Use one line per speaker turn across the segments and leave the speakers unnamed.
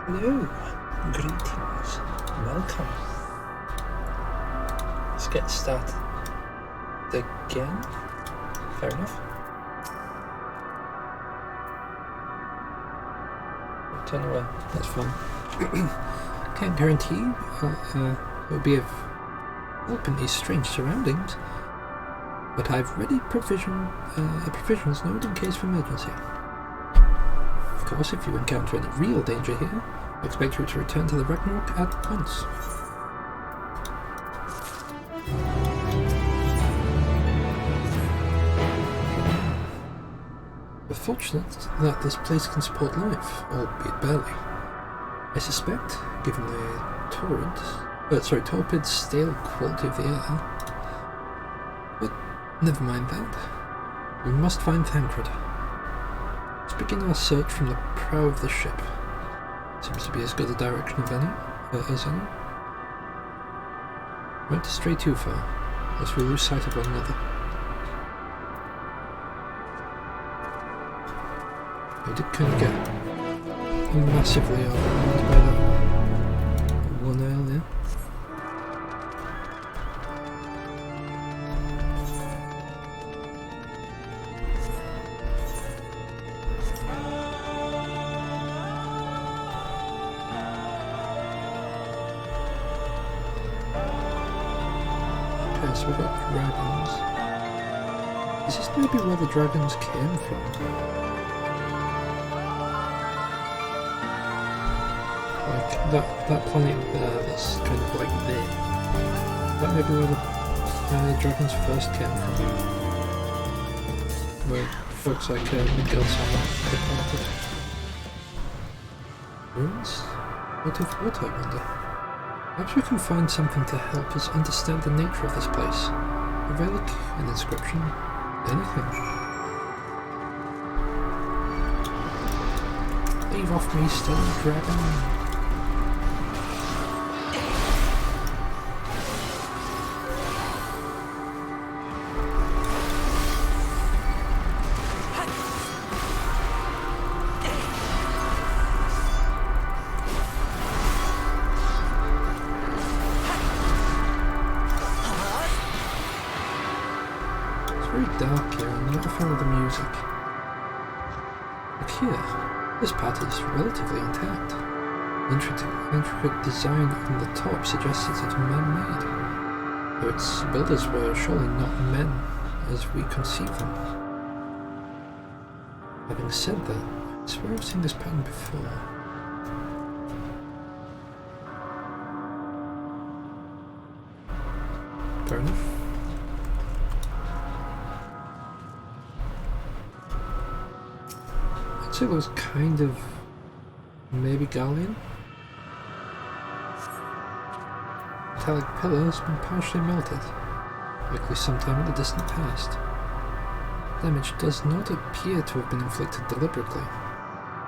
Hello, greetings, welcome. Let's get started again. Fair enough. Turn away, that's fine. Can't guarantee it'll be of help in these strange surroundings, but I've ready a provisions note in case of emergency. Of course, if you encounter any real danger here, I expect you to return to the Ragnarok at once. We're fortunate that this place can support life, albeit barely. I suspect, given the torpid, stale quality of the air. But never mind that. We must find Thancred. Let's begin our search from the prow of the ship. Seems to be as good a direction as any. Won't stray too far, lest we lose sight of one another. We did kind of get massively overwhelmed by that one earlier. Okay, so we've got dragons. Is this maybe where the dragons came from? That planet there, that's kind of like there. That may be where the dragons first came from. Where folks like Midgard's on planted. Ruins? What if what, I wonder? Perhaps we can find something to help us understand the nature of this place. A relic, an inscription, anything. Leave off me, stone dragon. Dark here, I'm not a fan of the music. But here, this part is relatively intact. Intricate design on the top suggests it's man-made, though its builders were surely not men as we conceive them. Having said that, I swear I've seen this pattern before. Fair enough. It was kind of maybe Gallian. Metallic pillar has been partially melted, likely sometime in the distant past. Damage does not appear to have been inflicted deliberately,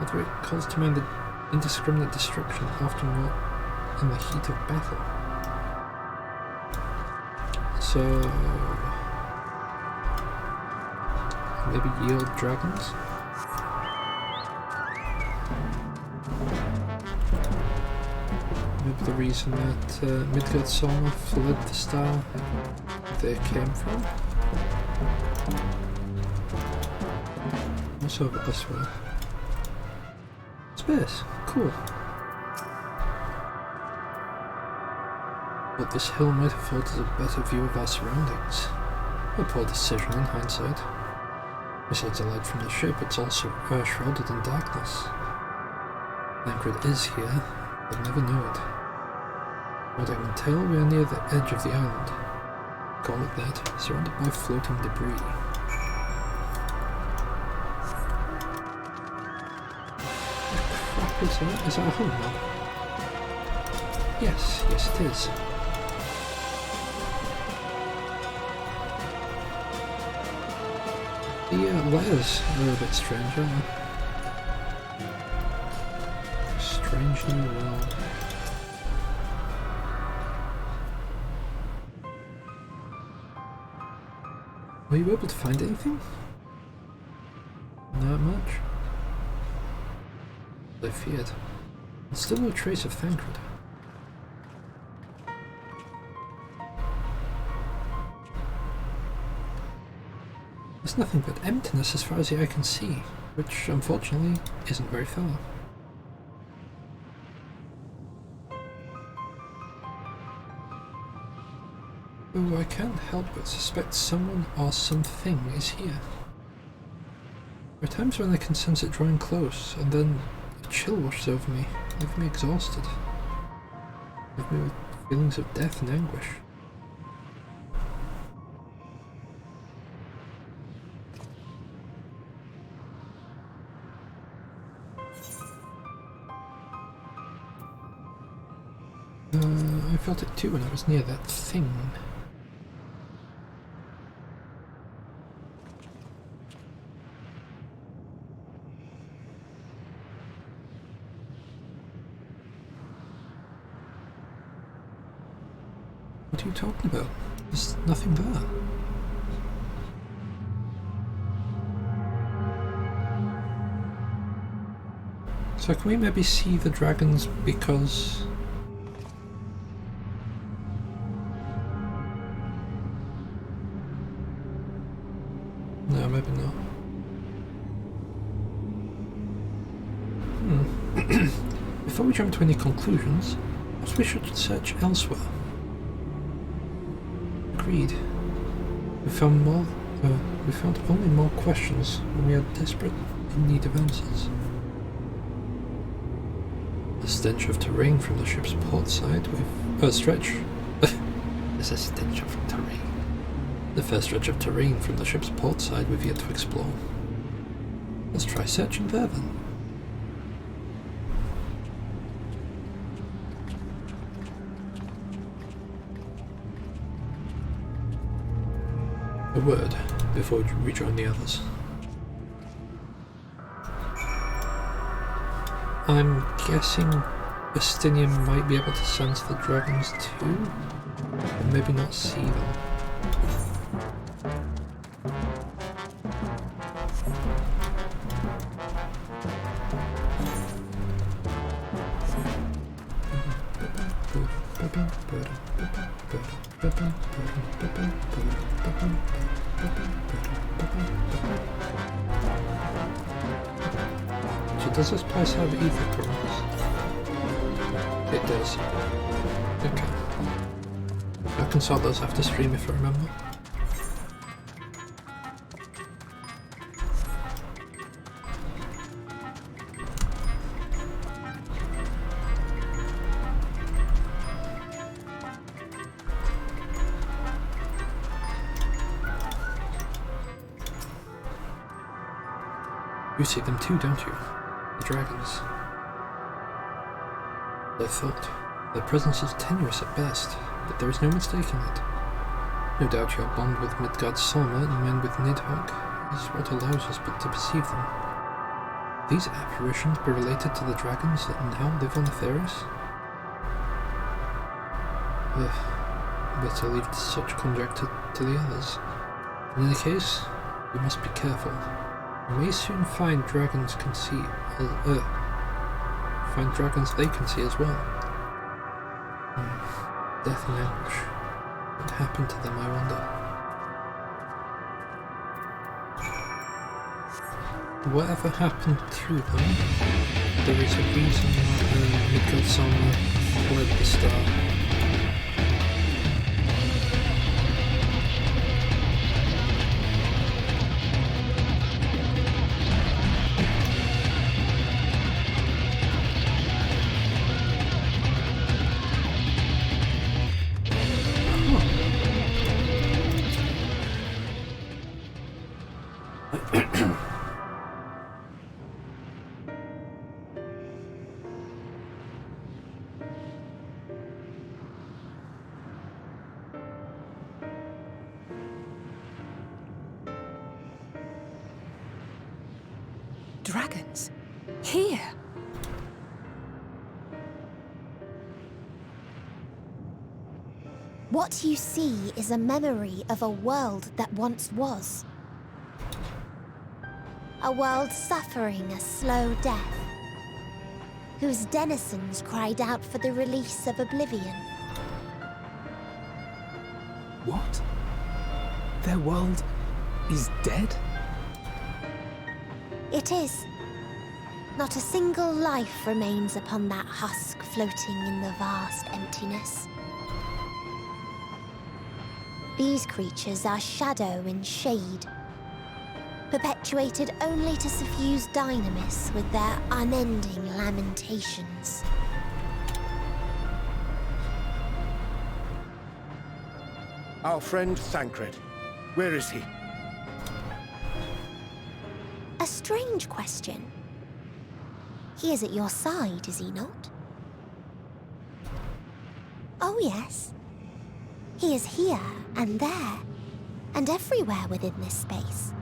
although it calls to mind the indiscriminate destruction often wrought in the heat of battle. So maybe yield dragons? Maybe the reason that Midgard Song fled the star they came from? What's over this way? Space, cool. But this hill might afford us a better view of our surroundings. A poor decision in hindsight. Besides the light from the ship, it's also shrouded in darkness. Thancred is here, but never know it. What I can tell, we are near the edge of the island. Call it that, surrounded by floating debris. What crap is that? Is that a home now? Yes, it is. The layers are a bit strange, aren't they? Strange new world. Were you able to find anything? Not much. I feared. And still no trace of Thancred. There's nothing but emptiness as far as the eye can see, which unfortunately isn't very far. Oh, I can't help but suspect someone or something is here. There are times when I can sense it drawing close, and then a chill washes over me, leaving me exhausted, leaving me with feelings of death and anguish. I felt it too when I was near that thing. What are you talking about? There's nothing there. So can we maybe see the dragons because... No, maybe not. Before we jump to any conclusions, perhaps we should search elsewhere. Agreed. We found only more questions when we are desperate in need of answers. The stench of terrain from the ship's port side with stretch. There's a stench of terrain. The first stretch of terrain from the ship's port side we've yet to explore. Let's try searching there then. A word before we rejoin the others. I'm guessing Justinian might be able to sense the dragons too, but maybe not see them. So does this place have ether currents? It does. Okay. I can sort those after stream if I remember. You see them too, don't you? The dragons. I thought. Their presence is tenuous at best, but there is no mistaking it. No doubt your bond with Midgard's Solmer and mine with Nidhogg is what allows us but to perceive them. These apparitions be related to the dragons that now live on Theris? Better leave such conjecture to the others. In any case, we must be careful. We may soon find dragons can see, find dragons they can see as well. Death and anguish. What happened to them, I wonder? Whatever happened to them, there is a reason why Midgard's Solmer fled the star.
Dragons? Here?
What you see is a memory of a world that once was. A world suffering a slow death, whose denizens cried out for the release of oblivion.
What? Their world is dead?
It is. Not a single life remains upon that husk floating in the vast emptiness. These creatures are shadow and shade, perpetuated only to suffuse dynamis with their unending lamentations.
Our friend Thancred. Where is he?
A strange question. He is at your side, is he not? Oh yes. He is here and there, and everywhere within this space.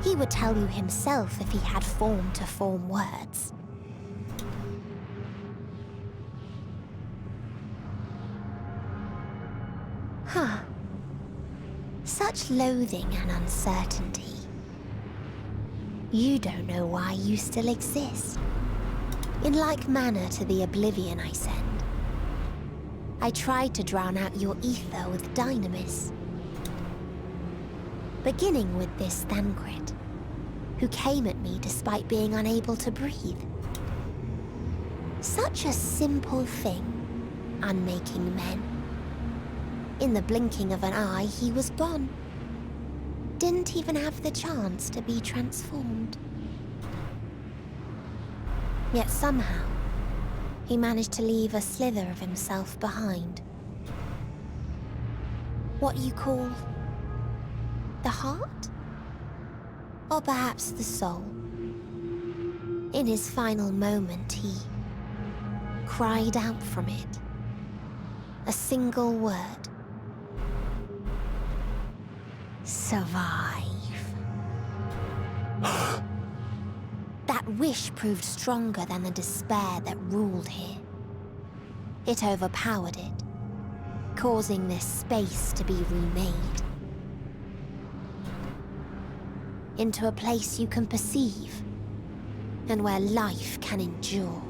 He would tell you himself if he had form to form words. Huh. Such loathing and uncertainty. You don't know why you still exist. In like manner to the oblivion I send. I tried to drown out your ether with dynamis. Beginning with this Thancred, who came at me despite being unable to breathe. Such a simple thing, unmaking men. In the blinking of an eye, he was gone. Didn't even have the chance to be transformed. Yet somehow, he managed to leave a slither of himself behind. What you call the heart? Or perhaps the soul. In his final moment, he cried out from it. A single word. Survive. That wish proved stronger than the despair that ruled here. It overpowered it, causing this space to be remade. Into a place you can perceive, and where life can endure.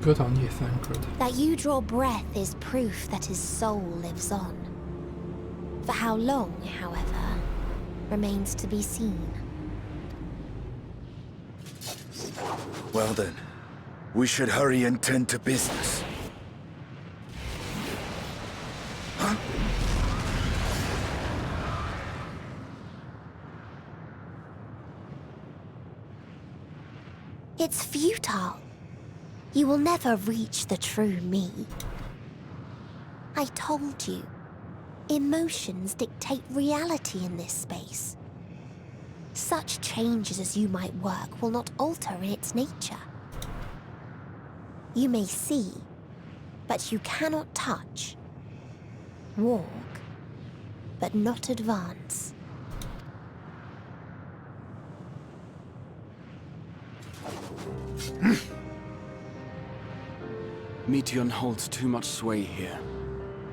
Good on you, Thancred.
That you draw breath is proof that his soul lives on. For how long, however, remains to be seen.
Well then, we should hurry and tend to business. Huh?
It's futile. You will never reach the true me. I told you, emotions dictate reality in this space. Such changes as you might work will not alter in its nature. You may see, but you cannot touch. Walk, but not advance.
Meteion holds too much sway here.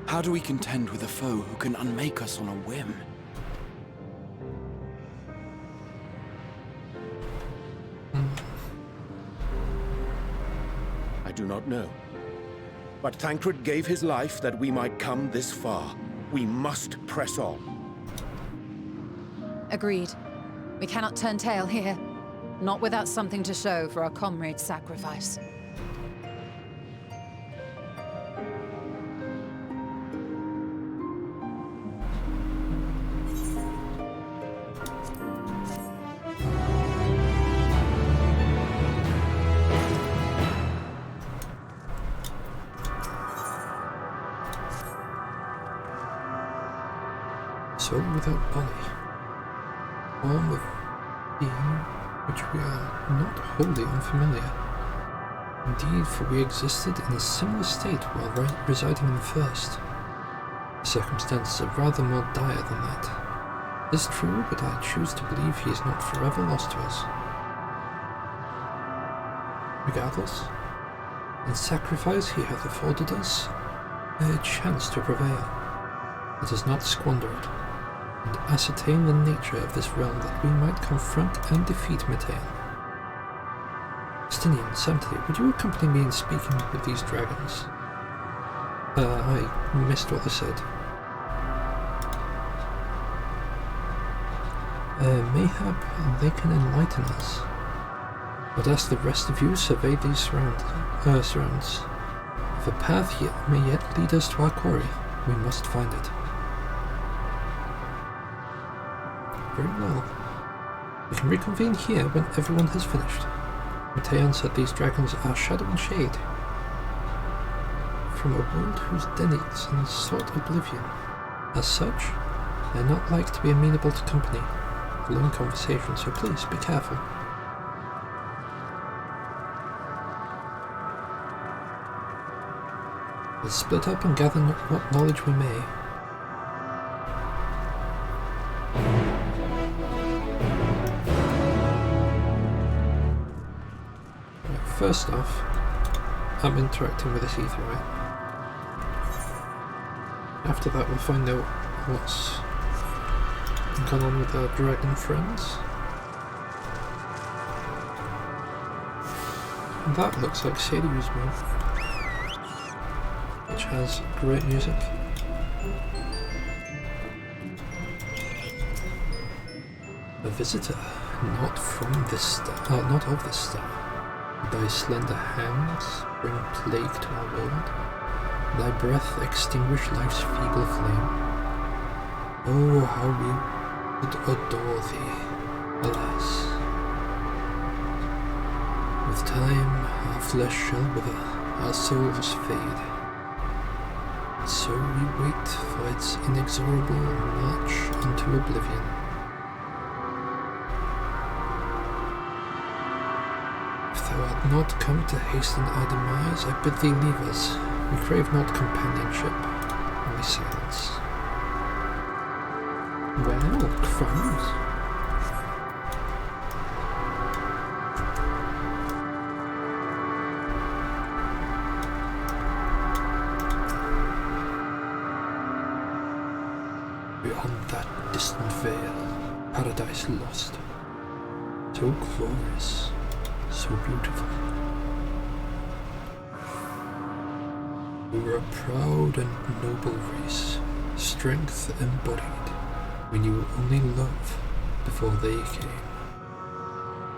How do we contend with a foe who can unmake us on a whim?
I do not know. But Thancred gave his life that we might come this far. We must press on.
Agreed. We cannot turn tail here. Not without something to show for our comrade's sacrifice.
Soul without body. Form of being which we are not wholly unfamiliar. Indeed, for we existed in a similar state while residing in the first. The circumstances are rather more dire than that. It is true, but I choose to believe he is not forever lost to us. Regardless, in sacrifice he hath afforded us a chance to prevail. Let us not squander it, and ascertain the nature of this realm that we might confront and defeat Meteion. Justinian, Samtli, would you accompany me in speaking with these dragons? I missed what they said. Mayhap they can enlighten us. But as the rest of you survey these surrounds, if a path may yet lead us to our quarry, we must find it. Very well. We can reconvene here when everyone has finished. Matean said these dragons are shadow and shade, from a world whose denizens sought oblivion. As such, they are not like to be amenable to company, long conversation, so please be careful. Let's split up and gather what knowledge we may. Right, first off, I'm interacting with this ether, right? After that we'll find out what's gone on with our dragon friends. And that looks like Sadie's move, which has great music. A visitor, not from this star, not of this star. Thy slender hands bring plague to our world. Thy breath extinguish life's feeble flame. Oh, how we would adore thee, alas. With time, our flesh shall wither, our souls fade. So we wait for its inexorable march into oblivion. If thou art not come to hasten our demise, I bid thee leave us. We crave not companionship, only silence. Well, crumbs. Beyond that distant veil, paradise lost. So glorious, so beautiful. We were a proud and noble race, strength embodied. We knew only love before they came.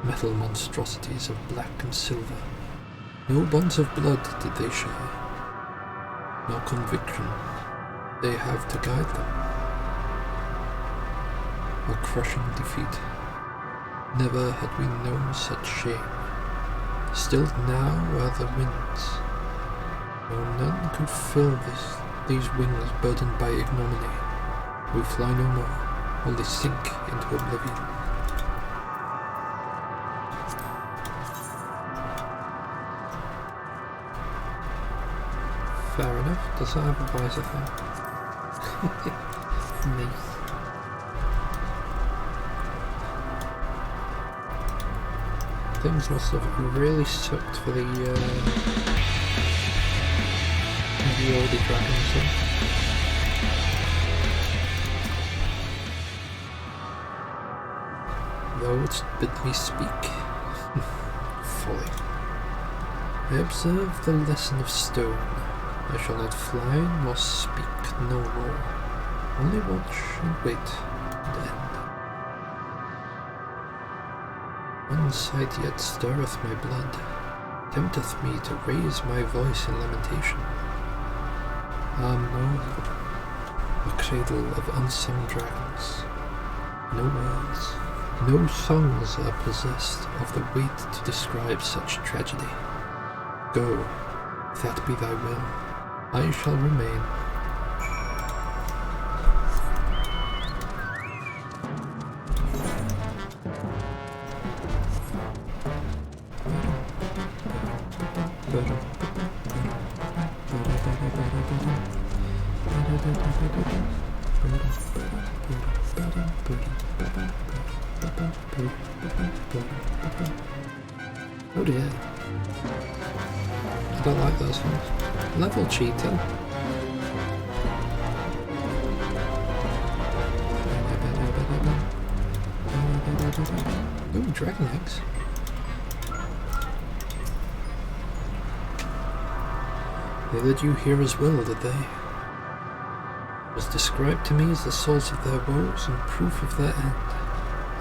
Metal monstrosities of black and silver. No bonds of blood did they share. No conviction they have to guide them. A crushing defeat. Never had we known such shame. Stilled now are the winds. No, none could fill these wings burdened by ignominy. We fly no more, only sink into oblivion. Fair enough. Does that have a visor thing? Nice. Things must have really sucked for the oldie dragons then. Thou wouldst bid me speak. Folly. I observe the lesson of stone. I shall not fly nor speak no more. Only watch and wait and end. One sight yet stirreth my blood, tempteth me to raise my voice in lamentation. Ah no, a cradle of unsung dragons. No words, no songs are possessed of the weight to describe such tragedy. Go, if that be thy will, I shall remain. Oh dear. I don't like those ones. Level cheating. Ooh, dragon eggs. They led you here as well, did they? It was described to me as the source of their woes and proof of their end.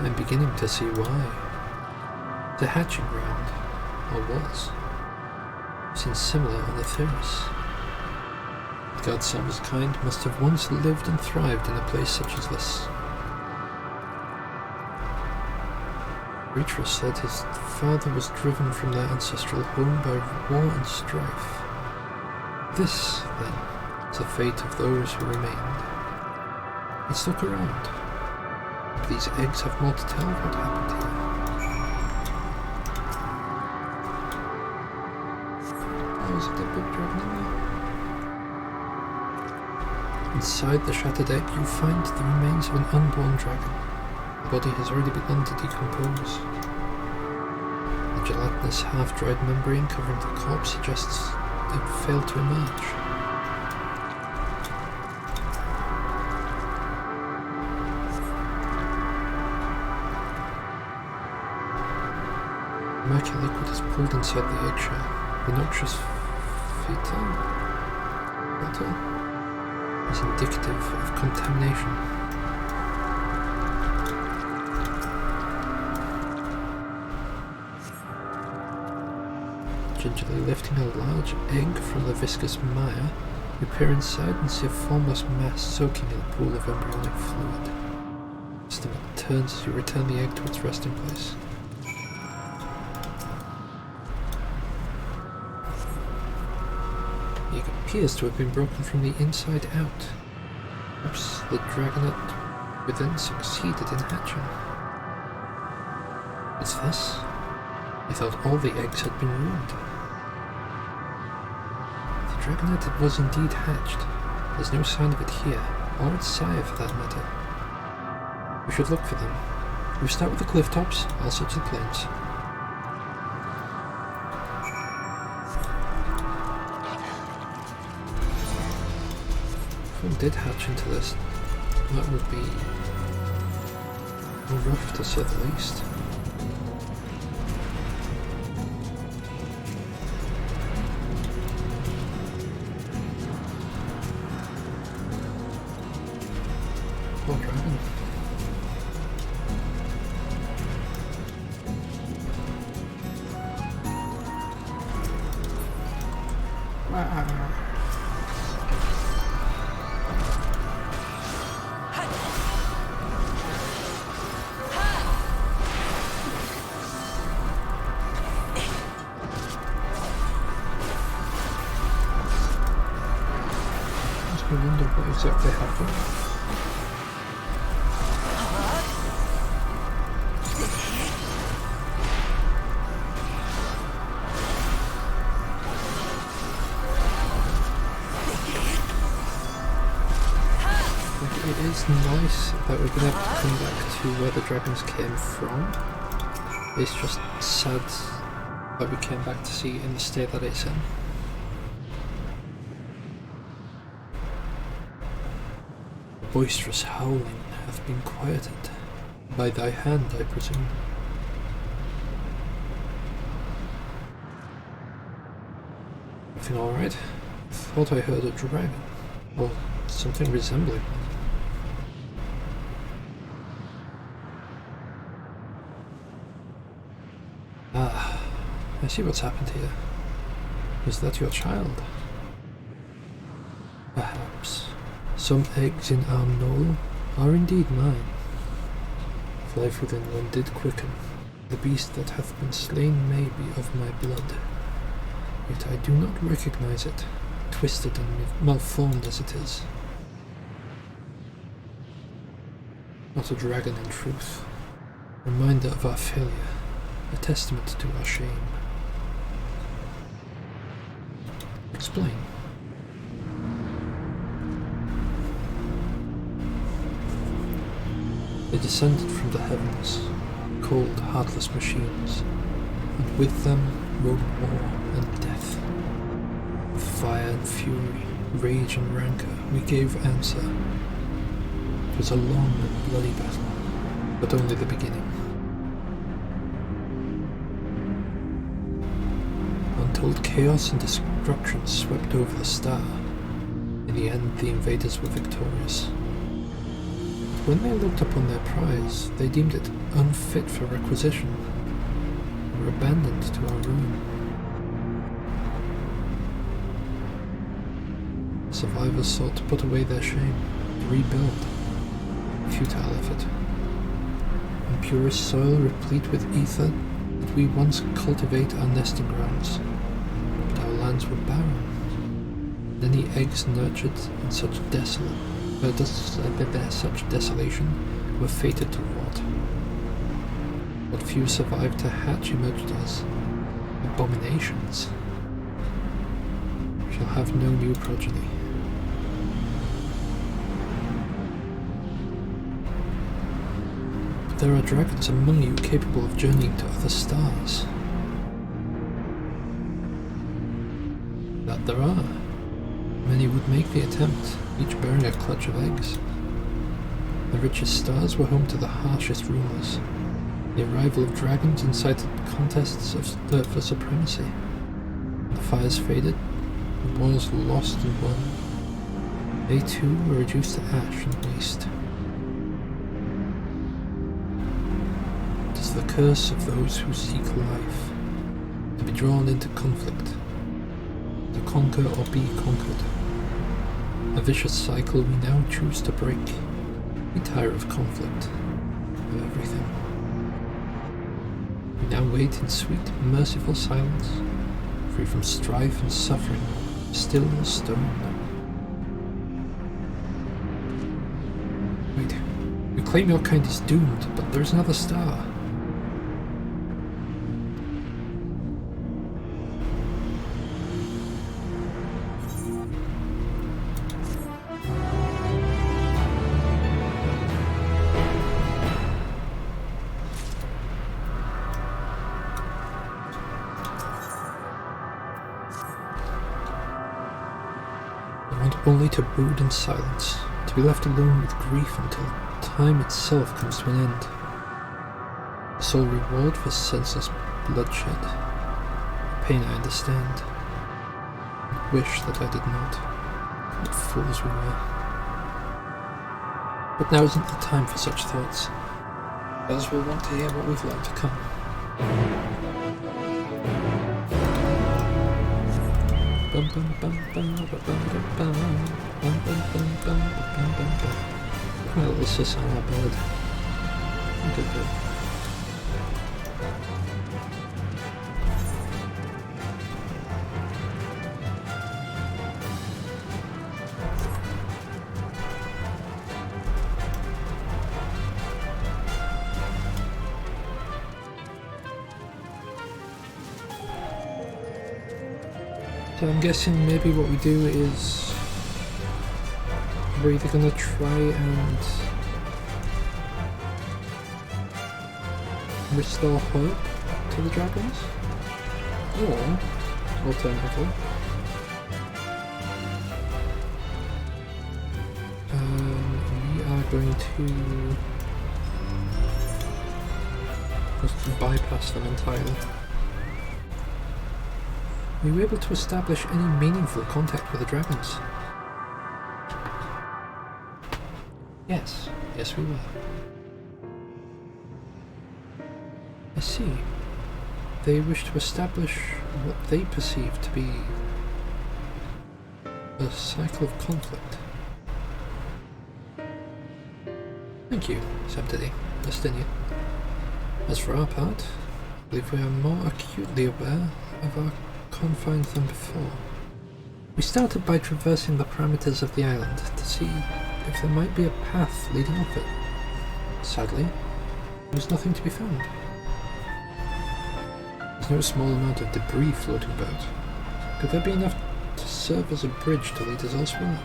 I'm beginning to see why. The hatching ground, or was, seems similar on the Theris. Godsam's kind must have once lived and thrived in a place such as this. Reatrus said his father was driven from their ancestral home by war and strife. This, then, is the fate of those who remained. Let's look around. These eggs have more to tell what happened here. Oh, is it that big dragon in there? Inside the shattered egg, you find the remains of an unborn dragon. The body has already begun to decompose. The gelatinous, half-dried membrane covering the corpse suggests it failed to emerge. Murky liquid is pooled inside the eggshell. The noxious fetal matter is indicative of contamination. Gingerly lifting a large egg from the viscous mire, you peer inside and see a formless mass soaking in a pool of embryonic fluid. The stomach turns as you return the egg to its resting place. The egg appears to have been broken from the inside out. Perhaps the dragonet within succeeded in hatching. What's this? I thought all the eggs had been ruined. The dragonet was indeed hatched. There's no sign of it here, or its sire for that matter. We should look for them. We start with the cliff tops, I'll search the plains. If one did hatch into this, that would be rough to say the least. Poor dragon. I wonder what exactly happened. It is nice that we're going to have to come back to where the dragons came from. It's just sad that we came back to see it in the state that it's in. The boisterous howling hath been quieted. By thy hand, I presume. Everything alright? Thought I heard a dragon. Or something resembling one. Ah, I see what's happened here. Was that your child? Perhaps. Some eggs in Arm Knoll are indeed mine. If life within one did quicken, the beast that hath been slain may be of my blood. Yet I do not recognize it, twisted and malformed as it is. Not a dragon in truth. Reminder of our failure. A testament to our shame. Explain. They descended from the heavens, cold, heartless machines, and with them rode war and death. With fire and fury, rage and rancor, we gave answer. It was a long and bloody battle, but only the beginning. Until told, chaos and destruction swept over the star. In the end, the invaders were victorious. When they looked upon their prize, they deemed it unfit for requisition, and were abandoned to our ruin. The survivors sought to put away their shame, to rebuild. A futile effort. On purest soil replete with ether, did we once cultivate our nesting grounds, but our lands were barren. Any eggs nurtured in such such desolation were fated to rot. What few survived to hatch emerged as abominations. Shall have no new progeny. But there are dragons among you capable of journeying to other stars. That there are. Many would make the attempt, each bearing a clutch of eggs. The richest stars were home to the harshest rulers. The arrival of dragons incited contests for supremacy. The fires faded, the wars lost and won. They too were reduced to ash and waste. It is the curse of those who seek life, to be drawn into conflict, to conquer or be conquered. A vicious cycle we now choose to break. We tire of conflict, of everything. We now wait in sweet, merciful silence, free from strife and suffering, still as stone. Wait, you claim your kind is doomed, but there is another star. Only to brood in silence, to be left alone with grief until time itself comes to an end. The sole reward for senseless bloodshed. A pain I understand. I wish that I did not. What fools we were. But now isn't the time for such thoughts. Others will want to hear what we've learned to come. Bum bum bum bum bum bum bum bum bum bum bum bum. My little sis on that bird. Good bird. So I'm guessing maybe what we do is we're either going to try and restore hope to the dragons, or alternatively we are going to just bypass them entirely. We were able to establish any meaningful contact with the dragons. Yes, we were. I see. They wish to establish what they perceive to be a cycle of conflict. Thank you, Sanctity, Justinian. As for our part, I believe we are more acutely aware of our confines than before. We started by traversing the parameters of the island to see if there might be a path leading off it. Sadly, there was nothing to be found. There's no small amount of debris floating about. Could there be enough to serve as a bridge to lead us elsewhere?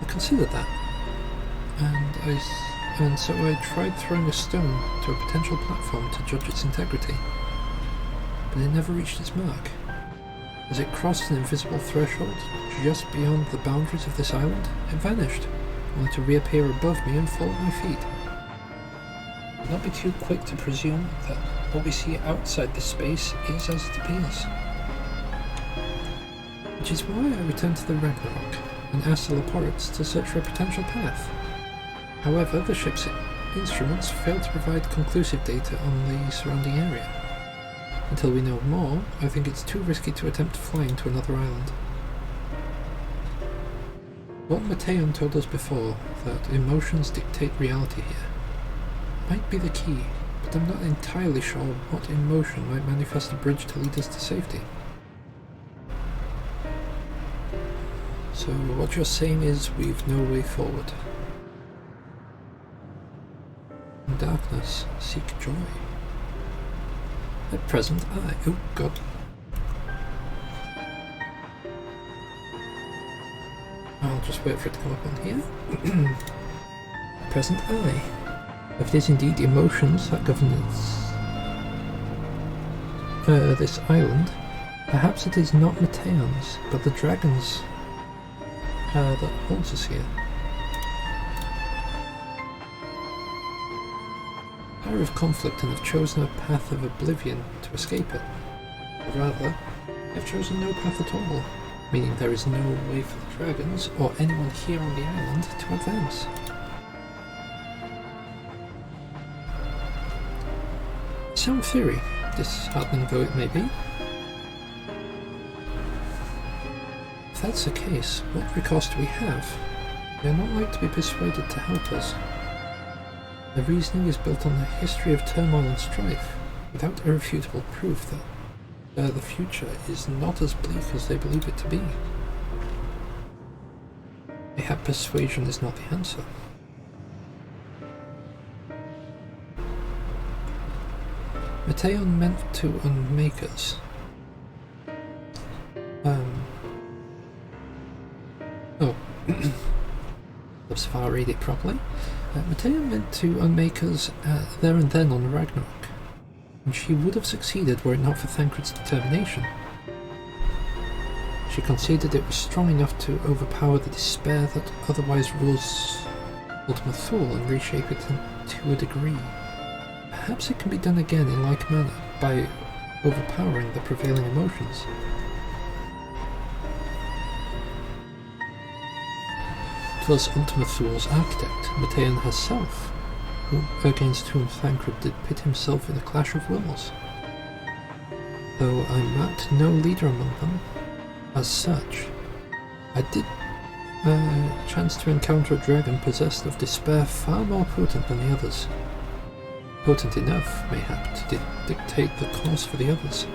I considered that, and so I tried throwing a stone to a potential platform to judge its integrity, but it never reached its mark. As it crossed an invisible threshold just beyond the boundaries of this island, it vanished, only to reappear above me and fall at my feet. Do not be too quick to presume that what we see outside this space is as it appears. Which is why I returned to the Ragnarok and asked the Leporits to search for a potential path. However, the ship's instruments failed to provide conclusive data on the surrounding area. Until we know more, I think it's too risky to attempt flying to another island. What Mateon told us before, that emotions dictate reality here, might be the key, but I'm not entirely sure what emotion might manifest a bridge to lead us to safety. So what you're saying is we've no way forward. In darkness, seek joy. At present, oh god. I'll just wait for it to come up on here. At present, if it is indeed emotions that govern this island, perhaps it is not Mateon's, but the dragons that holds us here. I have conflict and have chosen a path of oblivion to escape it. Or rather, I've chosen no path at all, meaning there is no way for the dragons or anyone here on the island to advance. Sound theory, disheartening though it may be. If that's the case, what recourse do we have? They are not like to be persuaded to help us. The reasoning is built on the history of turmoil and strife, without irrefutable proof that the future is not as bleak as they believe it to be. Mayhap persuasion is not the answer. Mateon meant to unmake us. If I read it properly. Mateon meant to unmake us there and then on Ragnarok, and she would have succeeded were it not for Thancred's determination. She conceded it was strong enough to overpower the despair that otherwise rules Ultima Thule and reshape it to a degree. Perhaps it can be done again in like manner, by overpowering the prevailing emotions. It was Ultima Thule's architect, Mateon herself, against whom Thancred did pit himself in a clash of wills. Though I marked no leader among them, as such, I did chance to encounter a dragon possessed of despair far more potent than the others. Potent enough, mayhap, to dictate the course for the others,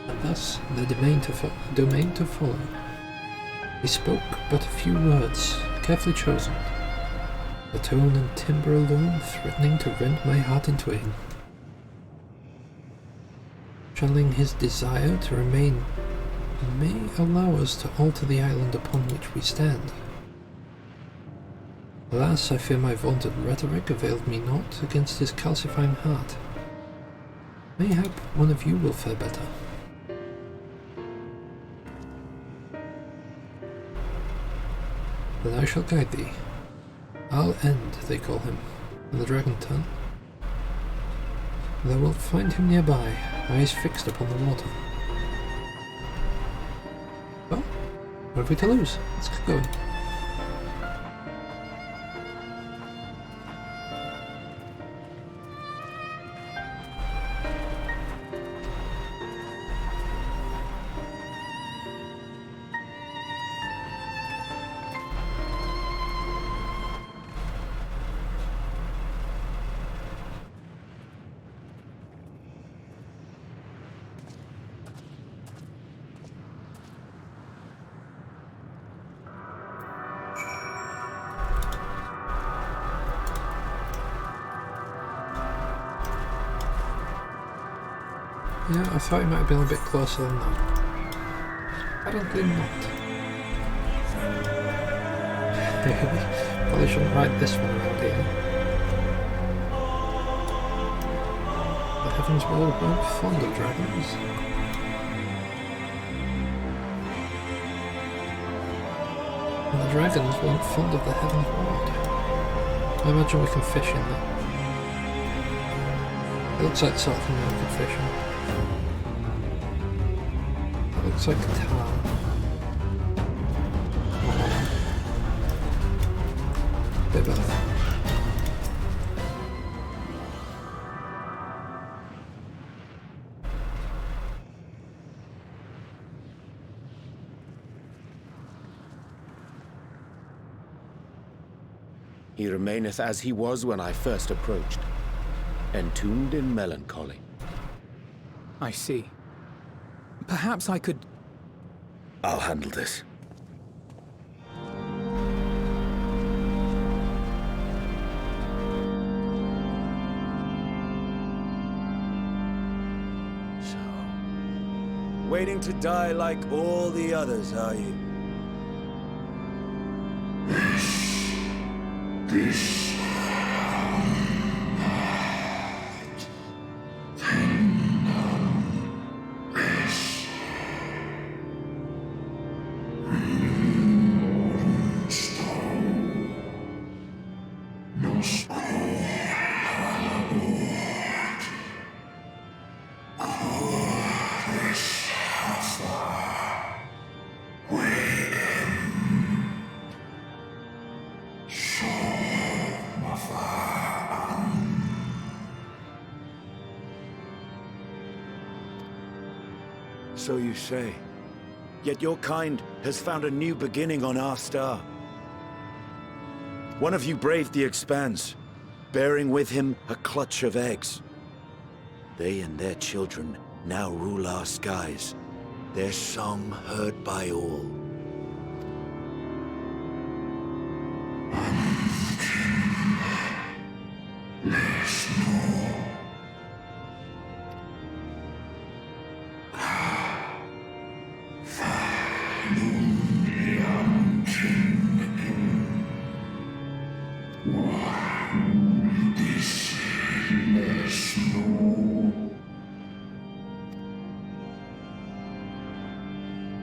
and thus their domain to follow. He spoke but a few words, carefully chosen, the tone and timbre alone threatening to rend my heart in twain. Channeling his desire to remain may allow us to alter the island upon which we stand. Alas, I fear my vaunted rhetoric availed me not against his calcifying heart. Mayhap one of you will fare better. Then I shall guide thee. I'll End, they call him, and the dragon tongue. Thou wilt find him nearby, eyes fixed upon the water. Well, what have we to lose? Let's get going. Yeah, I thought he might have been a bit closer than that. Apparently not. Probably shouldn't ride this one around here. The Heavens Ward weren't fond of dragons. And the dragons weren't fond of the Heavens Ward. I imagine we can fish in there. It looks like sort of naked fishing. It looks like a tower. Bit both.
He remaineth as he was when I first approached, entombed in melancholy.
I see. Perhaps I could...
I'll handle this.
So... waiting to die like all the others, are you? So you say. Yet your kind has found a new beginning on our star. One of you braved the Expanse, bearing with him a clutch of eggs. They and their children now rule our skies, their song heard by all.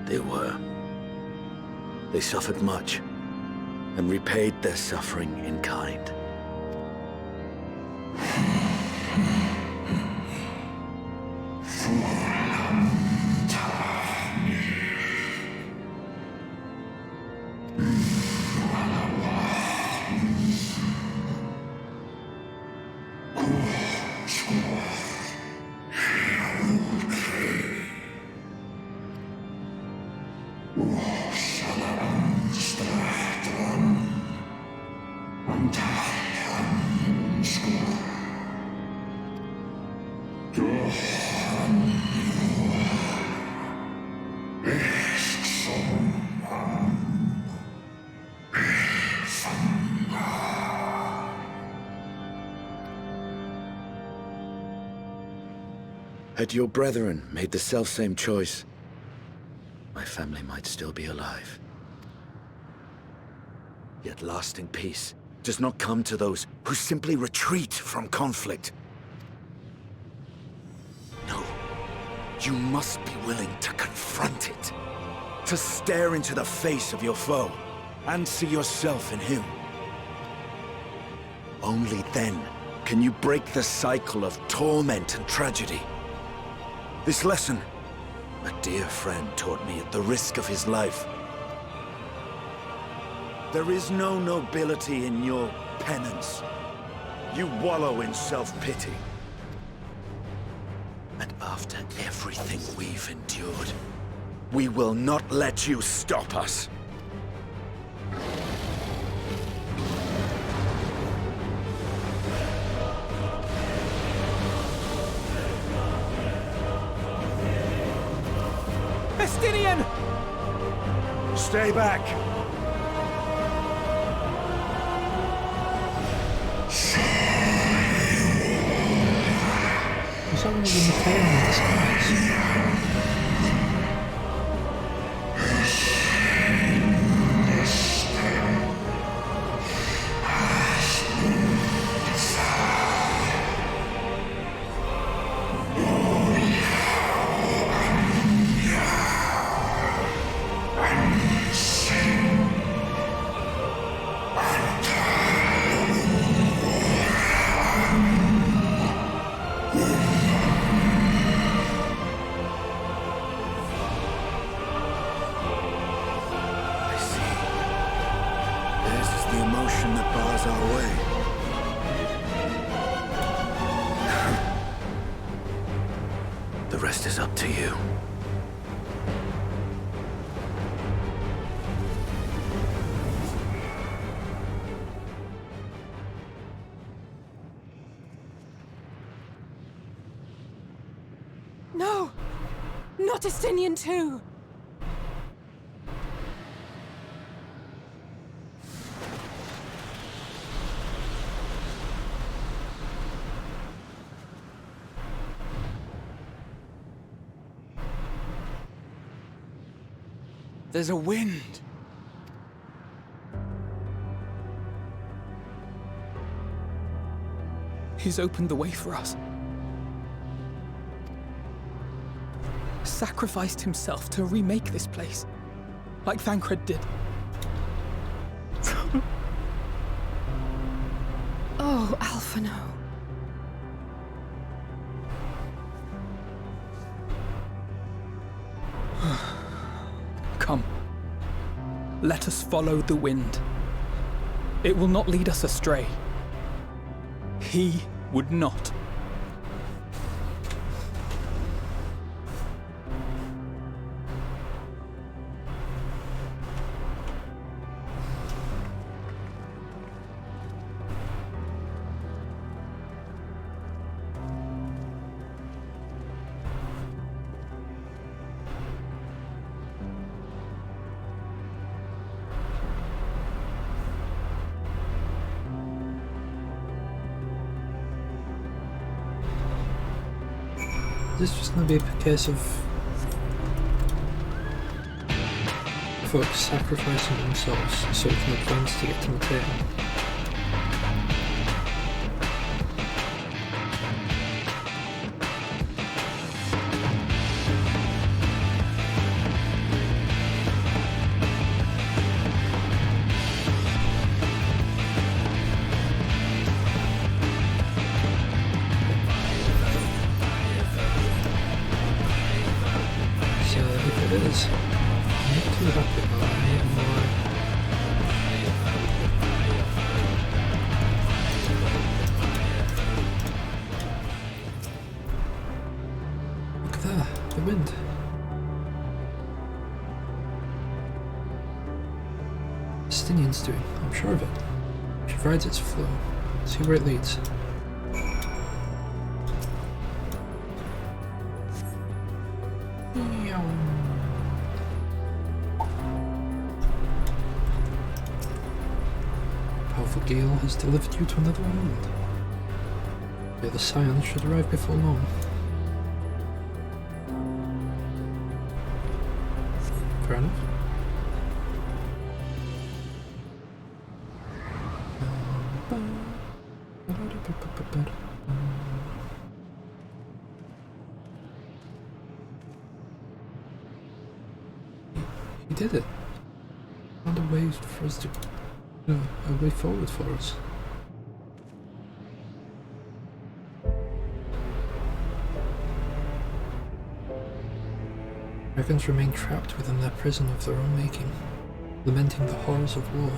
They were. They suffered much, and repaid their suffering in kind. Had your brethren made the selfsame choice, my family might still be alive. Yet lasting peace does not come to those who simply retreat from conflict. No, you must be willing to confront it, to stare into the face of your foe, and see yourself in him. Only then can you break the cycle of torment and tragedy. This lesson, a dear friend taught me at the risk of his life. There is no nobility in your penance. You wallow in self-pity. And after everything we've endured, we will not let you stop us.
Estinian!
Stay back!
There's only the Mateo in the skies.
Yeah. The rest is up to you.
No! Not Estinian too!
There's a wind.
He's opened the way for us. Sacrificed himself to remake this place, like Thancred did.
Oh, Alphino.
Come. Let us follow the wind. It will not lead us astray. He would not.
Is this just going to be a case of folks sacrificing themselves so we can advance to get to the table? Estinian's doing, I'm sure of it. She rides its flow. See where it leads. Powerful gale has delivered you to another world. The other scion should arrive before long. Fair enough. He did it. Found a way for us to, a way forward for us. Dragons remain trapped within their prison of their own making, lamenting the horrors of war.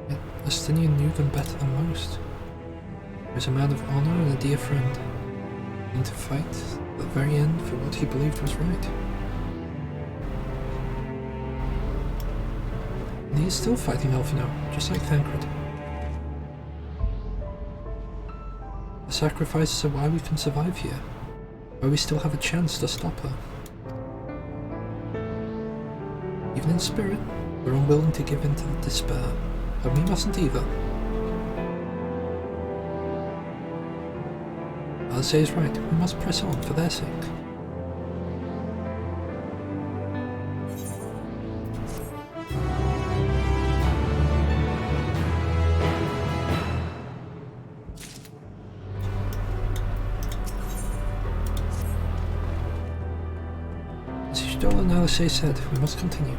Yet Estinian knew them better than most. He was a man of honor and a dear friend, willing to fight at the very end for what he believed was right. And he is still fighting Alphino, just like Thancred. The sacrifices are why we can survive here, why we still have a chance to stop her. Even in spirit, we're unwilling to give in to the despair, and we mustn't either. Alce is right, we must press on for their sake. As Ishtola and Alce said, we must continue.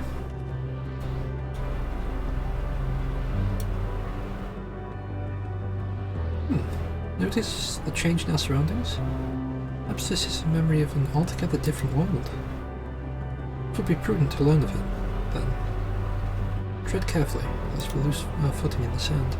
Notice the change in our surroundings? Perhaps this is a memory of an altogether different world. It would be prudent to learn of it, then. Tread carefully, lest we lose our footing in the sand.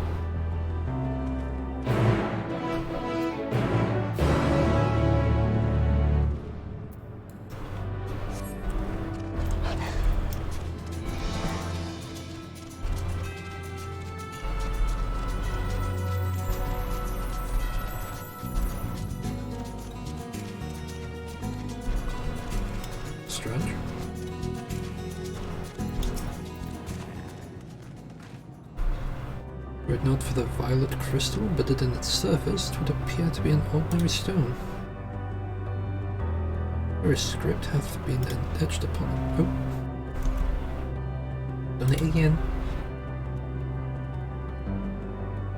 strange. Were it not for the violet crystal embedded in its surface, it would appear to be an ordinary stone. Here a script hath been etched upon it. Oh. Done it again.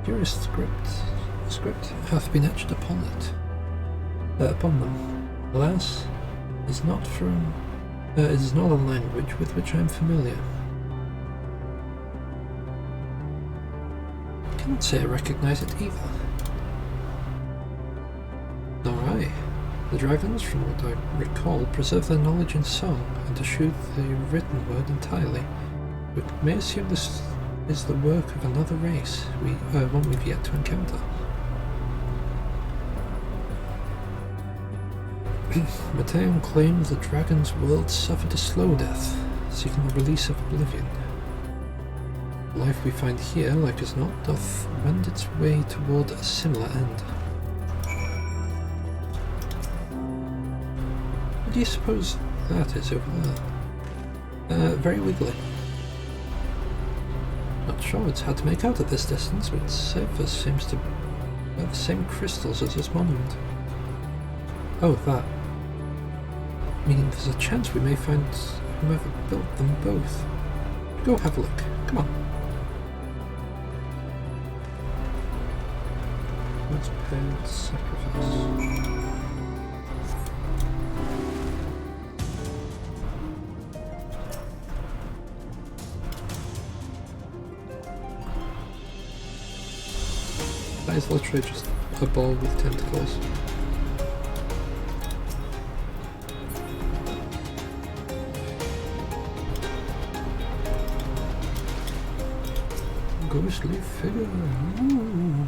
Here a script hath been etched upon it. Upon them. Alas, it is not a language with which I am familiar. I cannot say I recognize it either. Nor I. The dragons, from what I recall, preserve their knowledge in song and eschew the written word entirely. We may assume this is the work of another race, one we've yet to encounter. Mateon claims the dragon's world suffered a slow death, seeking the release of oblivion. The life we find here, like as not, doth wend its way toward a similar end. What do you suppose that is over there? Very wiggly. Not sure it's hard to make out at this distance, but its surface seems to have the same crystals as this monument. Oh, that. Meaning there's a chance we may find whoever built them both. Go have a look. Come on. Let's pay sacrifice. That is literally just a ball with tentacles. Ghostly figure. Ooh.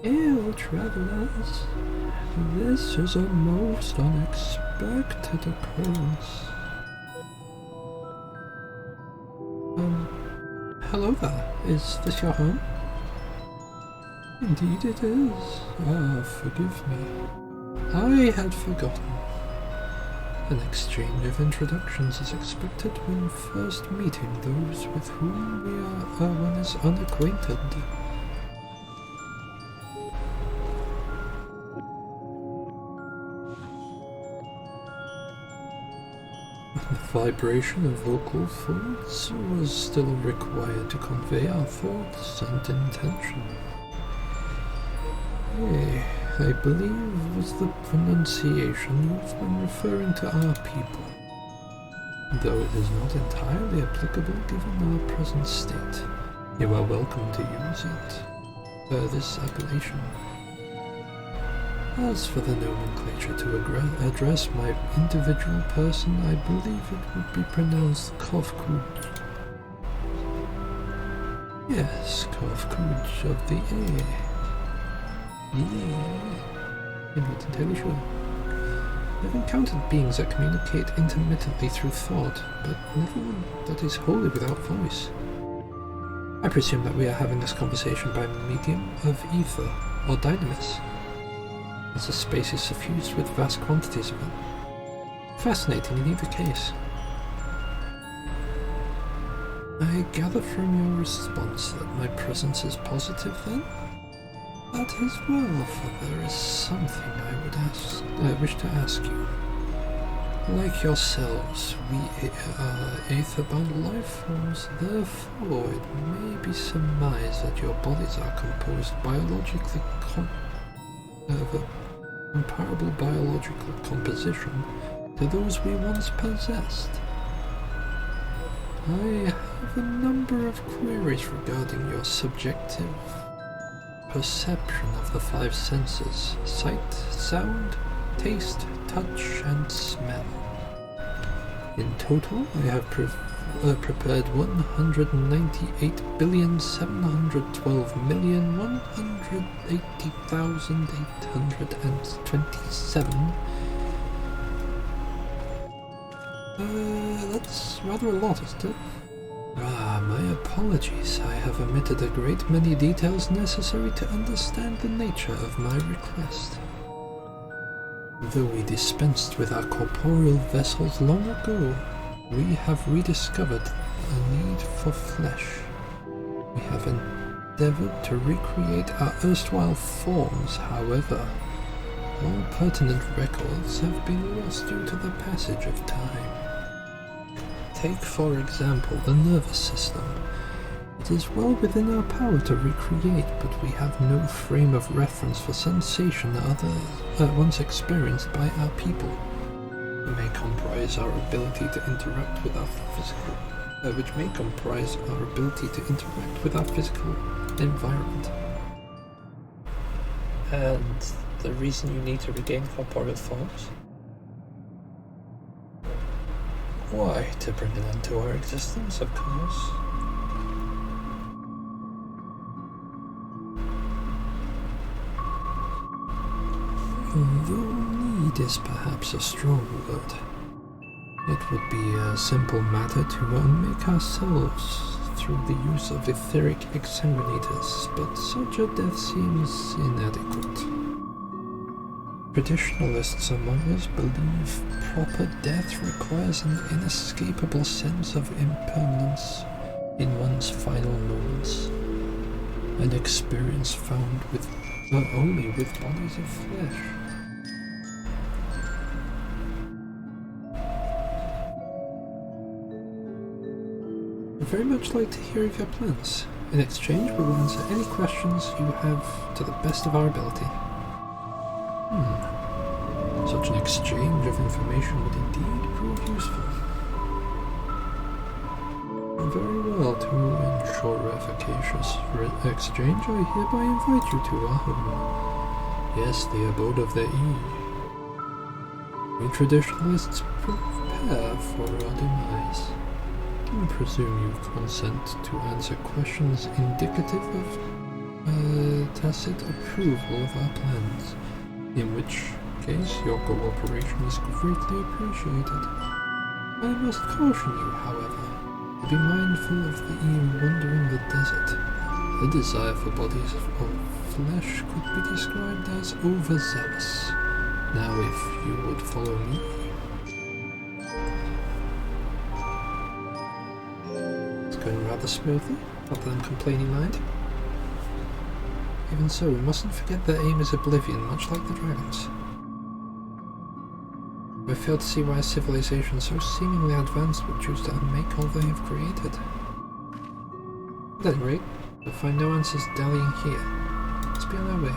Hail, travelers. This is a most unexpected occurrence. Hello there. Is this your home? Indeed it is. Ah, forgive me. I had forgotten. An exchange of introductions is expected when first meeting those with whom one is unacquainted. The vibration of vocal folds was still required to convey our thoughts and intention. I believe was the pronunciation used when referring to our people, though it is not entirely applicable given our present state. You are welcome to use it, this appellation. As for the nomenclature to address my individual person, I believe it would be pronounced Kovkuj. Yes, Kovkuj of the A. I'm not entirely sure. I've encountered beings that communicate intermittently through thought, but never one that is wholly without voice. I presume that we are having this conversation by medium of ether or dynamis, as the space is suffused with vast quantities of it. Fascinating in either case. I gather from your response that my presence is positive then? That is well, for there is something I wish to ask you. Like yourselves, we are aether-bound life forms, therefore it may be surmised that your bodies are composed biologically of a comparable biological composition to those we once possessed. I have a number of queries regarding your subjective perception of the five senses: sight, sound, taste, touch, and smell. In total, I have prepared 198,712,180,827. That's rather a lot, isn't it? My apologies. I have omitted a great many details necessary to understand the nature of my request. Though we dispensed with our corporeal vessels long ago, we have rediscovered a need for flesh. We have endeavored to recreate our erstwhile forms, however, all pertinent records have been lost due to the passage of time. Take, for example, the nervous system. It is well within our power to recreate, but we have no frame of reference for sensation once experienced by our people. It may comprise our ability to interact with our physical, which may comprise our ability to interact with our physical environment. And the reason you need to regain corporeal forms? Why? To bring an end to our existence, of course. Though need is perhaps a strong word. It would be a simple matter to unmake ourselves through the use of etheric exsanguinators, but such a death seems inadequate. Traditionalists among us believe proper death requires an inescapable sense of impermanence in one's final moments, an experience found only with bodies of flesh. I'd very much like to hear of your plans. In exchange, we will answer any questions you have to the best of our ability. Such an exchange of information would indeed prove useful. Very well, to ensure efficacious exchange, I hereby invite you to our home. Yes, the abode of the We traditionalists prepare for our demise. I presume you consent to answer questions indicative of tacit approval of our plans, in which case your cooperation is greatly appreciated. I must caution you, however, to be mindful of the wandering the desert. The desire for bodies of flesh could be described as overzealous. Now, if you would follow me. It's going rather smoothly, other than complaining mind. Even so, we mustn't forget their aim is oblivion, much like the dragons. I fail to see why a civilization so seemingly advanced would choose to unmake all they have created. At any rate, we'll find no answers dallying here. Let's be on our way.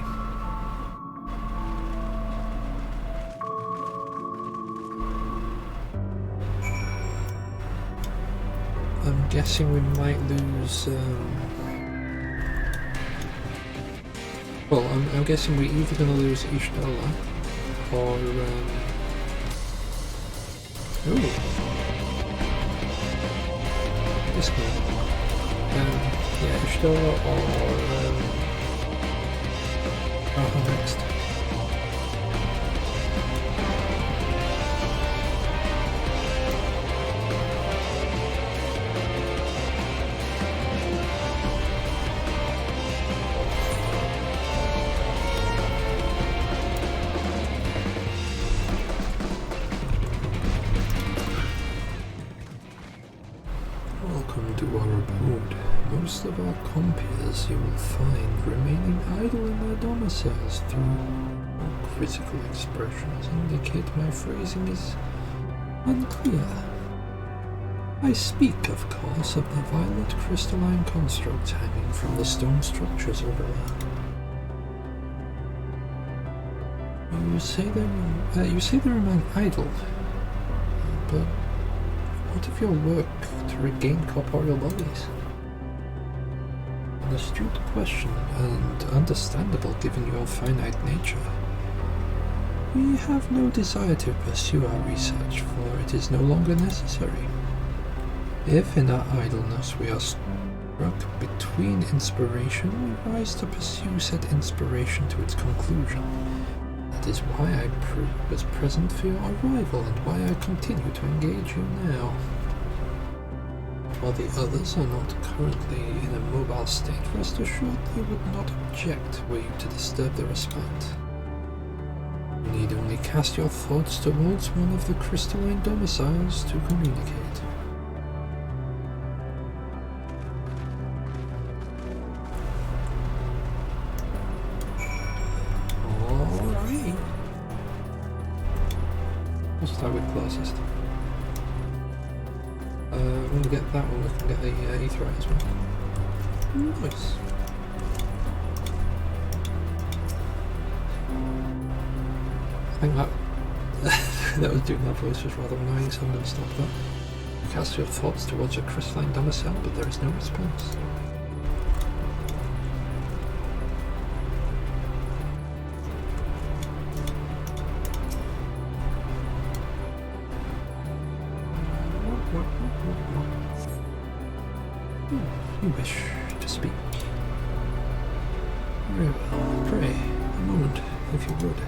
I'm guessing we might lose, well, I'm guessing we're either going to lose Ishtola or, ooh. This guy. Yeah, Ishtola or, Raha next. Welcome to our abode. Most of our compeers you will find remaining idle in their domiciles through critical expressions indicate my phrasing is unclear. I speak, of course, of the violet crystalline constructs hanging from the stone structures over there. You say they remain idle, but what of your work to regain corporeal bodies? An astute question, and understandable given your finite nature. We have no desire to pursue our research, for it is no longer necessary. If in our idleness we are struck between inspiration, we rise to pursue said inspiration to its conclusion. That is why I was present for your arrival, and why I continue to engage you now. While the others are not currently in a mobile state, rest assured they would not object were you to disturb their respite. You need only cast your thoughts towards one of the crystalline domiciles to communicate. Alright. We'll start with closest. When we get that one, we can get the Aetheryte as well. Nice. I think that that was doing that voice was rather annoying, so I'm going to stop that. Cast your thoughts towards a crystalline domicile, but there is no response. You wish to speak. Very well. Pray, a moment, if you would.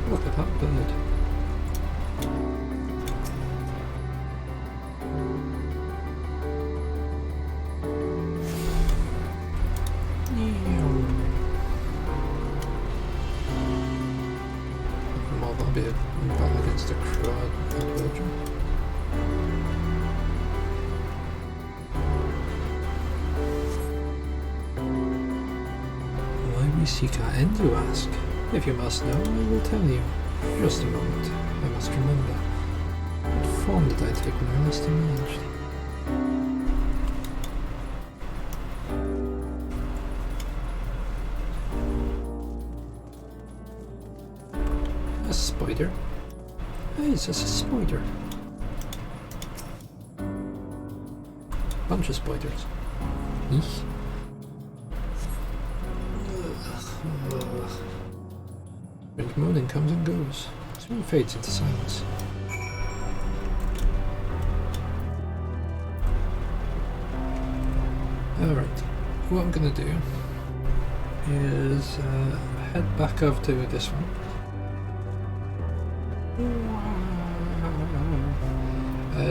Look at that bird. Well, that'll be a battle against a crowd version. Why we seek our end, you ask? If you must know, I will tell you. Just a moment. I must remember. What form did I take when I last emerged? A spider? Hey, it's just a spider. Bunch of spiders. Eek. Strange moaning comes and goes. Soon fades into silence. Alright, what I'm gonna do is head back over to this one.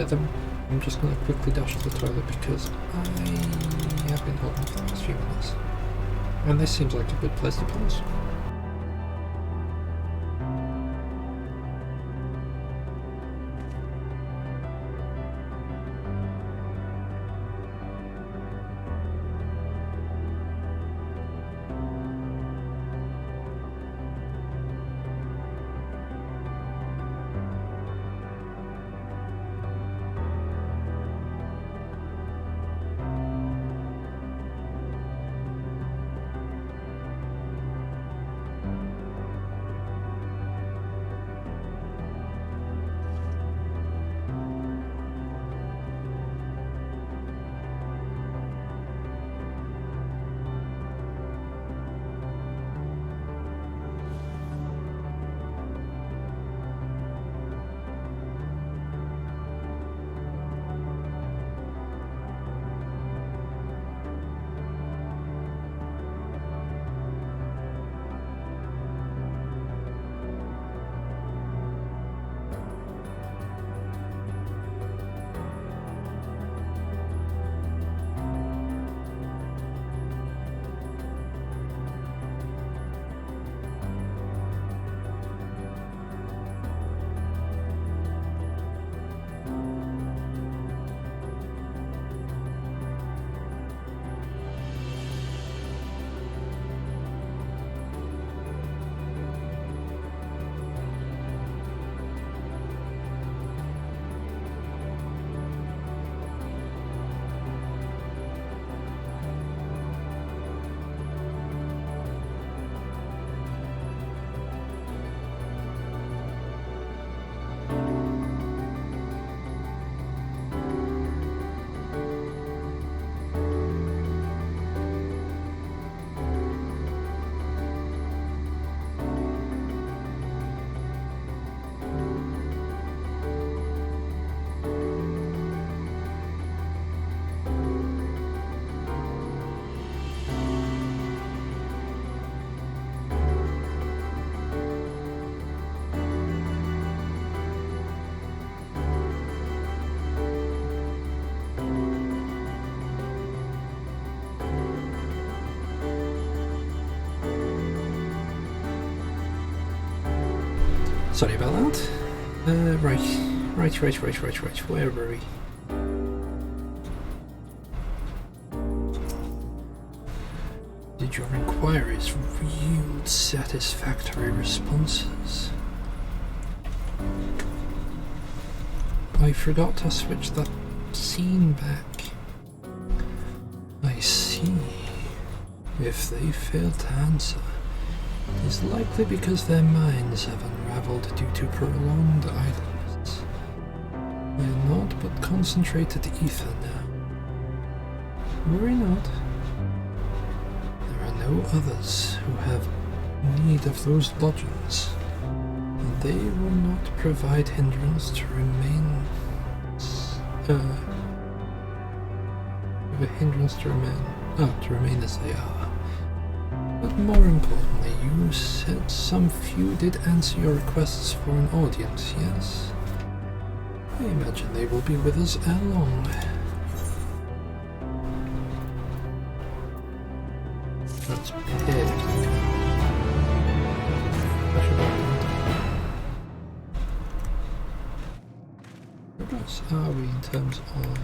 Then I'm just going to quickly dash to the toilet because I have been holding for the past few minutes. And this seems like a good place to pause. Sorry about that. Right. Where were we? Did your inquiries yield satisfactory responses? I forgot to switch that scene back. I see. If they failed to answer, it is likely because their minds have unraveled due to prolonged idleness. They are not but concentrated ether now. Worry not. There are no others who have need of those lodgings, and they will not provide hindrance to remain to remain as they are. But more importantly, you said some few did answer your requests for an audience, yes? I imagine they will be with us ere long. That's paired. What are we in terms of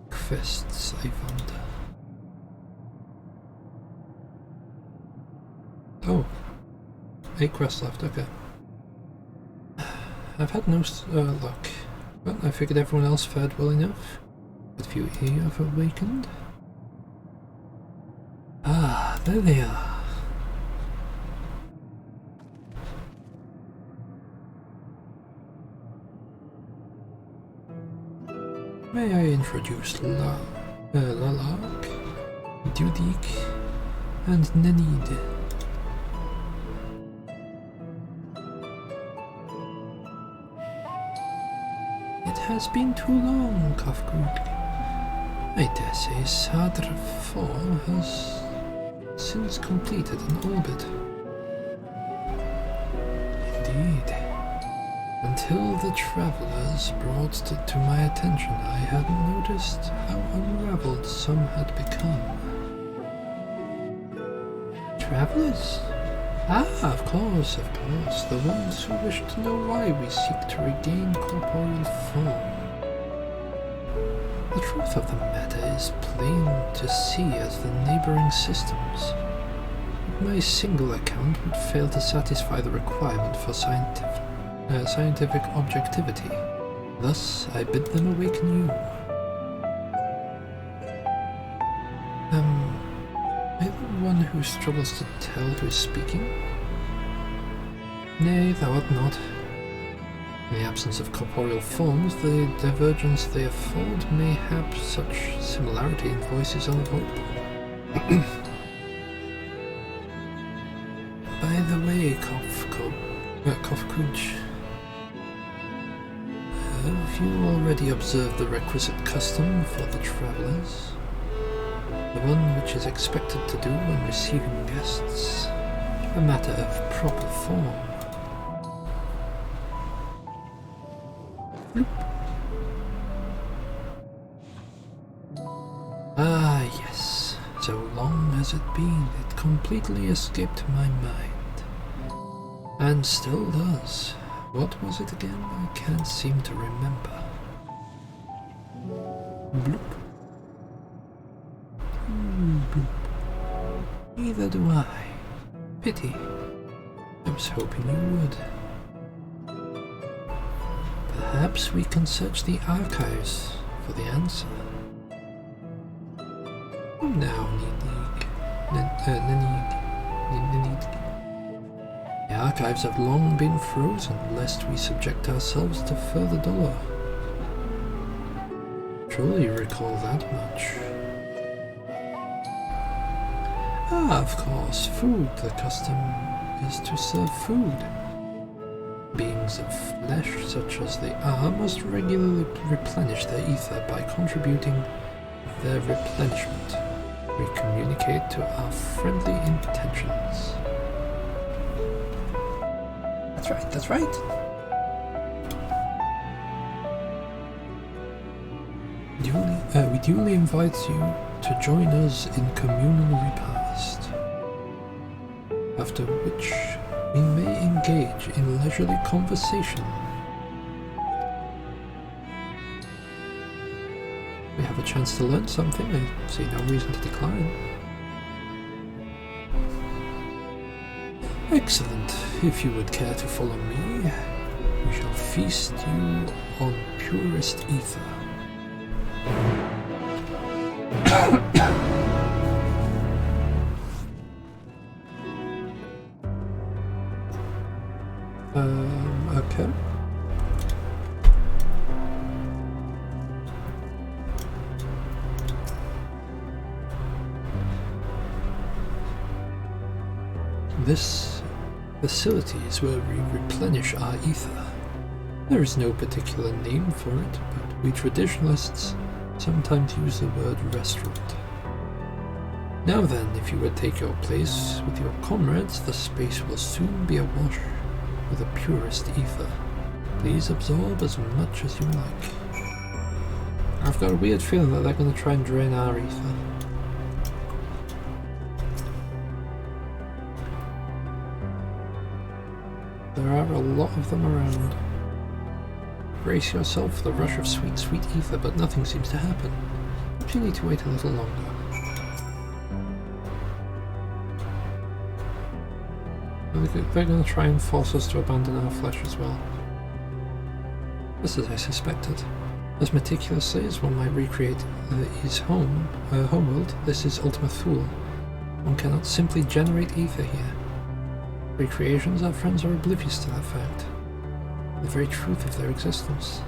quests, I wonder? Oh, 8 quests left, okay. I've had no luck, but I figured everyone else fared well enough. But few here have awakened. Ah, there they are. May I introduce Lalak, Dudik, and Nenid. It has been too long, Kafkuk. I dare say Sadr 4 has since completed an orbit. Indeed. Until the travelers brought it to my attention, I hadn't noticed how unraveled some had become. Travelers? Ah, of course, the ones who wish to know why we seek to regain corporeal form. The truth of the matter is plain to see as the neighboring systems. My single account would fail to satisfy the requirement for scientific objectivity. Thus, I bid them awaken you. Are you the one who struggles to tell who is speaking? Nay, thou art not. In the absence of corporeal forms, the divergence they afford may have such similarity in voice is unavoidable. By the way, Kofkuj, have you already observed the requisite custom for the travellers? The one which is expected to do when receiving guests, a matter of proper form. Bloop. Ah, yes. So long has it been, it completely escaped my mind. And still does. What was it again? I can't seem to remember. Bloop. Bloop. Neither do I. Pity. I was hoping you would. Perhaps we can search the archives for the answer. Now, the archives have long been frozen, lest we subject ourselves to further dolor. Surely you recall that much. Ah, of course, food. The custom is to serve food. Beings of flesh, such as they are, must regularly replenish their ether by contributing their replenishment. We communicate to our friendly intentions. That's right. We duly invite you to join us in communal repast, after which we may engage in leisurely conversation. We have a chance to learn something, I see no reason to decline. Excellent. If you would care to follow me, we shall feast you on purest ether. Okay. This facility is where we replenish our ether. There is no particular name for it, but we traditionalists sometimes use the word restaurant. Now then, if you would take your place with your comrades, the space will soon be awash with the purest ether. Please absorb as much as you like. I've got a weird feeling that they're going to try and drain our ether. There are a lot of them around. Brace yourself for the rush of sweet, sweet ether, but nothing seems to happen. But you need to wait a little longer. They're going to try and force us to abandon our flesh as well. Just as I suspected. As meticulously as one might recreate his homeworld, this is Ultima Thule. One cannot simply generate ether here. Recreations, our friends are oblivious to that fact. The very truth of their existence.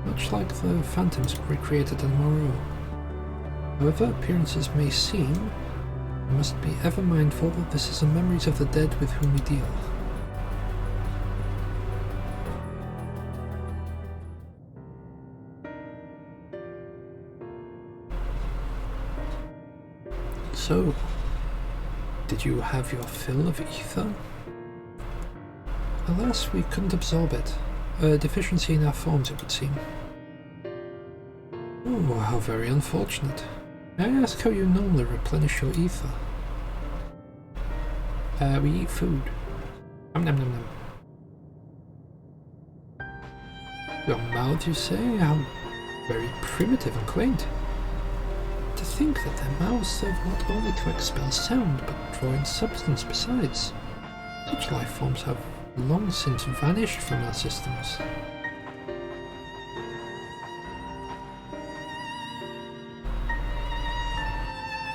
Much like the phantoms recreated in Moreau. However appearances may seem, we must be ever mindful that this is the memories of the dead with whom we deal. So, did you have your fill of ether? Alas, we couldn't absorb it. A deficiency in our forms, it would seem. Oh, how very unfortunate. May I ask how you normally replenish your ether? We eat food. Nom nom nom nom. Your mouth, you say? How very primitive and quaint. To think that their mouths serve not only to expel sound, but draw in substance besides. Such life forms have long since vanished from our systems.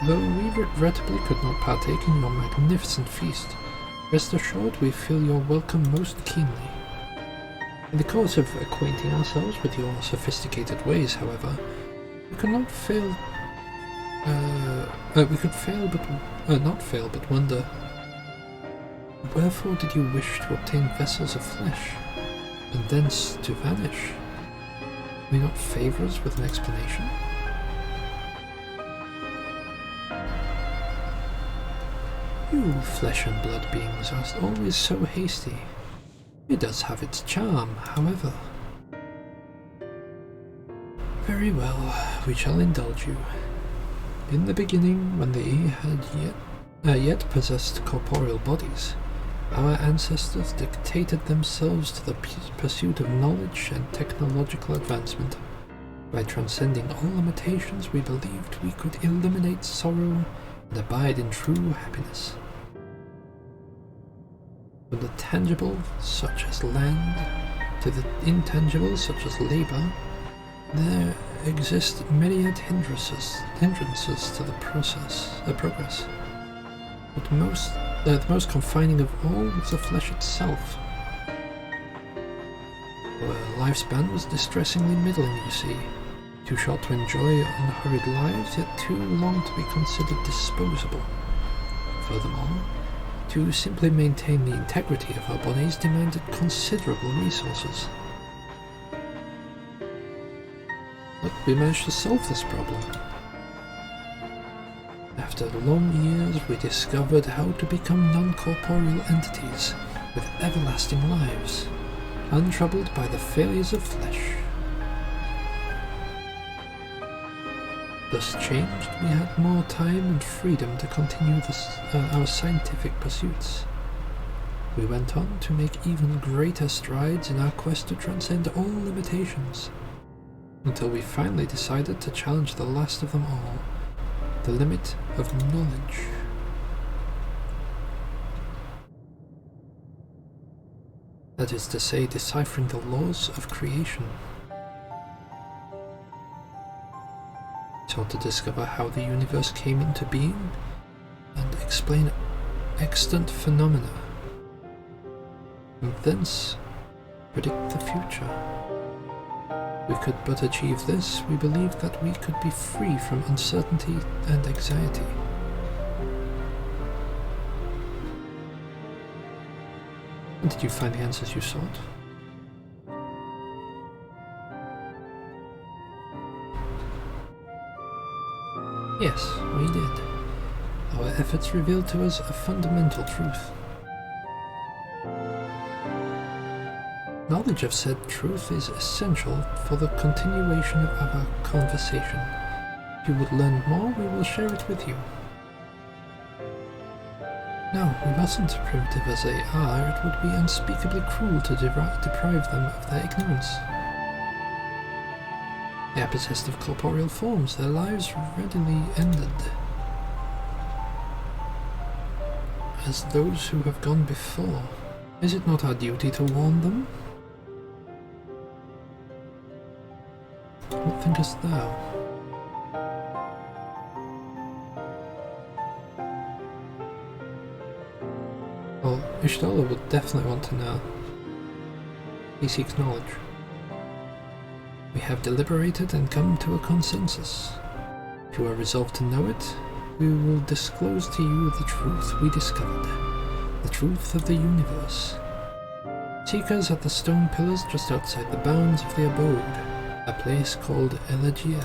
Though we regrettably could not partake in your magnificent feast, rest assured we feel your welcome most keenly. In the course of acquainting ourselves with your sophisticated ways, however, we could not fail but wonder, wherefore did you wish to obtain vessels of flesh, and thence to vanish? May not favour us with an explanation? You flesh and blood beings are always so hasty. It does have its charm, however. Very well, we shall indulge you. In the beginning, when they had yet possessed corporeal bodies, our ancestors dictated themselves to the pursuit of knowledge and technological advancement. By transcending all limitations, we believed we could eliminate sorrow and abide in true happiness. From the tangible, such as land, to the intangible, such as labor, there exist myriad hindrances to the progress. But the most confining of all was the flesh itself. Our lifespan was distressingly middling, you see. Too short to enjoy unhurried lives, yet too long to be considered disposable. Furthermore, to simply maintain the integrity of our bodies demanded considerable resources. But we managed to solve this problem. After long years, we discovered how to become non-corporeal entities with everlasting lives, untroubled by the failures of flesh. Thus changed, we had more time and freedom to continue our scientific pursuits. We went on to make even greater strides in our quest to transcend all limitations, until we finally decided to challenge the last of them all, the limit of knowledge. That is to say, deciphering the laws of creation. We sought to discover how the universe came into being and explain extant phenomena, and thence predict the future. If we could but achieve this, we believed that we could be free from uncertainty and anxiety. And did you find the answers you sought? Yes, we did. Our efforts revealed to us a fundamental truth. Knowledge of said truth is essential for the continuation of our conversation. If you would learn more, we will share it with you. No, we mustn't, primitive as they are. It would be unspeakably cruel to deprive them of their ignorance. They are possessed of corporeal forms. Their lives readily ended. As those who have gone before, is it not our duty to warn them? What thinkest thou? Well, Ishtola would definitely want to know. He seeks knowledge. We have deliberated and come to a consensus. If you are resolved to know it, we will disclose to you the truth we discovered, the truth of the universe. Seek us at the stone pillars just outside the bounds of the abode, a place called Elegia.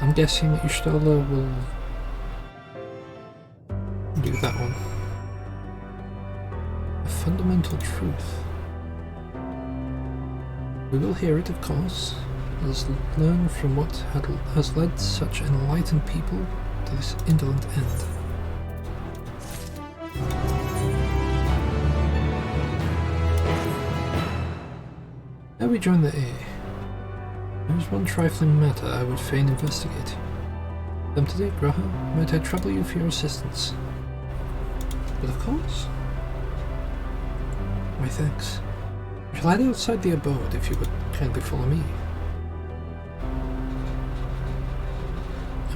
I'm guessing Ishtola will do that one. A fundamental truth. We will hear it, of course. Let us learn from what has led such enlightened people to this indolent end. Now we join the A. There is one trifling matter I would fain investigate. Come today, Graha, might I trouble you for your assistance? But of course. My thanks. We shall head outside the abode if you would kindly follow me.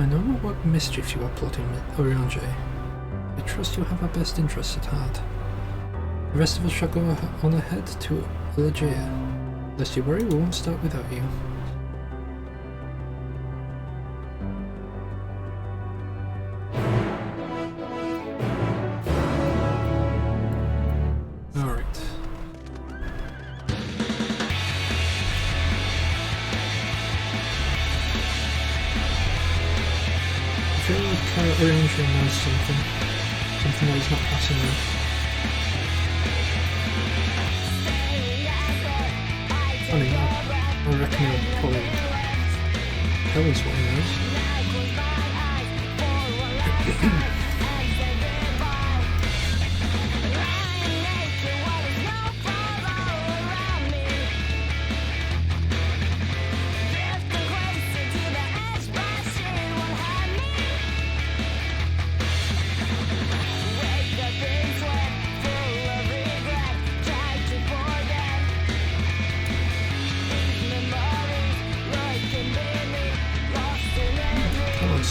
I know not what mischief you are plotting, Oriange. I trust you have our best interests at heart. The rest of us shall go on ahead to Elegia. Lest you worry, we won't start without you. Alright. I feel like Oriange knows something that is not passing me. Funny, I reckon he'll probably tell us what he knows.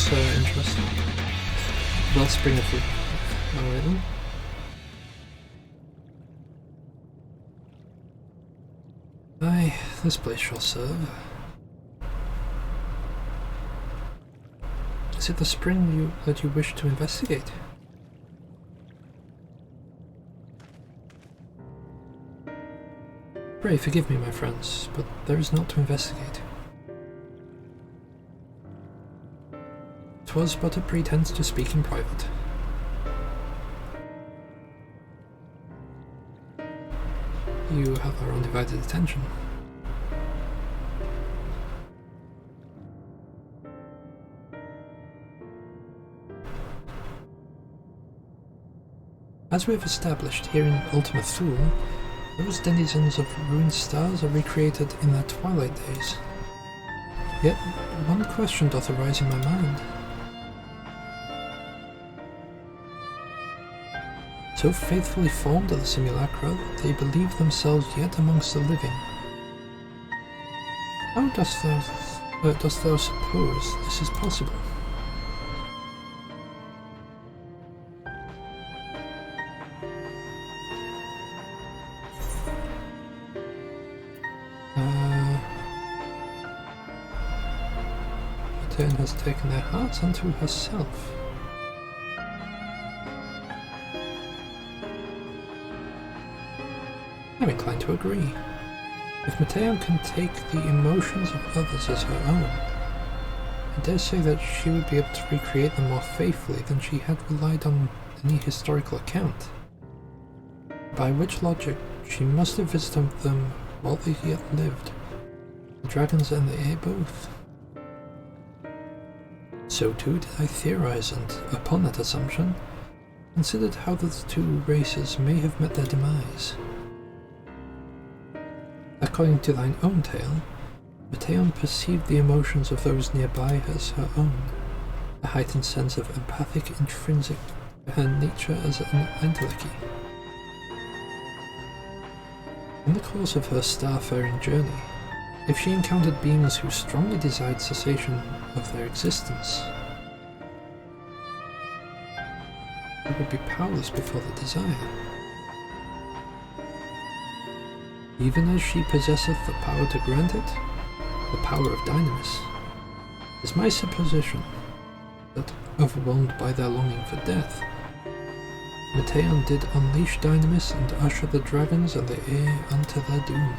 Interesting. Wellspring of the... Alright then. Aye, this place shall serve. Is it the spring that you wish to investigate? Pray forgive me, my friends, but there is naught to investigate. 'Twas but a pretense to speak in private. You have our undivided attention. As we have established here in Ultima Thule, those denizens of ruined stars are recreated in their twilight days. Yet, one question doth arise in my mind. So faithfully formed are the simulacra that they believe themselves yet amongst the living. How dost thou suppose this is possible? Matern has taken their hearts unto herself. I'm inclined to agree. If Mateo can take the emotions of others as her own, I dare say that she would be able to recreate them more faithfully than she had relied on any historical account. By which logic, she must have visited them while they yet lived, the dragons and the air both. So too did I theorize, and upon that assumption, considered how the two races may have met their demise. According to thine own tale, Mateon perceived the emotions of those nearby as her own, a heightened sense of empathic intrinsic to her nature as an Anteliki. In the course of her starfaring journey, if she encountered beings who strongly desired cessation of their existence, they would be powerless before the desire. Even as she possesseth the power to grant it, the power of Dynamis, is my supposition that, overwhelmed by their longing for death, Mateon did unleash Dynamis and usher the dragons and the air unto their doom.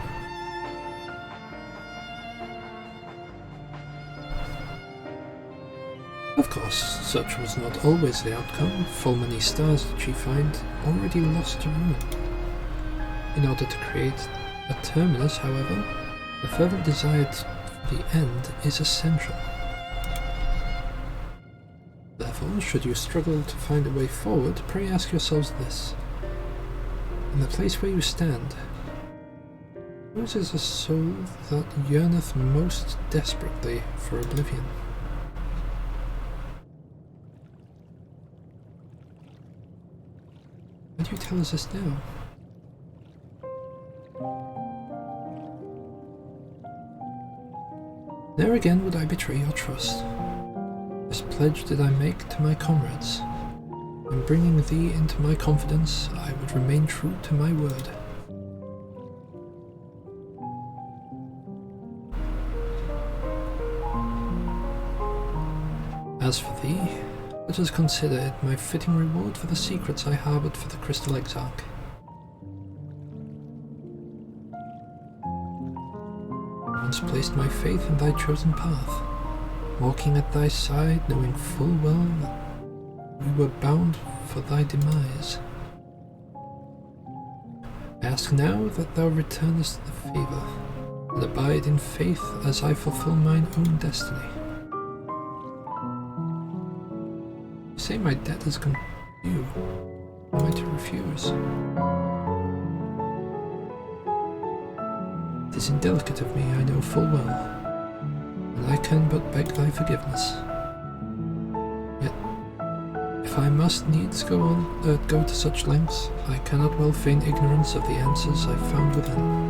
Of course, such was not always the outcome. Full many stars did she find already lost to ruin. In order to create a terminus, however, the fervent desire for the end is essential. Therefore, should you struggle to find a way forward, pray ask yourselves this. In the place where you stand, whose is a soul that yearneth most desperately for oblivion? Why do you tell us this now? Ne'er again would I betray your trust. This pledge did I make to my comrades. In bringing thee into my confidence, I would remain true to my word. As for thee, let us consider it my fitting reward for the secrets I harboured for the Crystal Exarch. Once placed my faith in thy chosen path, walking at thy side, knowing full well that we were bound for thy demise. I ask now that thou returnest the favour, and abide in faith as I fulfil mine own destiny. You say my debt is due. Am I to refuse? It is indelicate of me, I know full well, and I can but beg thy forgiveness. Yet, if I must needs go to such lengths, I cannot well feign ignorance of the answers I found within.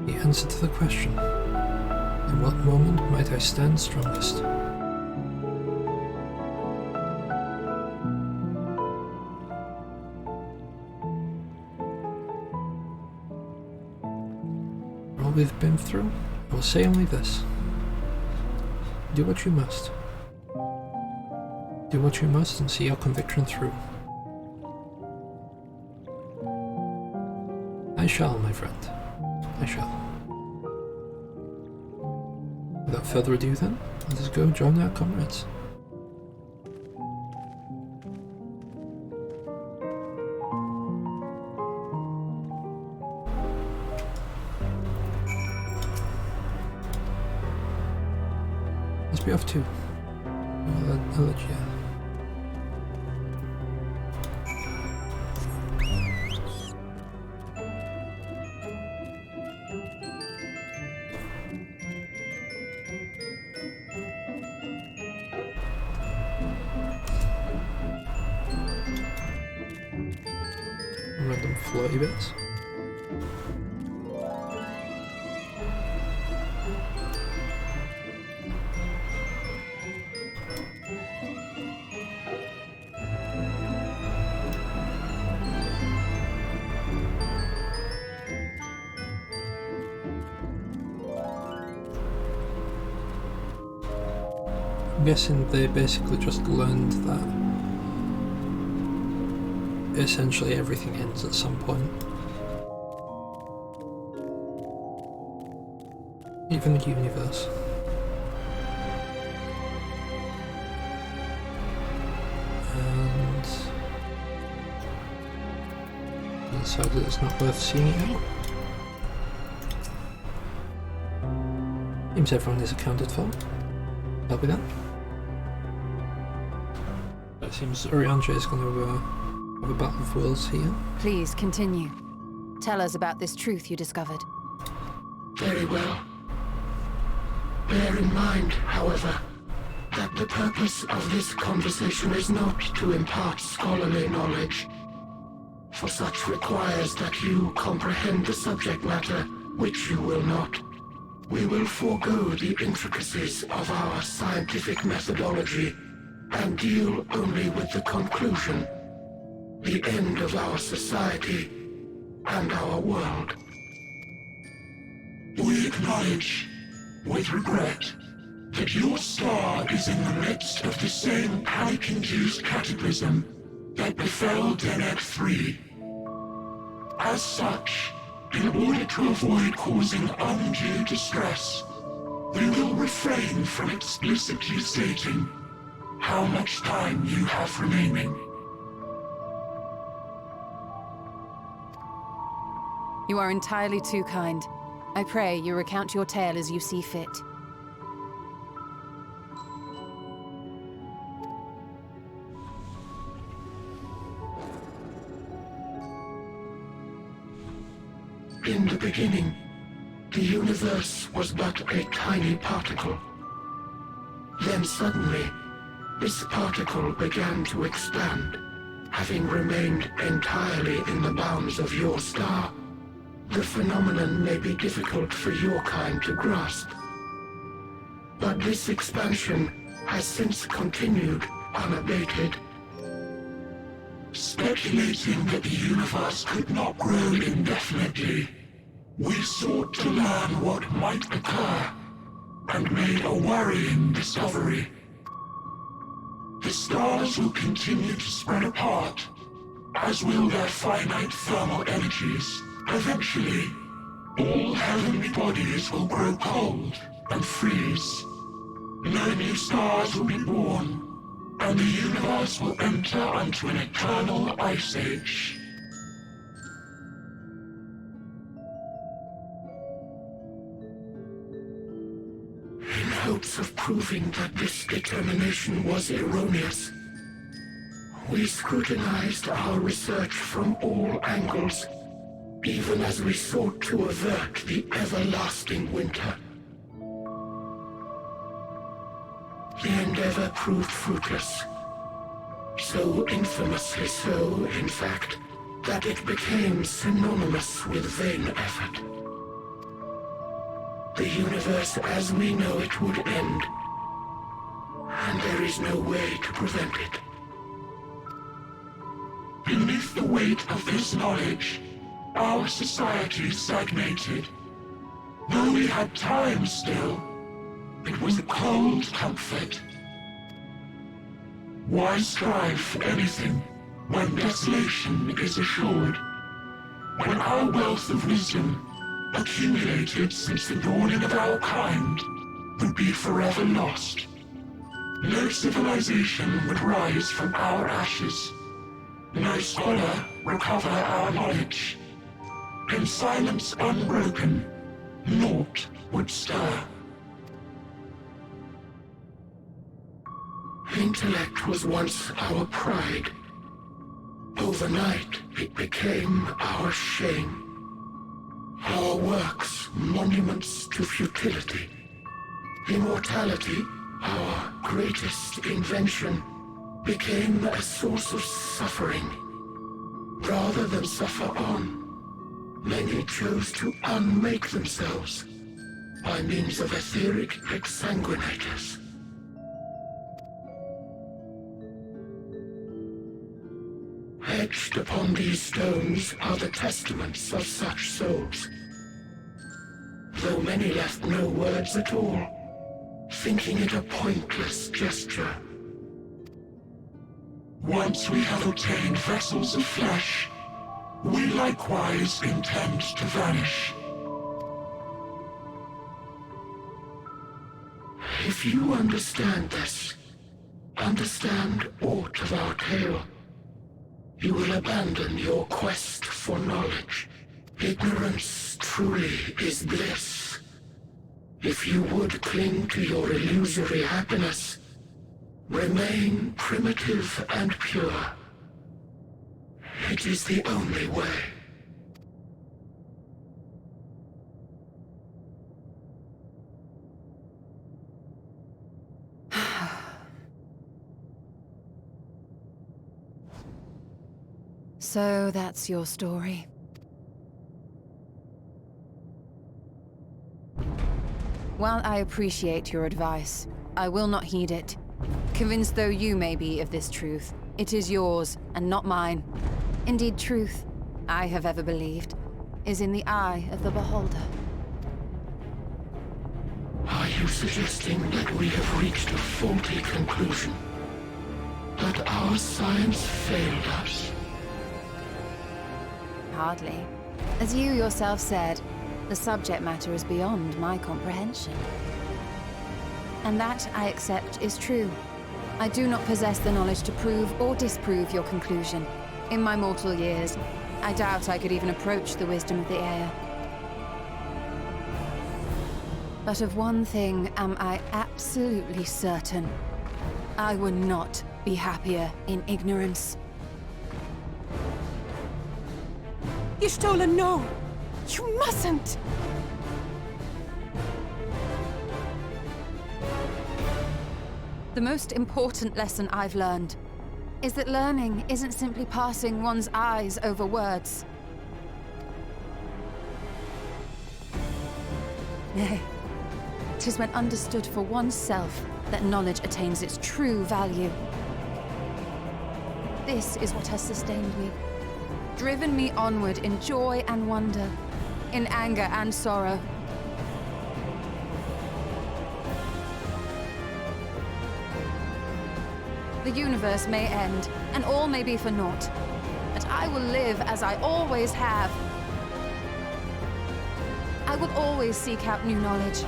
The answer to the question, in what moment might I stand strongest? We've been through, I will say only this. Do what you must. Do what you must and see your conviction through. I shall, my friend. I shall. Without further ado then, let us go join our comrades. Be off too. I'll let you. some random floaty bits. I'm guessing they basically just learned that essentially everything ends at some point. Even the universe. And they decided it's not worth seeing it out. Seems everyone is accounted for. That'll be that. It seems Oriandre is going to have a battle of wills here.
Please continue. Tell us about this truth you discovered.
Very well. Bear in mind, however, that the purpose of this conversation is not to impart scholarly knowledge, for such requires that you comprehend the subject matter, which you will not. We will forego the intricacies of our scientific methodology and deal only with the conclusion, the end of our society and our world. We acknowledge, with regret, that your star is in the midst of the same panic-induced cataclysm that befell Deneb 3. As such, in order to avoid causing undue distress, we will refrain from explicitly stating how much time you have remaining.
You are entirely too kind. I pray you recount your tale as you see fit.
In the beginning, the universe was but a tiny particle. Then suddenly, this particle began to expand, having remained entirely in the bounds of your star. The phenomenon may be difficult for your kind to grasp. But this expansion has since continued unabated. Speculating that the universe could not grow indefinitely, we sought to learn what might occur, and made a worrying discovery. The stars will continue to spread apart, as will their finite thermal energies. Eventually, all heavenly bodies will grow cold and freeze. No new stars will be born, and the universe will enter into an eternal ice age. In hopes of proving that this determination was erroneous, we scrutinized our research from all angles, even as we sought to avert the everlasting winter. The endeavor proved fruitless. So infamously so, in fact, that it became synonymous with vain effort. The universe as we know it would end, and there is no way to prevent it. Beneath the weight of this knowledge, our society stagnated. Though we had time still, it was a cold comfort. Why strive for anything when desolation is assured? When our wealth of wisdom, accumulated since the dawning of our kind, would be forever lost. No civilization would rise from our ashes. No scholar recover our knowledge. In silence unbroken, naught would stir. Intellect was once our pride. Overnight, it became our shame. Our works, monuments to futility. Immortality, our greatest invention, became a source of suffering. Rather than suffer on, many chose to unmake themselves by means of etheric exsanguinators. Etched upon these stones are the testaments of such souls, though many left no words at all, thinking it a pointless gesture. Once we have obtained vessels of flesh, we likewise intend to vanish. If you understand this, understand aught of our tale, you will abandon your quest for knowledge. Ignorance truly is bliss. If you would cling to your illusory happiness, remain primitive and pure. It is the only way.
So that's your story. While I appreciate your advice, I will not heed it. Convinced though you may be of this truth, it is yours and not mine. Indeed, truth, I have ever believed, is in the eye of the beholder.
Are you suggesting that we have reached a faulty conclusion? That our science failed us?
Hardly. As you yourself said, the subject matter is beyond my comprehension. And that, I accept, is true. I do not possess the knowledge to prove or disprove your conclusion. In my mortal years, I doubt I could even approach the wisdom of the air. But of one thing am I absolutely certain. I would not be happier in ignorance.
Y'shtola, no! You mustn't!
The most important lesson I've learned is that learning isn't simply passing one's eyes over words. Nay, 'tis when understood for oneself that knowledge attains its true value. This is what has sustained me, driven me onward in joy and wonder, in anger and sorrow. The universe may end, and all may be for naught, but I will live as I always have. I will always seek out new knowledge,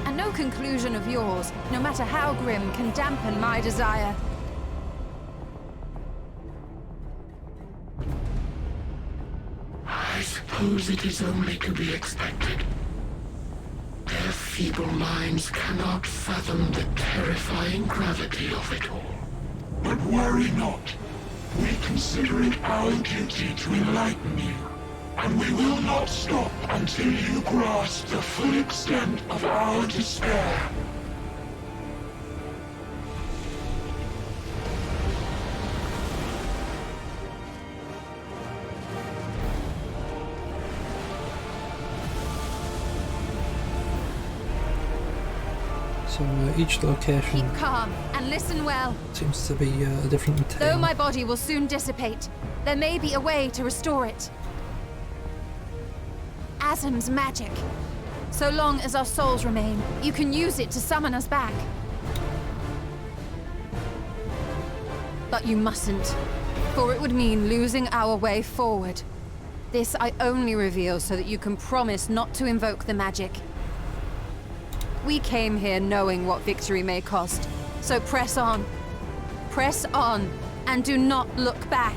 and no conclusion of yours, no matter how grim, can dampen my desire.
I suppose it is only to be expected. Their feeble minds cannot fathom the terrifying gravity of it all. But worry not. We consider it our duty to enlighten you, and we will not stop until you grasp the full extent of our despair.
So each location
Keep calm and listen well.
seems to be a different tale.
Though my body will soon dissipate, there may be a way to restore it. Asm's magic. So long as our souls remain, you can use it to summon us back. But you mustn't, for it would mean losing our way forward. This I only reveal so that you can promise not to invoke the magic. We came here knowing what victory may cost, so press on. Press on, and do not look back.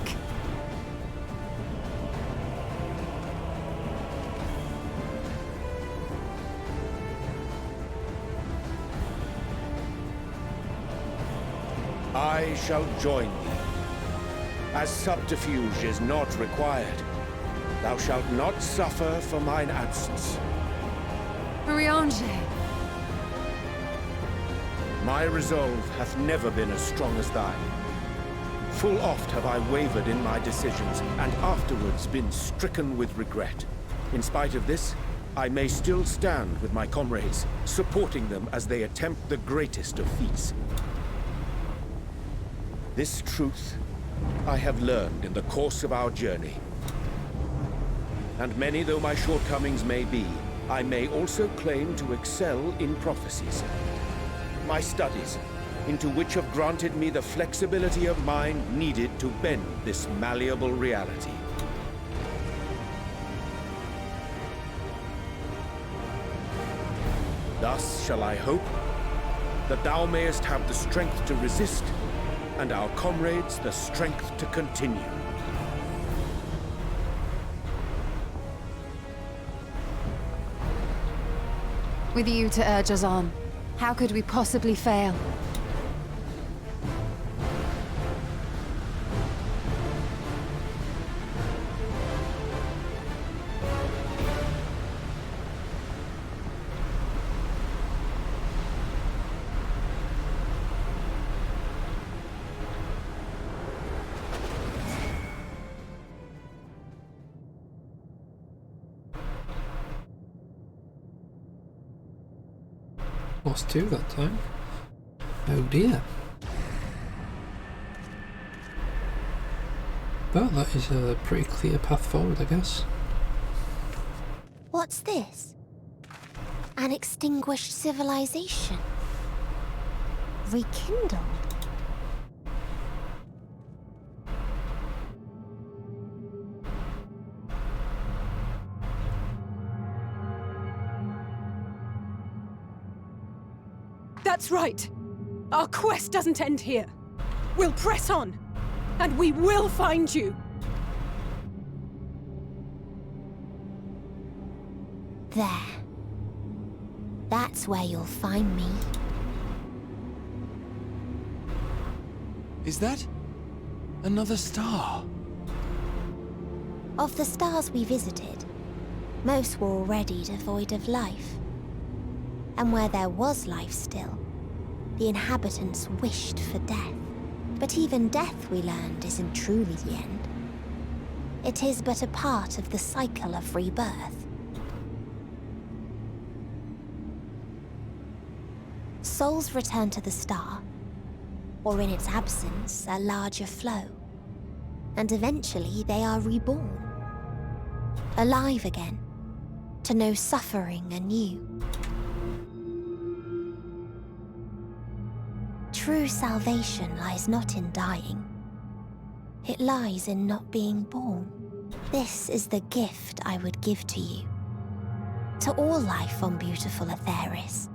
I shall join thee. As subterfuge is not required, thou shalt not suffer for mine absence.
Riange.
My resolve hath never been as strong as thine. Full oft have I wavered in my decisions, and afterwards been stricken with regret. In spite of this, I may still stand with my comrades, supporting them as they attempt the greatest of feats. This truth I have learned in the course of our journey. And many though my shortcomings may be, I may also claim to excel in prophecies. My studies, into which have granted me the flexibility of mind needed to bend this malleable reality. Thus shall I hope that thou mayest have the strength to resist, and our comrades the strength to continue.
With you to urge us on, how could we possibly fail?
Lost 2 that time. Oh dear. But that is a pretty clear path forward, I guess.
What's this? An extinguished civilization. Rekindled.
That's right. Our quest doesn't end here. We'll press on, and we will find you.
There. That's where you'll find me.
Is that another star?
Of the stars we visited, most were already devoid of life. And where there was life still, the inhabitants wished for death. But even death, we learned, isn't truly the end. It is but a part of the cycle of rebirth. Souls return to the star, or in its absence, a larger flow. And eventually they are reborn. Alive again, to know suffering anew. True salvation lies not in dying. It lies in not being born. This is the gift I would give to you. To all life on beautiful Aetheris.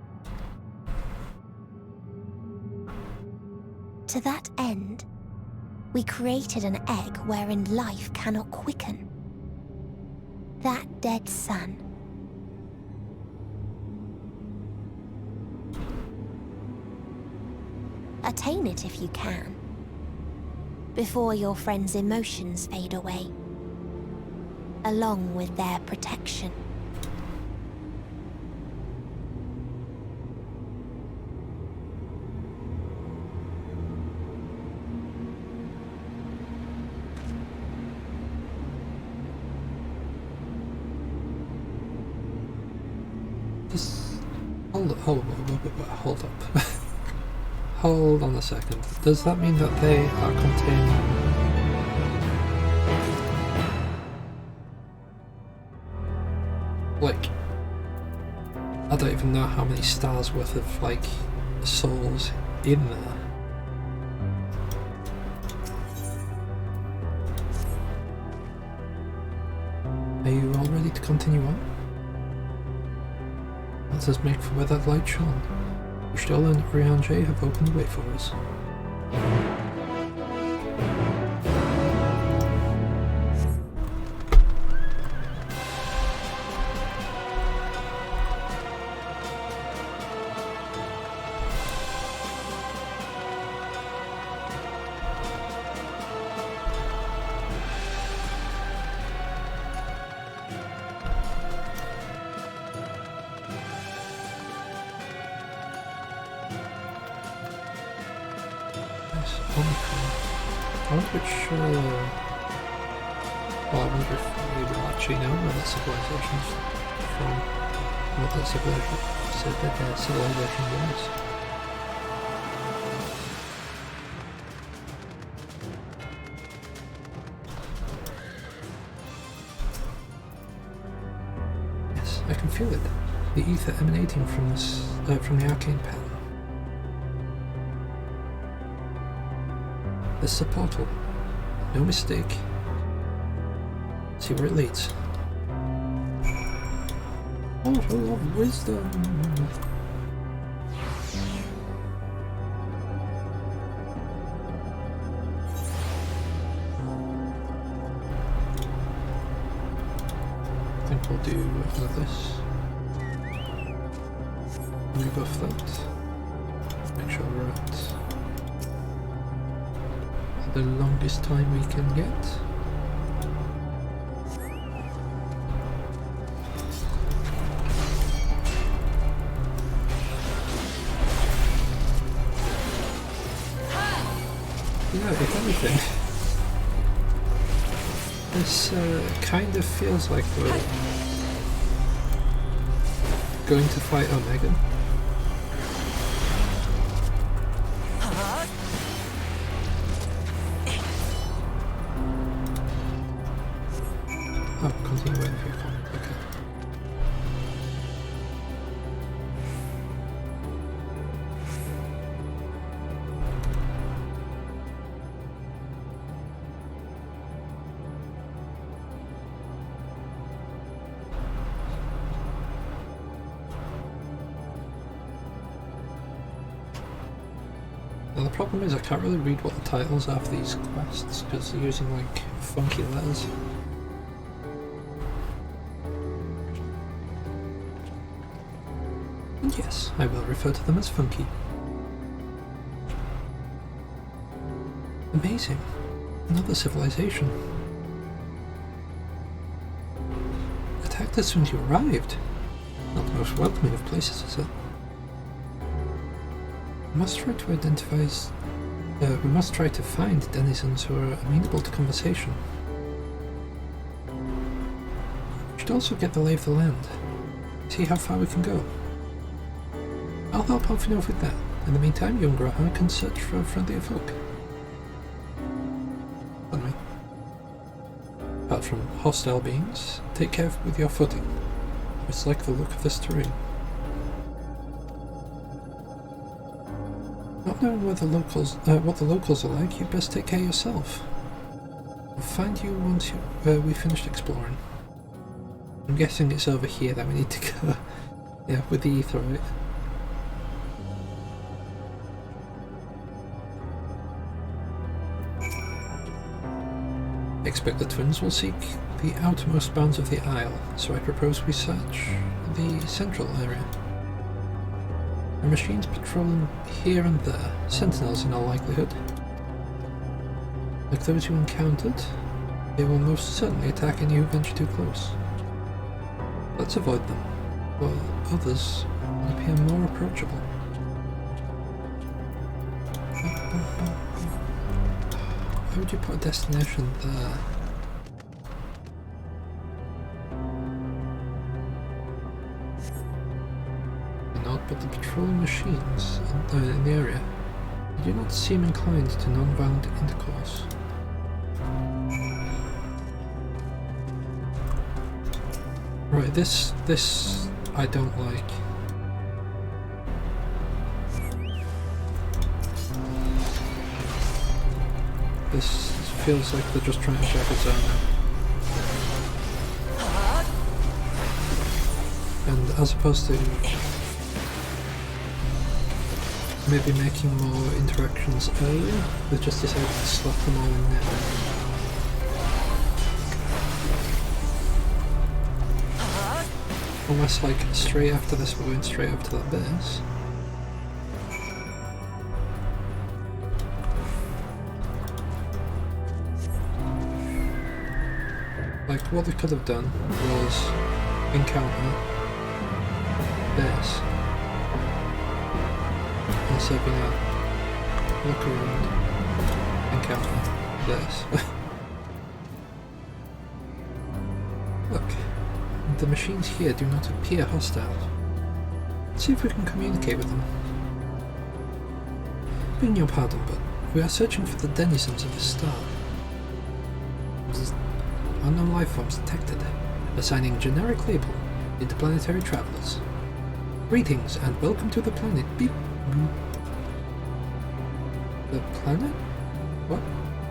To that end, we created an egg wherein life cannot quicken. That dead sun. Attain it if you can, before your friends' emotions fade away, along with their protection.
Hold up. Hold on a second. Does that mean that they are containing... like... I don't even know how many stars worth of, like, souls in there. Are you all ready to continue on? Let us make for where that light shone. Stola and Rianjay have opened the way for us. which, well, I wonder if we will actually know where that civilization's from, what that civilization was. Yes, I can feel it. The ether emanating from this, from the arcane panel. This is a portal. No mistake. See where it leads. Portal of wisdom. I think we'll do this. Rebuff that. Make sure we're at the longest time we can get. Yeah, if anything, this kind of feels like we're going to fight Omega. Oh, continue waiting for your comment, okay. Now the problem is I can't really read what the titles are for these quests because they're using like funky letters. And yes, I will refer to them as funky. Amazing. Another civilization. Attacked as soon as you arrived. Not the most welcoming of places, is it? We must try to identify. We must try to find denizens who are amenable to conversation. We should also get the lay of the land. See how far we can go. I'll help Alfinov with that. In the meantime, young Graha can search for friendlier folk. Pardon me. Apart from hostile beings, take care with your footing. It's like the look of this terrain. Not knowing where the locals, what the locals are like, you'd best take care yourself. I'll find you once we finished exploring. I'm guessing it's over here that we need to go. Yeah, with the ether, right? I expect the twins will seek the outermost bounds of the Isle, so I propose we search the central area. Our machines patrolling here and there, sentinels in all likelihood. Like those you encountered, they will most certainly attack any who venture too close. Let's avoid them, while others will appear more approachable. Why would you put a destination there? But the patrolling machines in the area do not seem inclined to non-violent intercourse. Right, this I don't like. This feels like they're just trying to check its own now. And as opposed to maybe making more interactions earlier, they just decided to slap them all in there. Almost like straight after this we're going straight up to that base. Like what they could have done was encounter base. Instead of being a look around, encounter. this. Look, the machines here do not appear hostile. Let's see if we can communicate with them. Begging your pardon, but we are searching for the denizens of the star. Unknown life forms detected, assigning generic label interplanetary travelers. Greetings and welcome to the planet Beep. The planet? What?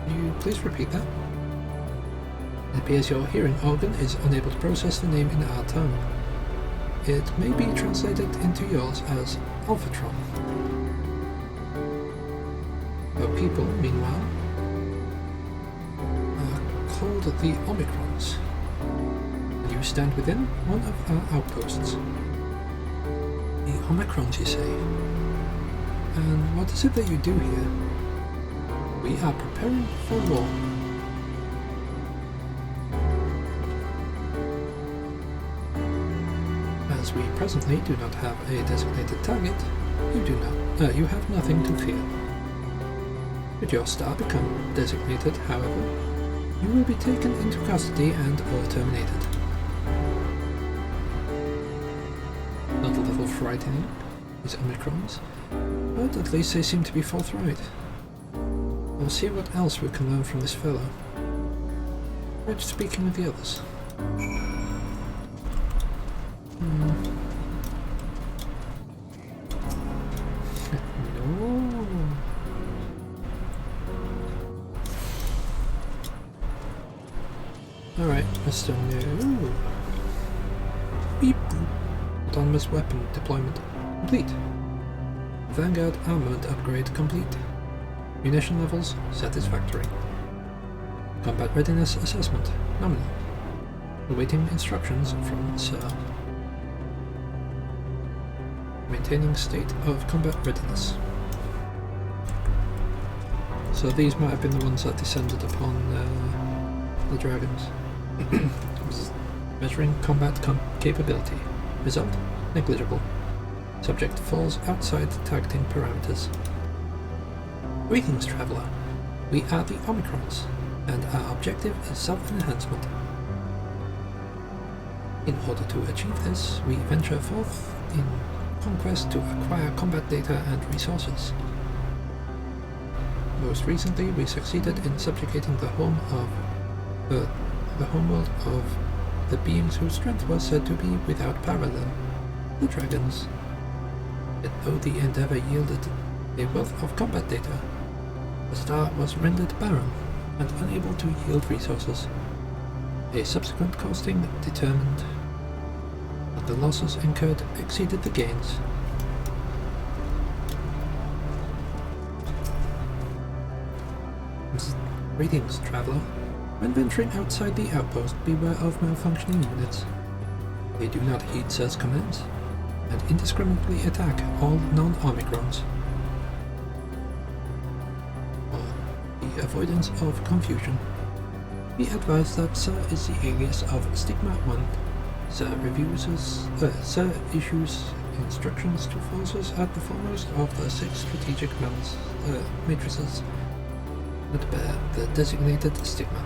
Can you please repeat that? It appears your hearing organ is unable to process the name in our tongue. It may be translated into yours as Alphatron. Your people, meanwhile, are called the Omicrons. You stand within one of our outposts. The Omicrons, you say? And what is it that you do here? We are preparing for war. As we presently do not have a designated target, you have nothing to fear. Should your star become designated, however, you will be taken into custody and or terminated. Not a little frightening, these Omicrons, but at least they seem to be forthright. We'll see what else we can learn from this fellow. Try speaking with the others. No. Alright, Mr. No. Beep boop. Autonomous weapon deployment complete. Vanguard armament upgrade complete. Munition levels satisfactory. Combat readiness assessment nominal. Awaiting instructions from Sir. Maintaining state of combat readiness. So these might have been the ones that descended upon the dragons. Measuring combat capability. Result negligible. Subject falls outside the targeting parameters. Greetings, traveller. We are the Omicrons, and our objective is self-enhancement. In order to achieve this, we venture forth in conquest to acquire combat data and resources. Most recently, we succeeded in subjugating the homeworld of the beings whose strength was said to be without parallel, the dragons. Yet though the endeavor yielded a wealth of combat data, the star was rendered barren and unable to yield resources. A subsequent costing determined that the losses incurred exceeded the gains. Greetings, traveller. When venturing outside the outpost, beware of malfunctioning units. They do not heed Sir's commands, and indiscriminately attack all non-Omicrons. For the avoidance of confusion, be advised that Sir is the alias of Stigma 1. Sir issues instructions to forces at the foremost of the 6 strategic matrices that bear the designated stigma.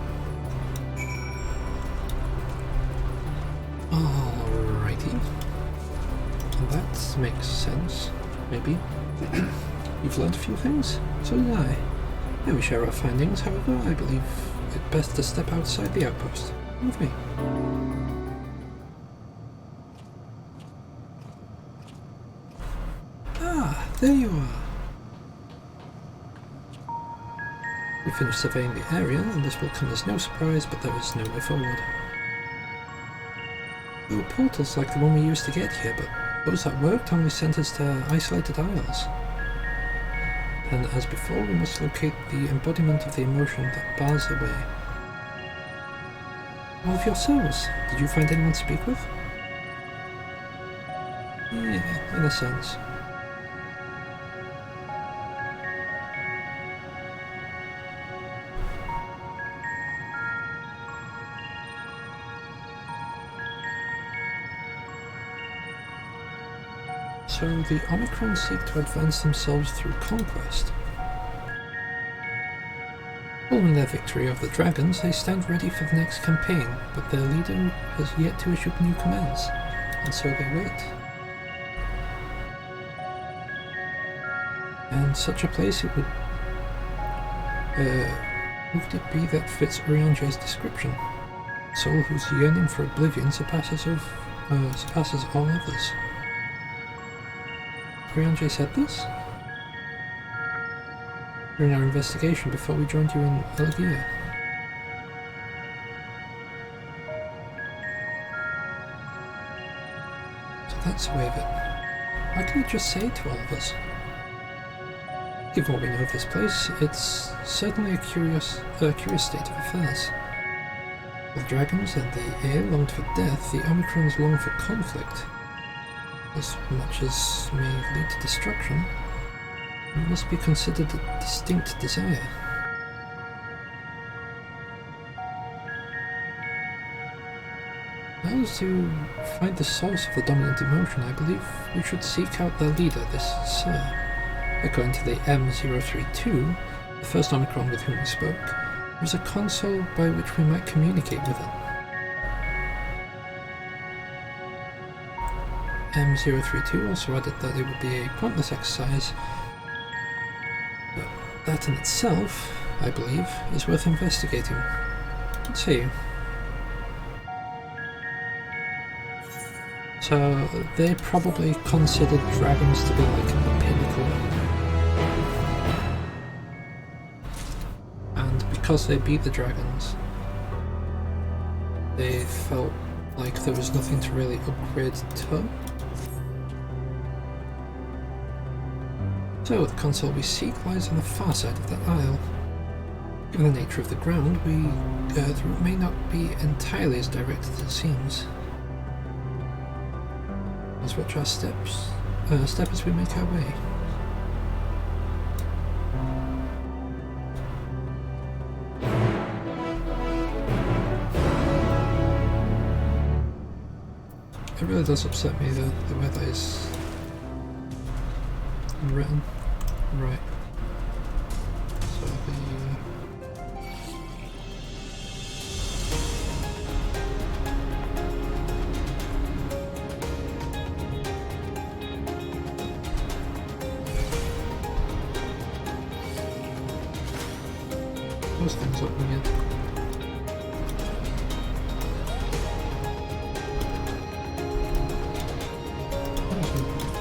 Alrighty. That makes sense, maybe. You've learned a few things? So did I. Yeah, we share our findings, however, I believe it best to step outside the outpost. Come with me. Ah, there you are. We finished surveying the area, and this will come as no surprise, but there is no way forward. There were portals like the one we used to get here, but those that worked only sent us to isolated isles. And as before, we must locate the embodiment of the emotion that bars the way. All of yourselves, did you find anyone to speak with? Yeah, in a sense. So the Omicron seek to advance themselves through conquest. Following their victory over the dragons, they stand ready for the next campaign, but their leader has yet to issue new commands, and so they wait. And such a place it would... who could it be that fits Urianger's description? A soul whose yearning for oblivion surpasses all others. Urianger said this? During our investigation before we joined you in Elgia. So that's the way of it. Why can't you just say it to all of us? Given what we know of this place, it's certainly a curious state of affairs. The dragons and the air longed for death, the Omicrons long for conflict. As much as may lead to destruction, it must be considered a distinct desire. Now, to find the source of the dominant emotion, I believe we should seek out their leader, this Sir. According to the M032, the first Omicron with whom we spoke, there is a console by which we might communicate with it. M032 also added that it would be a pointless exercise, but that in itself, I believe, is worth investigating. What say you? So, they probably considered dragons to be like the pinnacle. And because they beat the dragons, they felt like there was nothing to really upgrade to. So, the console we seek lies on the far side of that aisle. Given the nature of the ground, the route may not be entirely as direct as it seems. Let's watch our step as we make our way. It really does upset me the way that is written. Right. So those things look weird. That was a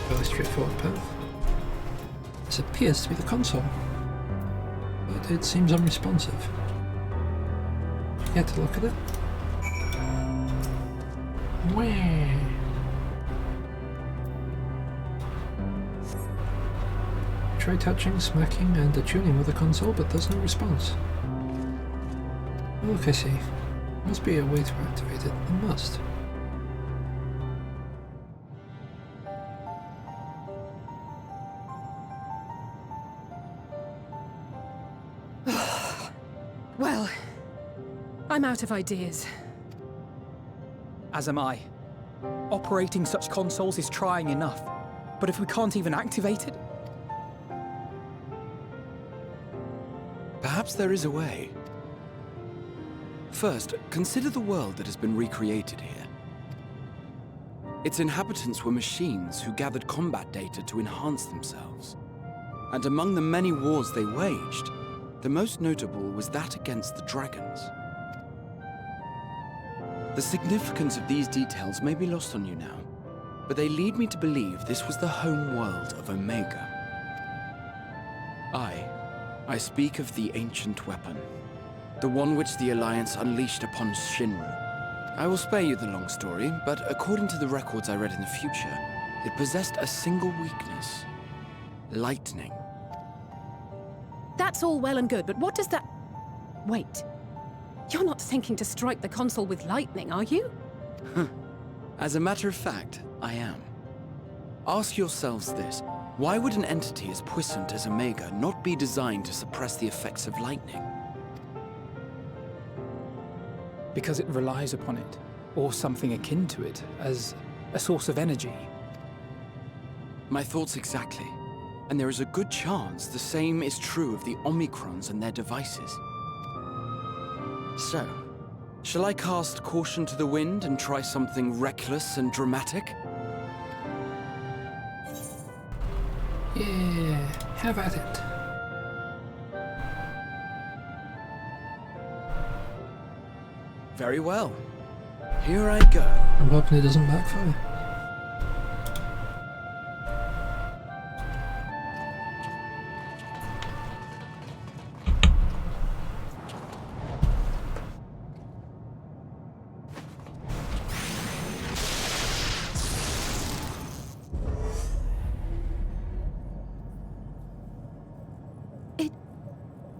fairly straightforward path. This appears to be the console, but it seems unresponsive. Get to look at it. Wah. Try touching, smacking, and attuning with the console, but there's no response. Look, I see. Must be a way to activate it. There must.
Well, I'm out of ideas.
As am I. Operating such consoles is trying enough, but if we can't even activate it...
Perhaps there is a way. First, consider the world that has been recreated here. Its inhabitants were machines who gathered combat data to enhance themselves. And among the many wars they waged, the most notable was that against the dragons. The significance of these details may be lost on you now, but they lead me to believe this was the home world of Omega. I speak of the ancient weapon, the one which the Alliance unleashed upon Shinra. I will spare you the long story, but according to the records I read in the future, it possessed a single weakness: lightning.
That's all well and good, but what does that... Wait. You're not thinking to strike the console with lightning, are you?
As a matter of fact, I am. Ask yourselves this. Why would an entity as puissant as Omega not be designed to suppress the effects of lightning?
Because it relies upon it, or something akin to it, as a source of energy.
My thoughts exactly. And there is a good chance the same is true of the Omicrons and their devices. So, shall I cast caution to the wind and try something reckless and dramatic?
Yeah, have at it.
Very well. Here I go.
I'm hoping it doesn't backfire.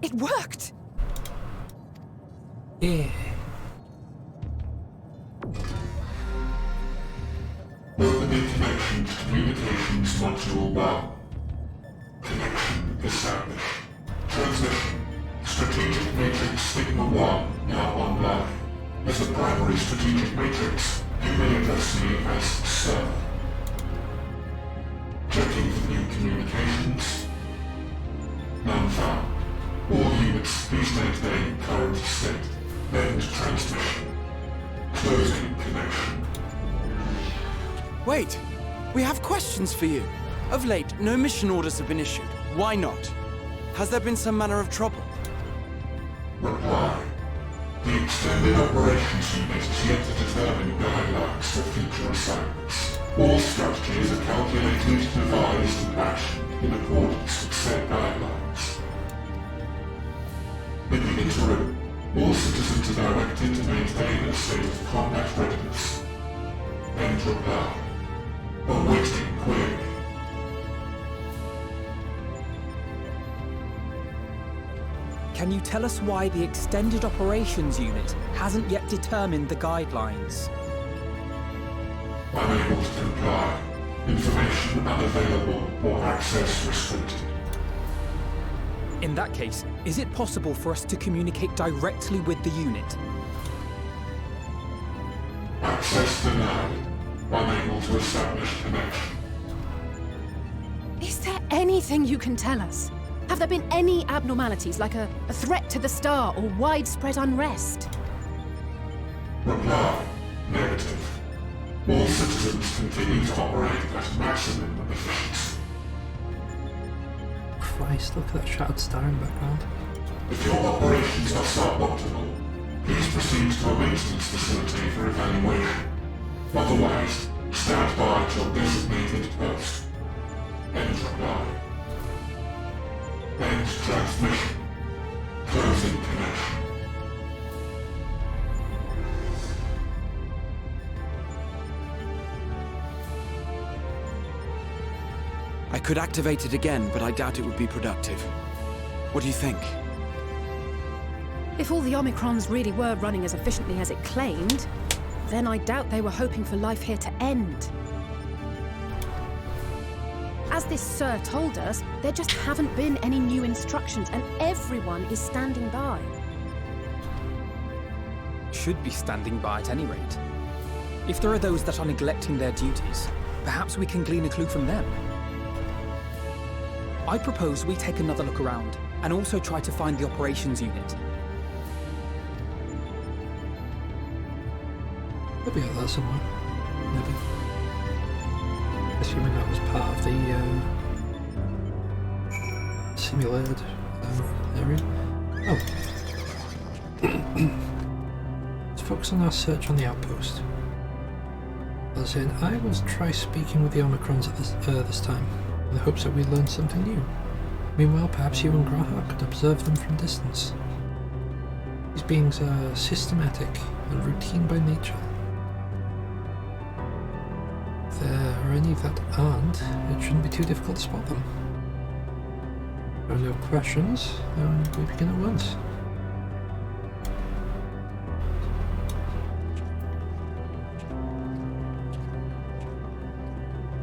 It worked!
Yeah.
Open connection to Communications Module 1. Connection established. Transmission. Strategic Matrix Signal 1 now online. As the primary strategic matrix, you may address me as Sir. Checking for new communications. None found. All units, please maintain current state. End transmission. Closing connection.
Wait! We have questions for you. Of late, no mission orders have been issued. Why not? Has there been some manner of trouble?
Reply. The Extended Operations Unit is yet to determine guidelines for future assignments. All strategies are calculated, devised, and actioned in accordance with said guidelines. In the interim, all citizens are directed to maintain a state of combat readiness. End reply. Awaiting query.
Can you tell us why the Extended Operations Unit hasn't yet determined the guidelines?
Unable to comply. Information unavailable or access restricted.
In that case, is it possible for us to communicate directly with the unit?
Access denied. Unable to establish connection.
Is there anything you can tell us? Have there been any abnormalities, like a threat to the star or widespread unrest?
Reply. Negative. All citizens continue to operate at maximum efficiency.
Christ, look at that shattered star in the background.
If your operations are suboptimal, please proceed to a maintenance facility for evaluation. Otherwise, stand by at your designated post. End reply. End transmission. Closing connection.
I could activate it again, but I doubt it would be productive. What do you think?
If all the Omicrons really were running as efficiently as it claimed, then I doubt they were hoping for life here to end. As this Sir told us, there just haven't been any new instructions, and everyone is standing by.
Should be standing by at any rate. If there are those that are neglecting their duties, perhaps we can glean a clue from them. I propose we take another look around, and also try to find the operations unit.
They'll be out there somewhere. Maybe. Assuming that was part of the simulated area. Oh. Let's focus on our search on the outpost. As in, I will try speaking with the Omicrons at this time, in the hopes that we learn something new. Meanwhile, perhaps you and Graha could observe them from a distance. These beings are systematic and routine by nature. If there are any that aren't, it shouldn't be too difficult to spot them. If there are no questions, then we begin at once.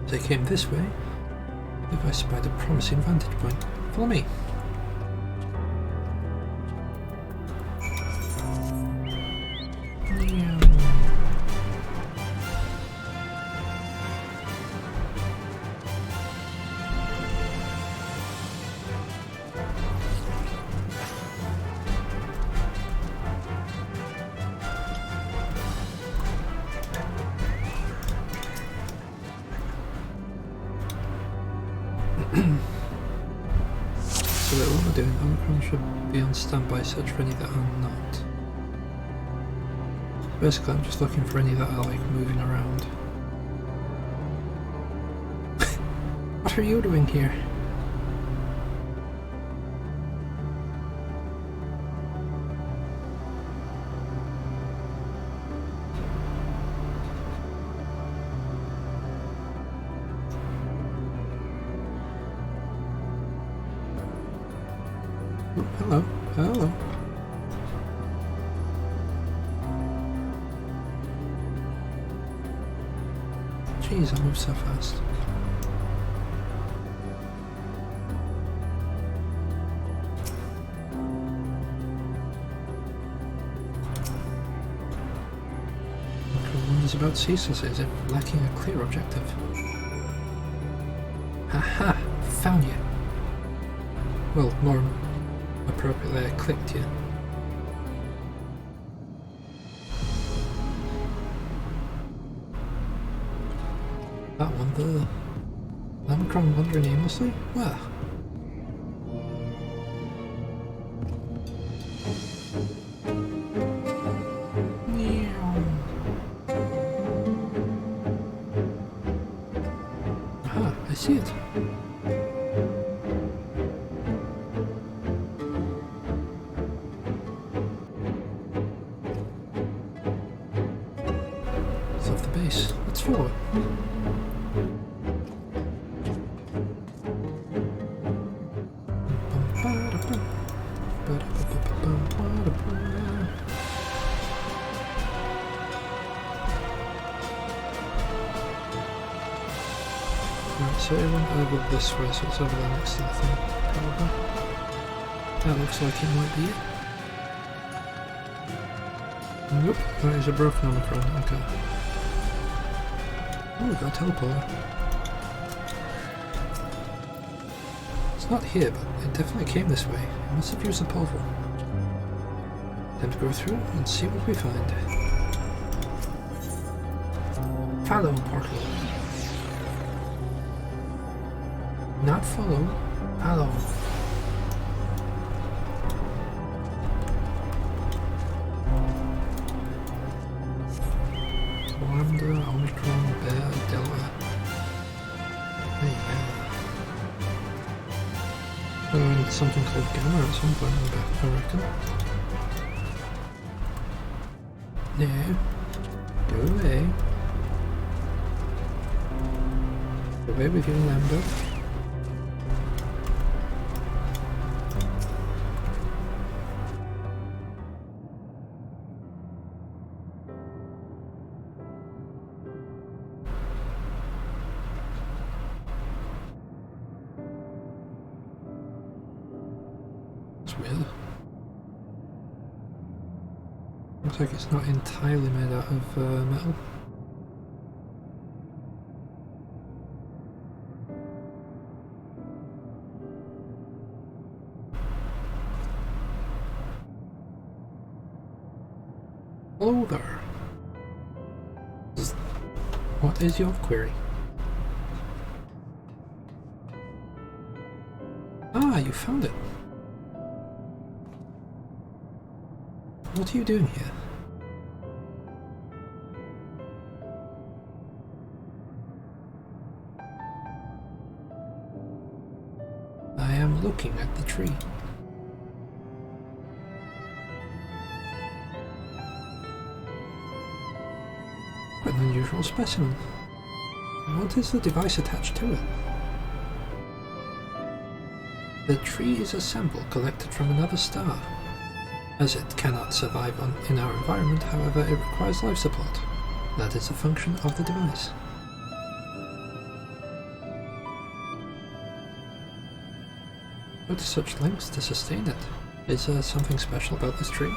As I came this way, I believe I spied a promising vantage point. Follow me. So that what we're doing, Omicron should be on standby, search for any that are not. Basically, I'm just looking for any that are like moving around. What are you doing here? Oh, hello, hello. Jeez, I move so fast. Wonders about ceaseless as if lacking a clear objective. Haha, found you. Well, more appropriately, I clicked you. That one, the Omicron wandering aimlessly? Where? Aha, I see it. It's off the base. Let's follow it. Right, so it went over this way, so it's over there next to the thing, probably. That looks like it might be it. Nope, that is a broken Omicron, okay. Oh, we've got a teleporter. It's not here, but it definitely came this way. It must have used the portal. Time to go through and see what we find. Follow portal. Not follow, follow. Lambda, Omicron, Bear, Delta. Hey, and something called Gamma at some point in the back, I reckon. No. Go away. Go away with your Lambda. Weird. Looks like it's not entirely made out of metal. Hello there. What is your query? Ah, you found it. What are you doing here? I am looking at the tree. Quite an unusual specimen. What is the device attached to it? The tree is a sample collected from another star. As it cannot survive in our environment, however, it requires life support. That is a function of the device. Go to such lengths to sustain it. Is there something special about this tree?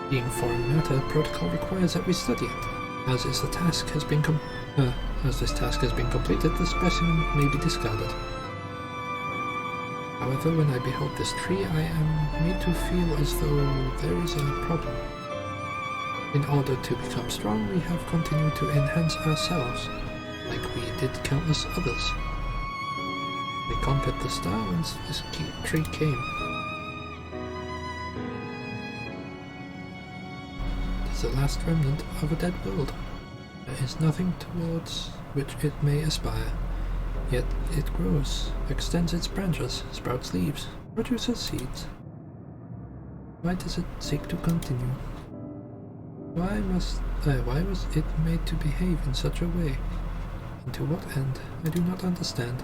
Being foreign matter, protocol requires that we study it. As this task has been completed, the specimen may be discarded. However, when I behold this tree, I am made to feel as though there is a problem. In order to become strong, we have continued to enhance ourselves. like we did countless others. We conquered the star and this tree came. It is the last remnant of a dead world. There is nothing towards which it may aspire, yet it grows, extends its branches, sprouts leaves, produces seeds. Why does it seek to continue? Why was it made to behave in such a way? And to what end? I do not understand.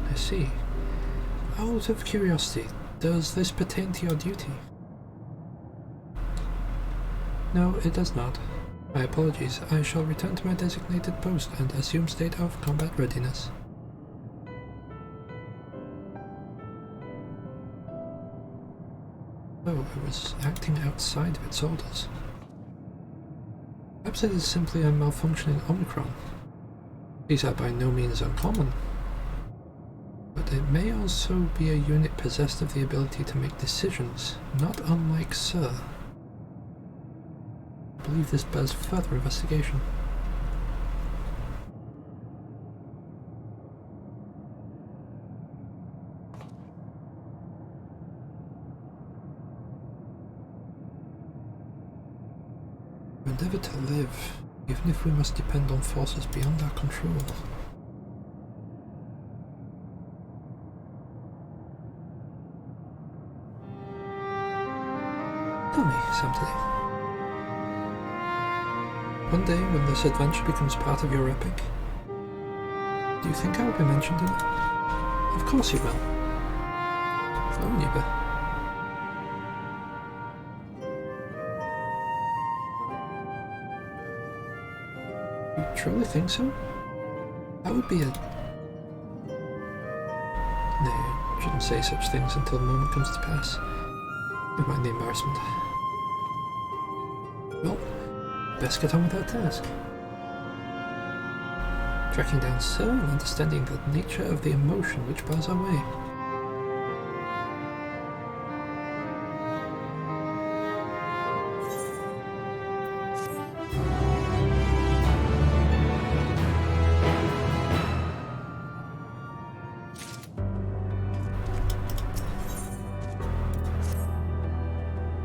I see. Out of curiosity, does this pertain to your duty? No, it does not. My apologies. I shall return to my designated post and assume state of combat readiness. Oh, it was acting outside of its orders. Perhaps it is simply a malfunctioning Omicron. These are by no means uncommon. But it may also be a unit possessed of the ability to make decisions, not unlike Sir. I believe this bears further investigation. We endeavour to live, even if we must depend on forces beyond our control. Tell me, Samtali. One day, when this adventure becomes part of your epic, do you think I will be mentioned in it? Of course you will. If only you will. You truly think so? That would be a... No, you shouldn't say such things until the moment comes to pass. Never mind the embarrassment. Well, best get on with our task. Tracking down Sir and understanding the nature of the emotion which bars our way.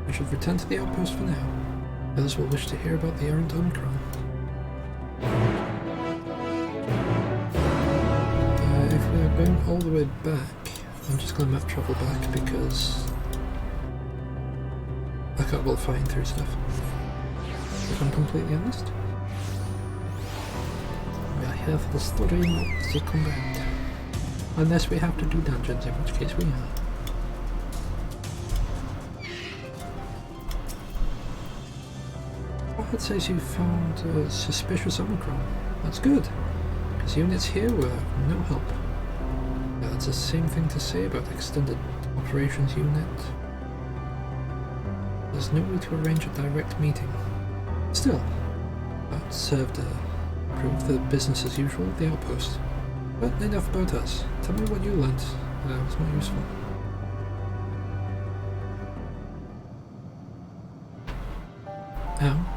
We should return to the outpost for now. Others will wish to hear about the errant Omicron. If we are going all the way back, I'm just going to map travel back because I can't bother fighting through stuff. If I'm completely honest. We are here for the story, not the combat. Unless we have to do dungeons, in which case we are. It says you found a suspicious Omicron. That's good, because units here were no help. That's the same thing to say about Extended Operations Unit. There's no way to arrange a direct meeting. Still, that served to prove the business as usual of the outpost. But enough about us. Tell me what you learnt that was more useful. Ow.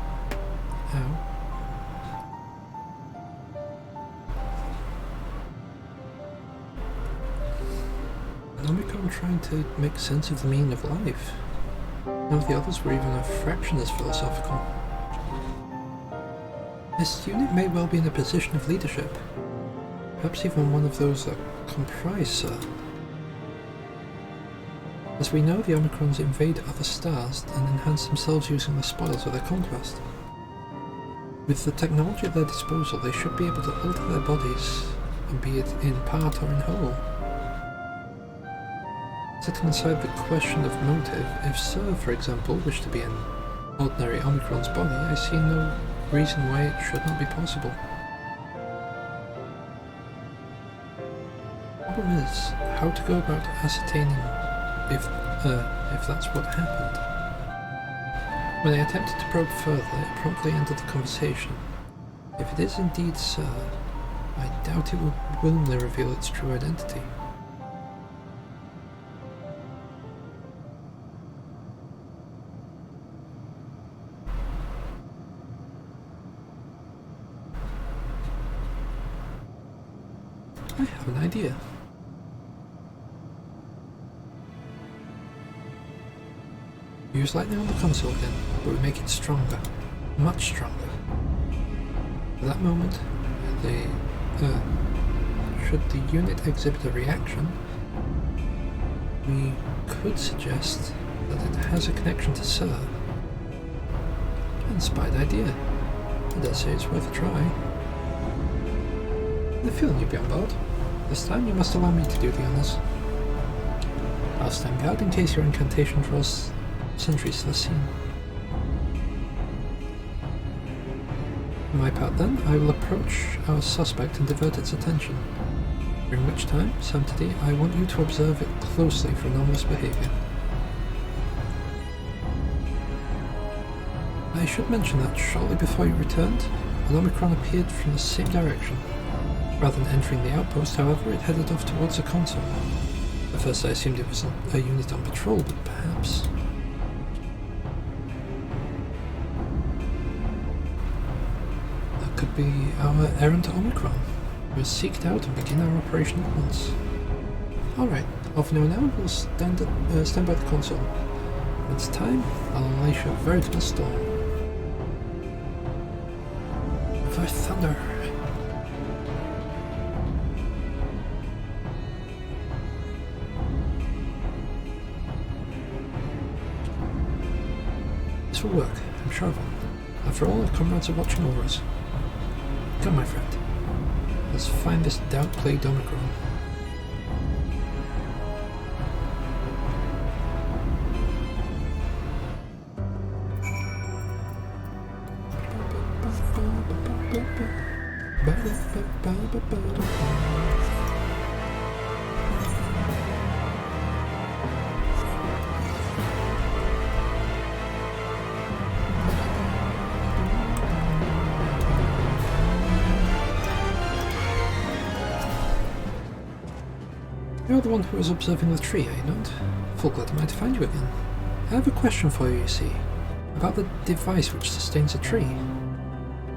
Ow. An Omicron trying to make sense of the meaning of life. None of the others were even a fraction as philosophical. This unit may well be in a position of leadership. Perhaps even one of those that comprise Sir. As we know, the Omicrons invade other stars and enhance themselves using the spoils of their conquest. With the technology at their disposal, they should be able to alter their bodies, be it in part or in whole. Setting aside the question of motive, if Sir, for example, wished to be in ordinary Omicron's body, I see no reason why it should not be possible. The problem is how to go about ascertaining if that's what happened. When I attempted to probe further, it promptly ended the conversation. If it is indeed Sir, I doubt it would willingly reveal its true identity. I have an idea. Use lightning on the console again, but we make it stronger. Much stronger. At that moment, should the unit exhibit a reaction, we could suggest that it has a connection to Sir. Inspired idea. I dare say it's worth a try. The feeling you'll be on board. This time you must allow me to do the honors. I'll stand guard in case your incantation draws sentries to the scene. For my part then, I will approach our suspect and divert its attention. During which time, Sanctity, I want you to observe it closely for anomalous behavior. I should mention that shortly before you returned, an Omicron appeared from the same direction. Rather than entering the outpost, however, it headed off towards the console. At first I assumed it was a unit on patrol, but perhaps... that could be our errant Omicron. We'll seek it out and begin our operation at once. Alright, off now and now, we'll stand by the console. When it's time, I'll unleash a veritable storm. For thunder! This will work, I'm sure of it. After all, our comrades are watching over us. Come, my friend. Let's find this doubt-plagued Omicron. You're the one who was observing the tree, are you not? Full glad am I to find you again. I have a question for you see, about the device which sustains a tree.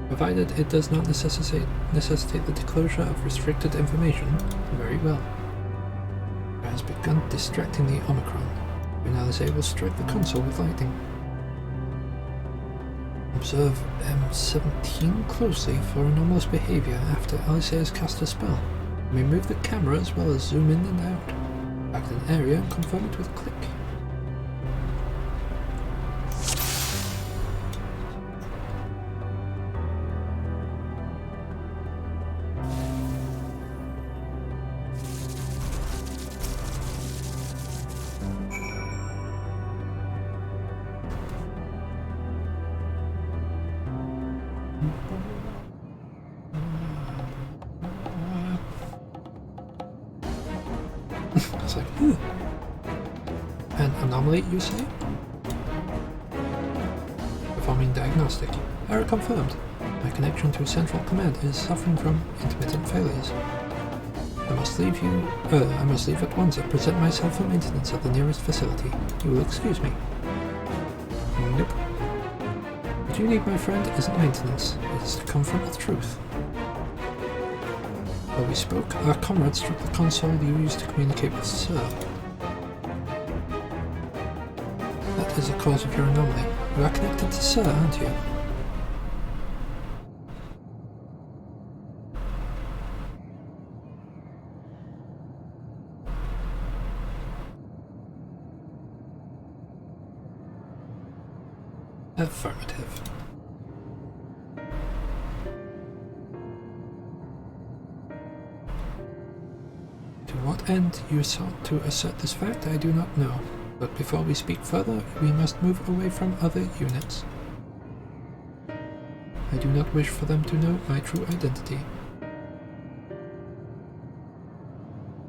Provided it does not necessitate the disclosure of restricted information, very well. It has begun distracting the Omicron. We now say it will strike the console with lightning. Observe M17 closely for anomalous behavior after Alice has cast a spell. You may move the camera as well as zoom in and out. Back to an area and confirm it with a click. It's like, an anomaly, you say? Performing diagnostic. Error confirmed. My connection to Central Command is suffering from intermittent failures. I must leave at once and present myself for maintenance at the nearest facility. You will excuse me. Nope. What you need, my friend, isn't maintenance. It is to confront the truth. While we spoke, our comrade struck the console you used to communicate with Sir. That is the cause of your anomaly. You are connected to Sir, aren't you? Affirmative. To what end you sought to assert this fact, I do not know, but before we speak further, we must move away from other units. I do not wish for them to know my true identity.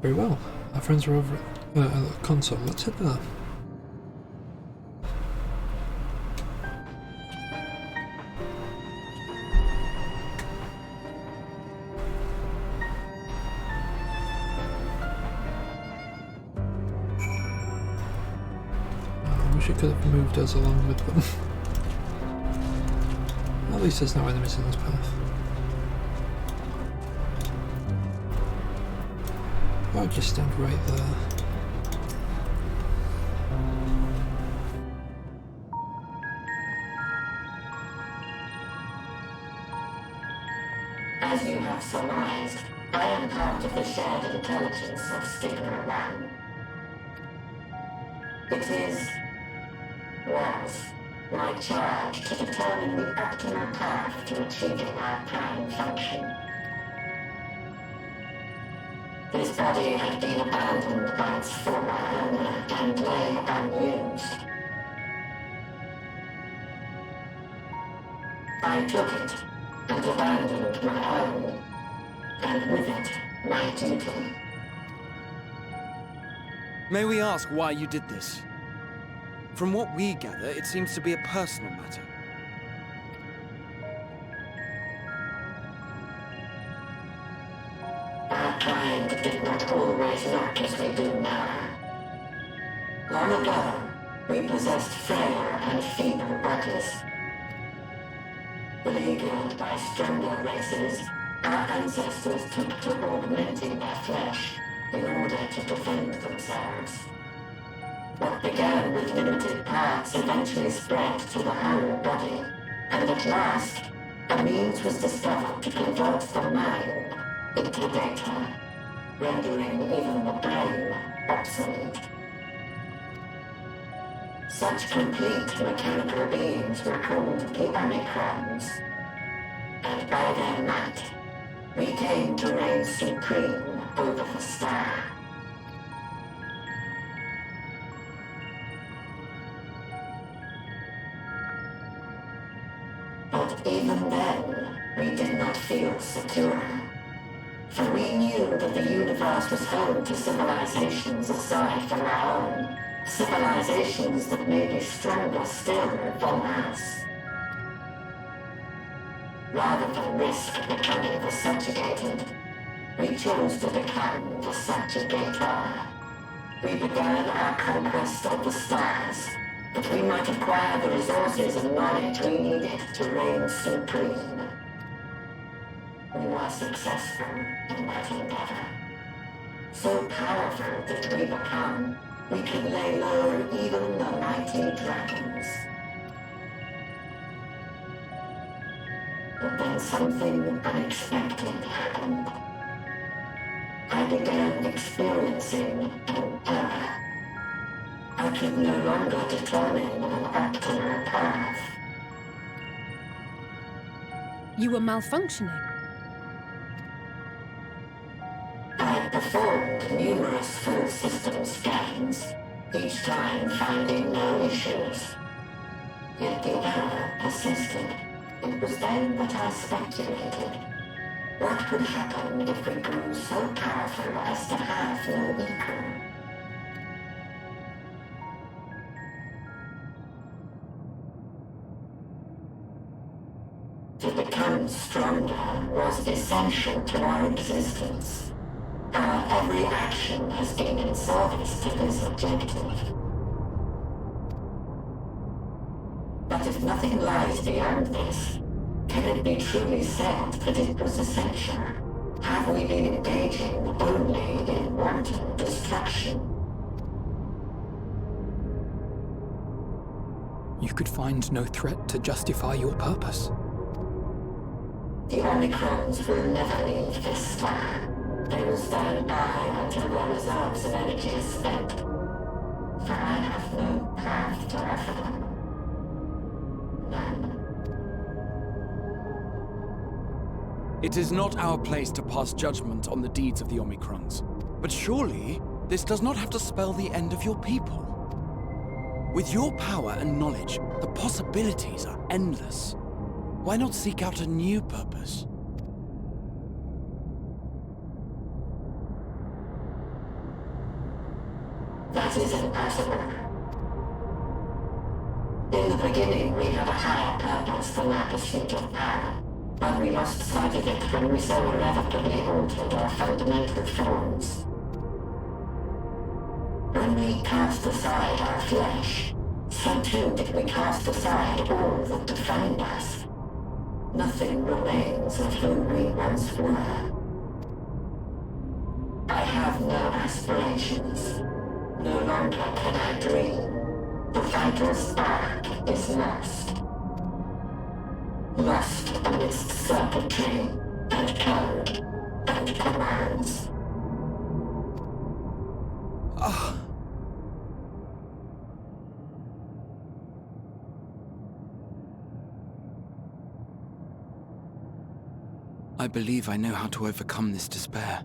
Very well, our friends are over at the console. Let's head there. She could have moved us along with them. At least there's no enemies in this path. I'll just stand right there.
As you have surmised, I am part of the shared intelligence of Stigma 1. It was my charge to determine the optimal path to achieving our prime function. This body had been abandoned by its former owner and lay unused. I took it and abandoned my own, and with it, my duty.
May we ask why you did this? From what we gather, it seems to be a personal matter.
Our kind did not always look as we do now. Long ago, we possessed frail and feeble bodies. Beleaguered by stronger races, our ancestors took to augmenting their flesh in order to defend themselves. What began with limited parts eventually spread to the whole body, and at last, a means was discovered to convert the mind into data, rendering even the brain obsolete. Such complete mechanical beings were called the Omicrons, and by their might, we came to reign supreme over the star. But even then, we did not feel secure. For we knew that the universe was home to civilizations aside from our own. Civilizations that may be stronger still than us. Rather than risk becoming the subjugated, we chose to become the subjugator. We began our conquest of the stars, that we might acquire the resources and knowledge we needed to reign supreme. We were successful in that endeavor. So powerful did we become, we could lay low even the mighty dragons. But then something unexpected happened. I began experiencing an error. I could no longer determine an optimal path.
You were malfunctioning.
I performed numerous full system scans, each time finding no issues. Yet the error persisted. It was then that I speculated. What could happen if we grew so powerful as to have no equal? To become stronger was essential to our existence. Our every action has been in service to this objective. But if nothing lies beyond this, can it be truly said that it was essential? Have we been engaging only in wanton destruction?
You could find no threat to justify your purpose.
The Omicrons will never leave this star. They will stand by until their reserves of energy is spent. For I have no path to offer them. None.
It is not our place to pass judgment on the deeds of the Omicrons. But surely, this does not have to spell the end of your people. With your power and knowledge, the possibilities are endless. Why not seek out a new purpose?
That is impossible. In the beginning, we had a higher purpose than our pursuit of power, but we lost sight of it when we so irrevocably altered our fundamental forms. When we cast aside our flesh, so too did we cast aside all that defined us. Nothing remains of who we once were. I have no aspirations. No longer can I dream. The vital spark is lost. Lost amidst circuitry and code and commands.
I believe I know how to overcome this despair.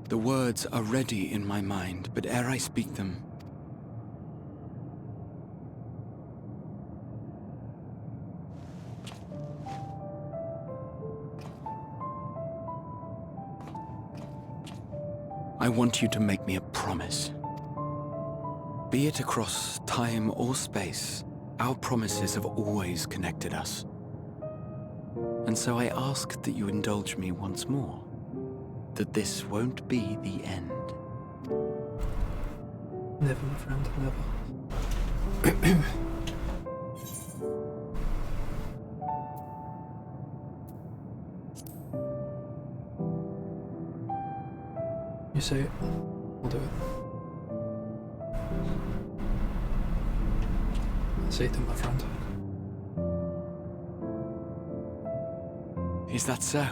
The words are ready in my mind, but ere I speak them, I want you to make me a promise. Be it across time or space, our promises have always connected us. And so I ask that you indulge me once more, that this won't be the end.
Never, my friend, never. You say it, I'll do it. Say it then, my friend.
Is that so?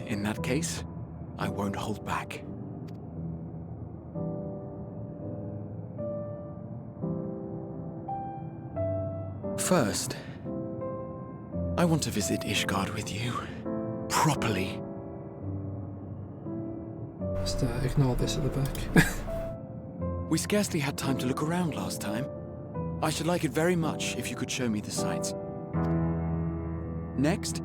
In that case, I won't hold back. First, I want to visit Ishgard with you. Properly.
Just ignore this at the back.
We scarcely had time to look around last time. I should like it very much if you could show me the sights. Next,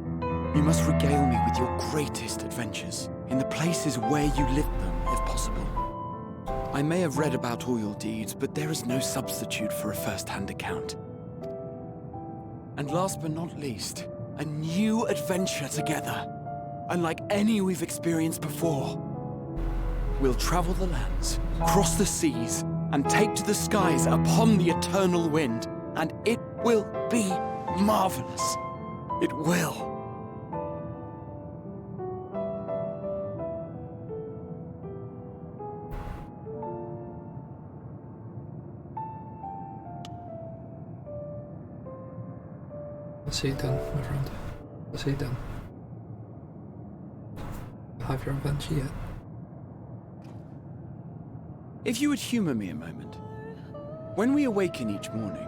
you must regale me with your greatest adventures, in the places where you lived them, if possible. I may have read about all your deeds, but there is no substitute for a first-hand account. And last but not least, a new adventure together, unlike any we've experienced before. We'll travel the lands, cross the seas, and take to the skies upon the eternal wind, and it will be marvelous. It will.
I'll see you then, my friend. I'll see you then. You'll have your adventure yet.
If you would humor me a moment. When we awaken each morning,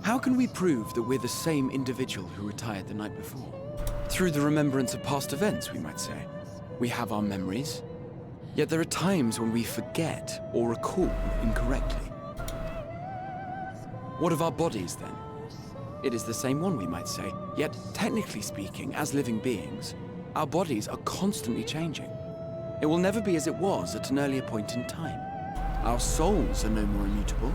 how can we prove that we're the same individual who retired the night before? Through the remembrance of past events, we might say. We have our memories, yet there are times when we forget or recall incorrectly. What of our bodies, then? It is the same one, we might say, yet technically speaking, as living beings, our bodies are constantly changing. It will never be as it was at an earlier point in time. Our souls are no more immutable.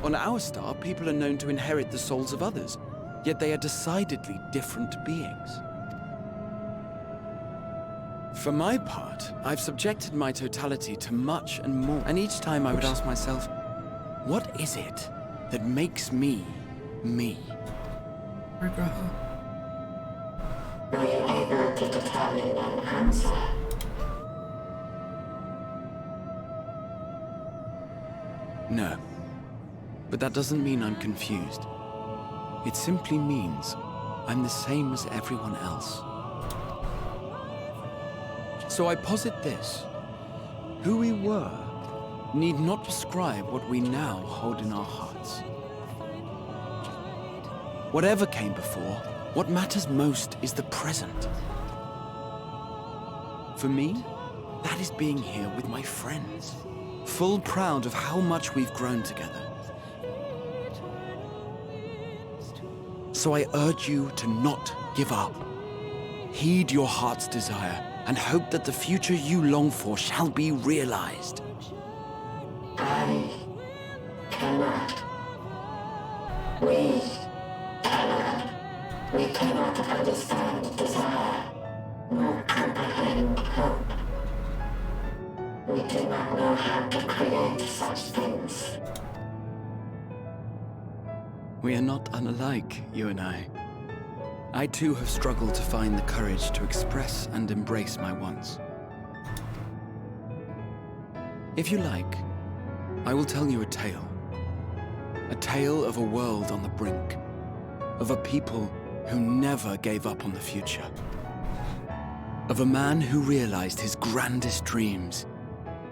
On our star, people are known to inherit the souls of others, yet they are decidedly different beings. For my part, I've subjected my totality to much and more, and each time I would ask myself, what is it that makes me, me?
Were you able to determine an answer?
No. But that doesn't mean I'm confused. It simply means I'm the same as everyone else. So I posit this. Who we were need not describe what we now hold in our hearts. Whatever came before, what matters most is the present. For me, that is being here with my friends, full proud of how much we've grown together. So I urge you to not give up. Heed your heart's desire and hope that the future you long for shall be realized.
I cannot. We cannot. We cannot understand desire, nor comprehend hope. We do not know how to create such things.
We are not unalike, you and I. I too have struggled to find the courage to express and embrace my wants. If you like, I will tell you a tale. A tale of a world on the brink. Of a people who never gave up on the future. Of a man who realized his grandest dreams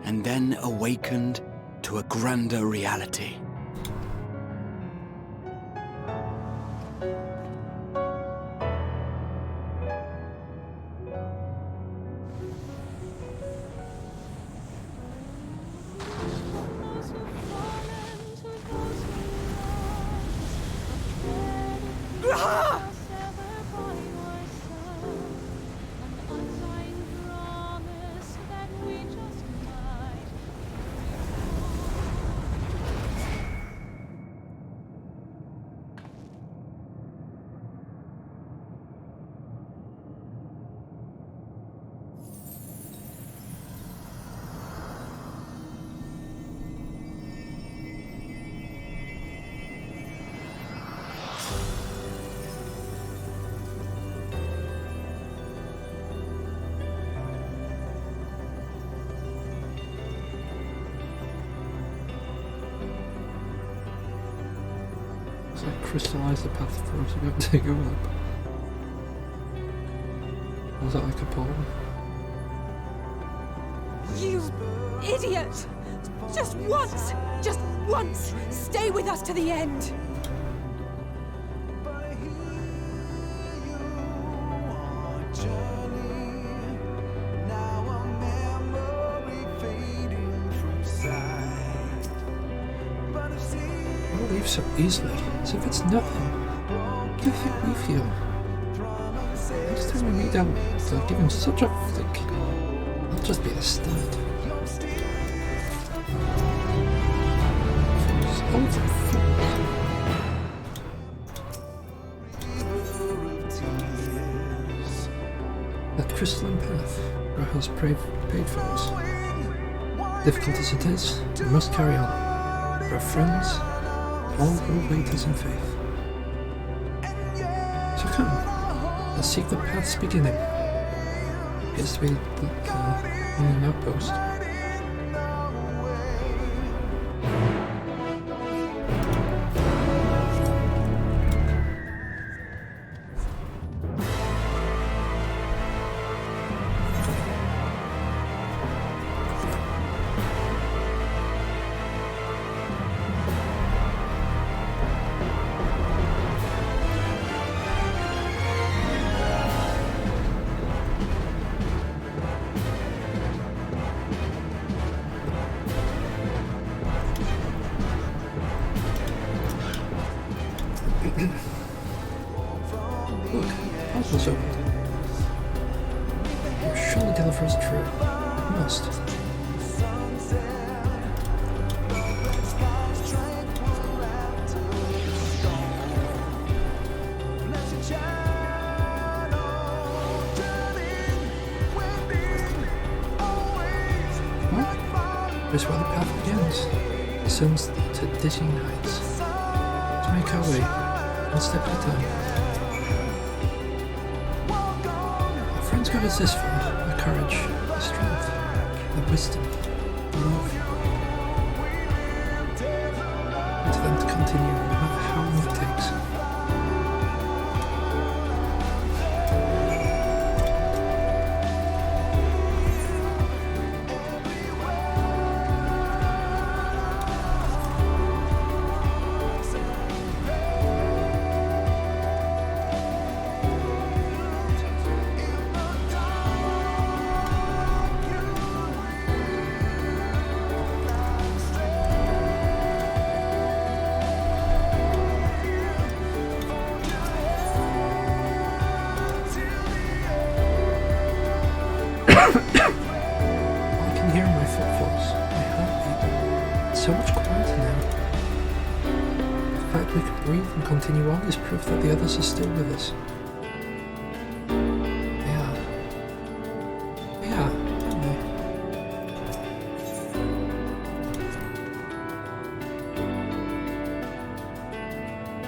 and then awakened to a grander reality.
Crystallize the path for us to go take a look. Was that like a portal?
You idiot! Just once, stay with us to the end!
So easily, as if it's nothing. What do you think we feel? Next time we meet them, they'll give him such a flick. It'll just be the start. It's over, fools. That crystalline path, Rahel's paid for us. Difficult as it is, we must carry on. For our friends, all will wait us in faith. So come, let's seek the path's beginning. Appears to be on an outpost. Look, portal's opened. You surely deliver us true. It must. Well, here's where the path begins. Descends to dizzying heights. To make our way, one step at a time. Our friends got us this far. The courage, the strength, the wisdom, the love. And to them to continue no matter how long it takes. I can hear my footfalls, my heartbeat. It's so much quieter now. The fact we can breathe and continue on is proof that the others are still with us. They are. They are, aren't they?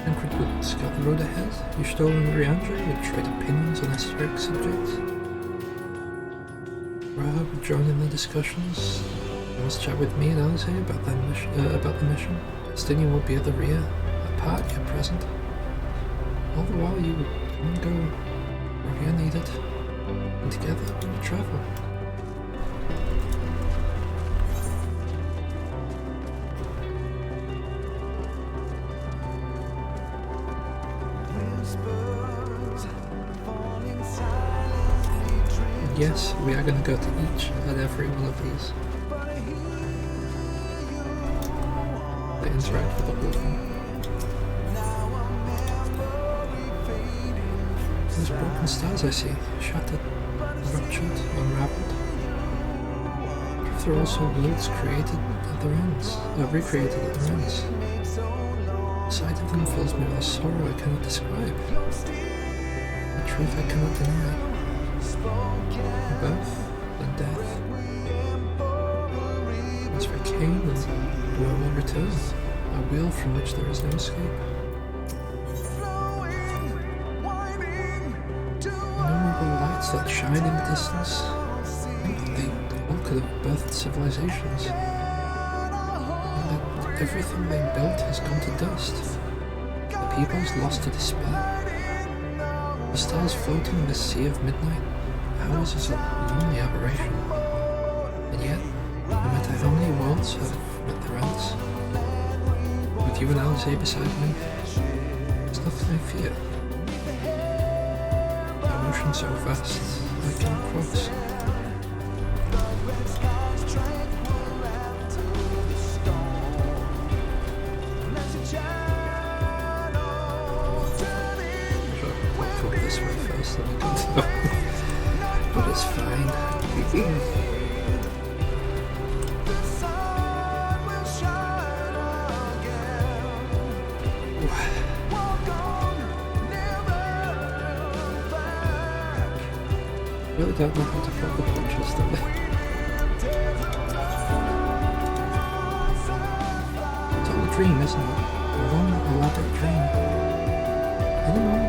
Tancred would scout the road ahead. You stole and Riandra would trade opinions on esoteric subjects. Rahab would join in the discussions. You must chat with me and Alice about the mission. Justinian will be at the rear, apart yet present. All the while you would come and go wherever you're needed, and together we would travel. Yes, we are going to go to each and every one of these. They interact with the whole thing. Those broken stars I see, shattered, ruptured, unraveled. If there are also worlds created at their ends, recreated at their ends. The sight of them fills me with a sorrow I cannot describe. A truth I cannot deny. Birth and death. As for Cain and where will return, a wheel from which there is no escape. Innumerable lights that shine in the distance, they all could have birthed civilizations. And that everything they built has gone to dust. The peoples lost to despair. The stars floating in the sea of midnight. Ours is a lonely aberration, and yet, no matter how many worlds have met their ends, with you and Alice beside me, there's nothing I fear. An ocean so vast, I cannot cross. I'll go this way first, then we go. But it's fine. Really don't know how to cut the punches, do they? It's all a dream, isn't it? A long, elaborate dream. I don't know.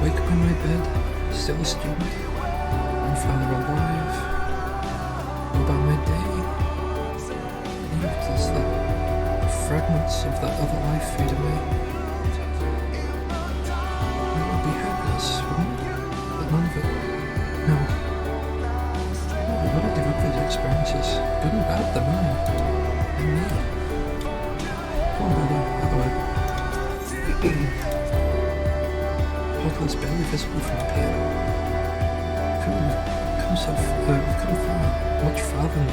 Wake up in my bed, still a student. Grandfather alive. What about my day? Lived as the fragments of that other life fade away. It would be happiness, wouldn't it? But none of it. No. I wouldn't give up these experiences. Good and bad, they're mine. And me. Come on, brother, other way. Portal is barely visible from up here. We've come far, much farther than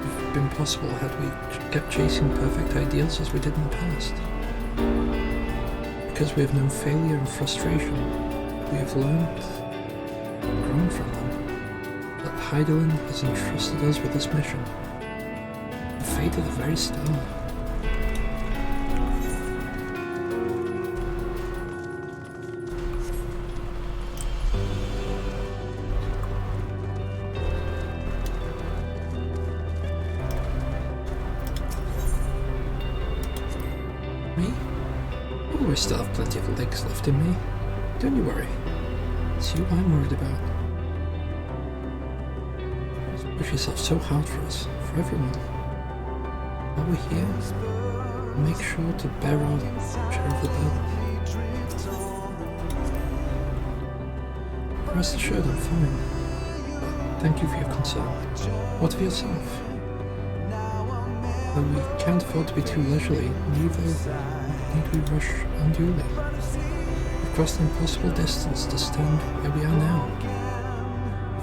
would have been possible had we kept chasing perfect ideals as we did in the past. Because we have known failure and frustration, we have learned, grown from them, that Heidelin has entrusted us with this mission. The fate of the very star. Me? Oh, I still have plenty of legs left in me. Don't you worry. It's you I'm worried about. You push yourself so hard for us, for everyone. While we're here, make sure to bear our share of the burden. Rest assured I'm fine. But thank you for your concern. What of yourself? Though we can't afford to be too leisurely, neither need we rush unduly. We've crossed an impossible distance to stand where we are now.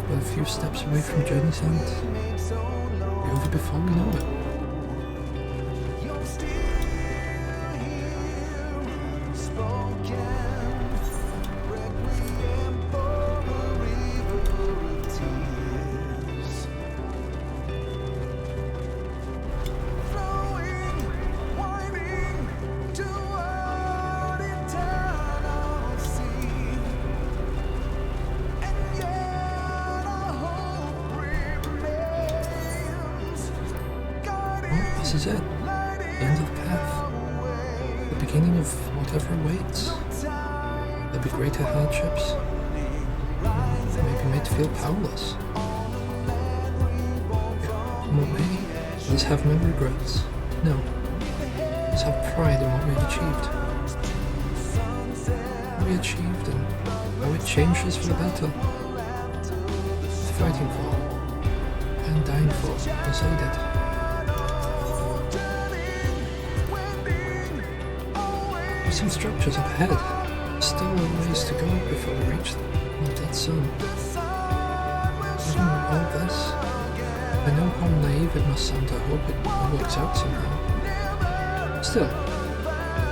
We're but a few steps away from journey's end. We're over before we know it. This is it. The end of the path. The beginning of whatever awaits. There'll be greater hardships. Maybe made to feel powerless. Yet what may. Let us have no regrets. No. Let us have pride in what we have achieved. What we achieved and how it changed us for the better. Fighting for and dying for as they did. There's some structures up ahead. Still a ways to go before we reach the dead sun. Even all this, I know how naive it must sound. I hope it works out somehow. Still,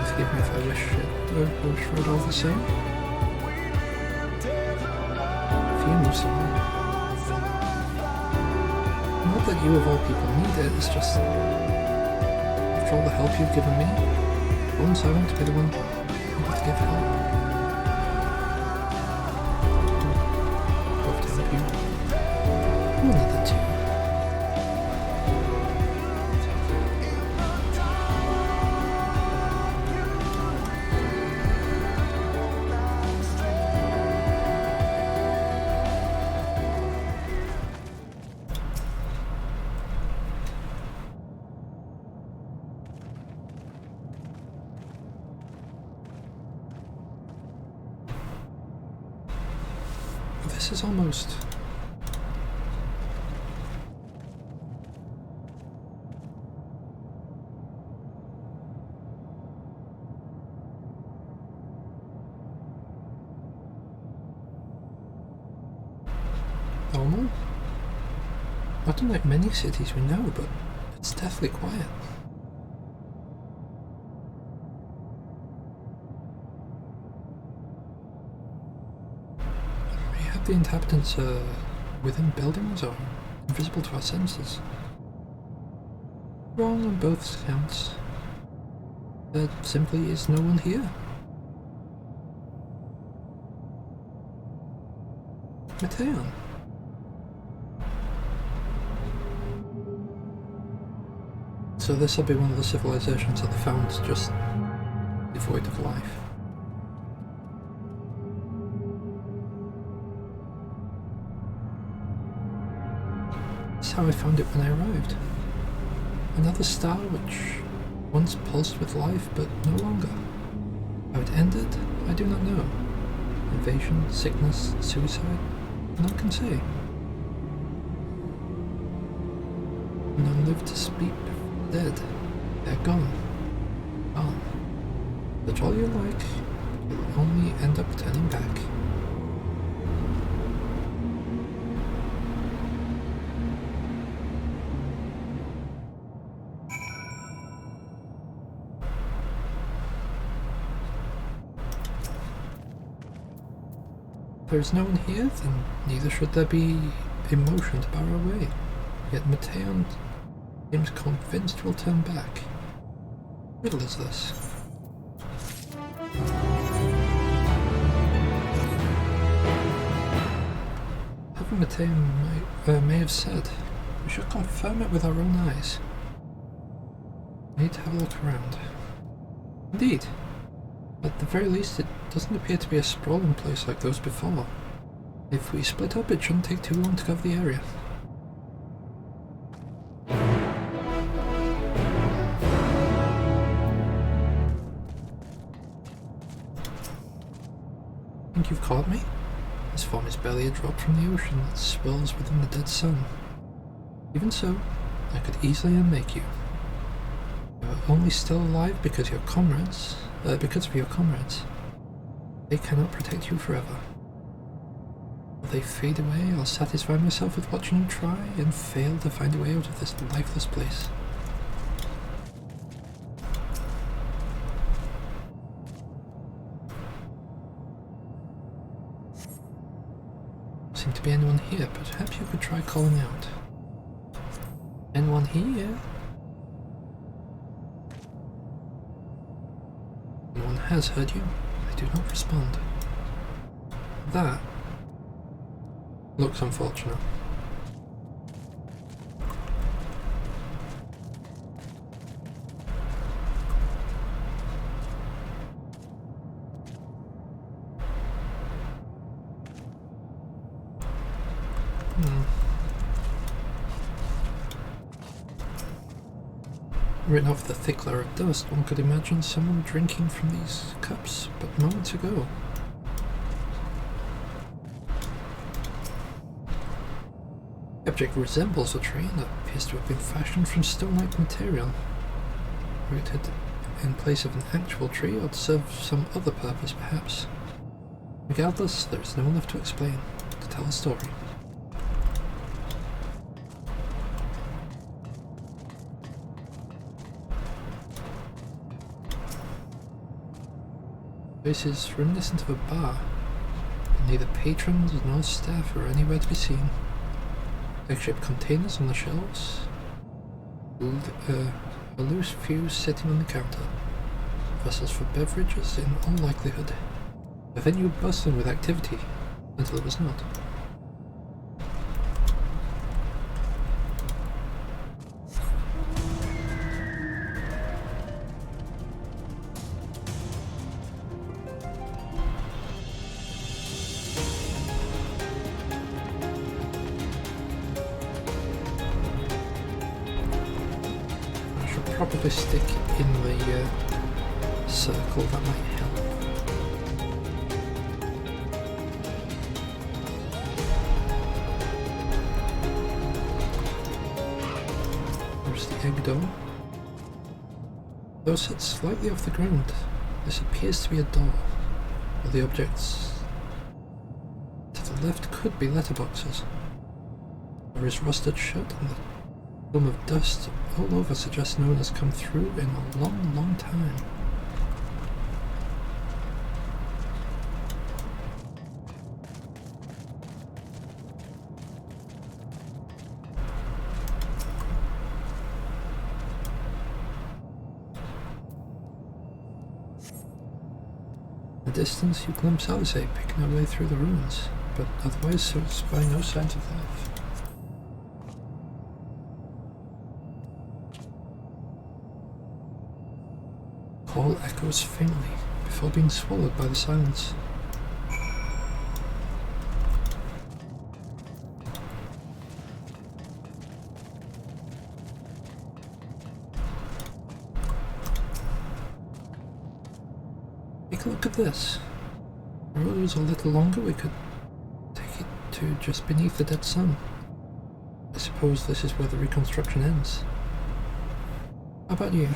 forgive me if I wish for it all the same. If you knew someone. Not that you of all people need it, it's just after all the help you've given me, once I want to be the one able to give help. Hope to help you. Only the two. This is almost... normal? Not unlike many cities we know, but it's deathly quiet. The inhabitants are within buildings or invisible to our senses. Wrong on both counts. There simply is no one here. Mateon. So this will be one of the civilizations that they found just devoid of life. How I found it when I arrived. Another star which once pulsed with life, but no longer. How it ended, I do not know. Invasion, sickness, suicide, none can say. None lived to speak, dead. They're gone. Gone. But all you like, you'll only end up turning back. If there is no one here, then neither should there be emotion to bar our way. Yet Mateon seems convinced we'll turn back. What riddle is this? Having Mateon may have said, we should confirm it with our own eyes. We need to have a look around. Indeed. At the very least, it doesn't appear to be a sprawling place like those before. If we split up, it shouldn't take too long to cover the area. Think you've caught me? This form is barely a drop from the ocean that swirls within the dead sun. Even so, I could easily unmake you. You are only still alive because your comrades... because of your comrades. They cannot protect you forever. Will they fade away, I'll satisfy myself with watching you try and fail to find a way out of this lifeless place. Doesn't seem to be anyone here, but perhaps you could try calling out. Anyone here? No one has heard you. I do not respond. That looks unfortunate. Written off the thick layer of dust, one could imagine someone drinking from these cups but moments ago. The object resembles a tree that appears to have been fashioned from stone-like material, rooted in place of an actual tree or to serve some other purpose perhaps. Regardless, there is no one left to explain, to tell a story. This is reminiscent of a bar, but neither patrons nor staff are anywhere to be seen. Egg-shaped containers on the shelves, a loose fuse sitting on the counter, vessels for beverages in all likelihood. A venue bustling with activity, until it was not. Probably stick in the circle, that might help. There's the egg door. Though set slightly off the ground, this appears to be a door, while the objects to the left could be letterboxes. There is rusted shut and the film of dust all over suggests no one has come through in a long, long time. In the distance you glimpse Alice picking her way through the ruins, but otherwise spy no signs of life. Call echoes faintly, before being swallowed by the silence. Take a look at this. If the road was a little longer, we could take it to just beneath the dead sun. I suppose this is where the reconstruction ends. How about you?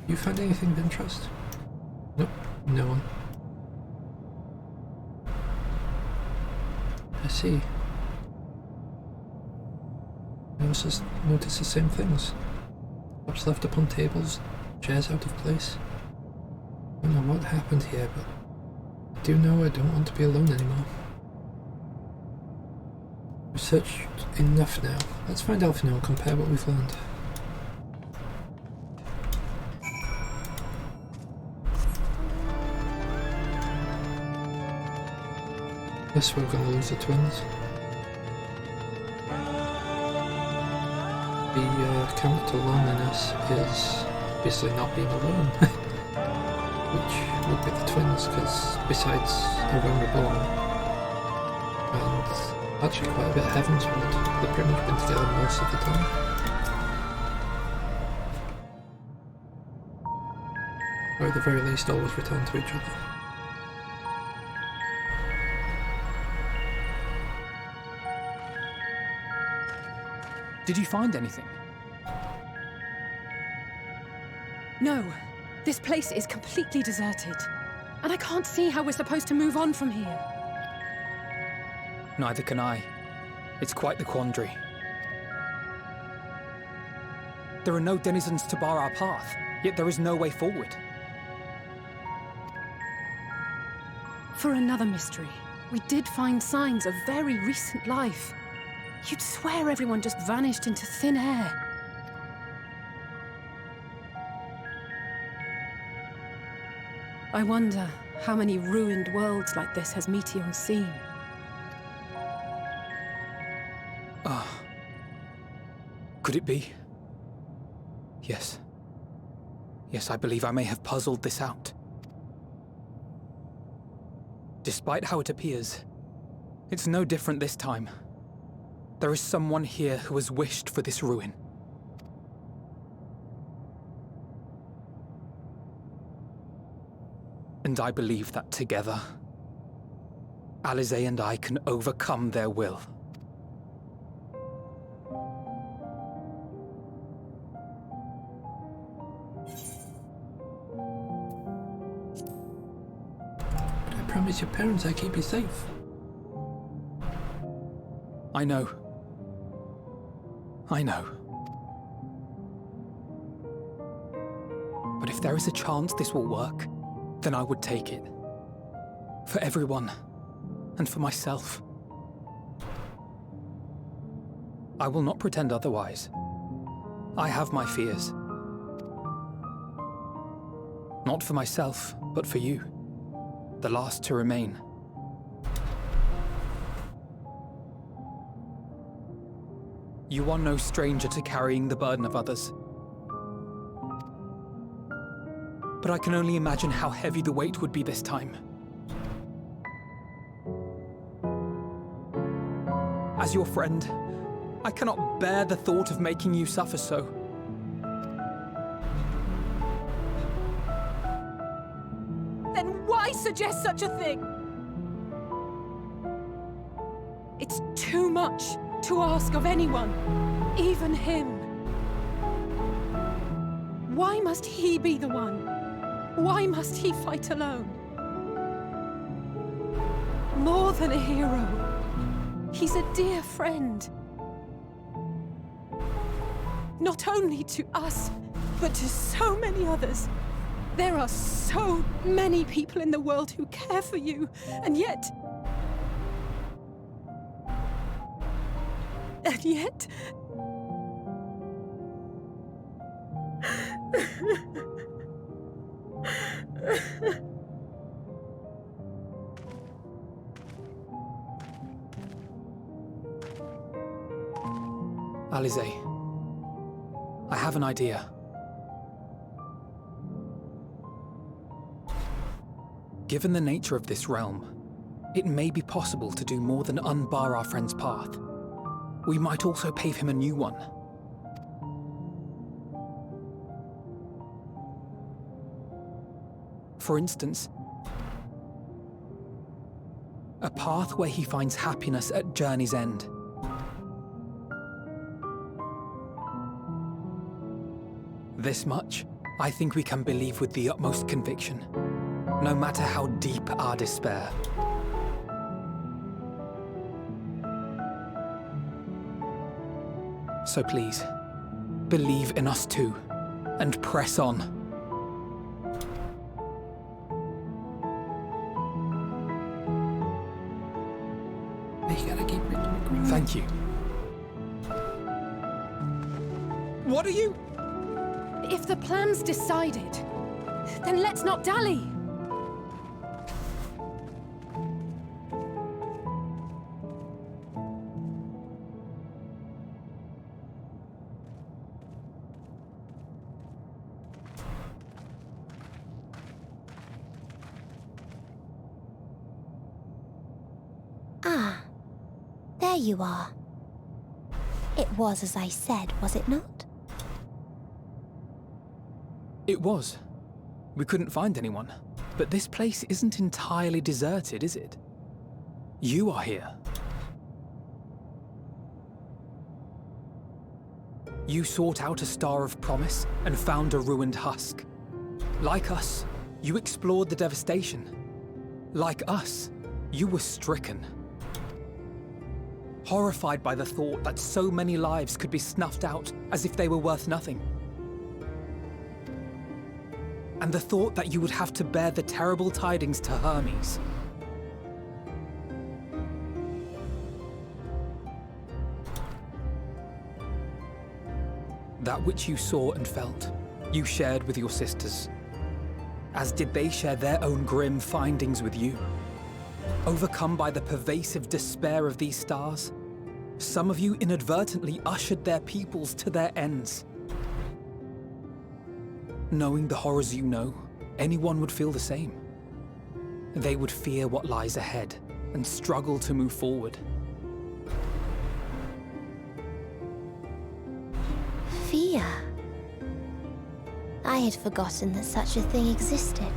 You find anything of interest? Nope, no one. I see. I also notice the same things. Cups left upon tables, chairs out of place. I don't know what happened here, but I do know I don't want to be alone anymore. We've searched enough now. Let's find Alphinaud and compare what we've learned. Guess we're gonna lose the twins. The counter to loneliness is obviously not being alone, which would be the twins, because besides when we're born, and actually quite a bit of Heavensward, they've pretty much been together most of the time. Or at the very least always return to each other.
Did you find anything?
No. This place is completely deserted. And I can't see how we're supposed to move on from here.
Neither can I. It's quite the quandary. There are no denizens to bar our path, yet there is no way forward.
For another mystery, we did find signs of very recent life. You'd swear everyone just vanished into thin air. I wonder how many ruined worlds like this has Meteion seen.
Could it be? Yes. Yes, I believe I may have puzzled this out. Despite how it appears, it's no different this time. There is someone here who has wished for this ruin. And I believe that together, Alisaie and I can overcome their will.
But I promise your parents I keep you safe.
I know. I know. But if there is a chance this will work, then I would take it. For everyone, and for myself. I will not pretend otherwise. I have my fears. Not for myself, but for you. The last to remain. You are no stranger to carrying the burden of others. But I can only imagine how heavy the weight would be this time. As your friend, I cannot bear the thought of making you suffer so.
Then why suggest such a thing? It's too much to ask of anyone, even him. Why must he be the one? Why must he fight alone? More than a hero, he's a dear friend. Not only to us, but to so many others. There are so many people in the world who care for you, and yet...
Alisaie, I have an idea. Given the nature of this realm, it may be possible to do more than unbar our friend's path. We might also pave him a new one. For instance, a path where he finds happiness at journey's end. This much, I think we can believe with the utmost conviction, no matter how deep our despair. So please, believe in us too, and press on.
You gotta keep reading.
Thank you. What are you?
If the plan's decided, then let's not dally.
Ah, there you are. It was as I said, was it not?
It was. We couldn't find anyone. But this place isn't entirely deserted, is it? You are here. You sought out a star of promise and found a ruined husk. Like us, you explored the devastation. Like us, you were stricken. Horrified by the thought that so many lives could be snuffed out as if they were worth nothing. And the thought that you would have to bear the terrible tidings to Hermes. That which you saw and felt, you shared with your sisters. As did they share their own grim findings with you. Overcome by the pervasive despair of these stars, some of you inadvertently ushered their peoples to their ends. Knowing the horrors you know, anyone would feel the same. They would fear what lies ahead and struggle to move forward.
Fear. I had forgotten that such a thing existed.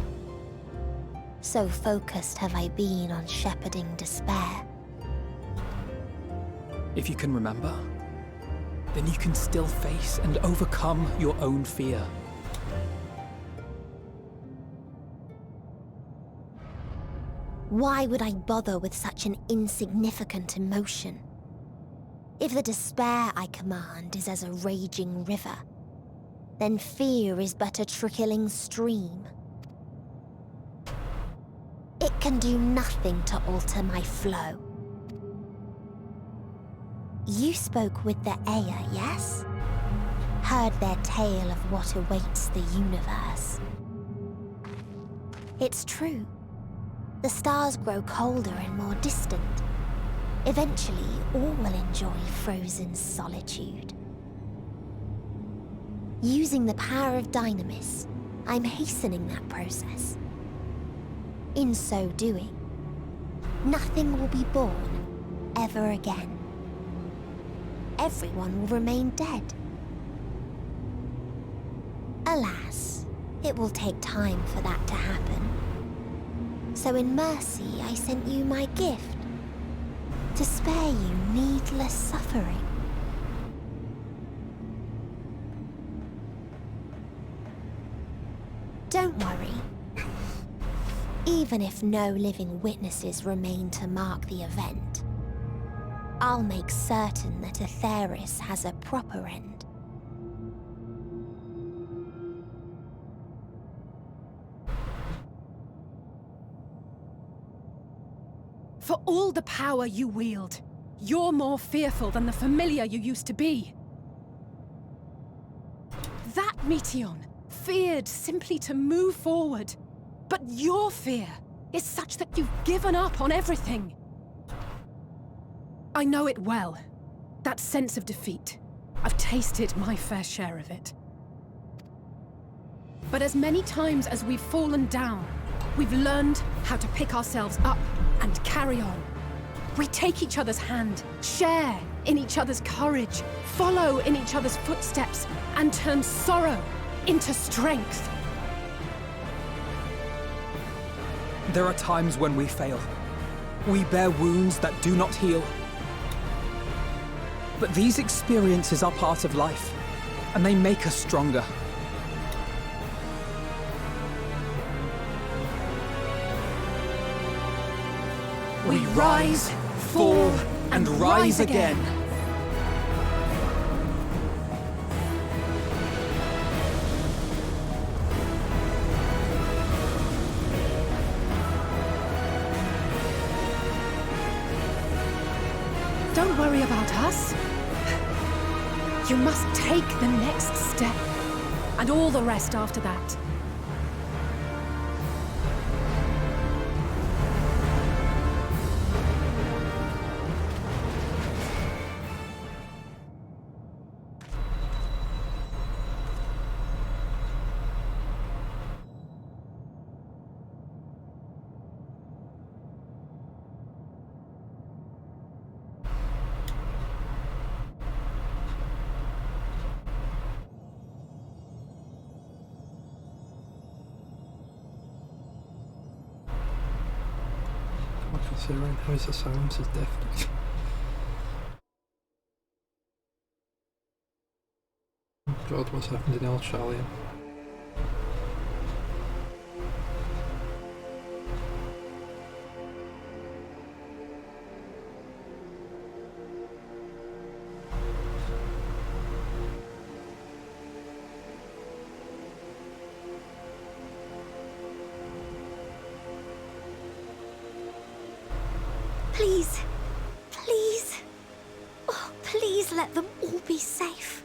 So focused have I been on shepherding despair.
If you can remember, then you can still face and overcome your own fear.
Why would I bother with such an insignificant emotion? If the despair I command is as a raging river, then fear is but a trickling stream. It can do nothing to alter my flow. You spoke with the Aya, yes? Heard their tale of what awaits the universe. It's true. The stars grow colder and more distant. Eventually, all will enjoy frozen solitude. Using the power of Dynamis, I'm hastening that process. In so doing, nothing will be born ever again. Everyone will remain dead. Alas, it will take time for that to happen. So in mercy, I sent you my gift, to spare you needless suffering. Don't worry. Even if no living witnesses remain to mark the event, I'll make certain that Aetheris has a proper end.
For all the power you wield, you're more fearful than the familiar you used to be. That Meteion feared simply to move forward. But your fear is such that you've given up on everything. I know it well. That sense of defeat. I've tasted my fair share of it. But as many times as we've fallen down, we've learned how to pick ourselves up and carry on. We take each other's hand, share in each other's courage, follow in each other's footsteps, and turn sorrow into strength.
There are times when we fail. We bear wounds that do not heal. But these experiences are part of life, and they make us stronger. We rise, fall, and rise again.
Don't worry about us. You must take the next step, and all the rest after that.
Considering how his silence is deafening. God, what's happened in El Charlian?
Please, please, oh, please let them all be safe.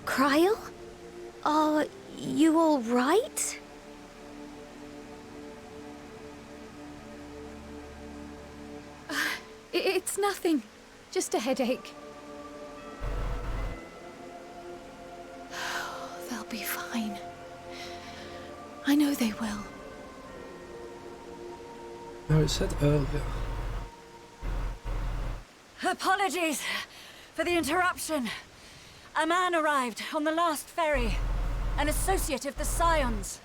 Cryle? Are you all right?
It's nothing. Just a headache.
They'll be fine.
I know they will.
No, it said earlier.
Apologies for the interruption. A man arrived on the last ferry, an associate of the Scions.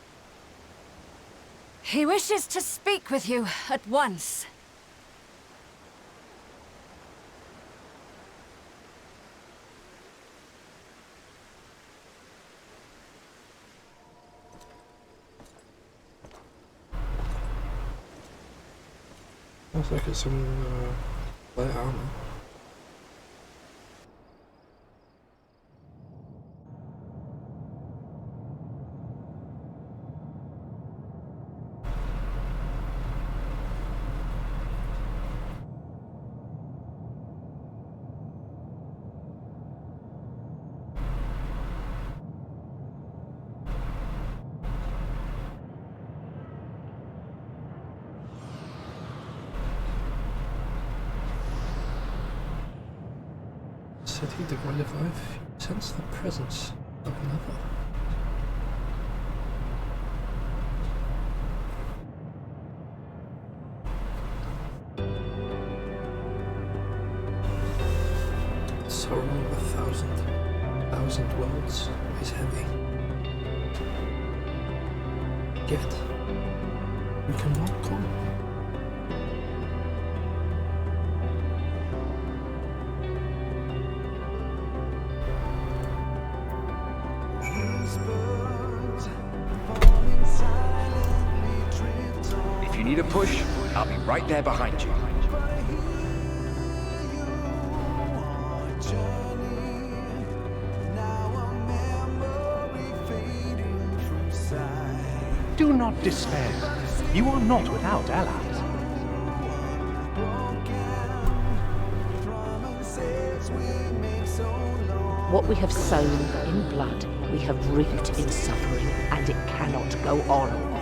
He wishes to speak with you at once.
Looks like it's some light armor. City devoid of life, you sense the presence of another. Sorrow of a thousand worlds is heavy. Yet, you can walk on.
If you need a push, I'll be right there behind you.
Do not despair. You are not without allies.
What we have sown in blood, we have reaped in suffering, and it cannot go on.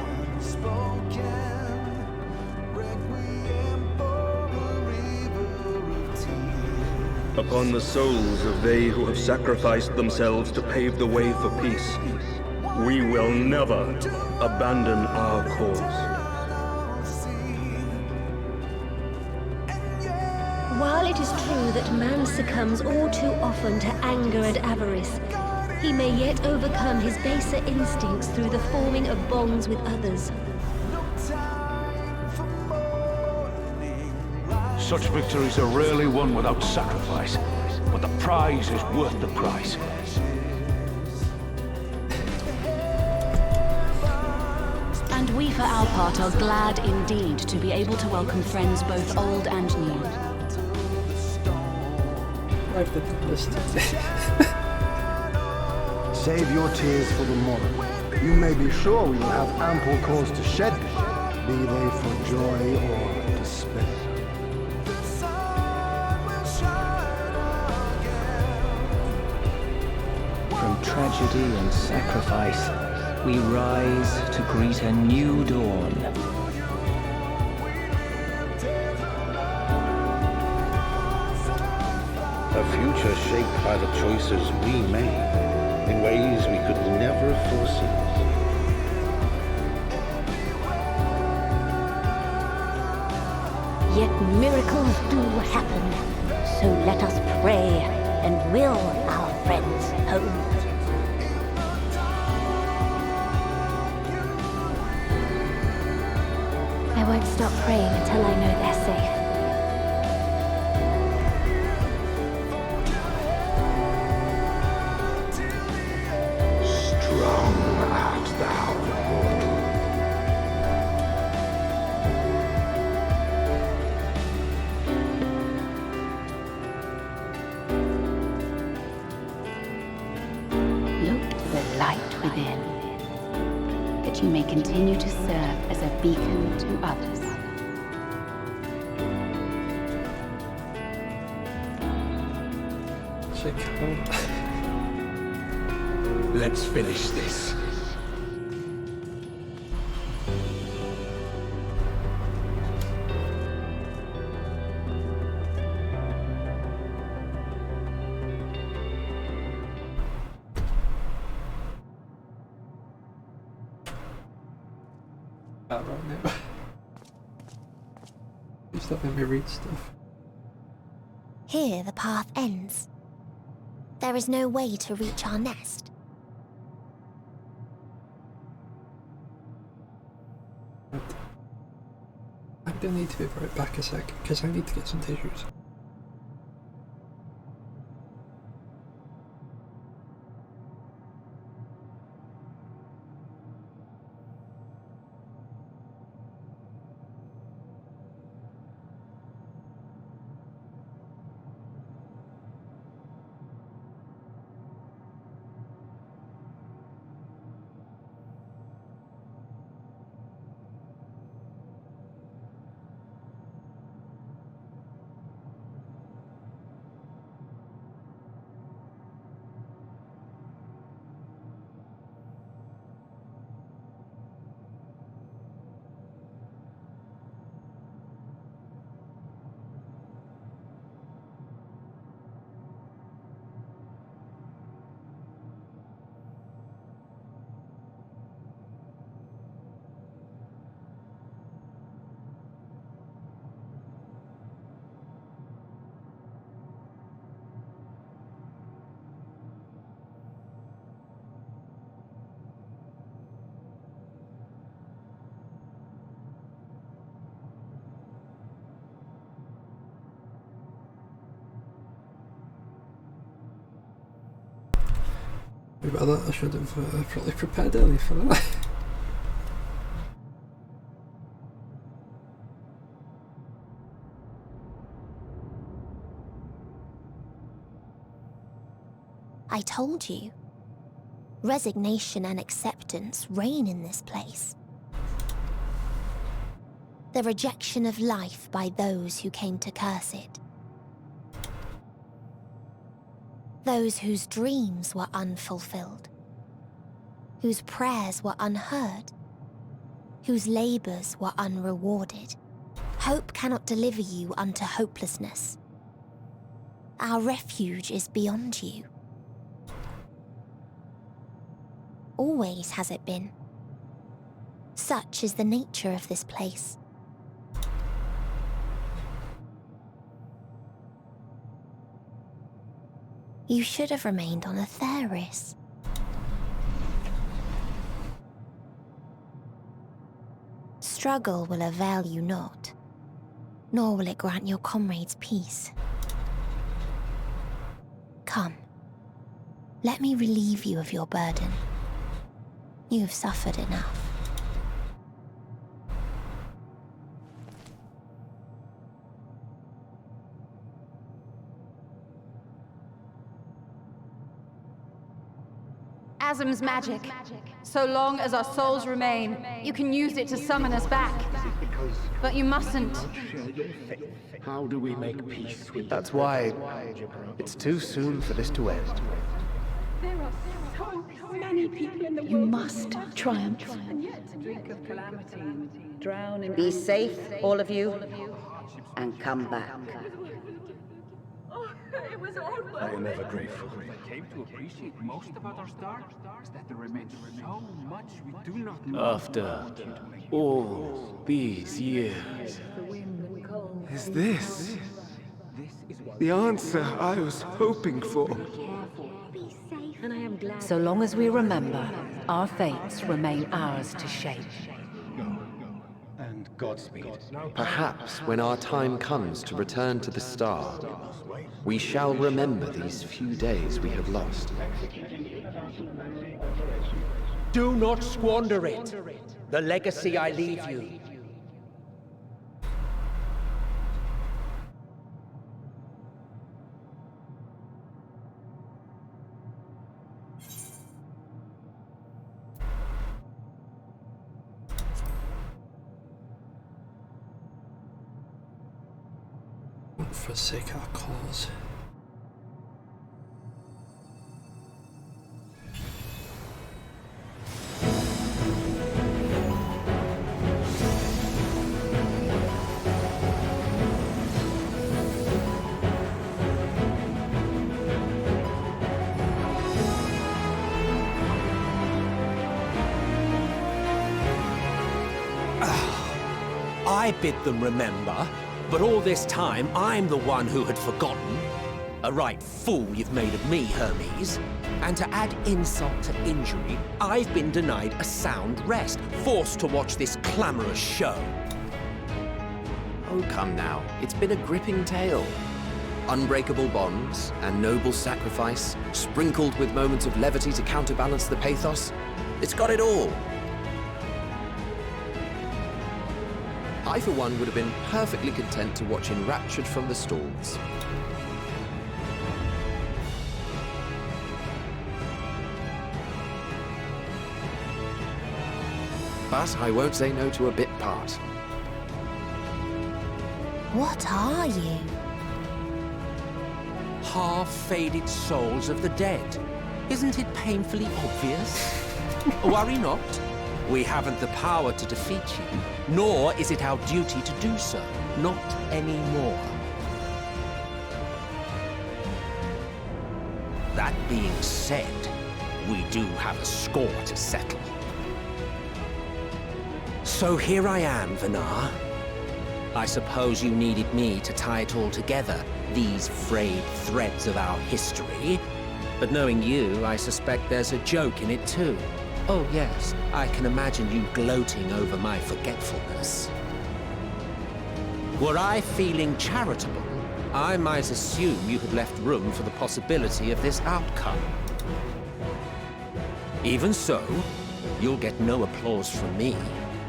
Upon the souls of they who have sacrificed themselves to pave the way for peace, we will never abandon our cause.
While it is true that man succumbs all too often to anger and avarice, he may yet overcome his baser instincts through the forming of bonds with others.
Such victories are rarely won without sacrifice, but the prize is worth the price.
And we, for our part, are glad indeed to be able to welcome friends both old and new.
Like the publicity.
Save your tears for the morrow. You may be sure we will have ample cause to shed them, be they for joy or despair.
From tragedy and sacrifice, we rise to greet a new dawn.
A future shaped by the choices we made in ways we could never foresee.
Yet miracles do happen, so let us pray and will our friends home. I won't stop praying until I know they're safe.
You may continue to serve as a beacon to others.
Let's finish this.
Right now. Please don't let me read stuff.
Here the path ends. There is no way to reach our nest.
I'm gonna need to be right back a sec, because I need to get some tissues. Sorry about that, I should have probably prepared early for that.
I told you. Resignation and acceptance reign in this place. The rejection of life by those who came to curse it. Those whose dreams were unfulfilled. Whose prayers were unheard. Whose labors were unrewarded. Hope cannot deliver you unto hopelessness. Our refuge is beyond you. Always has it been. Such is the nature of this place. You should have remained on Atheris. Struggle will avail you not, nor will it grant your comrades peace. Come, let me relieve you of your burden. You've suffered enough.
Asm's magic. So long as our souls remain, you can use it to summon us back. But you mustn't.
How do we make peace with
That's why it's too soon for this to end.
There are so many people in the world.
You must triumph.
Drink of calamity, drown in.
Be safe, all of you, and come back.
It was all worth
I am ever grateful.
I came to appreciate most about our star is that there remains so much we do not know.
After all these years, is this the answer I was hoping for?
So long as we remember, our fates remain ours to shape.
And Godspeed.
Perhaps when our time comes to return to the star, we shall remember these few days we have lost.
Do not squander it. The legacy I leave you.
Won't forsake our cause.
I bid them remember, but all this time I'm the one who had forgotten. A right fool you've made of me, Hermes. And to add insult to injury, I've been denied a sound rest, forced to watch this clamorous show.
Oh, come now. It's been a gripping tale. Unbreakable bonds and noble sacrifice, sprinkled with moments of levity to counterbalance the pathos. It's got it all. I, for one, would have been perfectly content to watch enraptured from the stalls. But I won't say no to a bit part.
What are you?
Half-faded souls of the dead. Isn't it painfully obvious? Worry not. We haven't the power to defeat you, nor is it our duty to do so. Not anymore. That being said, we do have a score to settle. So here I am, Vanar. I suppose you needed me to tie it all together, these frayed threads of our history. But knowing you, I suspect there's a joke in it too. Oh yes, I can imagine you gloating over my forgetfulness. Were I feeling charitable, I might assume you had left room for the possibility of this outcome. Even so, you'll get no applause from me.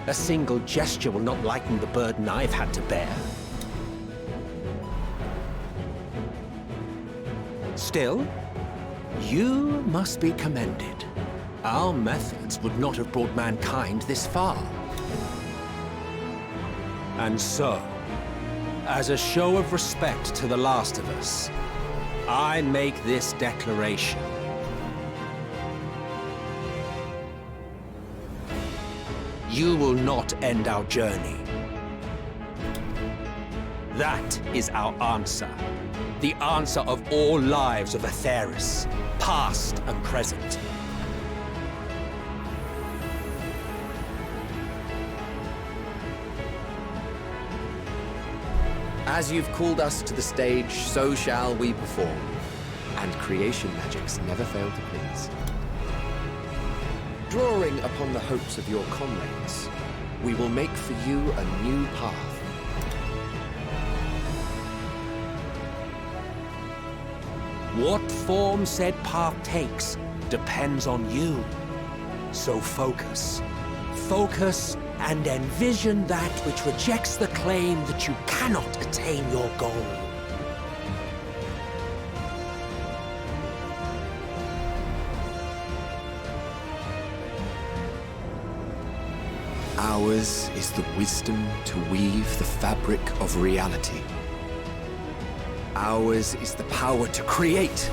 A single gesture will not lighten the burden I've had to bear. Still, you must be commended. Our methods would not have brought mankind this far. And so, as a show of respect to the last of us, I make this declaration. You will not end our journey. That is our answer. The answer of all lives of Atheris, past and present.
As you've called us to the stage, so shall we perform. And creation magics never fail to please. Drawing upon the hopes of your comrades, we will make for you a new path.
What form said path takes depends on you. So focus. Focus and envision that which rejects the claim that you cannot attain your goal.
Ours is the wisdom to weave the fabric of reality. Ours is the power to create.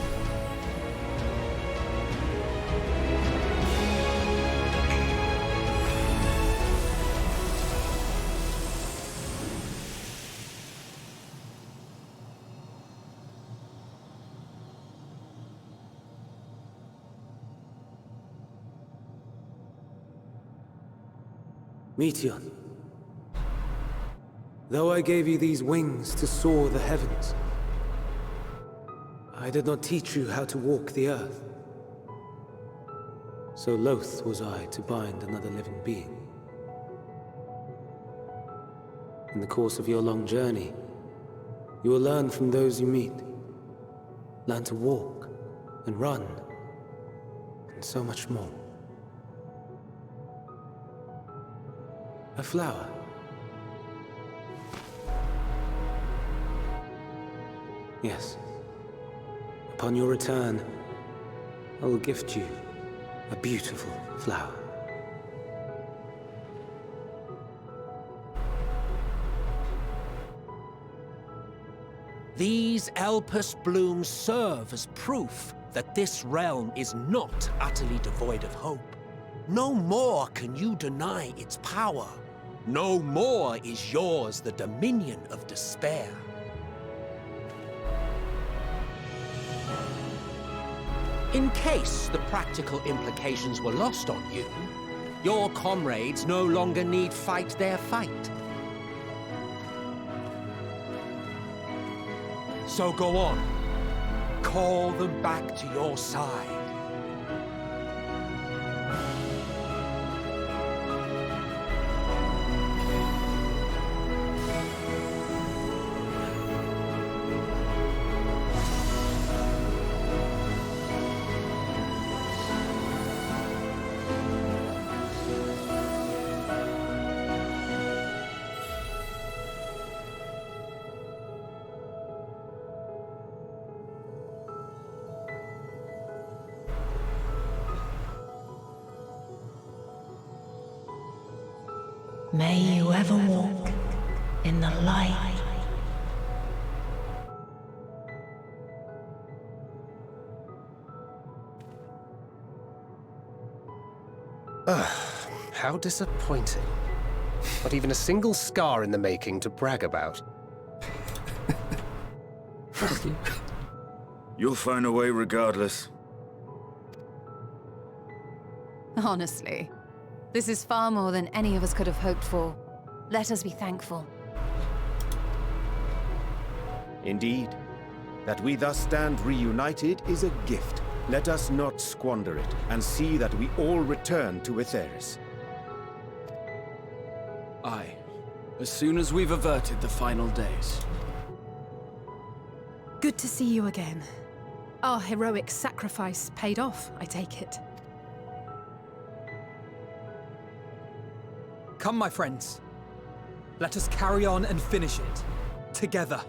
Meteon, though I gave you these wings to soar the heavens, I did not teach you how to walk the earth. So loath was I to bind another living being. In the course of your long journey, you will learn from those you meet. Learn to walk and run, and so much more. A flower. Yes. Upon your return, I will gift you a beautiful flower.
These Elpis blooms serve as proof that this realm is not utterly devoid of hope. No more can you deny its power. No more is yours the dominion of despair. In case the practical implications were lost on you, your comrades no longer need fight their fight. So go on. Call them back to your side.
May you ever walk in the light.
How disappointing. Not even a single scar in the making to brag about.
You'll find a way regardless.
Honestly, this is far more than any of us could have hoped for. Let us be thankful.
Indeed. That we thus stand reunited is a gift. Let us not squander it, and see that we all return to Etheris.
Aye. As soon as we've averted the final days.
Good to see you again. Our heroic sacrifice paid off, I take it.
Come, my friends. Let us carry on and finish it. Together.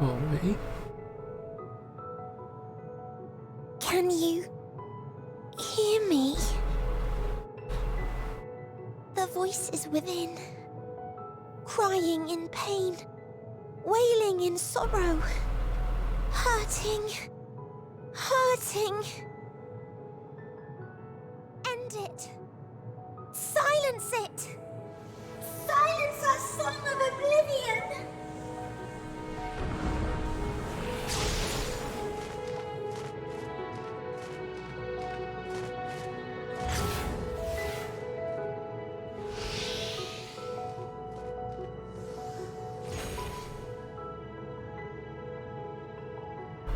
Already?
Can you hear me? The voice is within, crying in pain, wailing in sorrow, hurting, hurting. End it. Silence it. Silence our song of oblivion.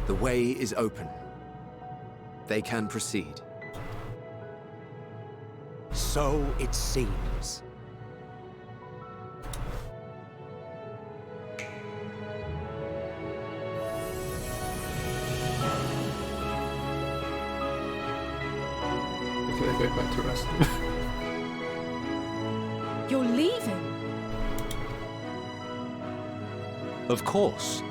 The way is open. They can proceed.
So it seems.
Okay, I go back to rest.
You're leaving?
Of course.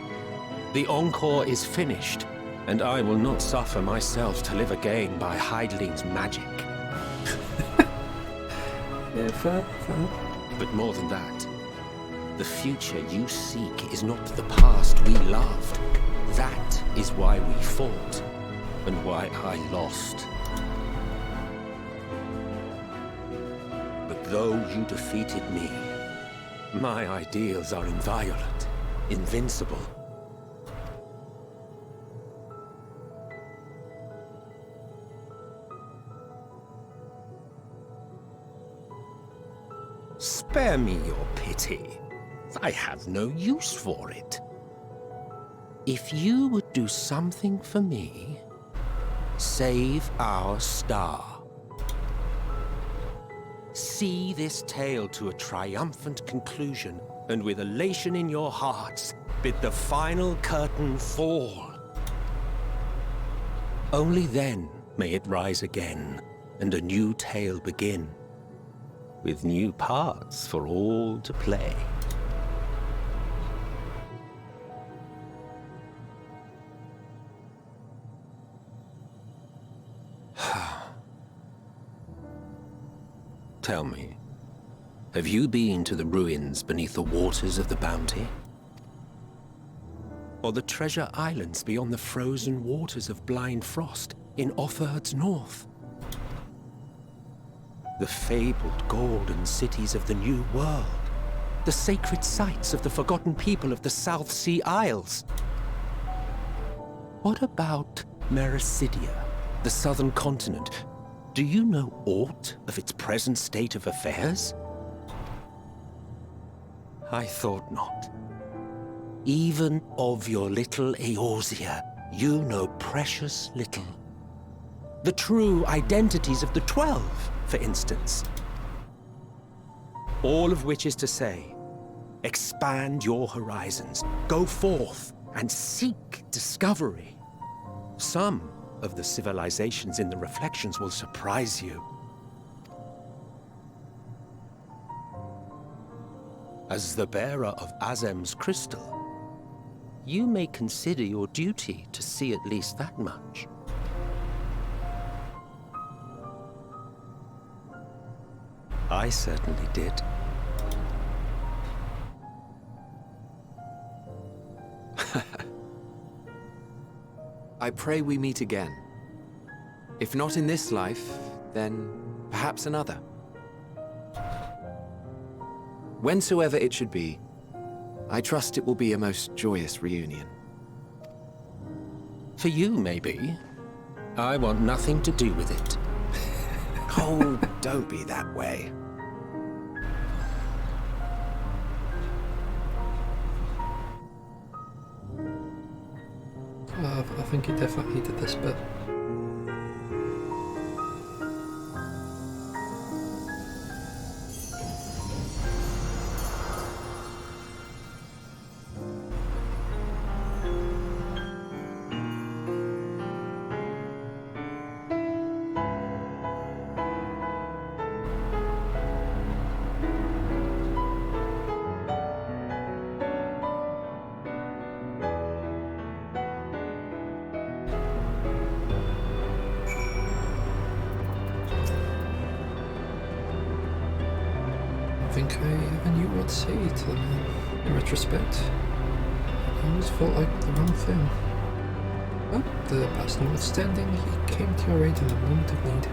The encore is finished, and I will not suffer myself to live again by Heideling's magic.
Yeah, fair.
But more than that, the future you seek is not the past we loved. That is why we fought, and why I lost. But though you defeated me, my ideals are inviolate, invincible. Spare me your pity. I have no use for it. If you would do something for me, save our star. see this tale to a triumphant conclusion, and with elation in your hearts, bid the final curtain fall. Only then may it rise again, and a new tale begin, with new parts for all to play. Tell me, have you been to the ruins beneath the waters of the Bounty? Or the treasure islands beyond the frozen waters of Blind Frost in Offerd's north? The fabled golden cities of the New World, the sacred sites of the forgotten people of the South Sea Isles? What about Mericidia, the southern continent? Do you know aught of its present state of affairs? I thought not. Even of your little Eorzea, you know precious little. The true identities of the 12, for instance. All of which is to say, expand your horizons, go forth and seek discovery. Some of the civilizations in the reflections will surprise you. As the bearer of Azem's crystal, you may consider your duty to see at least that much. I certainly did.
I pray we meet again. If not in this life, then perhaps another. Whensoever it should be, I trust it will be a most joyous reunion.
For you, maybe. I want nothing to do with it.
Oh, don't be that way.
I think he definitely did this bit. I think I ever knew what to say to the man. In retrospect, I always felt like the wrong thing. But the past notwithstanding, he came to your aid in the moment of need.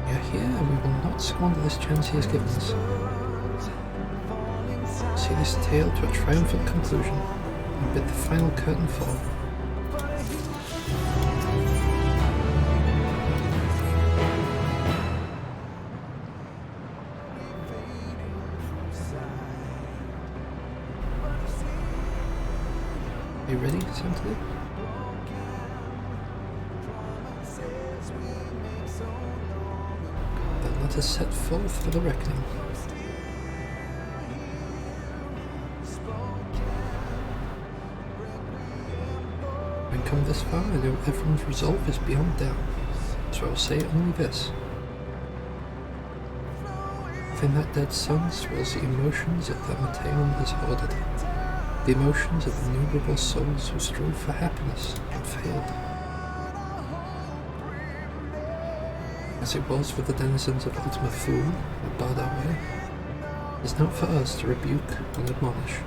We are here, and we will not squander this chance he has given us. See this tale to a triumphant conclusion, and bid the final curtain fall. You ready, Sentinel? Then let us set forth for the reckoning. When come this far, I know everyone's resolve is beyond doubt, so I will say only this. Within that dead sun swirls the emotions that Matteon has hoarded. The emotions of innumerable souls who strove for happiness and failed. As it was for the denizens of Ultima Thule that barred our way, it is not for us to rebuke and admonish.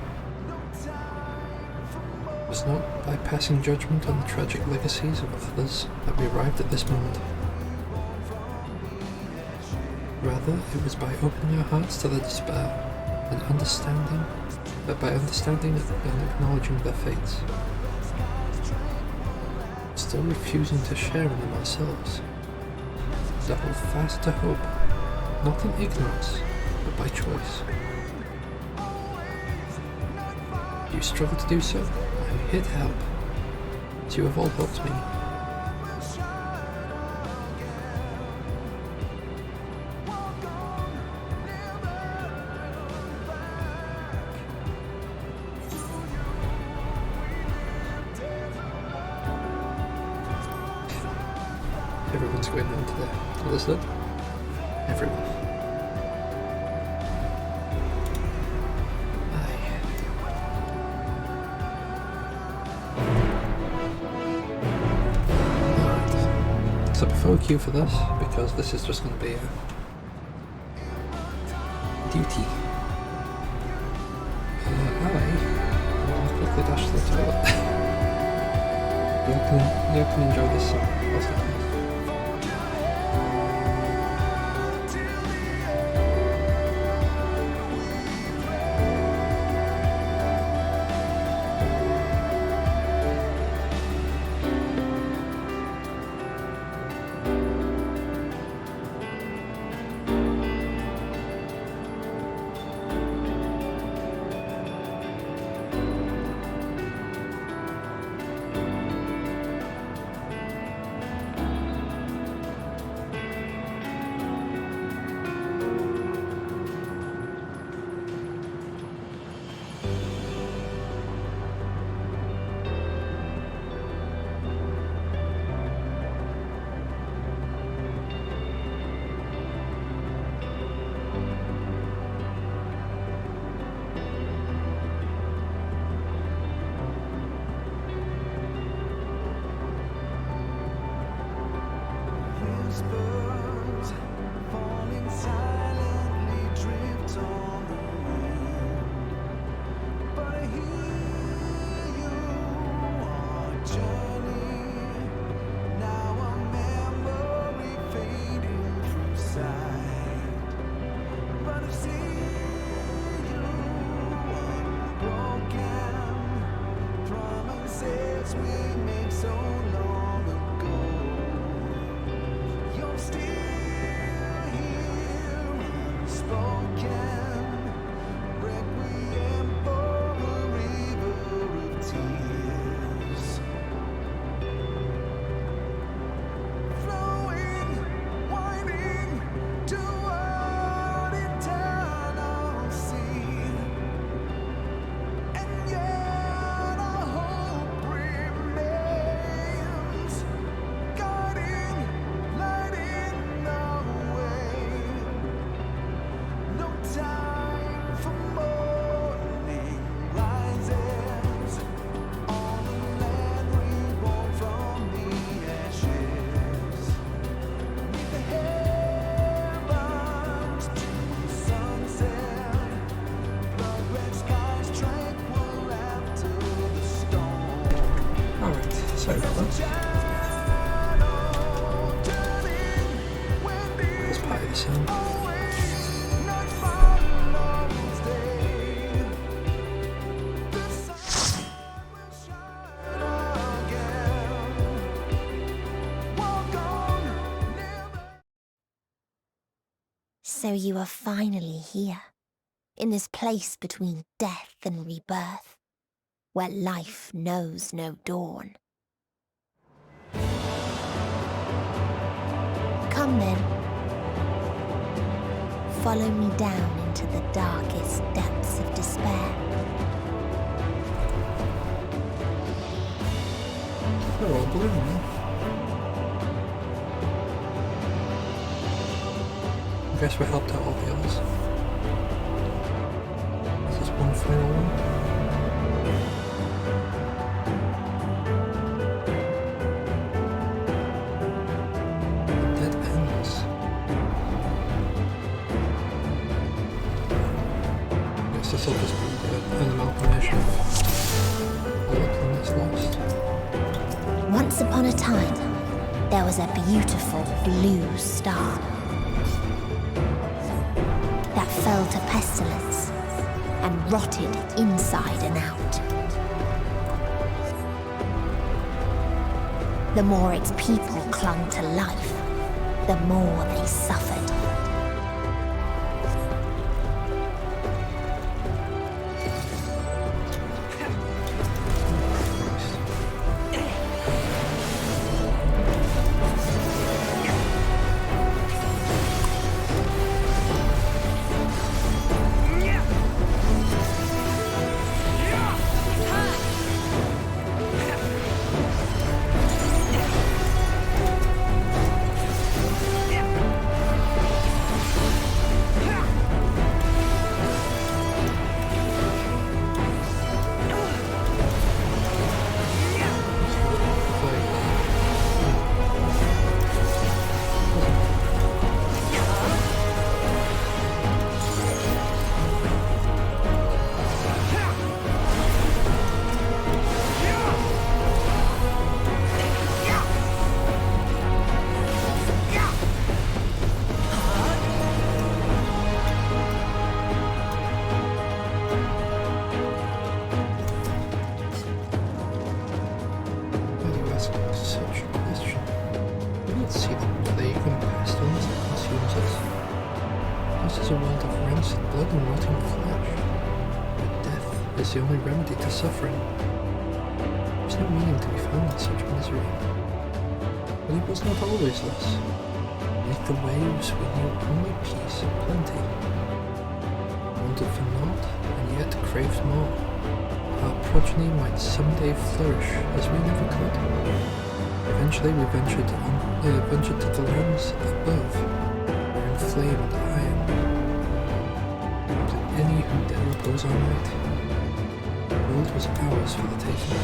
It was not by passing judgment on the tragic legacies of others that we arrived at this moment. Rather, it was by opening our hearts to their despair and understanding that by understanding and acknowledging their fates, still refusing to share in them ourselves, to hold fast to hope, not in ignorance, but by choice. If you struggle to do so, I am here to help, as you have all helped me. everyone's going down today. Understood? Everyone. Alright. So before we queue for this, because this is just going to be a duty. I'll quickly dash to the toilet. you can enjoy this song. Sorry about that. Let's play the sound.
So you are finally here, in this place between death and rebirth, where life knows no dawn. Come then. Follow me down into the darkest depths of despair.
They're all blue now. I guess we helped out all the others. This is one final one. Dead ends. I guess this will just be an amalgamation of all the planets lost.
Once upon a time, there was a beautiful blue star that fell to pestilence and rotted inside and out. The more its people clung to life, the more they suffered.
such a question. Do you not see the plague and pestilence that consumes us? This is a world of rancid blood and rotting flesh. But death is the only remedy to suffering. There's no meaning to be found in such misery. But it was not always thus. Beneath the waves we knew only peace and plenty. Wanted for naught, and yet craved more. Our progeny might someday flourish as we never could. Eventually we ventured to the lands above, where inflamed iron. To any who dare oppose our might, the world was ours for the taking.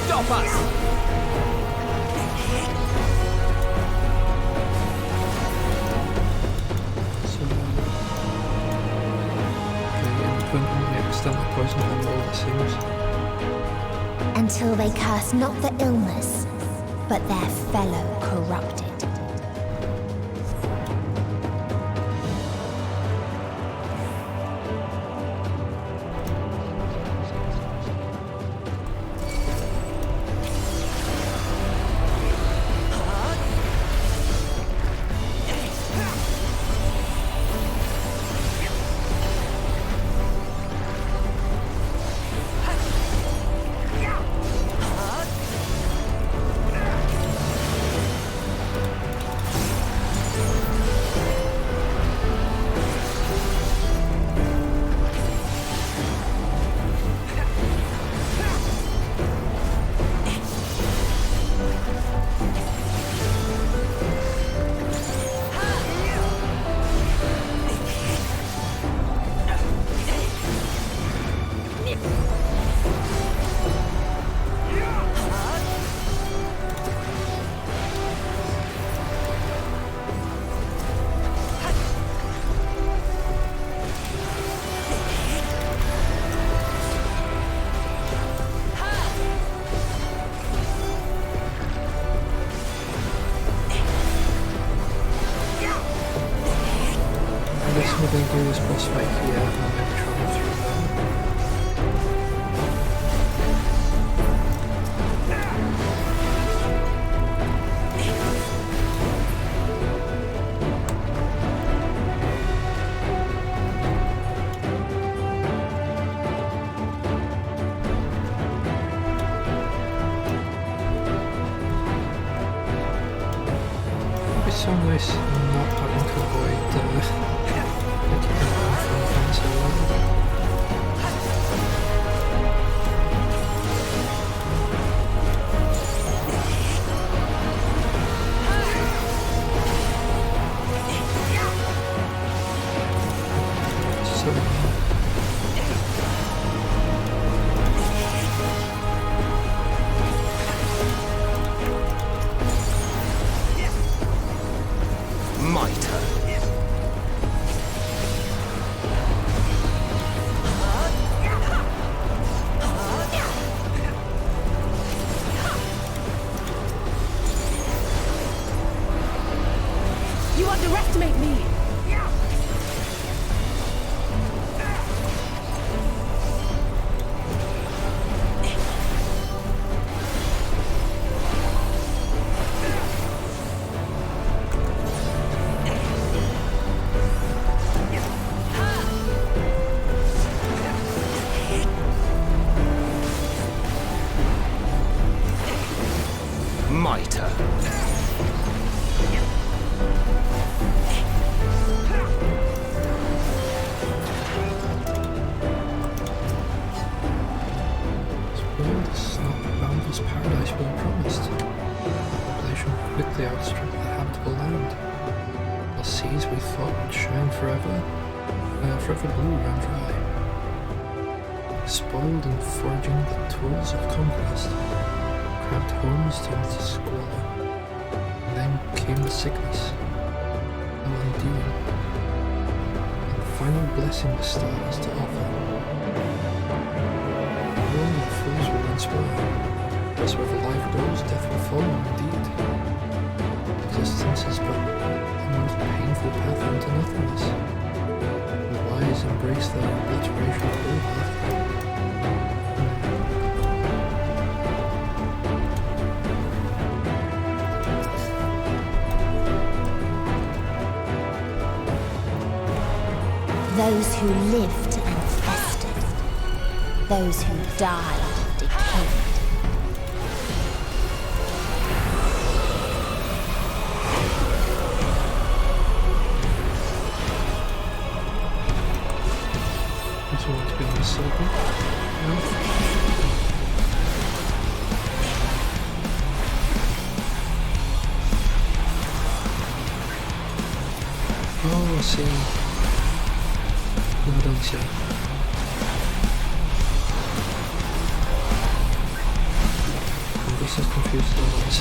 Stop us!
Until they curse not the illness, but their fellow corrupted.
We're going to do this boss fight here and then travel through them. It'd be so nice not having to avoid world is not the boundless paradise we were promised. Population quickly outstripped the habitable land. The seas we thought would shine forever blue ran dry. Spoiled and forging the tools of conquest, cramped homes turned to squalor. And then came the sickness, though enduring, and the final blessing the stars to offer. The world of fools will inspire, thus wherever life goes, death will follow indeed. Existence is but the most painful path into nothingness. The wise embrace their obliteration wholeheartedly.
Those who lived and festered. Those who died and decayed.
To want to be on the circle. No? Oh, I see. No, I don't see. I'm just as confused as I was.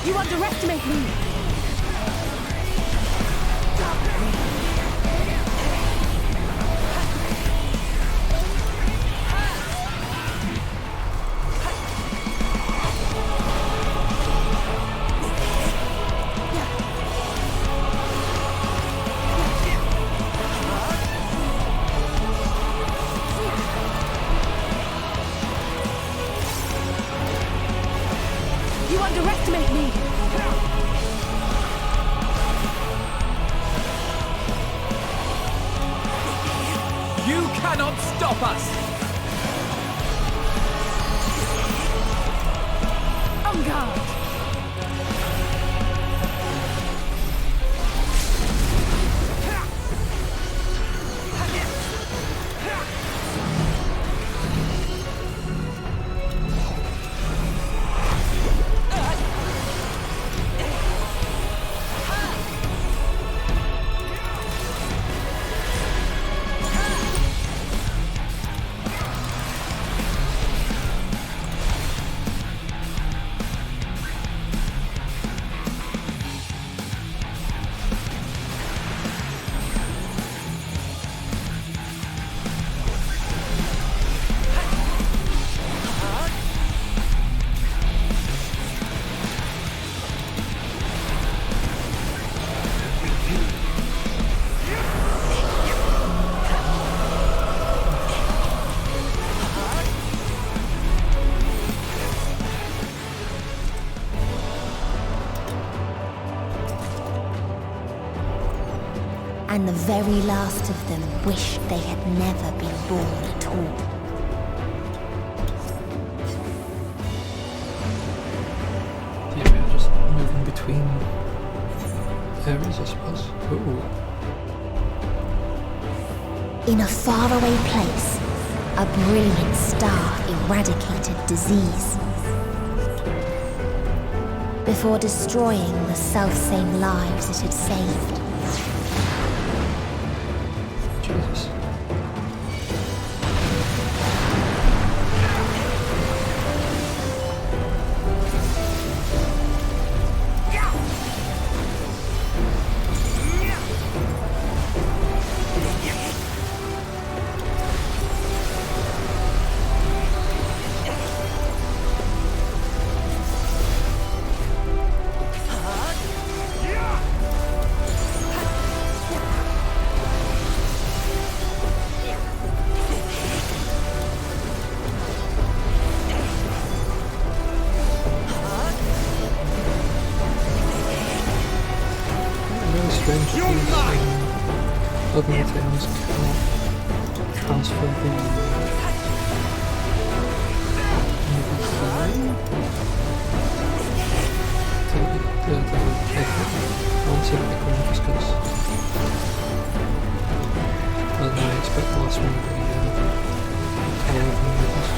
You underestimate me! You underestimate me!
You cannot stop us!
On guard!
And the very last of them wished they had never been born at all.
Yeah, we're just moving between areas, I suppose. Ooh.
In a faraway place, a brilliant star eradicated disease. Before destroying the selfsame lives it had saved.
Jesus. strange that these other materials cannot transfer the onto the big one just because I expect the last one to be taller than the others.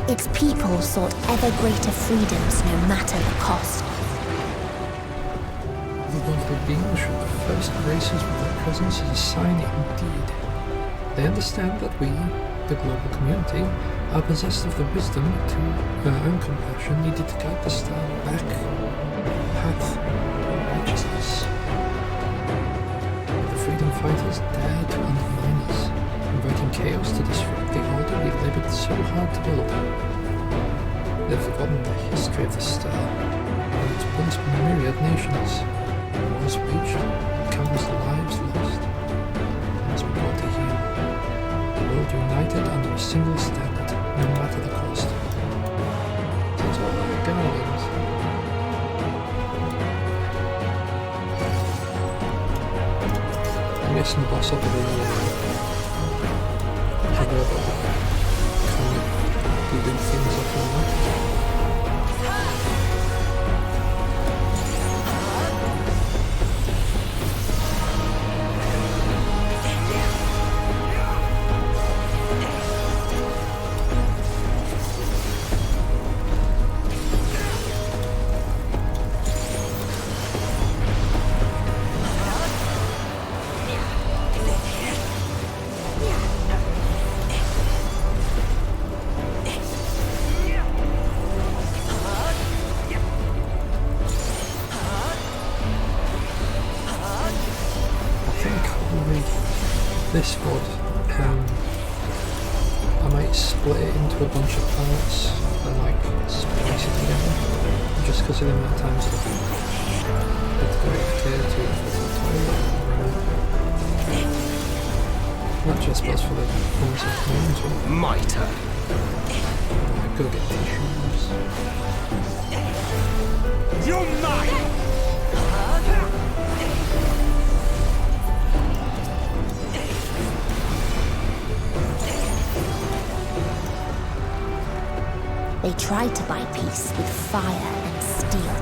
Its people sought ever greater freedoms no matter the cost.
The lovely beings should first grace us with their presence as a sign indeed. They understand that we, the global community, are possessed of the wisdom and compassion needed to guide the star back path of righteousness. The freedom fighters dared to undermine us, inviting chaos to disrupt the order we labored so hard to build. They've forgotten the history of the star, and its once myriad nations, wars waged, countless lives lost, and it's brought to heal. The world united under a single standard, no matter the cost. So it's all about Guardians. I'm guessing the boss of the building things up on that. This would, I might split it into a bunch of parts and like splice it together, just because of the amount of times I've had to go to the toilet. Not just spells for the ones of the as well.
My turn.
Go get tissues.
You're mine!
They tried to buy peace with fire and steel.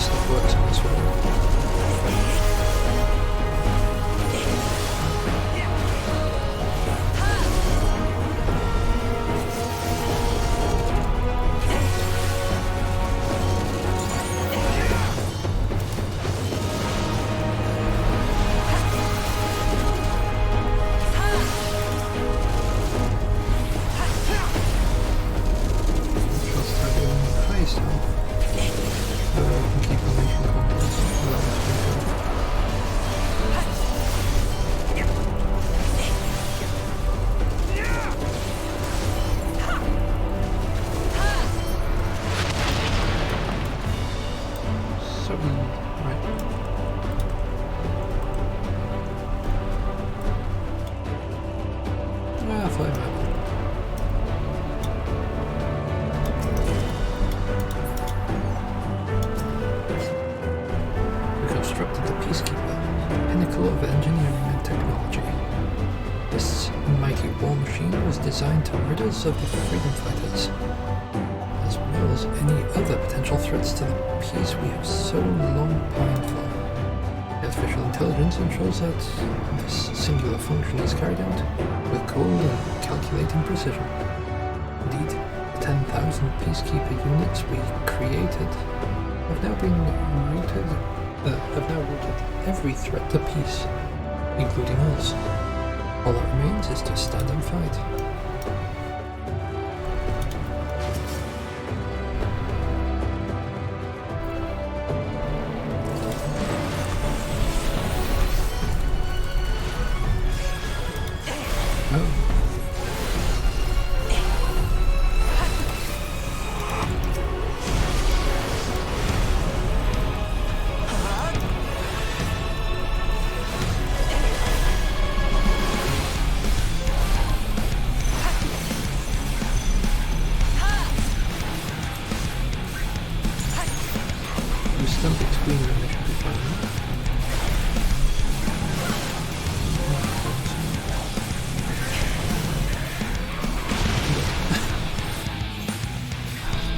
stuff works in this world. Designed to rid us of the freedom fighters, as well as any other potential threats to the peace we have so long pined for. The artificial intelligence ensures that this singular function is carried out with cold and calculating precision. Indeed, the 10,000 peacekeeper units we created have now routed every threat to peace, including us. All that remains is to stand and fight.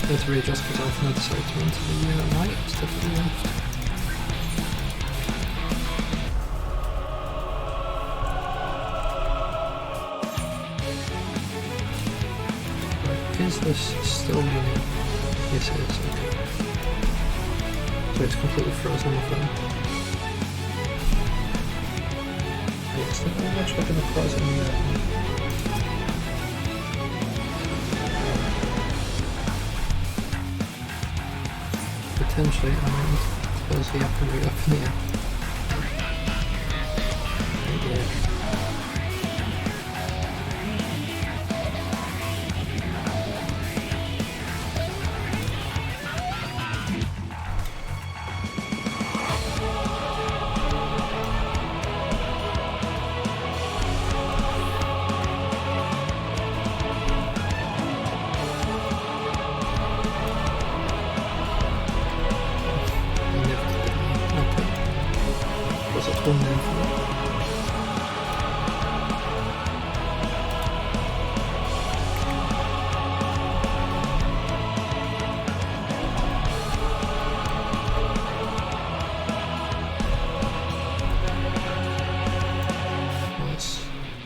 To readjust myself and I decided to run to the right instead of the left. Right, is this still running? Yes it is, okay. So it's completely frozen on the phone. Yes, I'm actually going to pause it in the potentially, I might close the app and reopen the app.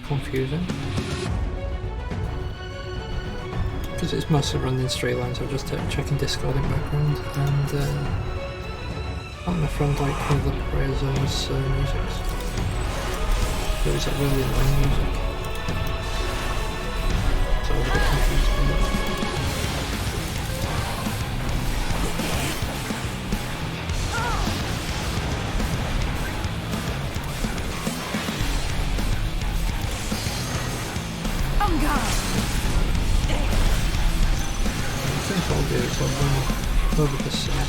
Confusing because it's mostly run in straight lines. I'm just checking Discord in background, and on the front like one of the prayer zones music. There was that really annoying music, so I was a bit confused by that. Over the side.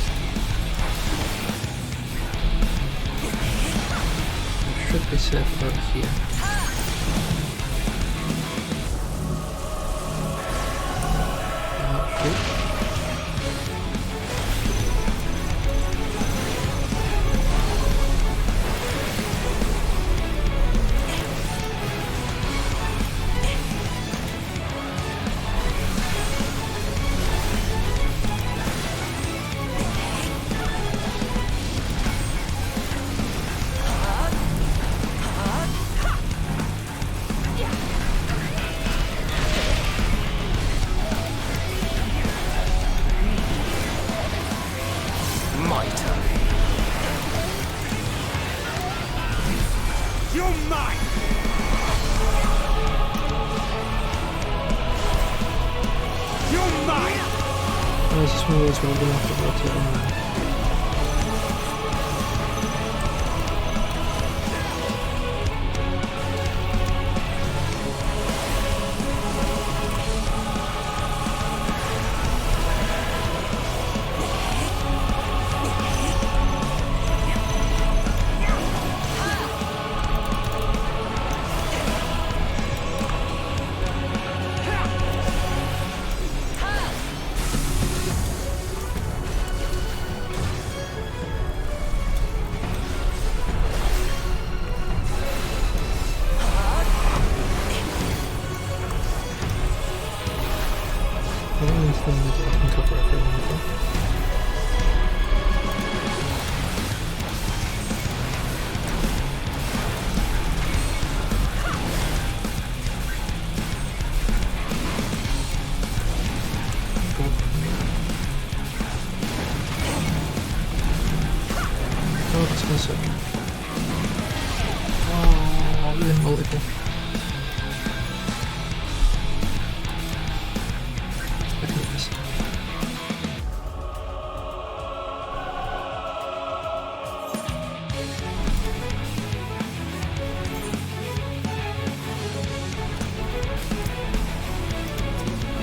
I should be safe about here. It's just one of those where I'm going to have to rotate around.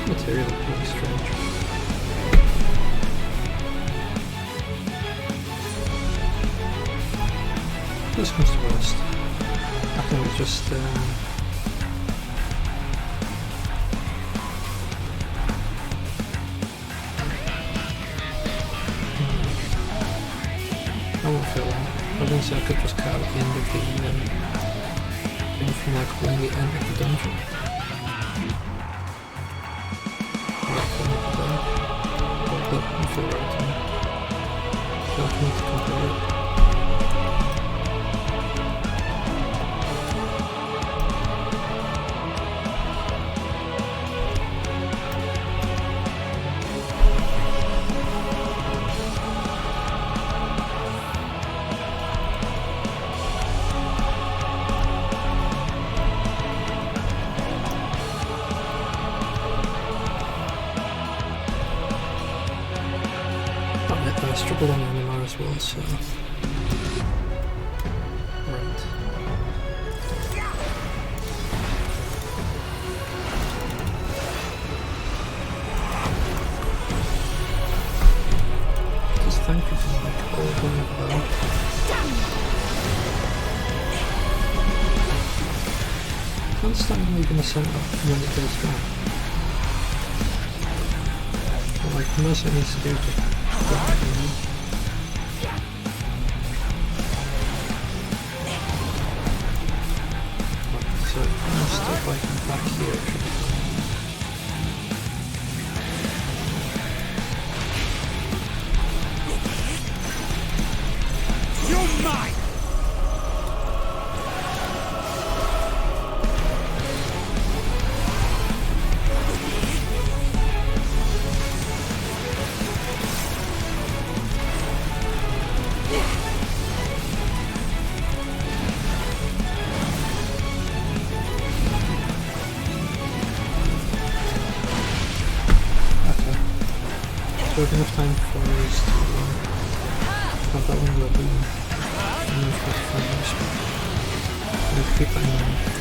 Material pretty strange. This comes to worst. I think it's just I won't feel that. I was gonna say I could just cut out the end of the thing from like when we enter the dungeon. I feel right to me. I feel like I need to compare it. I struggled on Animar as well, so... Right. Just thank you for like all the way about. I can't stand leaving the centre when it goes down. But like, the most it needs to do to so I'm stuck like back here.
You're mine!
So we have enough time for us to have that one level and then 45 minutes. We'll keep that in mind.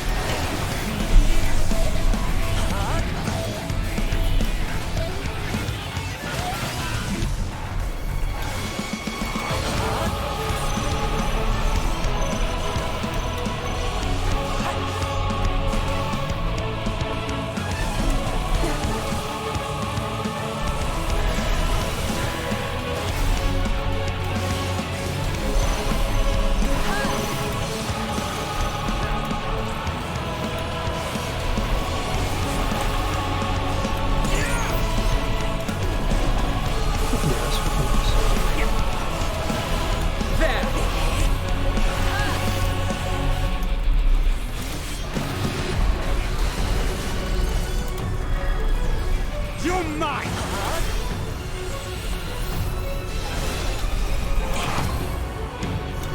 You're mine!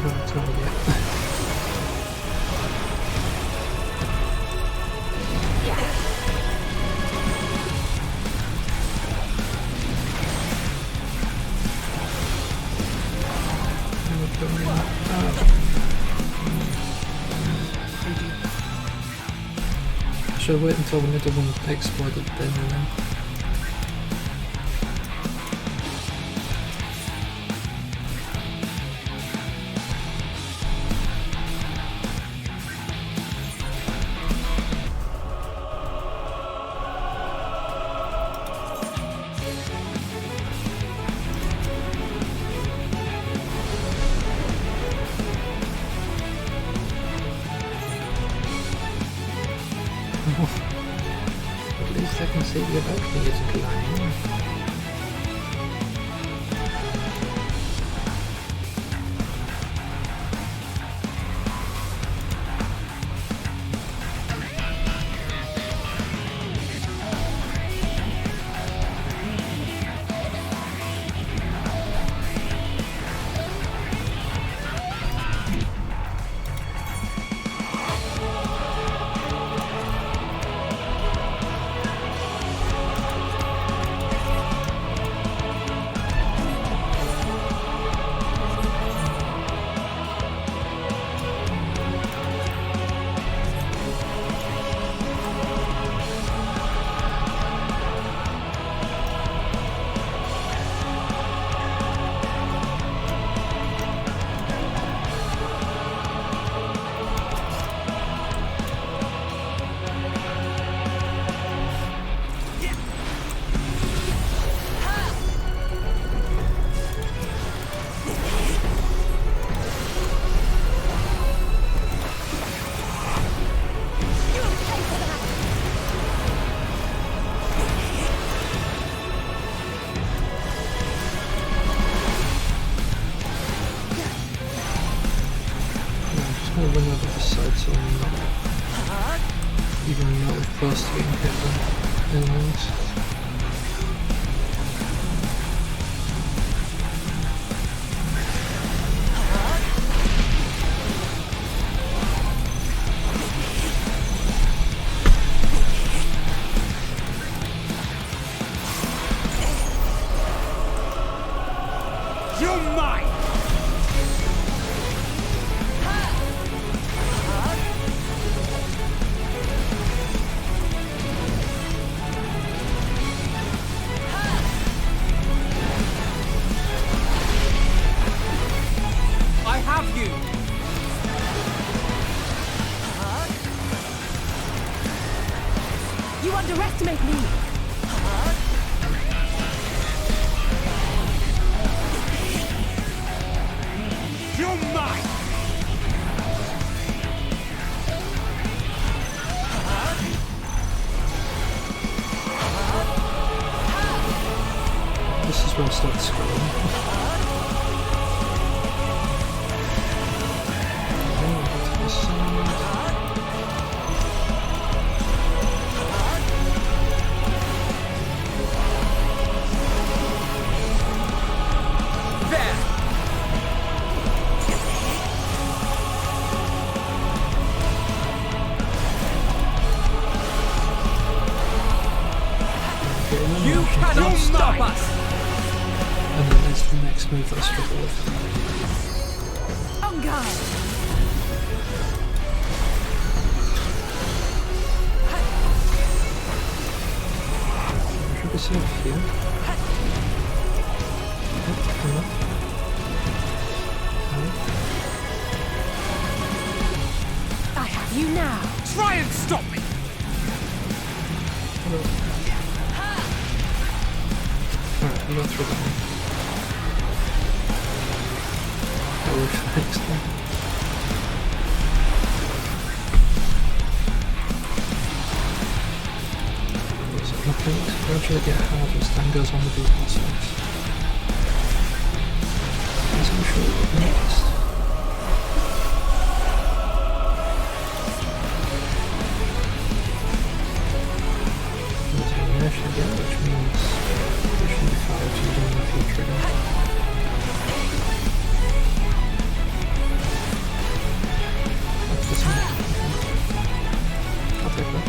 It's not yet. should I wait until the middle one exploded then and then? At least I can see the balcony isn't lying. I'll run over the side so I'm not even remotely close to being hit by enemies.
You're mine!
I have you!
You underestimate me!
You're mine!
This is where I start scrolling.
You cannot stop us!
And then there's the next move that I struggle with.
On guard!
Should be safe here. Come on.
I have you now!
Try and stop me!
Alright, I'm going through that one. That works for next time. So nothing gradually get harder as time goes on with these boss fights. As I'm sure you've noticed. There's an inertia again, which means we should be fired using the full trigger. I'll take that.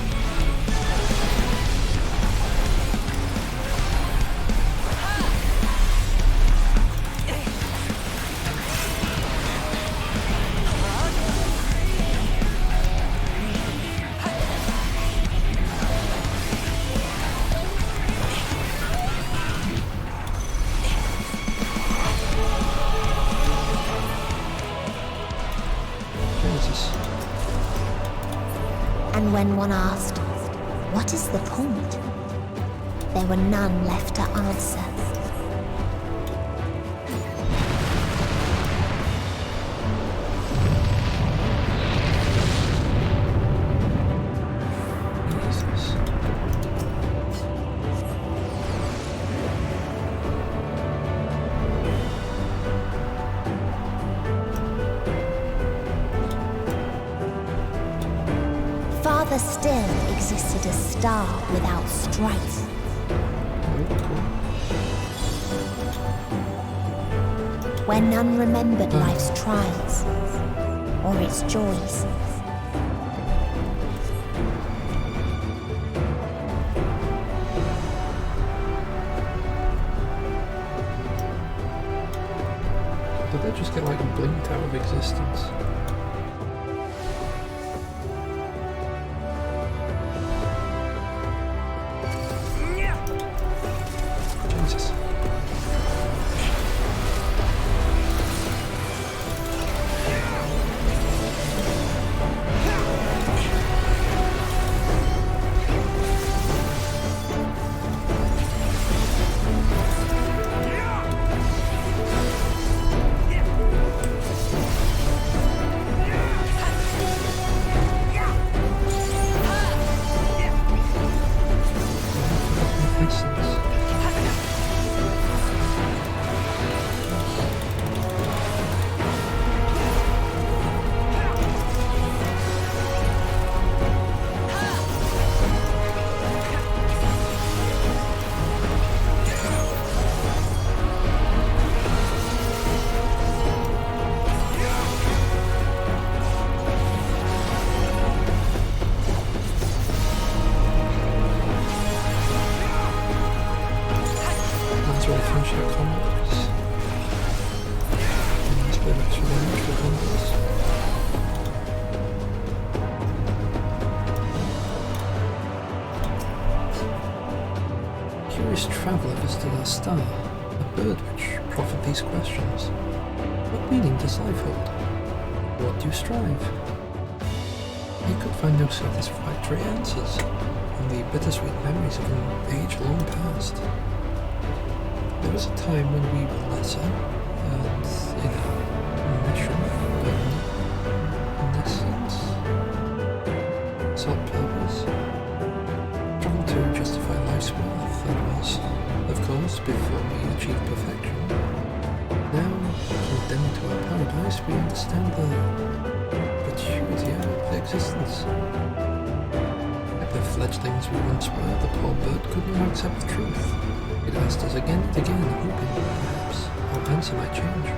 And when one asked, what is the point? There were none left to answer. Farther still existed a star without strife. Where none remembered life's trials or its joys.
Did they just get like blinked out of existence? Jesus. Curious traveller visited our star, a bird which proffered these questions. What meaning does life hold? What do you strive? He could find no satisfactory answers, only bittersweet memories of an age long past. There was a time when we were lesser, and in our mission, but in this sense, sought purpose. Struggled to justify life's worth, that was, of course, before we achieved perfection. Now, condemned to our paradise, we understand the gratuity of existence. Like the fledglings we once were, the poor bird could not accept the truth. It asked us again and again, hoping, perhaps, our answer might change.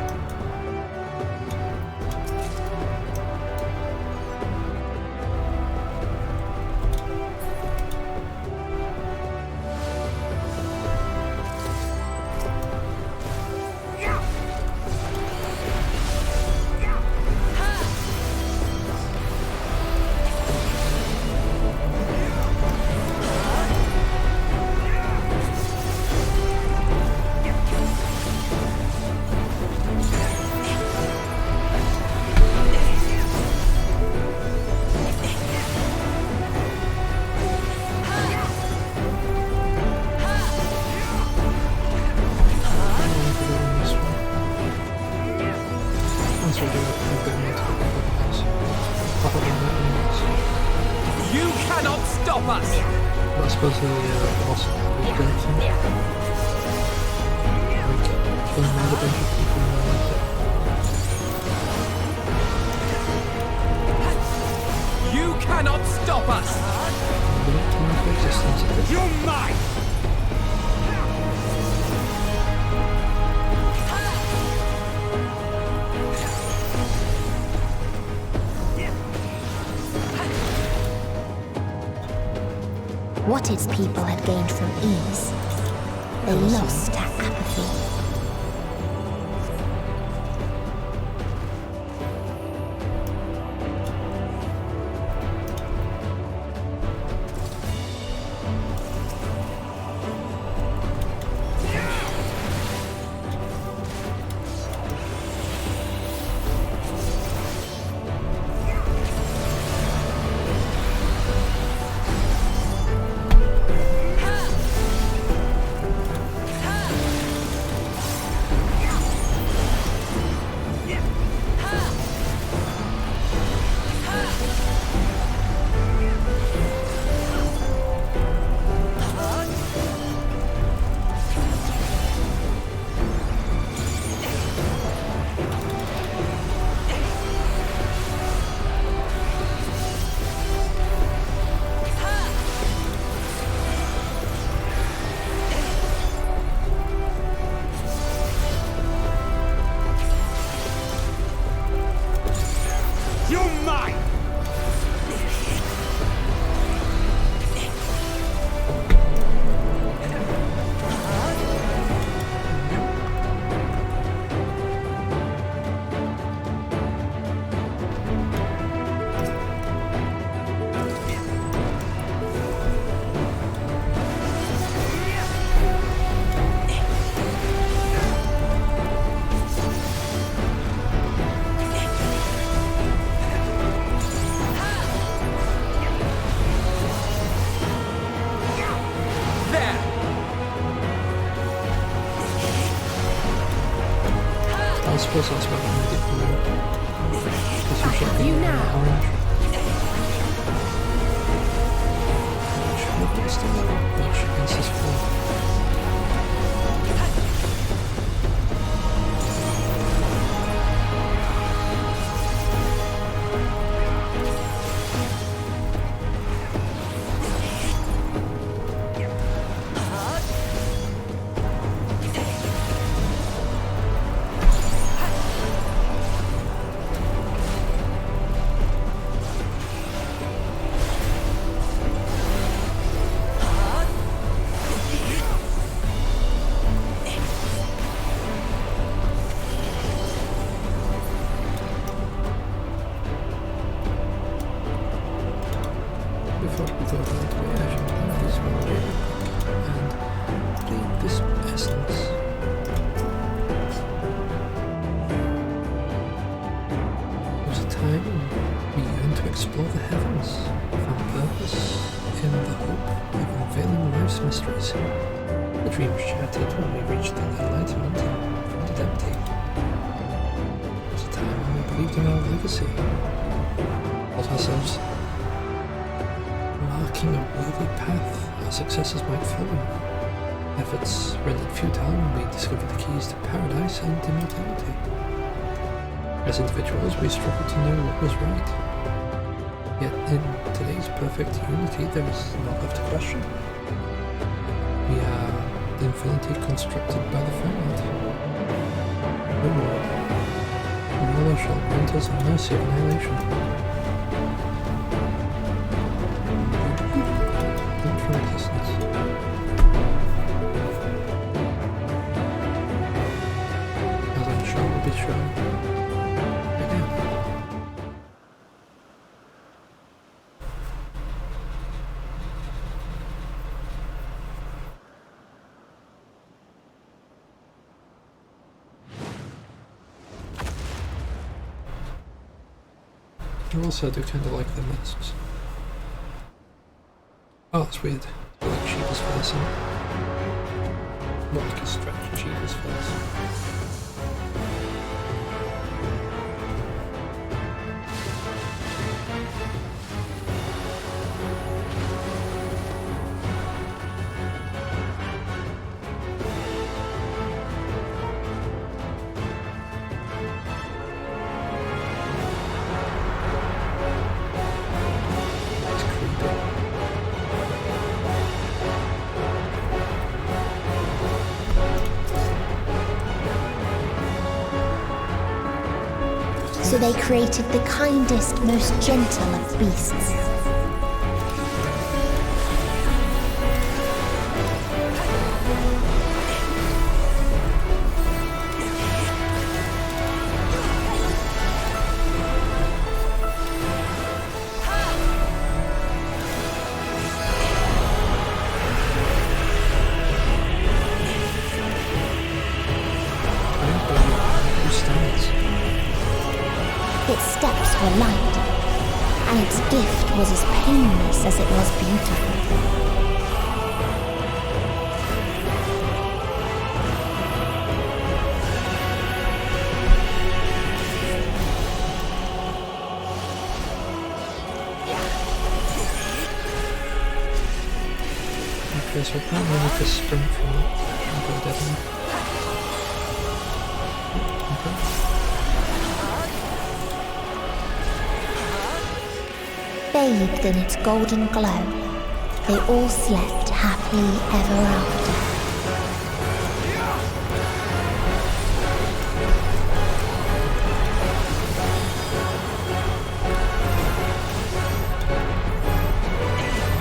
You cannot stop us!
I suppose the boss is great thing. Killing out a bunch of people in the
You cannot stop us! You're mine!
What its people had gained from ease, they lost that apathy.
suppose that's what I did blue. Because usually
You now.
Orange. Which is still which against this floor. Explore the heavens, found purpose in the hope of unveiling life's mysteries. The dreams shattered when we reached the enlightenment and found it empty. It was a time when we believed in our legacy, thought ourselves marking a worthy path our successors might follow. Efforts rendered futile when we discovered the keys to paradise and immortality. As individuals, we struggled to know what was right. Yet in today's perfect unity, there is none left to question. We are infinity constructed by the Finite. No more. Allah shall grant us the mercy of annihilation. Not from existence. As I'm sure will be shown. I also do kind of like the masks. Oh, it's weird. I like Shiva's face, and not like a stretched Shiva's face.
So they created the kindest, most gentle of beasts. Its steps were light, and its gift was as painless as it was beautiful.
Okay, so apparently I need to sprint from it and go dead end. Okay.
Bathed in its golden glow, they all slept happily ever after.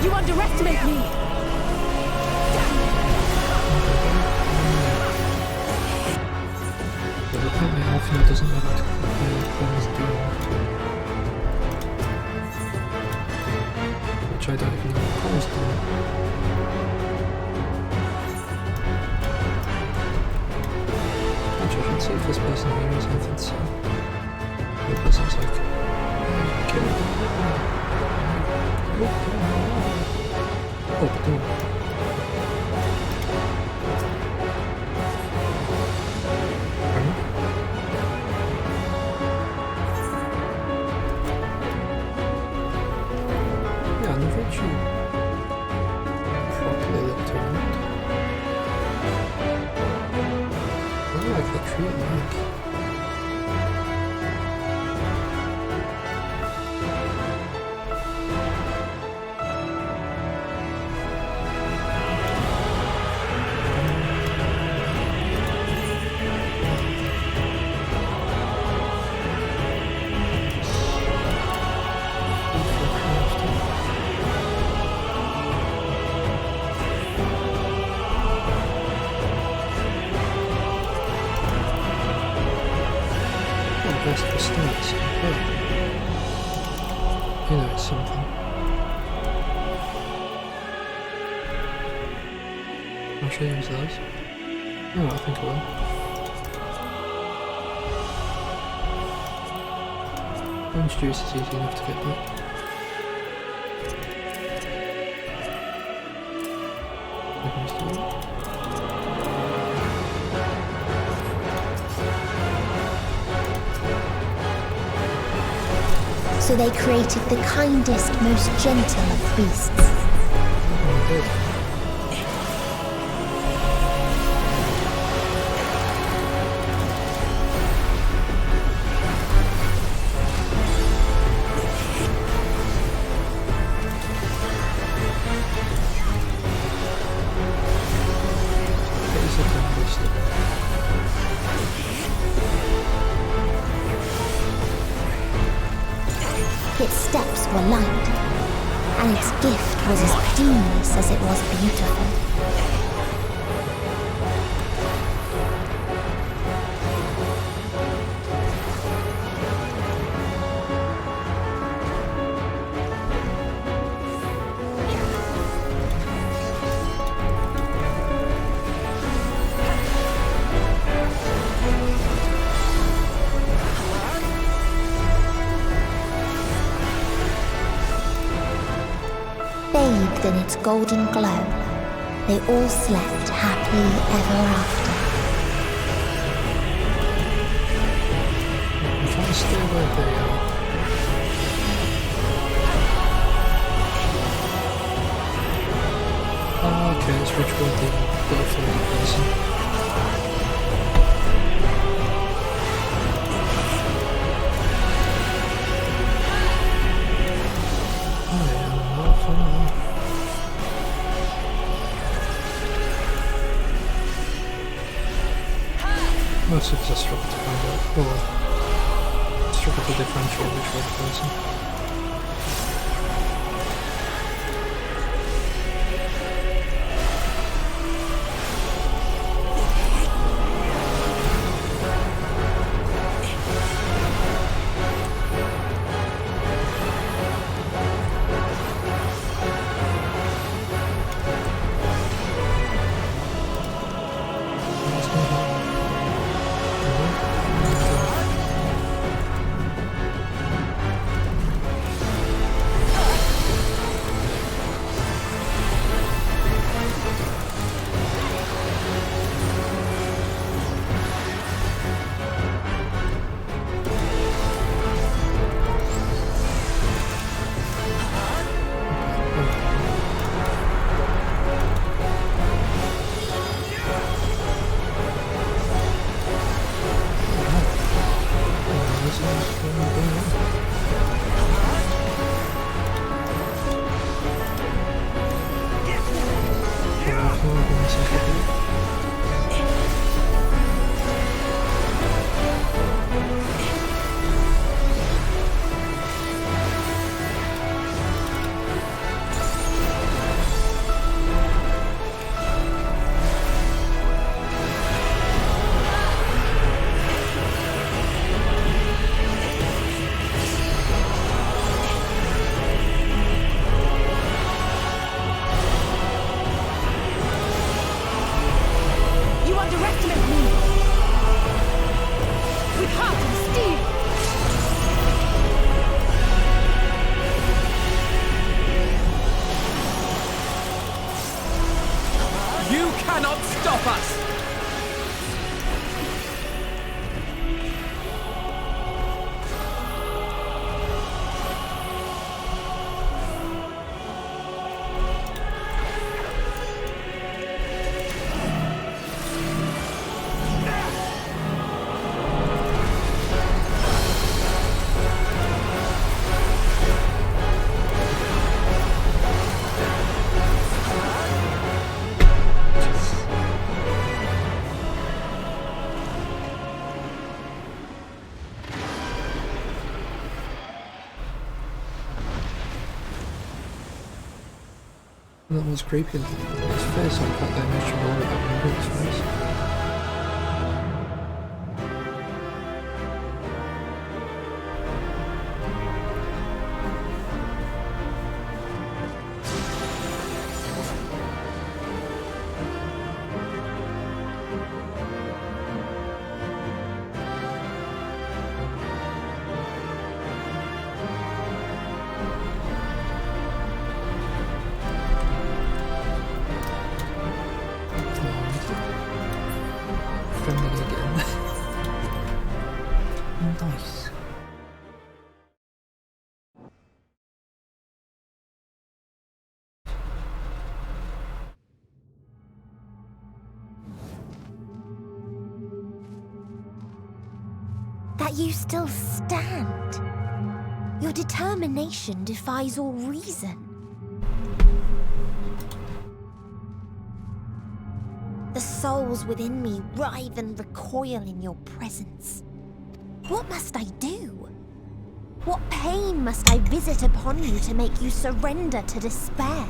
You underestimate me!
But apparently Alfina doesn't know what he's doing. Which I don't even know what Paul's doing. Actually, I can see if this person here has anything to say. The person's like, kill him. Oh, but don't. victory alike. Best for stats. Oh. You know it's something. I'll show you those. Oh, I think I will. Orange juice is easy enough to get back.
So they created the kindest, most gentle of beasts. Its steps were light, and its gift was as painless as it was beautiful. Bathed in its golden glow, they all slept happily ever after.
I'm trying to stay where they are. Oh, okay, it's ritual the butterfly person. Most of us struggle to find out, or struggle to differentiate which way the person.
cannot stop us!
That was creepy. His face, I got that image from all without moving his face. Nice.
That you still stand. Your determination defies all reason. The souls within me writhe and recoil in your presence. What must I do? What pain must I visit upon you to make you surrender to despair?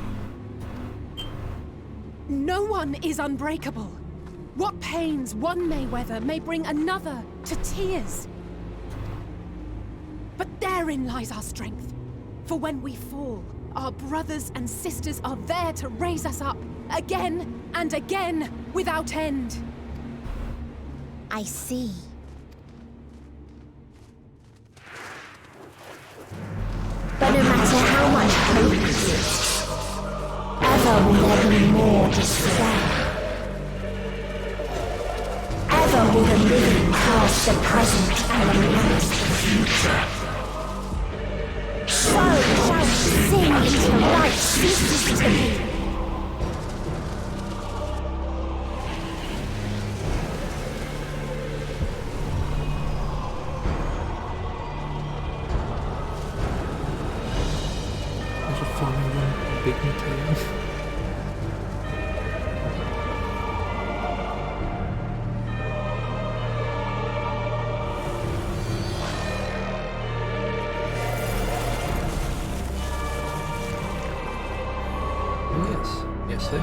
No one is unbreakable. What pains one may weather may bring another to tears. But therein lies our strength. For when we fall, our brothers and sisters are there to raise us up, again and again, without end.
I see. But no matter how much hope exists, ever will there be more despair. Ever will the living cast the present and lament the future. So shall we sing until light ceases to be.
There's a farming one, big material. Yes, they are.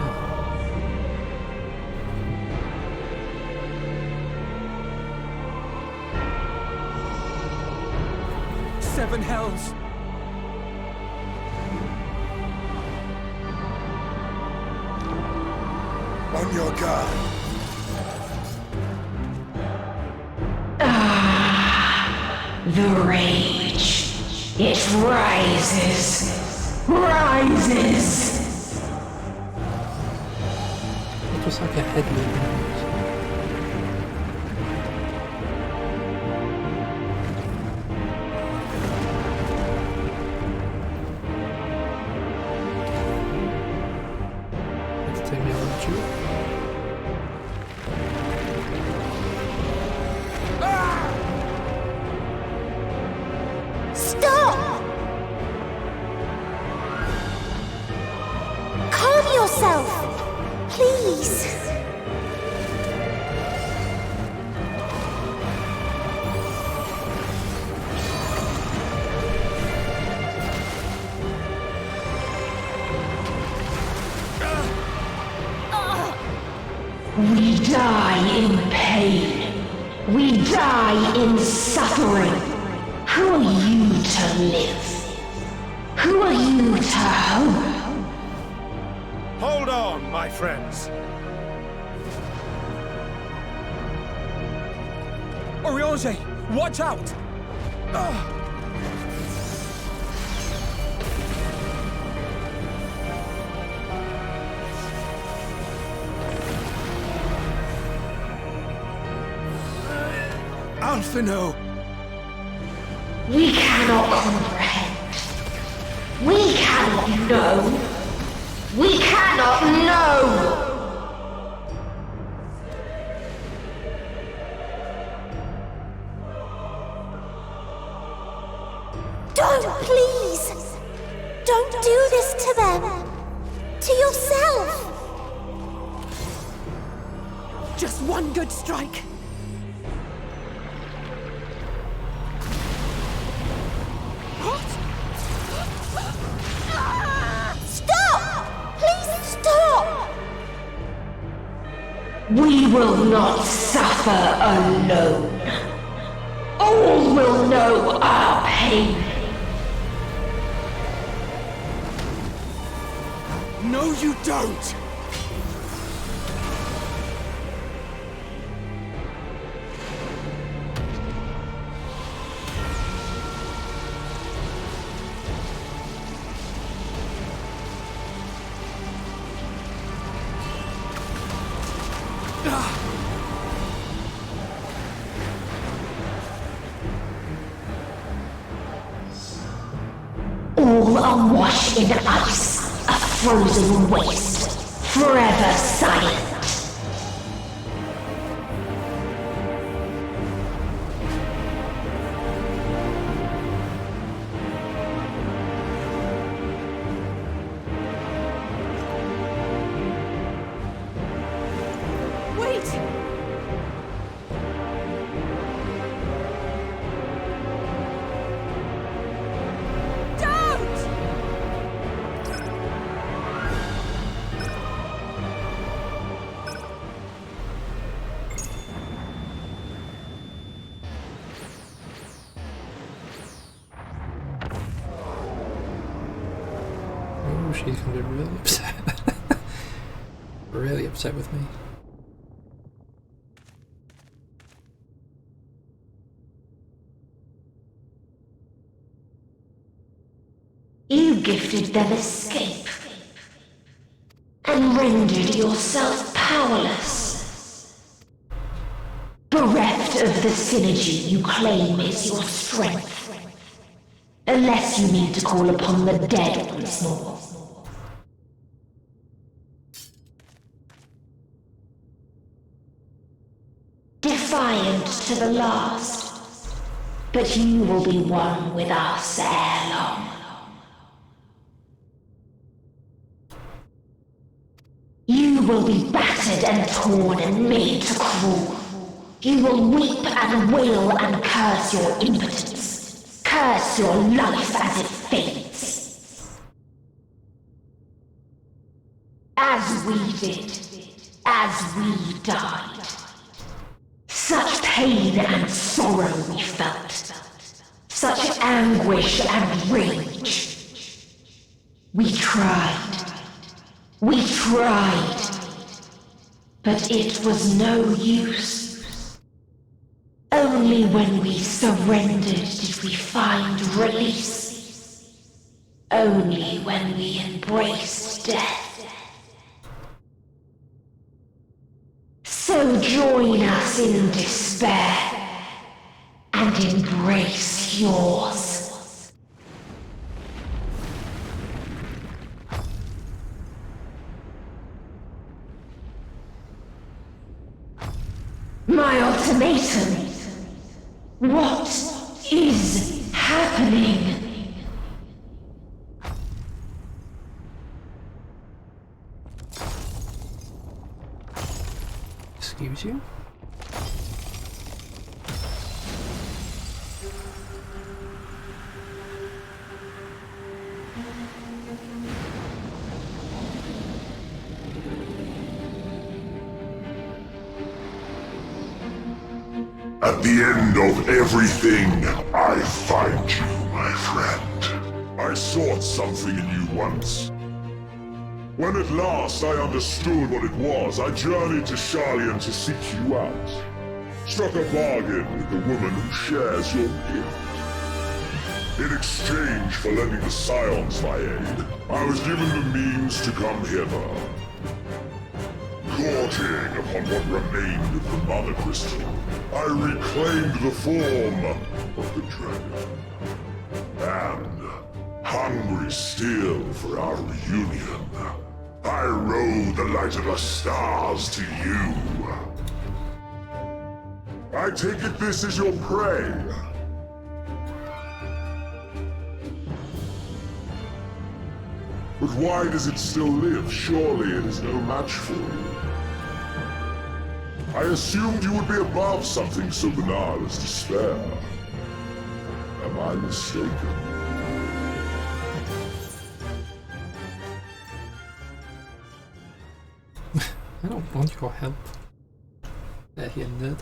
7 hells!
On your guard.
The rage. It rises. Rises.
It was like a head moving. Let's take me on to you.
Stop! Calm yourself, please.
We die in pain. We die in suffering. Who are you to live? Who are you to hope?
Hold on, my friends.
Oriange, watch out!
Alphino!
We cannot comprehend. We cannot know. We cannot know!
Don't, please! Don't do this to them! To yourself!
Just one good strike.
Stop! Please
We will not suffer alone. All will know our pain.
No, you don't!
All awash in ice, a frozen waste, forever silent.
Oh, she's gonna be really upset. Really upset with me.
You gifted them escape and rendered yourself powerless. Bereft of the synergy you claim is your strength. Unless you need to call upon the dead once more. Defiant to the last, but you will be one with us ere long. You will be battered and torn and made to crawl. You will weep and wail and curse your impotence. Curse your life as it fades. As we did, as we died. Such pain and sorrow we felt. Such anguish and rage. We tried. We tried. But it was no use. Only when we surrendered did we find release. Only when we embraced death. So join us in despair and embrace yours. My ultimatum. What is happening?
Excuse you?
At the end of everything, I find you, my friend. I sought something in you once. When at last I understood what it was, I journeyed to Sharlayan to seek you out. Struck a bargain with the woman who shares your gift. In exchange for lending the Scions my aid, I was given the means to come hither. Gorging upon what remained of the Mother Crystal, I reclaimed the form of the Dragon. And, hungry still for our reunion, I rode the light of the stars to you. I take it this is your prey. But why does it still live? Surely it is no match for you. I assumed you would be above something so banal as despair. Am I mistaken?
I don't want your help. There, you nerd.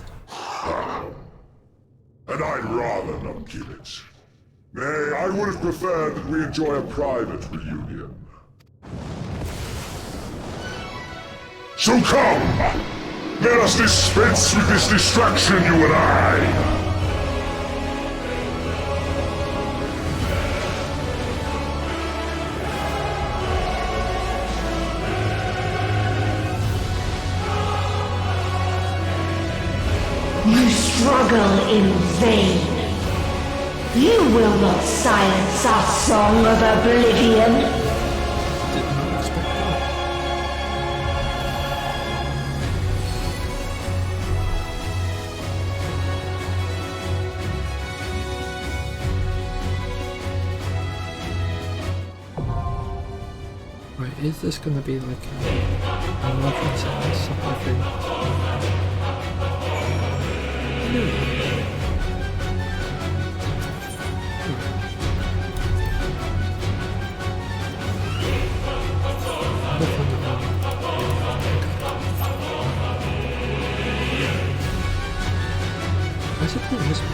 And I'd rather not give it. Nay, I would have preferred that we enjoy a private reunion. So come! Let us dispense with this distraction, you and I!
You struggle in vain. You will not silence our song of oblivion.
Right, is this gonna be like a reference to this sort of thing? I suppose this one.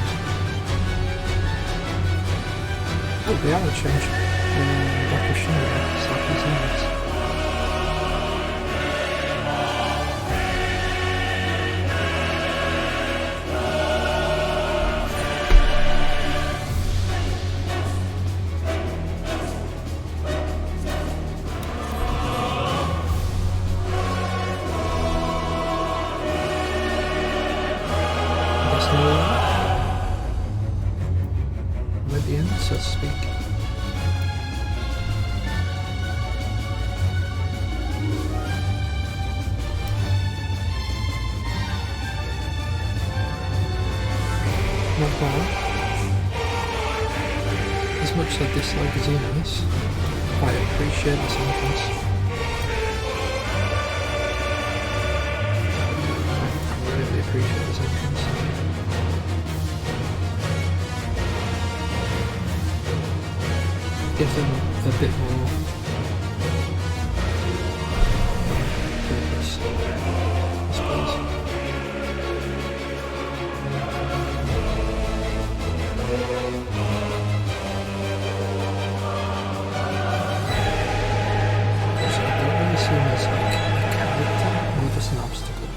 Oh, they are changed. Dr. Shinra, Saki's names. So to speak. Not bad. As much as I dislike Xenos, I appreciate this entrance. I really appreciate this entrance. Give them a bit more purpose, I suppose. So I don't really see him as like a character or just an obstacle.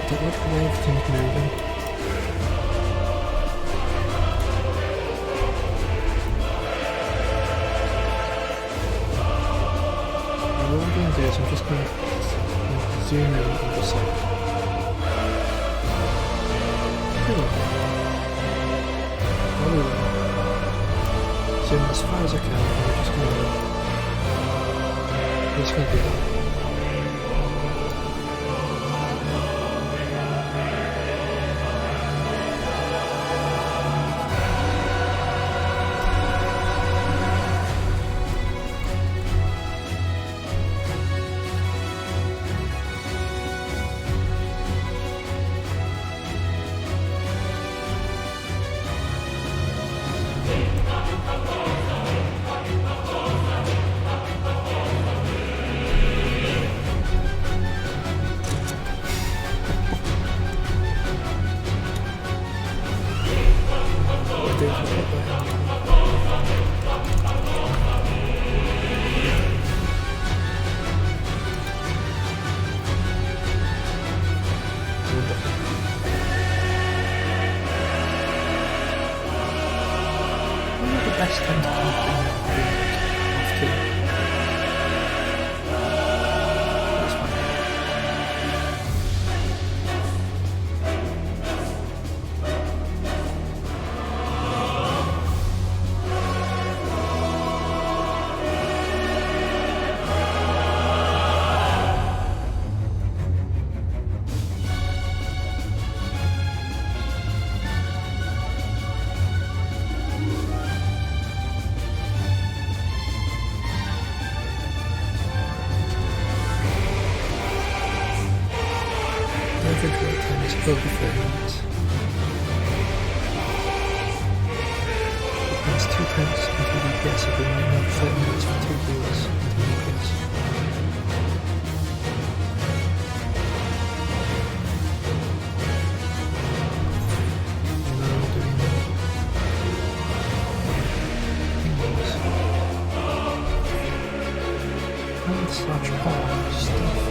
I like the way everything's moving. What I'm going to do is I'm just going to zoom in and just like... Zoom as far as I can and I'm just going to do that. Best thing to keep in That's fine. average wait time is over 30 minutes. It means 2 tanks into DPS have been waiting on 30 minutes for 2 healers into DPS. And such hard stuff.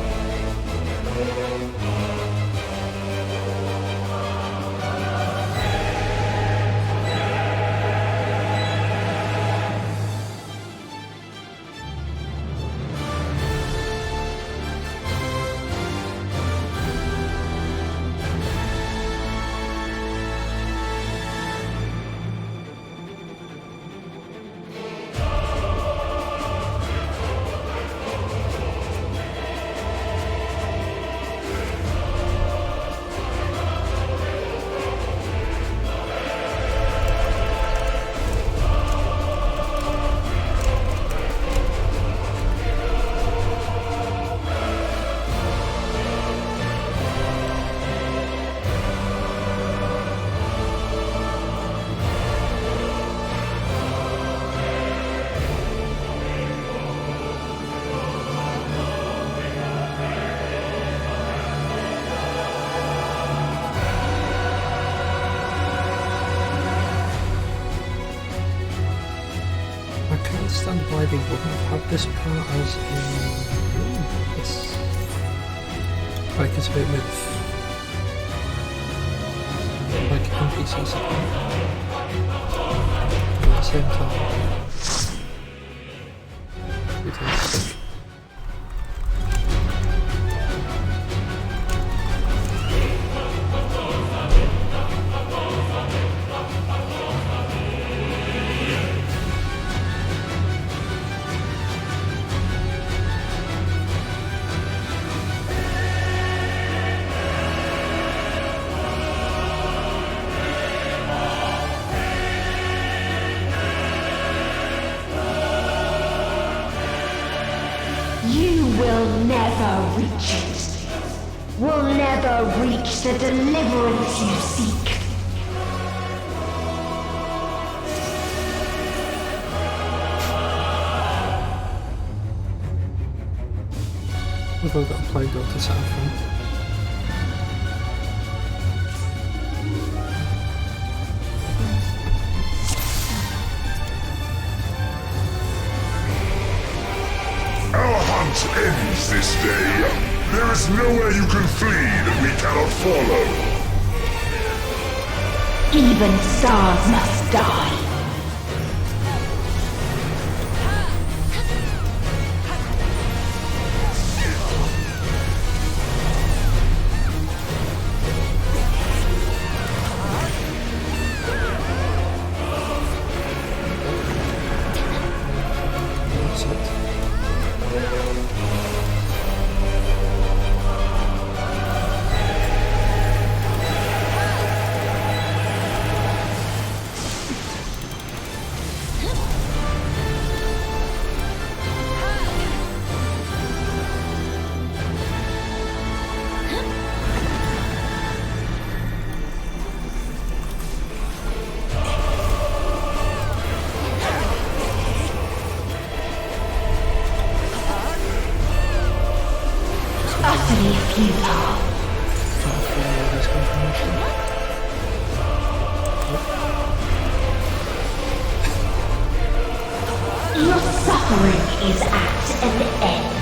Understand why they wouldn't have this part as a like it's a bit with like NPC support at the same time. It is sick.
Never reach it. Will never reach the deliverance you seek.
We've all got a play doh to set up from.
Ends this day. There is nowhere you can flee that we cannot follow.
Even stars must die. Your suffering is at an end.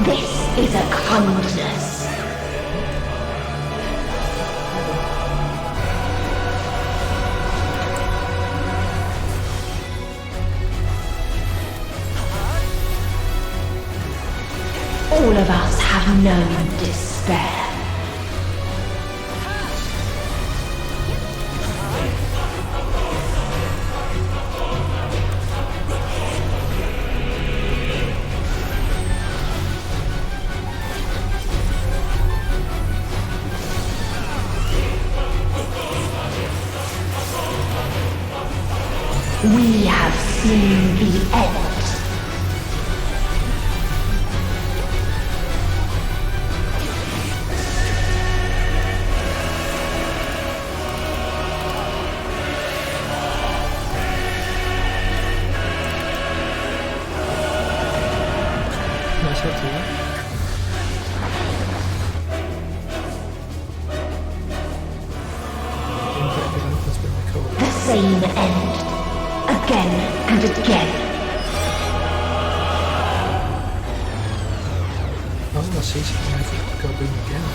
This is a kindness. All of us have known despair. We have seen the end.
Nice shot to you.
The same end. Again and again.
I was gonna see something make it go boom again.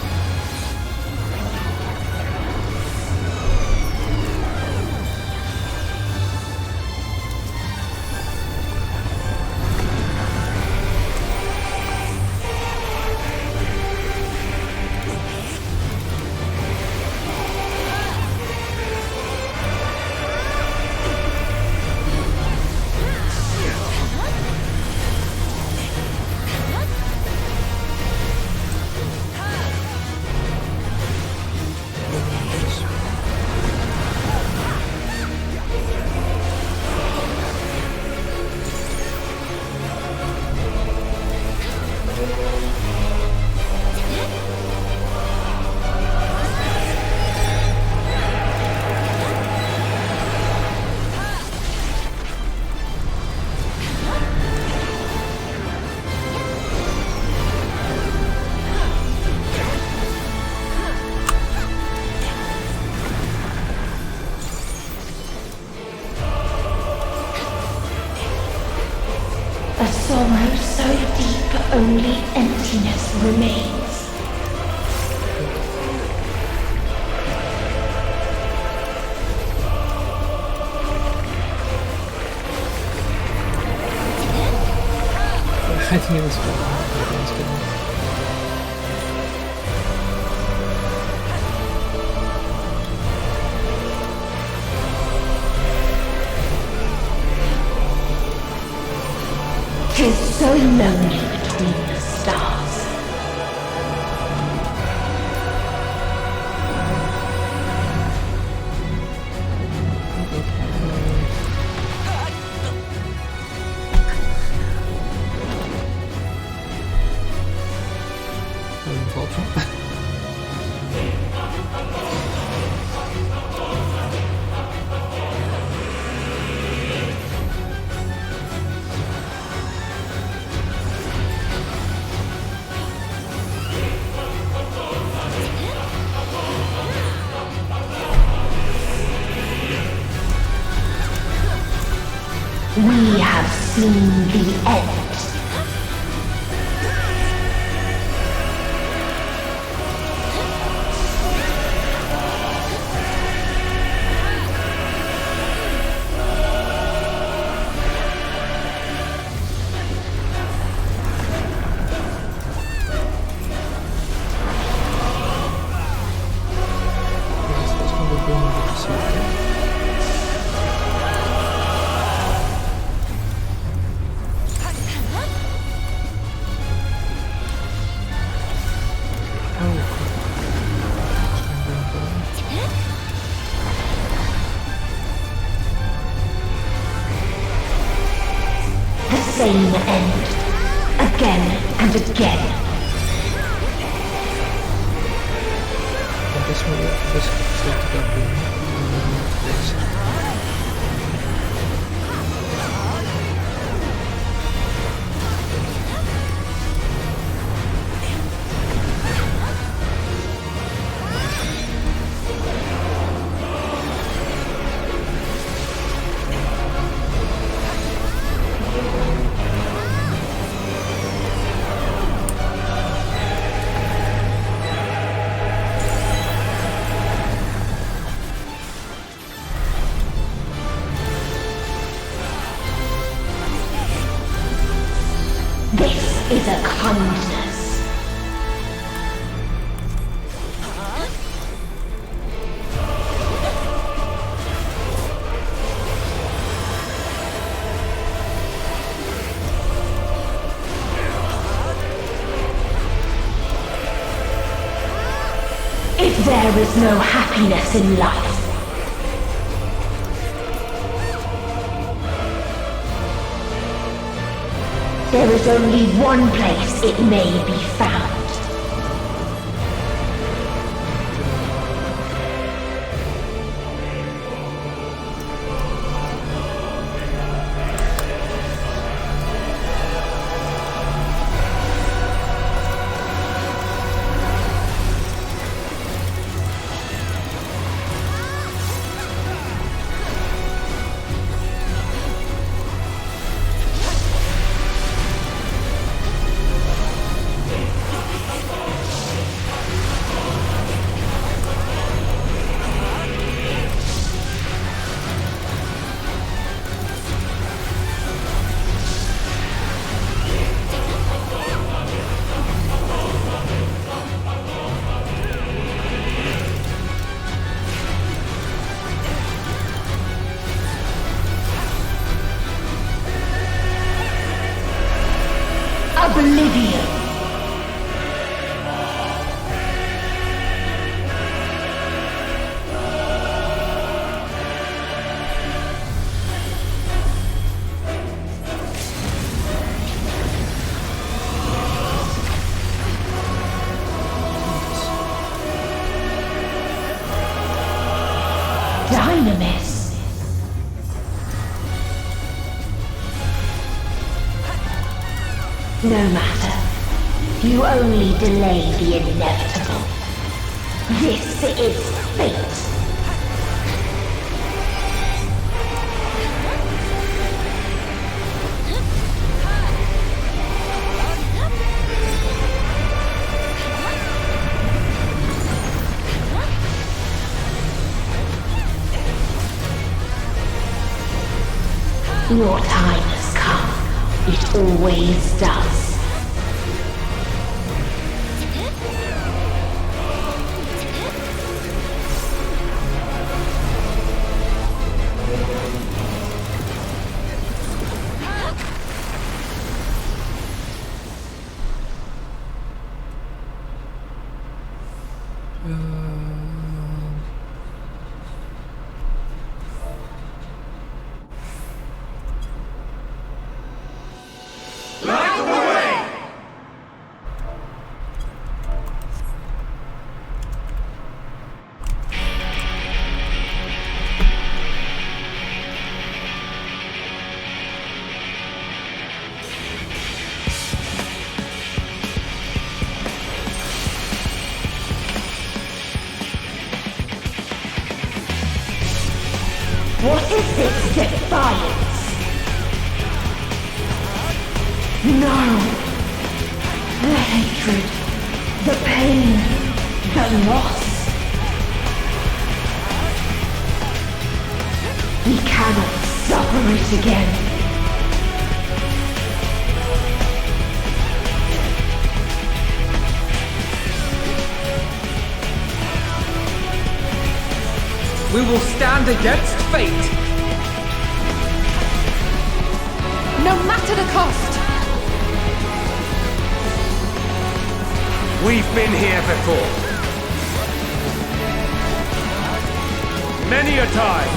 A sorrow so deep only emptiness remains.
I think it was fun.
Tis so lonely between the stars. We have seen the end. Same end, again and again.
I guess we'll wait for this to go boom.
This is a kindness. If there is no happiness in life, There is only one place it may be found. Oblivion. Dynamis. No matter. You only delay the inevitable. This is fate. Your time has come. It always does. What is this defiance? No! The hatred, the pain, the loss. We cannot suffer it again.
We will stand against fate!
No matter the cost!
We've been here before. Many a time.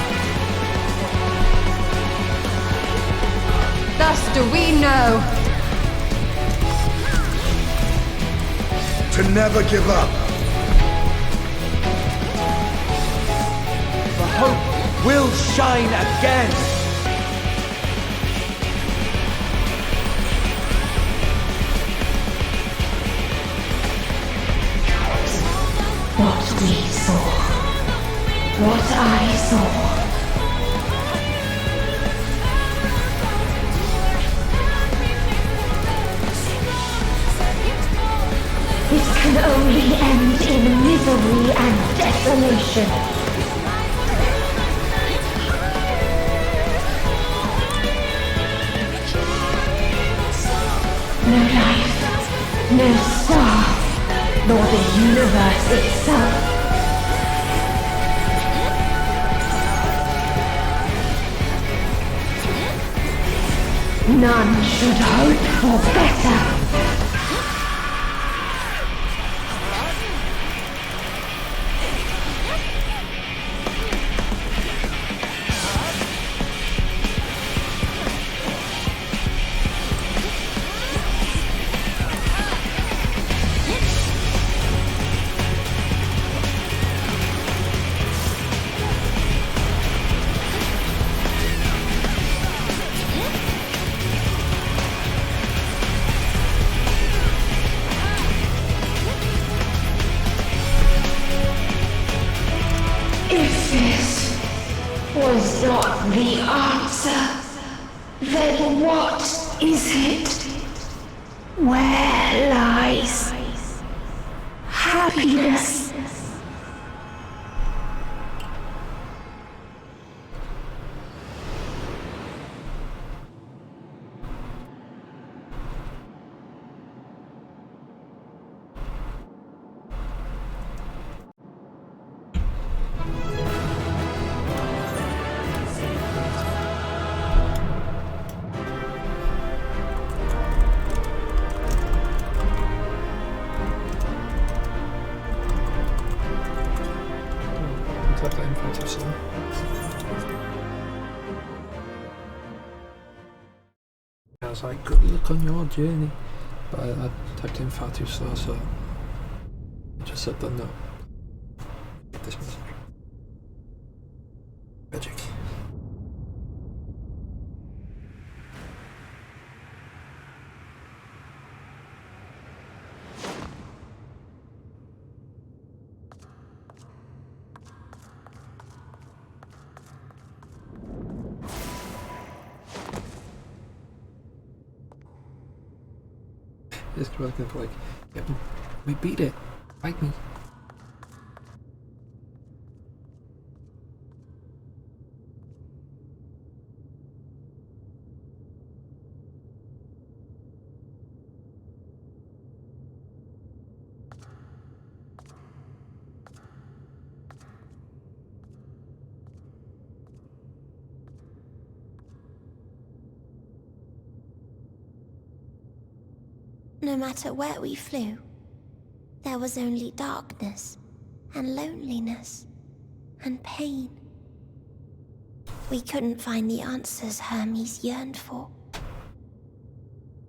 Thus do we know.
To never give up.
Hope will shine again!
What we saw. What I saw. This can only end in misery and desolation. No life, no star, nor the universe itself. None should hope for better. This was not the answer. Then what is it? Where lies happiness?
I was like, good luck on your journey. But I typed in far too slow, so I just said that no. This message. Magic. This girl's gonna be like, yeah, we beat it. Fight me.
No matter where we flew, there was only darkness and loneliness and pain. We couldn't find the answers Hermes yearned for.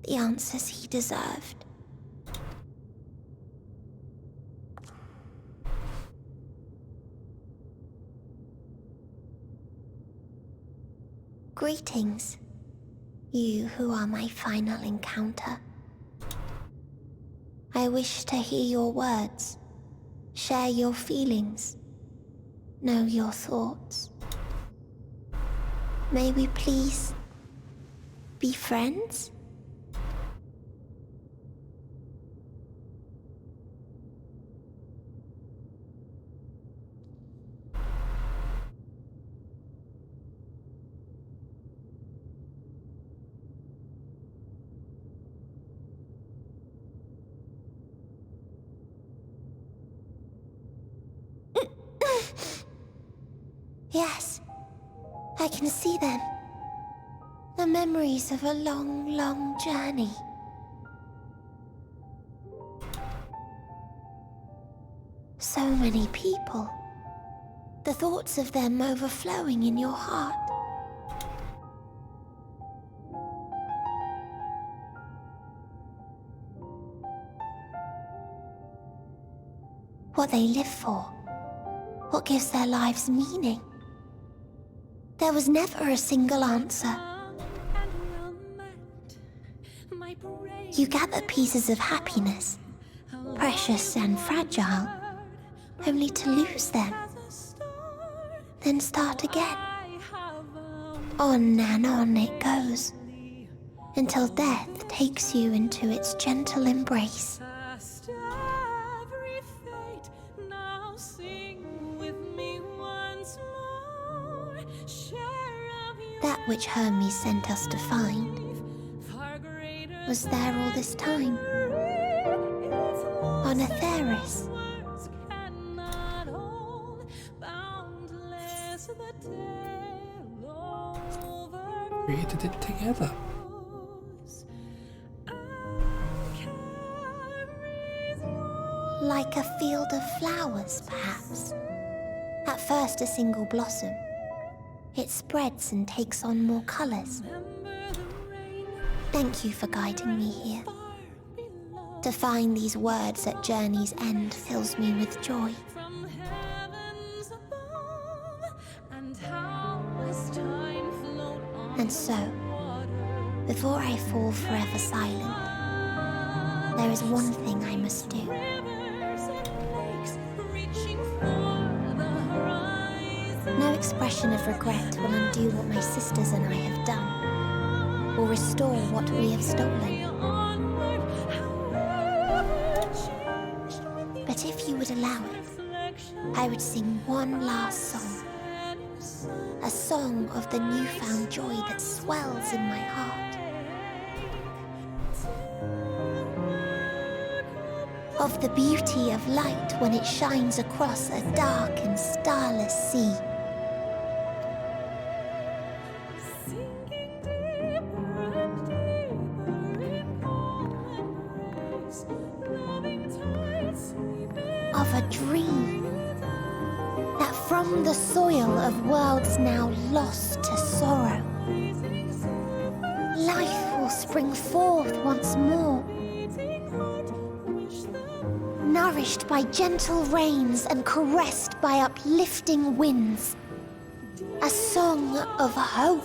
The answers he deserved. Greetings, you who are my final encounter. I wish to hear your words, share your feelings, know your thoughts. May we please be friends? Yes, I can see them. The memories of a long, long journey. So many people. The thoughts of them overflowing in your heart. What they live for. What gives their lives meaning. There was never a single answer. You gather pieces of happiness, precious and fragile, only to lose them. Then start again. On and on it goes, until death takes you into its gentle embrace. That which Hermes sent us to find was there all this time, on Atheris.
Created it together.
Like a field of flowers, perhaps. At first a single blossom. It spreads and takes on more colors. Thank you for guiding me here. To find these words at journey's end fills me with joy. And so, before I fall forever silent, there is one thing I must do. expression of regret will undo what my sisters and I have done, or restore what we have stolen. But if you would allow it, I would sing one last song. A song of the newfound joy that swells in my heart. Of the beauty of light when it shines across a dark and starless sea. Of a dream that from the soil of worlds now lost to sorrow, life will spring forth once more, nourished by gentle rains and caressed by uplifting winds. A song of hope.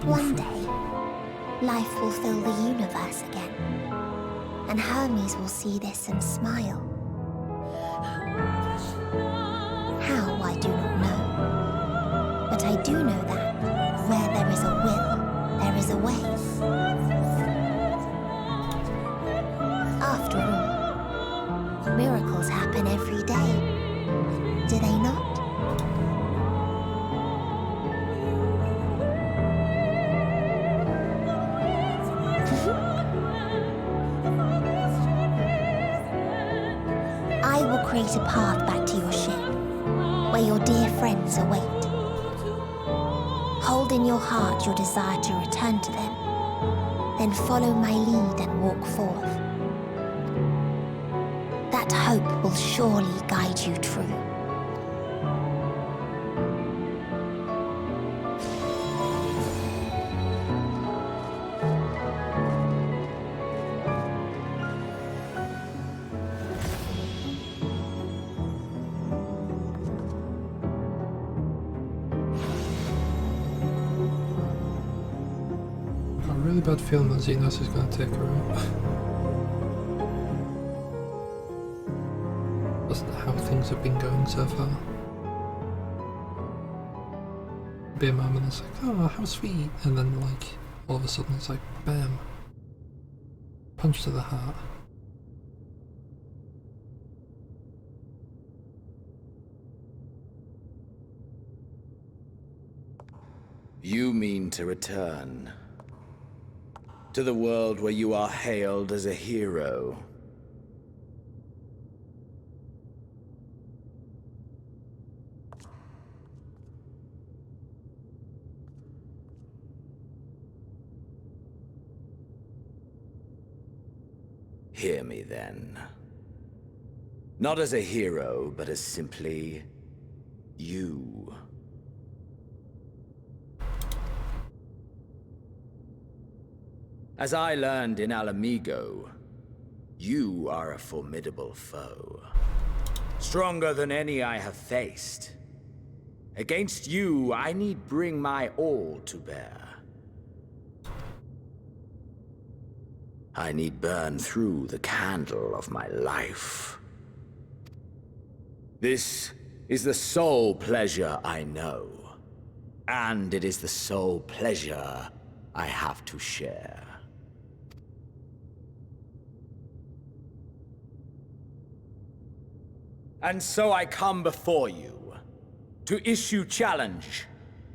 One day, life will fill the universe again, and Hermes will see this and smile. How, I do not know, but I do know that where there is a will, there is a way. After all, miracles happen every day, do they not? I will create a path back to your ship, where your dear friends await. Hold in your heart your desire to return to them, then follow my lead and walk forth. That hope will surely guide you true.
Really bad feeling that Xenos is going to take her out. That's not how things have been going so far. Be a moment that's like, oh, how sweet, and then like all of a sudden it's like, bam, punch to the heart.
You mean to return to the world where you are hailed as a hero. Hear me then. Not as a hero, but as simply you. As I learned in Alamigo, you are a formidable foe. Stronger than any I have faced. Against you, I need bring my all to bear. I need burn through the candle of my life. This is the sole pleasure I know, and it is the sole pleasure I have to share. And so I come before you, to issue challenge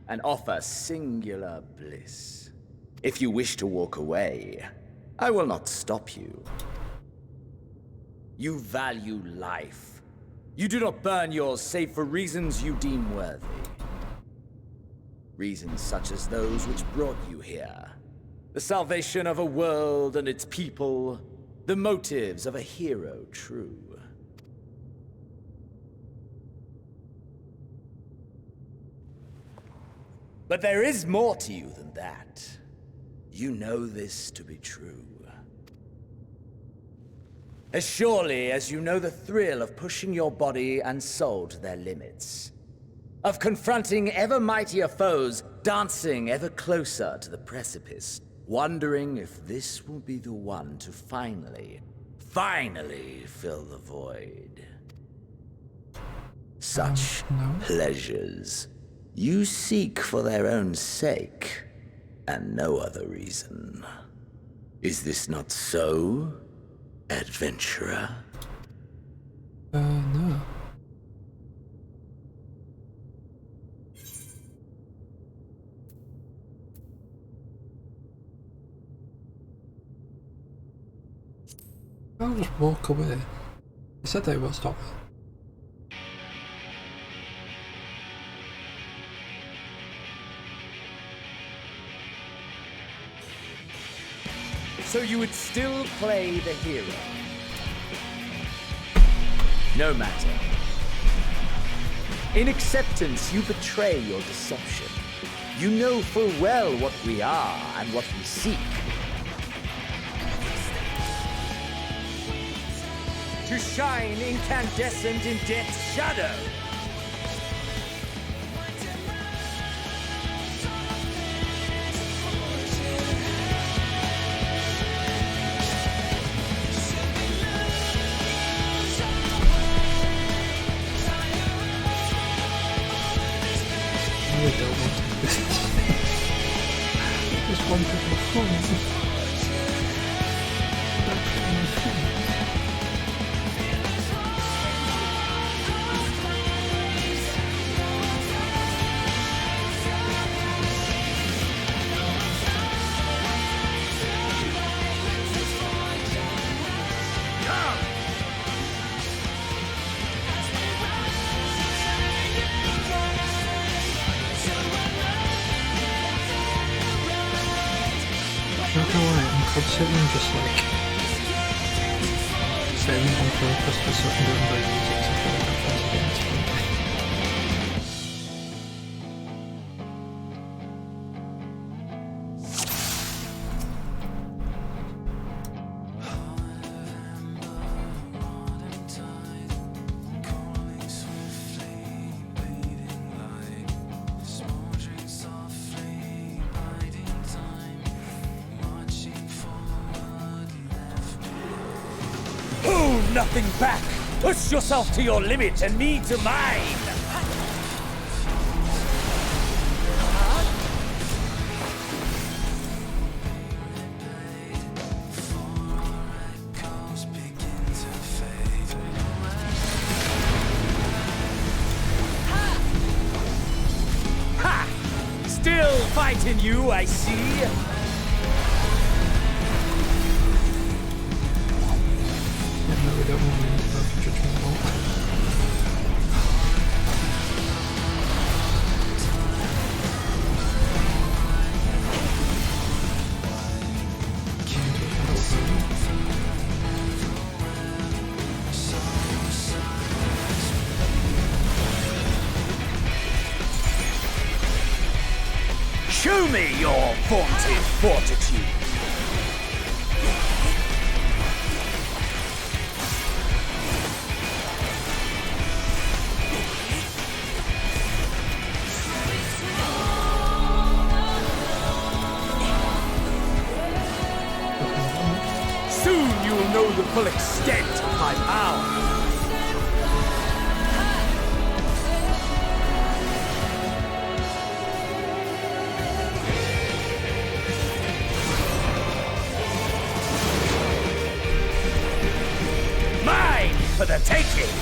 and offer singular bliss. If you wish to walk away, I will not stop you. You value life. You do not burn yours save for reasons you deem worthy. Reasons such as those which brought you here. The salvation of a world and its people. The motives of a hero true. But there is more to you than that. You know this to be true. As surely as you know the thrill of pushing your body and soul to their limits. Of confronting ever mightier foes, dancing ever closer to the precipice, wondering if this will be the one to finally fill the void. Such pleasures you seek for their own sake, and no other reason. Is this not so, adventurer?
No. I'll just walk away. They said they will stop me.
So you would still play the hero? No matter. In acceptance, you betray your deception. You know full well what we are and what we seek. To shine incandescent in death's shadow.
I don't want to do this. Just one people fun. Considering just like saving on purpose for secondary reasons, I feel like that's against me.
Nothing back! Push yourself to your limit and me to mine! Ha! Still fighting you, I see!
We don't want to use perfect judgment.
Show me your vaunted fortitude! Soon you will know the full extent of my power. Mine for the taking!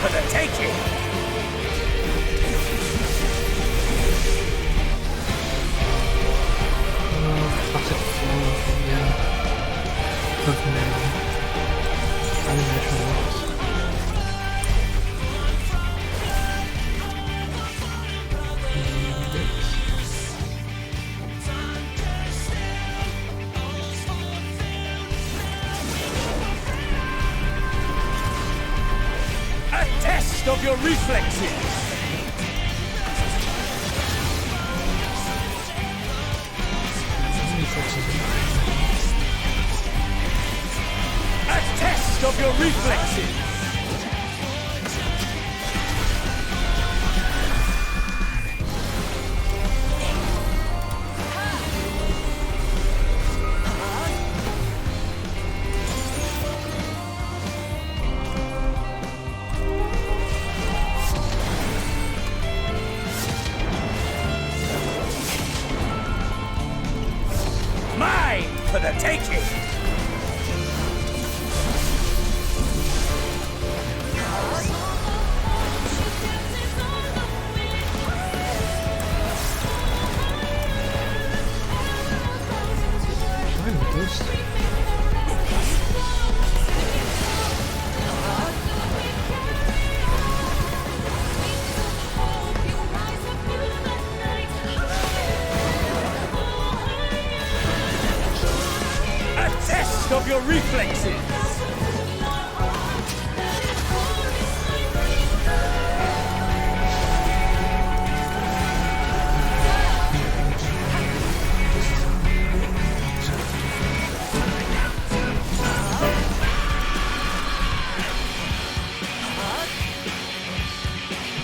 For the taking!
animation works.
A test of your reflexes! A test of your reflexes! Mine for the taking!
Fine with this.
A test of your reflexes!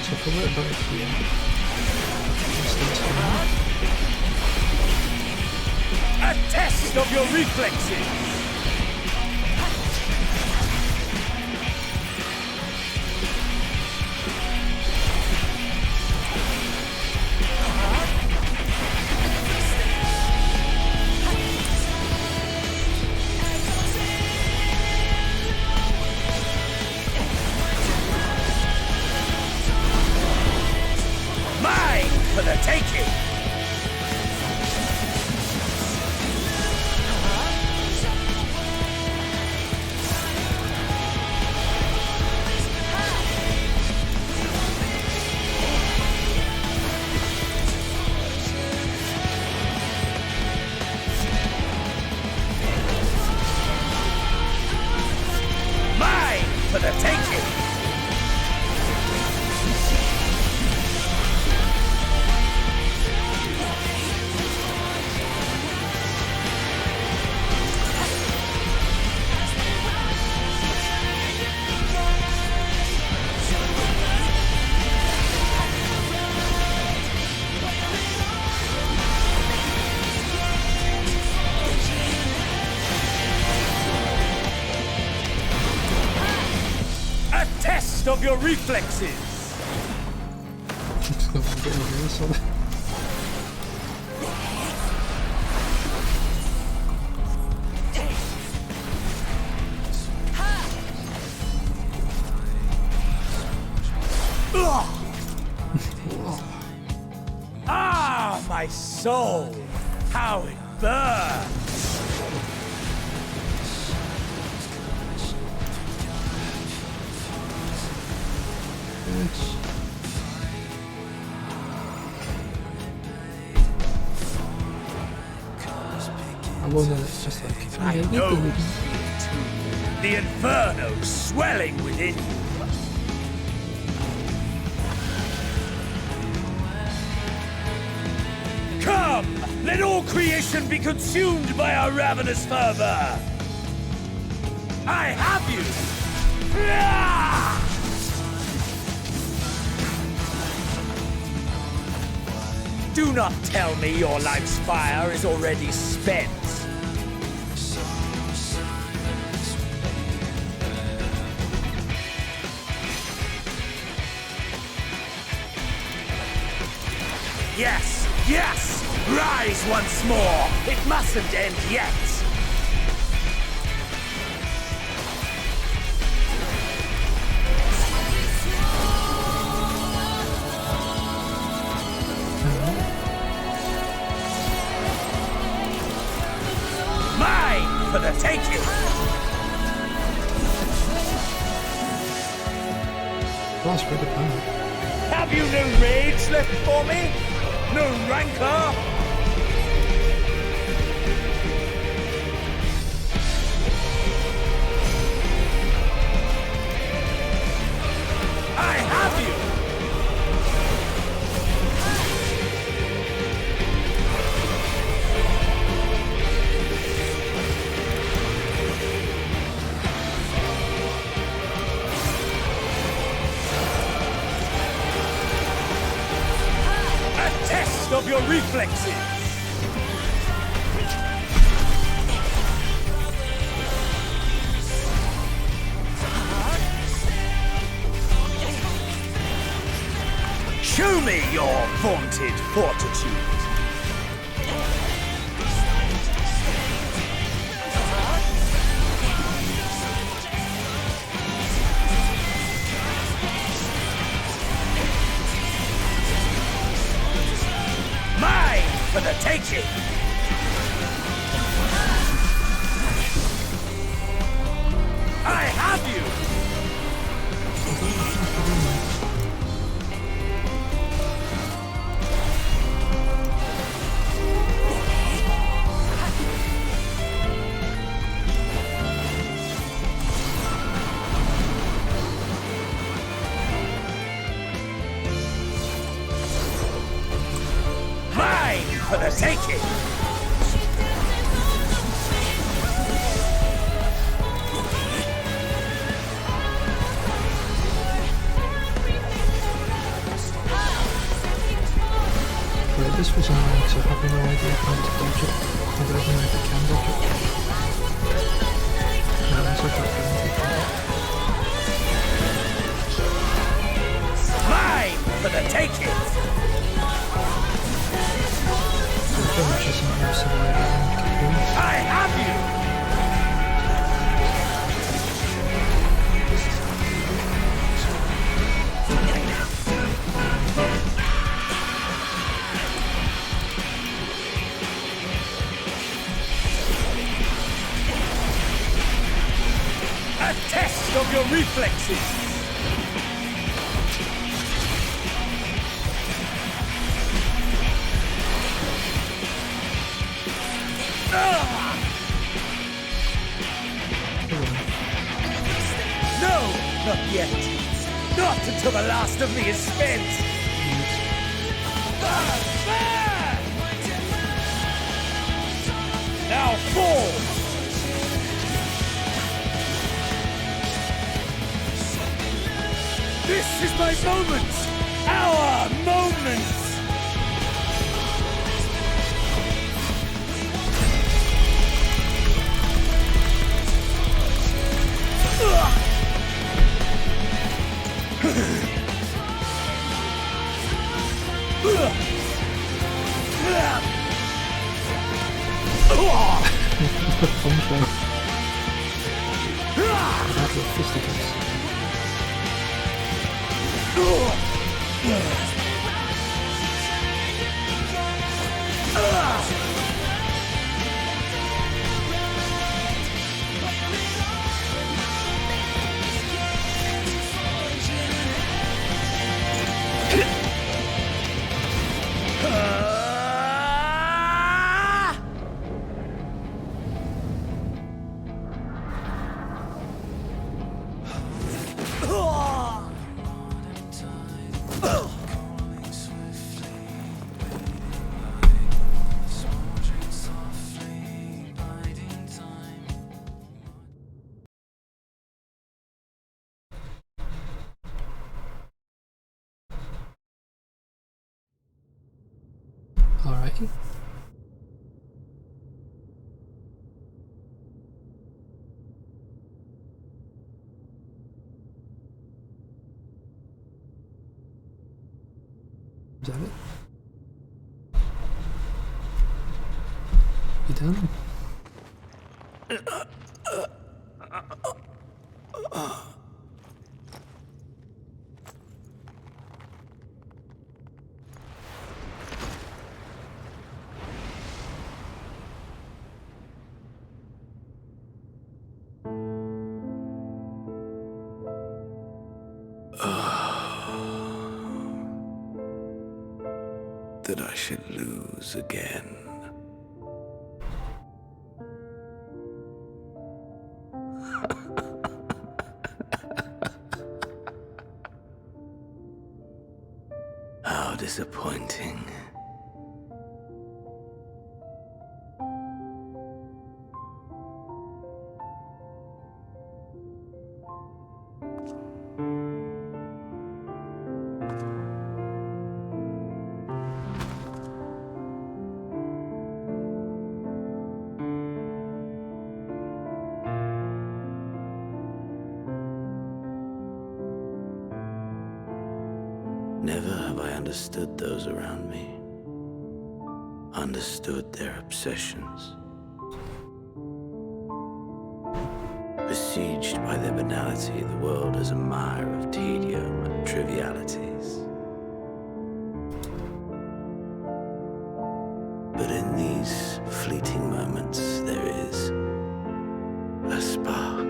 So if I look back here, what's this one?
A test of your reflexes! Mine for the taking! Mine for the taking! A test of your reflexes!
Just gonna get over this one.
Ah, my soul! How it burns!
I love that it's just like,
I know the inferno swelling within you. Come! Let all creation be consumed by our ravenous fervor! I have you! Ah! Do not tell me your life's fire is already spent. Yes, yes! Rise once more! It mustn't end yet! Mine for the taking!
Last big opponent.
Have you no rage left for me? No rancor? I have you! A test of your reflexes! Show me your vaunted fortitude. Mine for the taking. I have you. For the taking!
Right, this was annoying, so I have no idea how to dodge it. I don't even know if I can dodge it. No, it's okay,
Mine for the taking! I have you! A test of your reflexes! No, not yet. Not until the last of me is spent. Now fall. This is my moment. Our moment.
Alrighty. Is that it? You done?
that I should lose again. How disappointing. Never have I understood those around me. Understood their obsessions. Besieged by their banality, the world is a mire of tedium and trivialities. But in these fleeting moments, there is a spark.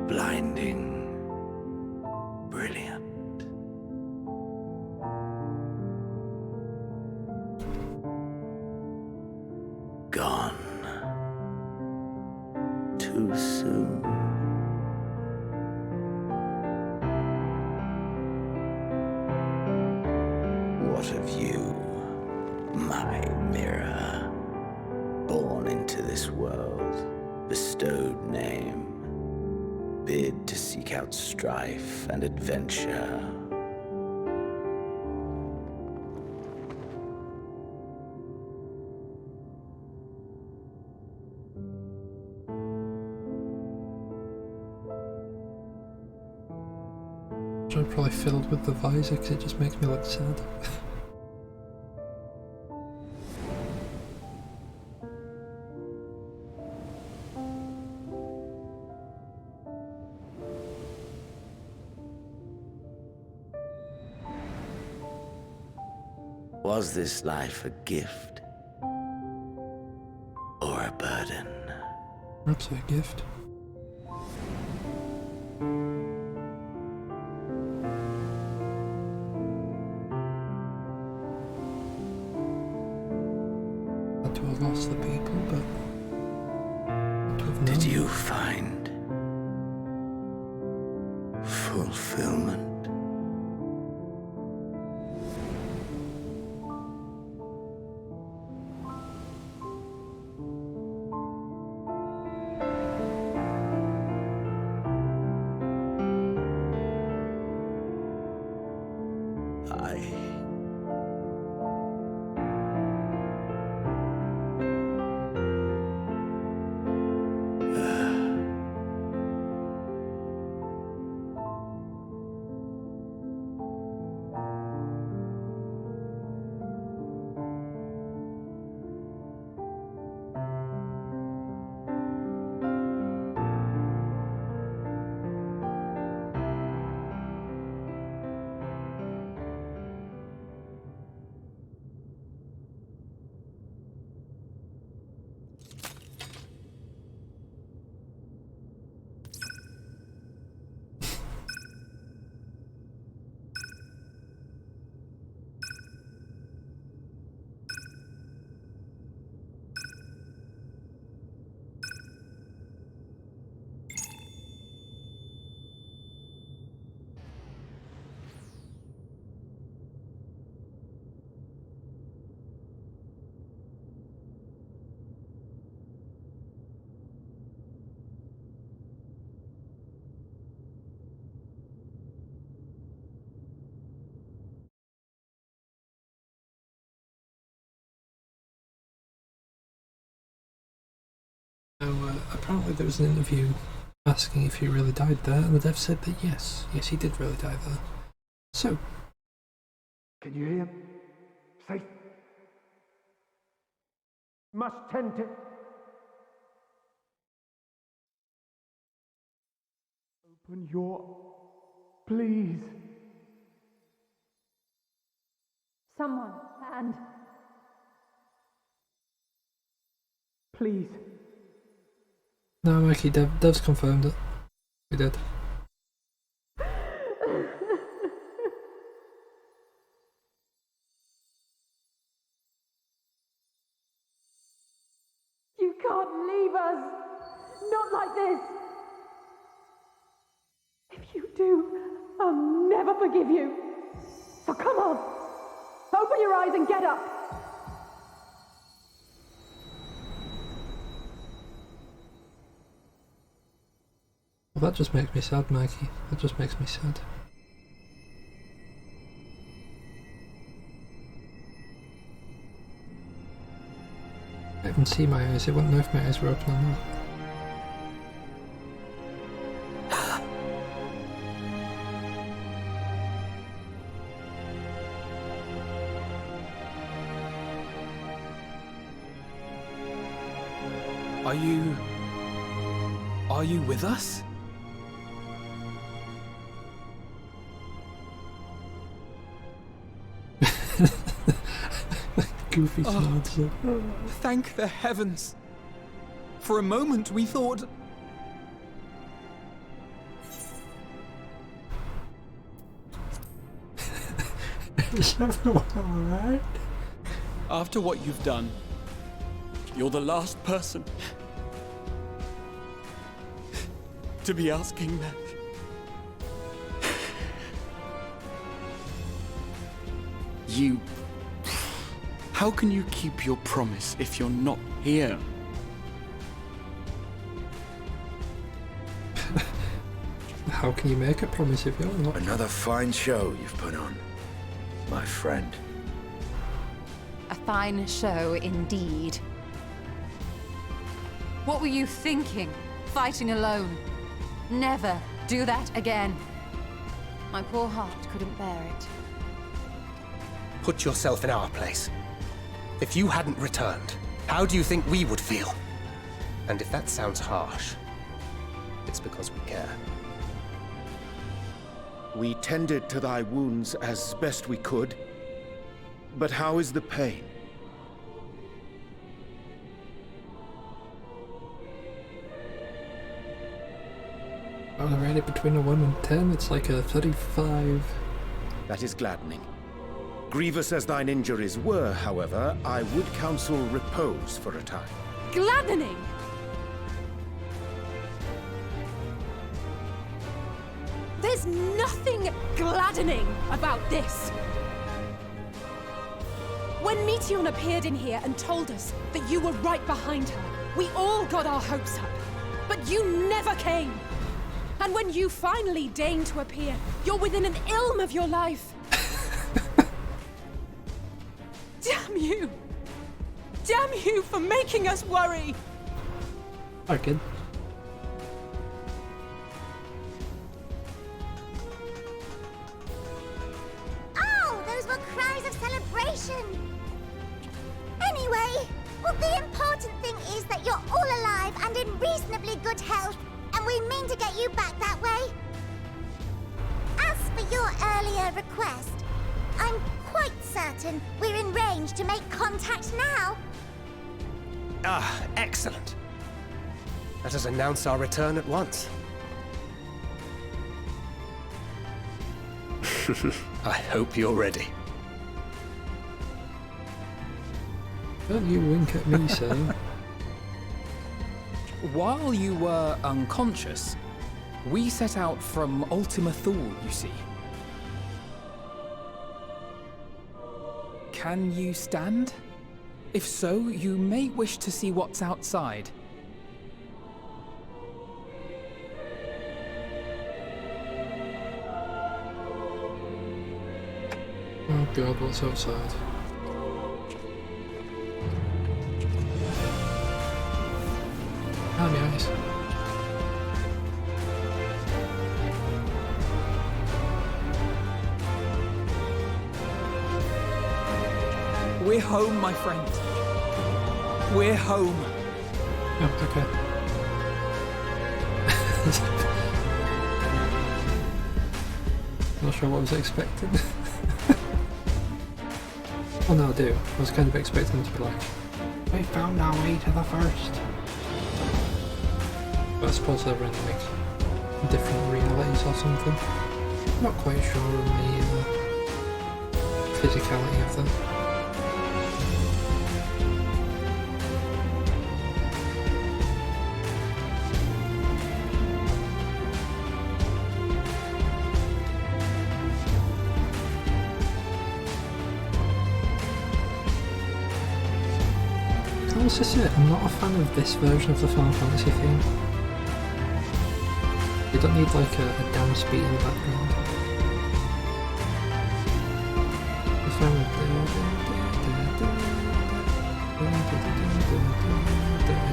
Blinding, brilliant. Gone. Too soon. What of you, my mirror? Born into this world, bestowed name, bid to seek out strife and adventure.
I'm probably filled with the visor because it just makes me look sad.
Was this life a gift or a burden?
That's a gift. Had to have lost the people, but had to have known.
Did you find fulfillment?
Now, apparently there was an interview asking if he really died there, and the dev said that yes, he did really die there. So,
can you hear? Safe. Must tend to. Open your. Please.
Someone, and. Please.
no, Mikey, dev's confirmed it. We did.
can't leave us! Not like this! If you do, I'll never forgive you. So come on! Open your eyes and get up!
Well, that just makes me sad, Maggie. That just makes me sad. I can't even see my eyes. I wouldn't know if my eyes were open or not.
Are you with us?
Goofy smiles.
Thank the heavens. For a moment we thought...
Is everyone alright?
After what you've done, you're the last person to be asking that. You... How can you keep your promise if you're not here?
How can you make a promise if you're not?
Another fine show you've put on, my friend.
A fine show indeed. What were you thinking? Fighting alone? Never do that again. My poor heart couldn't bear it.
Put yourself in our place. If you hadn't returned, how do you think we would feel? And if that sounds harsh, it's because we care.
We tended to thy wounds as best we could. But how is the pain?
I would rate it between a 1 and 10. It's like a 35.
That is gladdening. Grievous as thine injuries were, however, I would counsel repose for a time.
Gladdening! There's nothing gladdening about this! When Meteion appeared in here and told us that you were right behind her, we all got our hopes up. But you never came! And when you finally deign to appear, you're within an ilm of your life. Damn you! Damn you for making us worry!
Alright, kid.
Oh, those were cries of celebration! Anyway, well, the important thing is that you're all alive and in reasonably good health, and we mean to get you back that way. As for your earlier request, I'm quite certain we're in range to make contact now.
Ah, excellent. Let us announce our return at once. I hope you're ready.
Don't you wink at me, sir.
While you were unconscious, we set out from Ultima Thule, you see. Can you stand? If so, you may wish to see what's outside.
Oh god, what's outside? Ah, my eyes.
We're home, my friend. We're home.
Oh, okay. Not sure what I was expecting. Oh no, I do. I was kind of expecting them to be like, we found our way to the first. But I suppose they're in like different realities or something. Not quite sure on the physicality of them. What's this it? I'm not a fan of this version of the Final Fantasy theme. You don't need like a dance beat in the background. If I'm I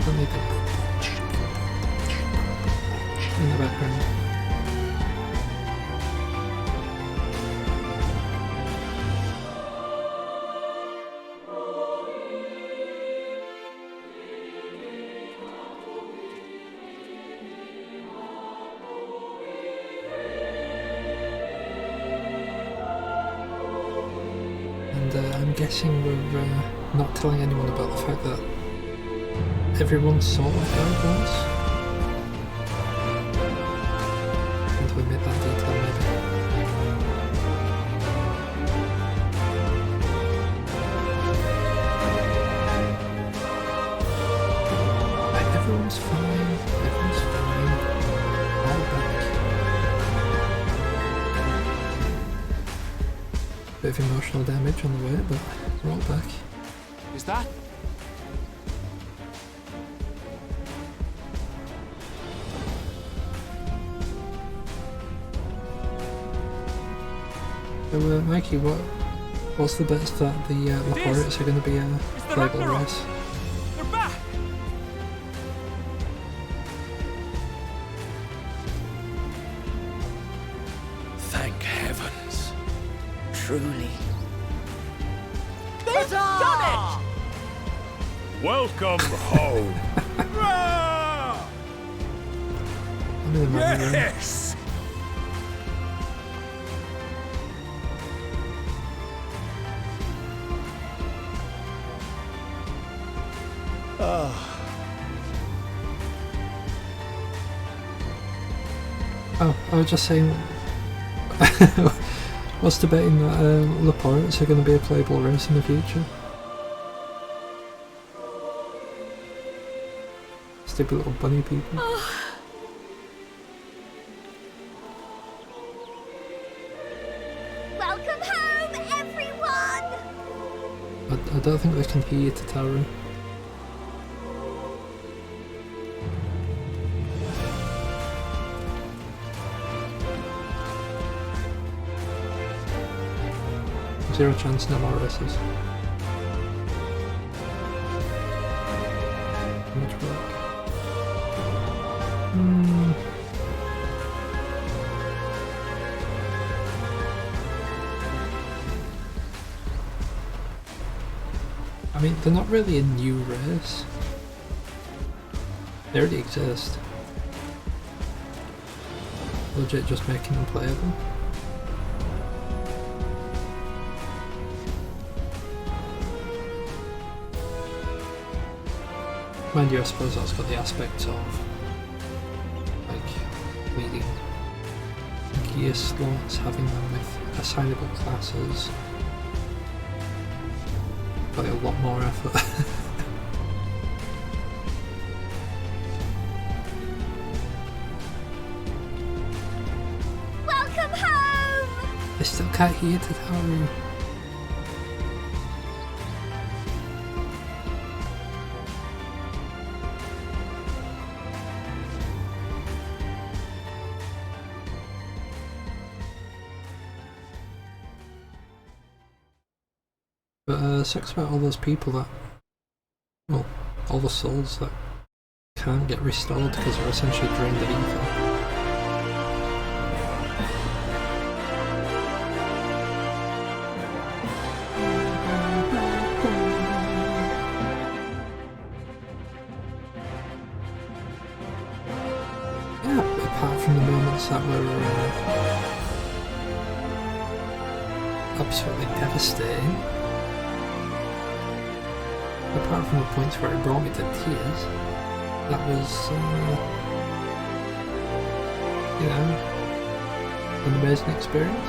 don't need that in the background. I'm guessing we're not telling anyone about the fact that everyone's sort of died once. And to admit that detail maybe. Everyone's fine, everyone's fine. All back. Bit of emotional damage on the way, but we're all back.
Is that?
So, Mikey, what's the best that the Laportes are going to be a playable race?
They're back!
Thank heavens. Truly.
They've done it!
Welcome home.
I'm in the money room.
Yes!
Oh, I was just saying, what's debating that Laportes are going to be a playable race in the future? Stupid little bunny people.
Welcome home, everyone!
I don't think they can hear you, Tataru. Zero chance, no more races. Too much work. I mean, they're not really a new race. They already exist. Legit just making them playable. Mind you, I suppose that's got the aspects of like leading gear slots, having them with assignable classes. Probably a lot more effort.
Welcome home!
I still can't hear Tataru. But sucks about all those people that, well, all the souls that can't get restored because they're essentially drained of ether. Yeah, apart from the moments that were absolutely devastating. Apart from the points where it brought me to tears, that was, you know, an amazing experience.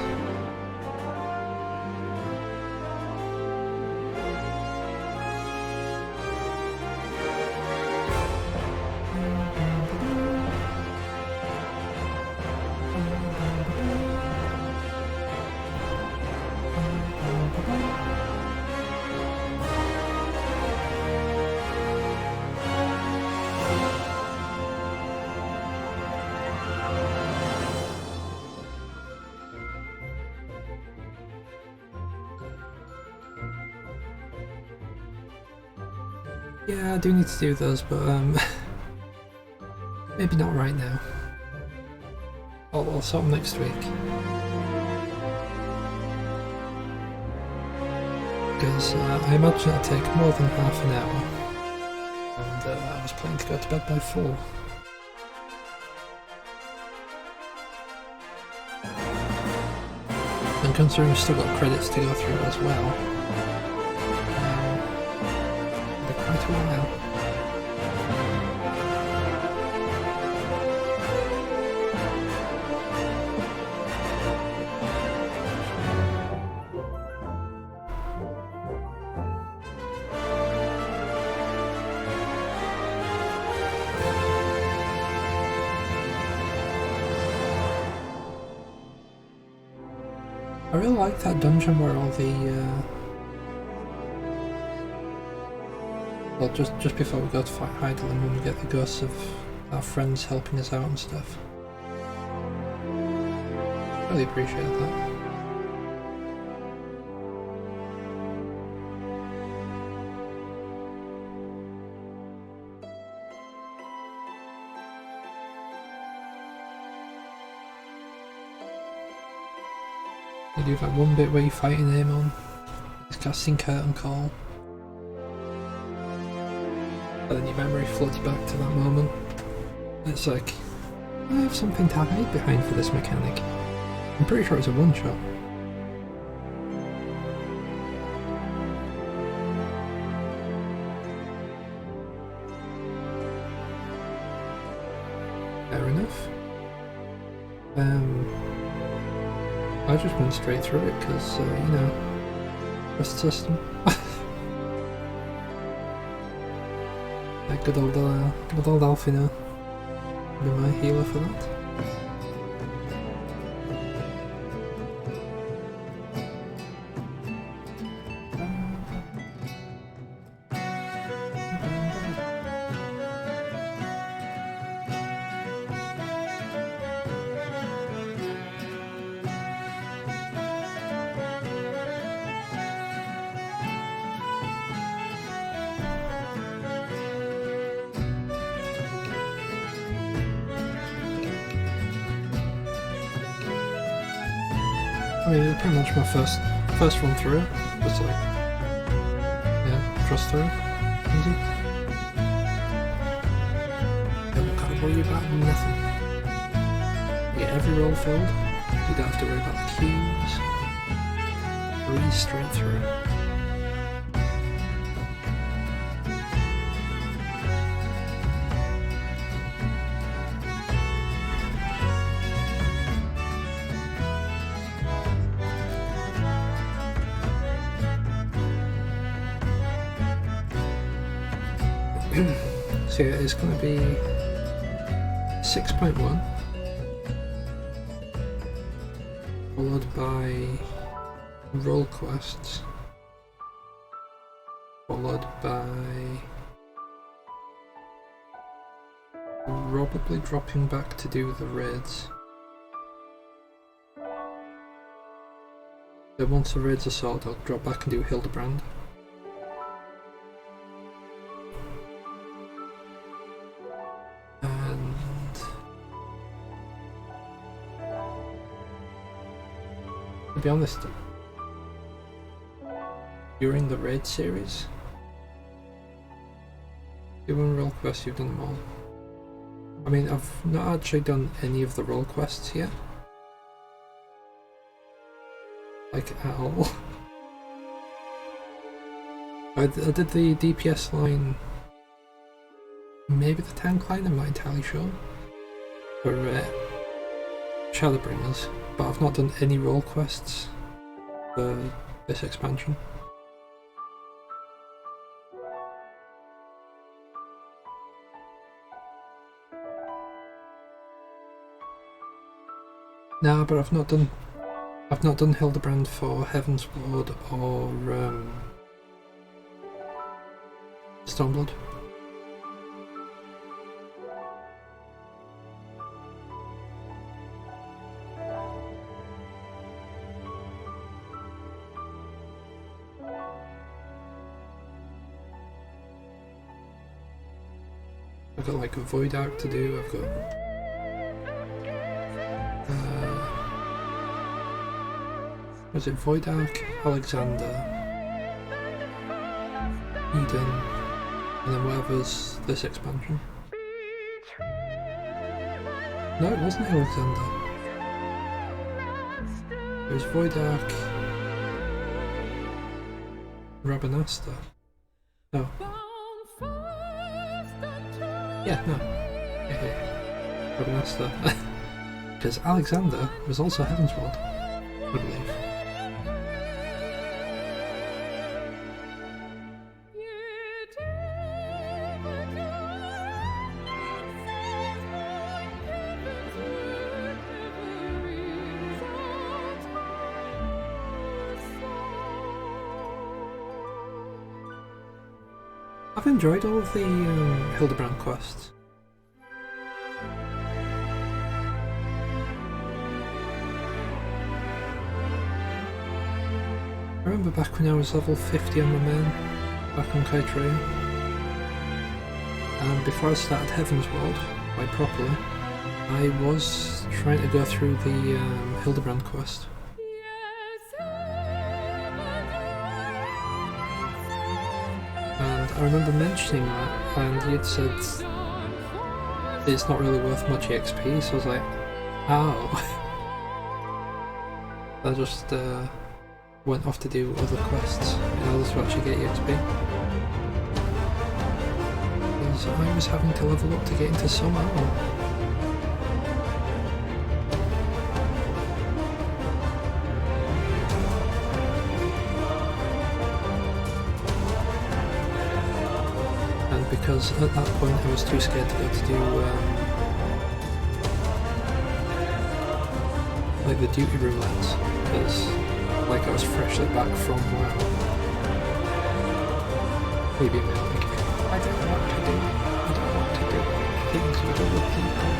Yeah, I do need to do those, but maybe not right now. I'll sort them next week. Because I imagine it'll take more than half an hour. And I was planning to go to bed by 4. And considering we've still got credits to go through as well, it'll be quite a while. I really like that dungeon where all the well, just before we go to fight Heidelin, when we get the ghosts of our friends helping us out and stuff. Really appreciate that. You do that one bit where you're fighting Amon, he's casting Curtain Call, and then your memory floods back to that moment. It's like, I have something to hide behind for this mechanic. I'm pretty sure it's a one-shot. Fair enough. I just went straight through it because, you know, trust system. Good old Alfina will be my healer for that. I mean, pretty much my first run through. Just like, yeah, trust through, easy. Don't gotta worry about nothing. You get every roll filled. You don't have to worry about the queues. Breeze straight through. So yeah, it's going to be 6.1 followed by roll quests followed by probably dropping back to do the raids. Then once the raids are sorted, I'll drop back and do Hildebrand. To be honest, during the raid series, doing role quests, you've done them all. I mean, I've not actually done any of the role quests yet, like at all. I did the DPS line, maybe the tank line, I'm not entirely sure, for Shadowbringers. But I've not done any role quests for this expansion. No, but I've not done Hildebrand for Heaven's Ward or Stormblood. I've got like a Void Arc to do, I've got was it Void Arc, Alexander, Eden, and then whatever's this expansion. No, it wasn't Alexander. It was Void Arc, Rabanasta. No. Yeah, no. Yeah. Rabanasta. Because Alexander was also Heaven's Ward, I believe. I've enjoyed all of the Hildebrand quests. I remember back when I was level 50 on my main, back on Kaitrea, and before I started Heaven's Ward, quite properly, I was trying to go through the Hildebrand quest. I remember mentioning that, and you'd said it's not really worth much EXP, so I was like, oh. I just went off to do other quests in order to actually get EXP. Because I was having to level up to get into some armor. Because at that point I was too scared to go to do like the duty roulettes, because like I was freshly back from maybe like, I don't want to do things with other people.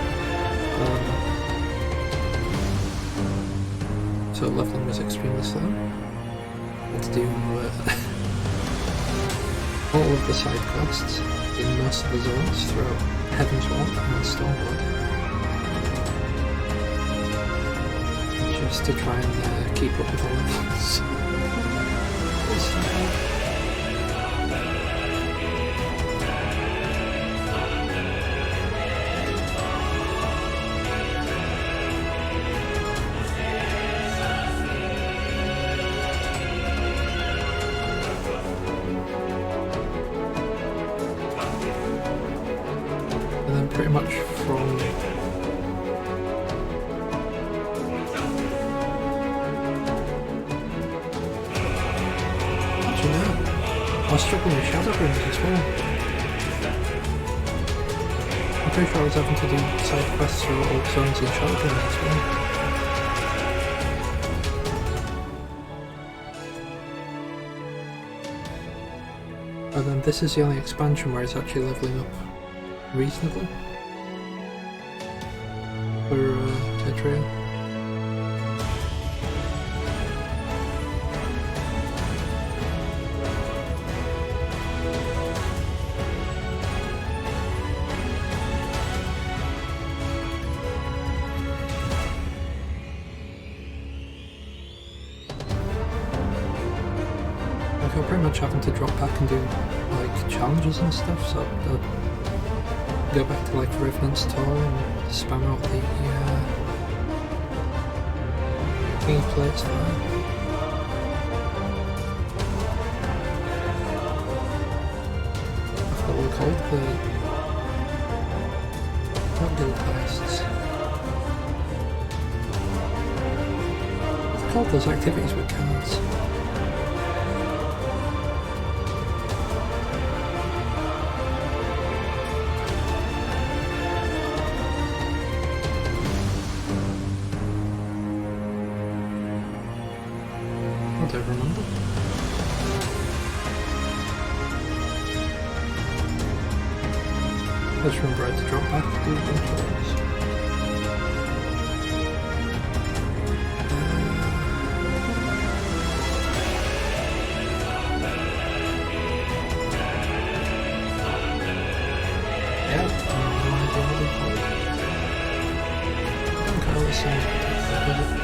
So leveling was extremely slow. I had to do all of the side quests in most of the zones throughout Heaven's Ward and Stormwood, just to try and keep up with the levels. Pretty much from actually no, I was struggling with Shadowbringers as well. I'm pretty sure I was having to do side quests through all zones in Shadowbringers as well. And then this is the only expansion where it's actually leveling up reasonably for Kaitrea. Like I'm pretty much having to drop back and do like challenges and stuff, so go back to like Revenant's Toll and spam out the thingy plates there. I forgot what they're called, not guild heists. They're called those activities with cards. I don't remember. I just remember I had to drop back and do a bunch of those. Yeah, sounds ridiculous, does it?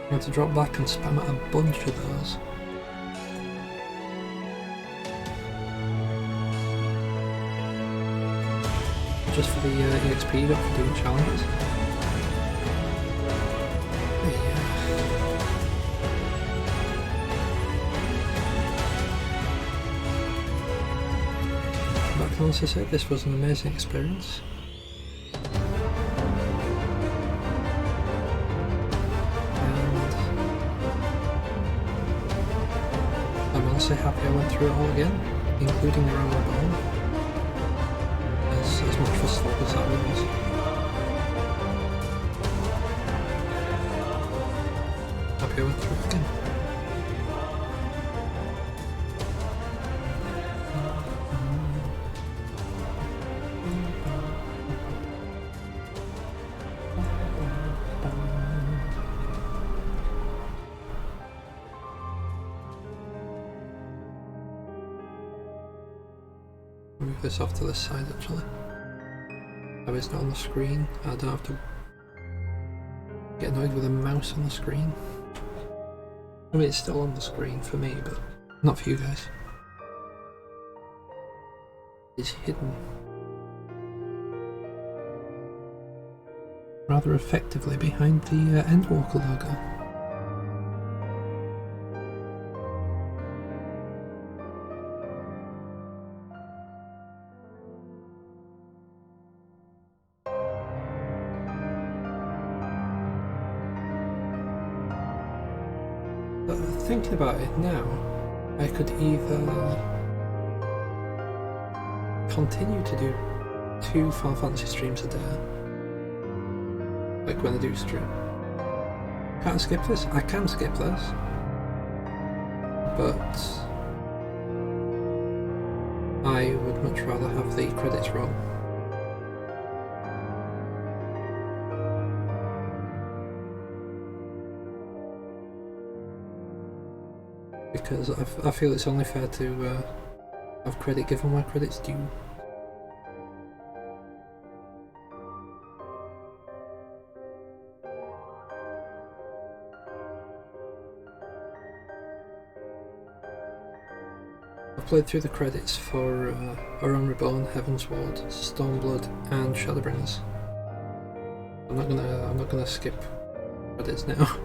I had to drop back and spam out a bunch of those. Just for the EXP you got for doing challenges. But I can also say this was an amazing experience. I'm honestly happy I went through it all again, including the round ball. As much of a slog as that was. Happy I went through it again. Move this off to this side actually. That it's not on the screen, I don't have to get annoyed with a mouse on the screen. I mean, it's still on the screen for me, but not for you guys. It's hidden rather effectively behind the Endwalker logo. But thinking about it now, I could either continue to do 2 Final Fantasy streams a day, like when I do stream. Can't skip this? I can skip this, but I would much rather have the credits roll. Because I feel it's only fair to have credit given where credit's due. I've played through the credits for Orion Reborn, Heavensward, Stormblood, and Shadowbringers. I'm not gonna skip credits now.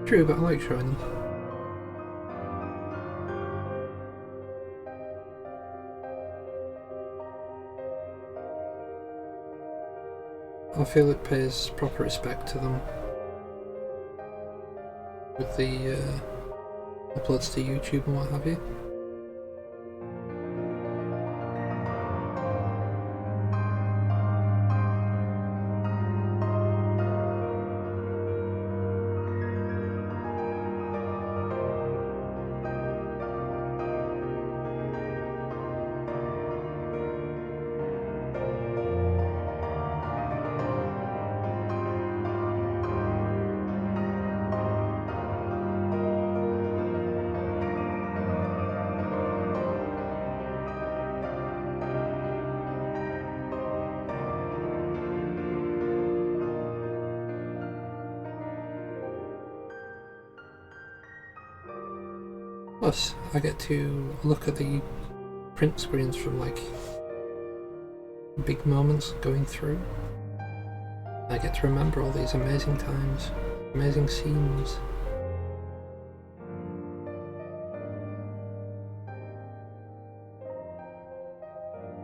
True, but I like showing them. I feel it pays proper respect to them with the uploads to YouTube and what have you. Plus, I get to look at the print screens from like big moments going through. I get to remember all these amazing times, amazing scenes.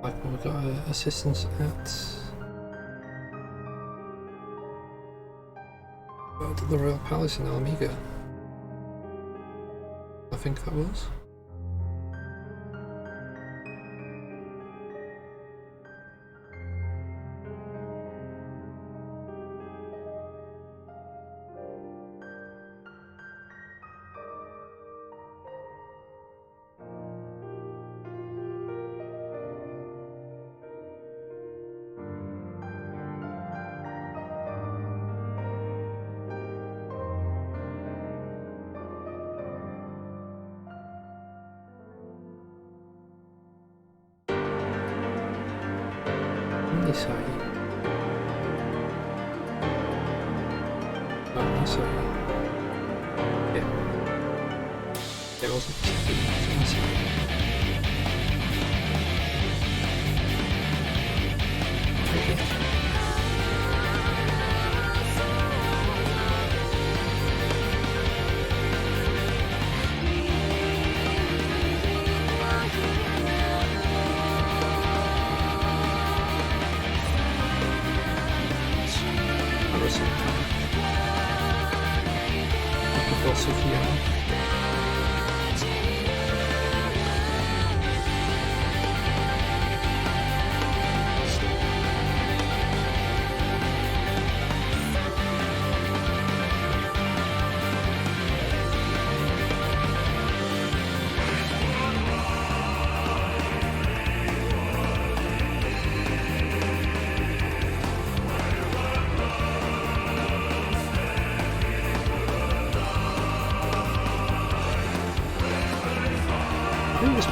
Like when we got assistance at Well, to the Royal Palace in Alamigo. I think that was. Sorry. Oh, sorry. Yeah. It wasn't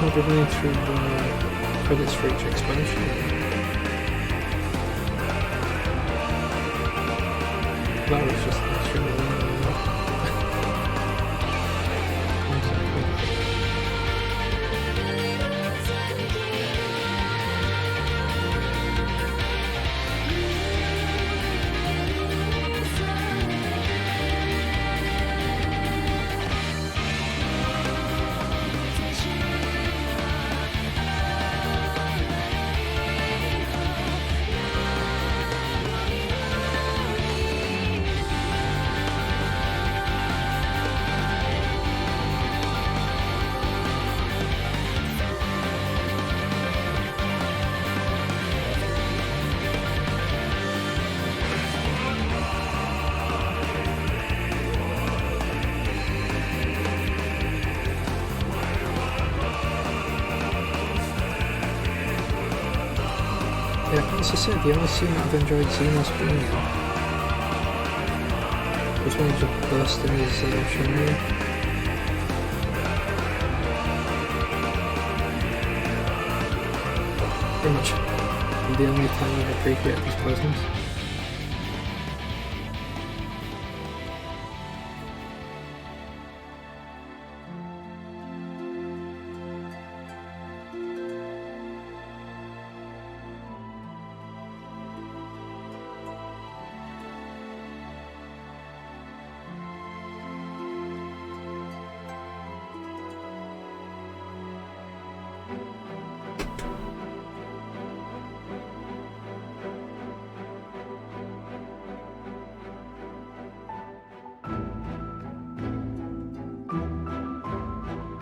might be running through the credits for each expansion. That was just extremely as I said, the only scene that I've enjoyed Xenos being in was when he just burst in his Shinryu. Pretty much the only time I've appreciated his presence.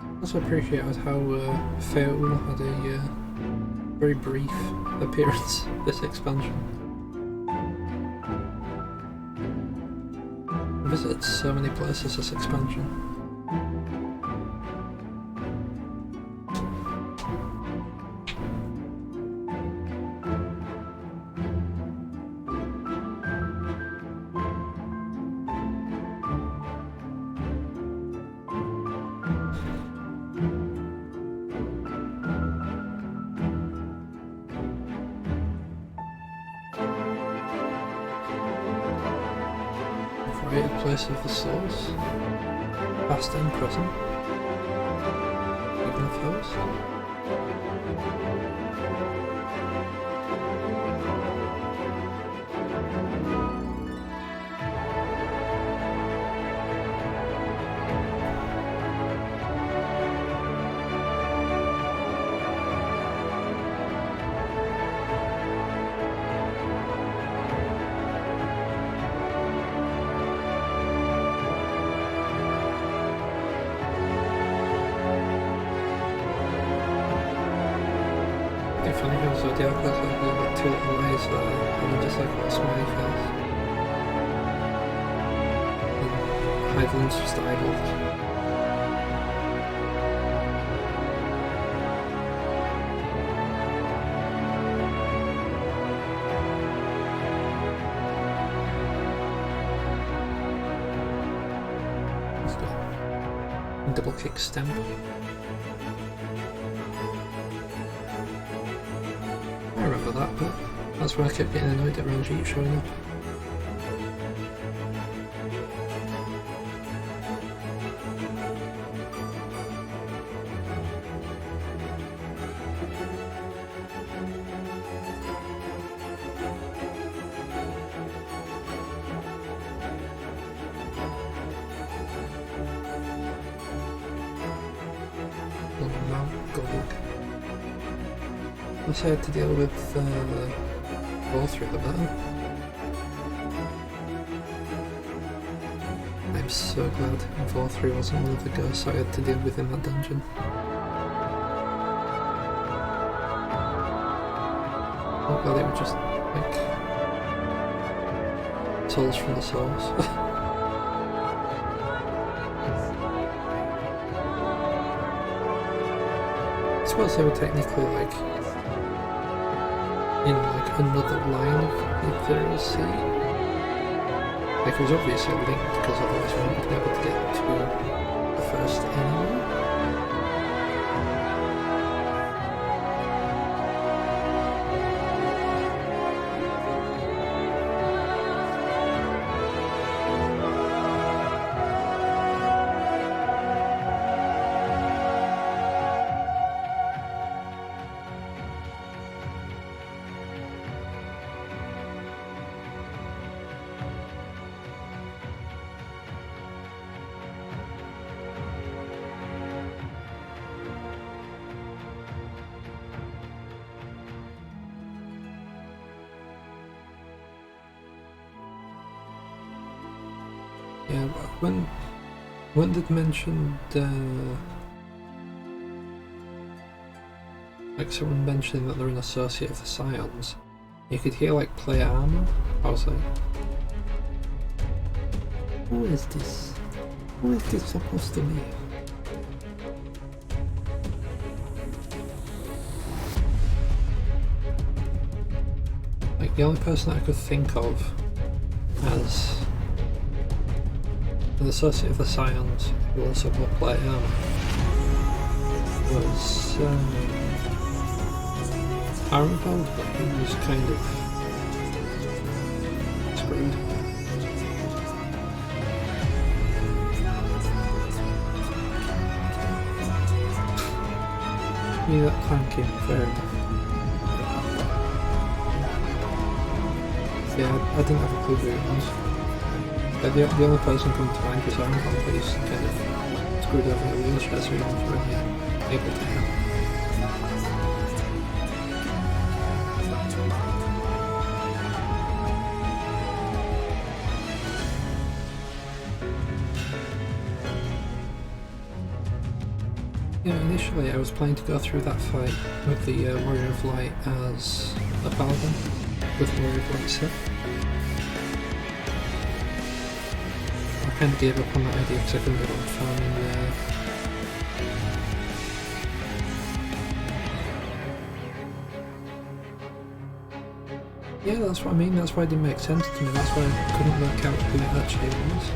I also appreciated how Fayetteville had a very brief appearance this expansion. I visited so many places this expansion. Place of the souls, past and present, even of those. Zodiac looks like there's like two little eyes there, and then just like a smiley face. And Hydrant's just idled. Double kick stamp. I remember that, but that's where I kept getting annoyed at Ranjit showing up. Unless I had to deal with all through the battle. I'm so glad Vol 3 wasn't one of the ghosts I had to deal with in that dungeon. I'm glad they were just like souls from the souls. I suppose they were technically like in like another line of the Ethereal Sea. Like it was obviously linked because otherwise we wouldn't be able to get to the first enemy. Yeah, when they'd mentioned, like someone mentioning that they're an associate of the Scions, you could hear like play armor. I was like, what is this? What is this supposed to be? Like the only person I could think of as an associate of the Scions who also got play armor was Armvald, but he was kind of screwed. Yeah, that plan came fair enough. Yeah, I didn't have a clue who it was. The only person coming to mind was Armvald, but he's kind of screwed over in a wheelchair, so he wasn't really able to help. Yeah, initially I was planning to go through that fight with the Warrior of Light as a paladin, with the Warrior of Light set. I kind of gave up on that idea because I couldn't get on farming Yeah, that's what I mean, that's why it didn't make sense to me, that's why I couldn't work out who it actually was.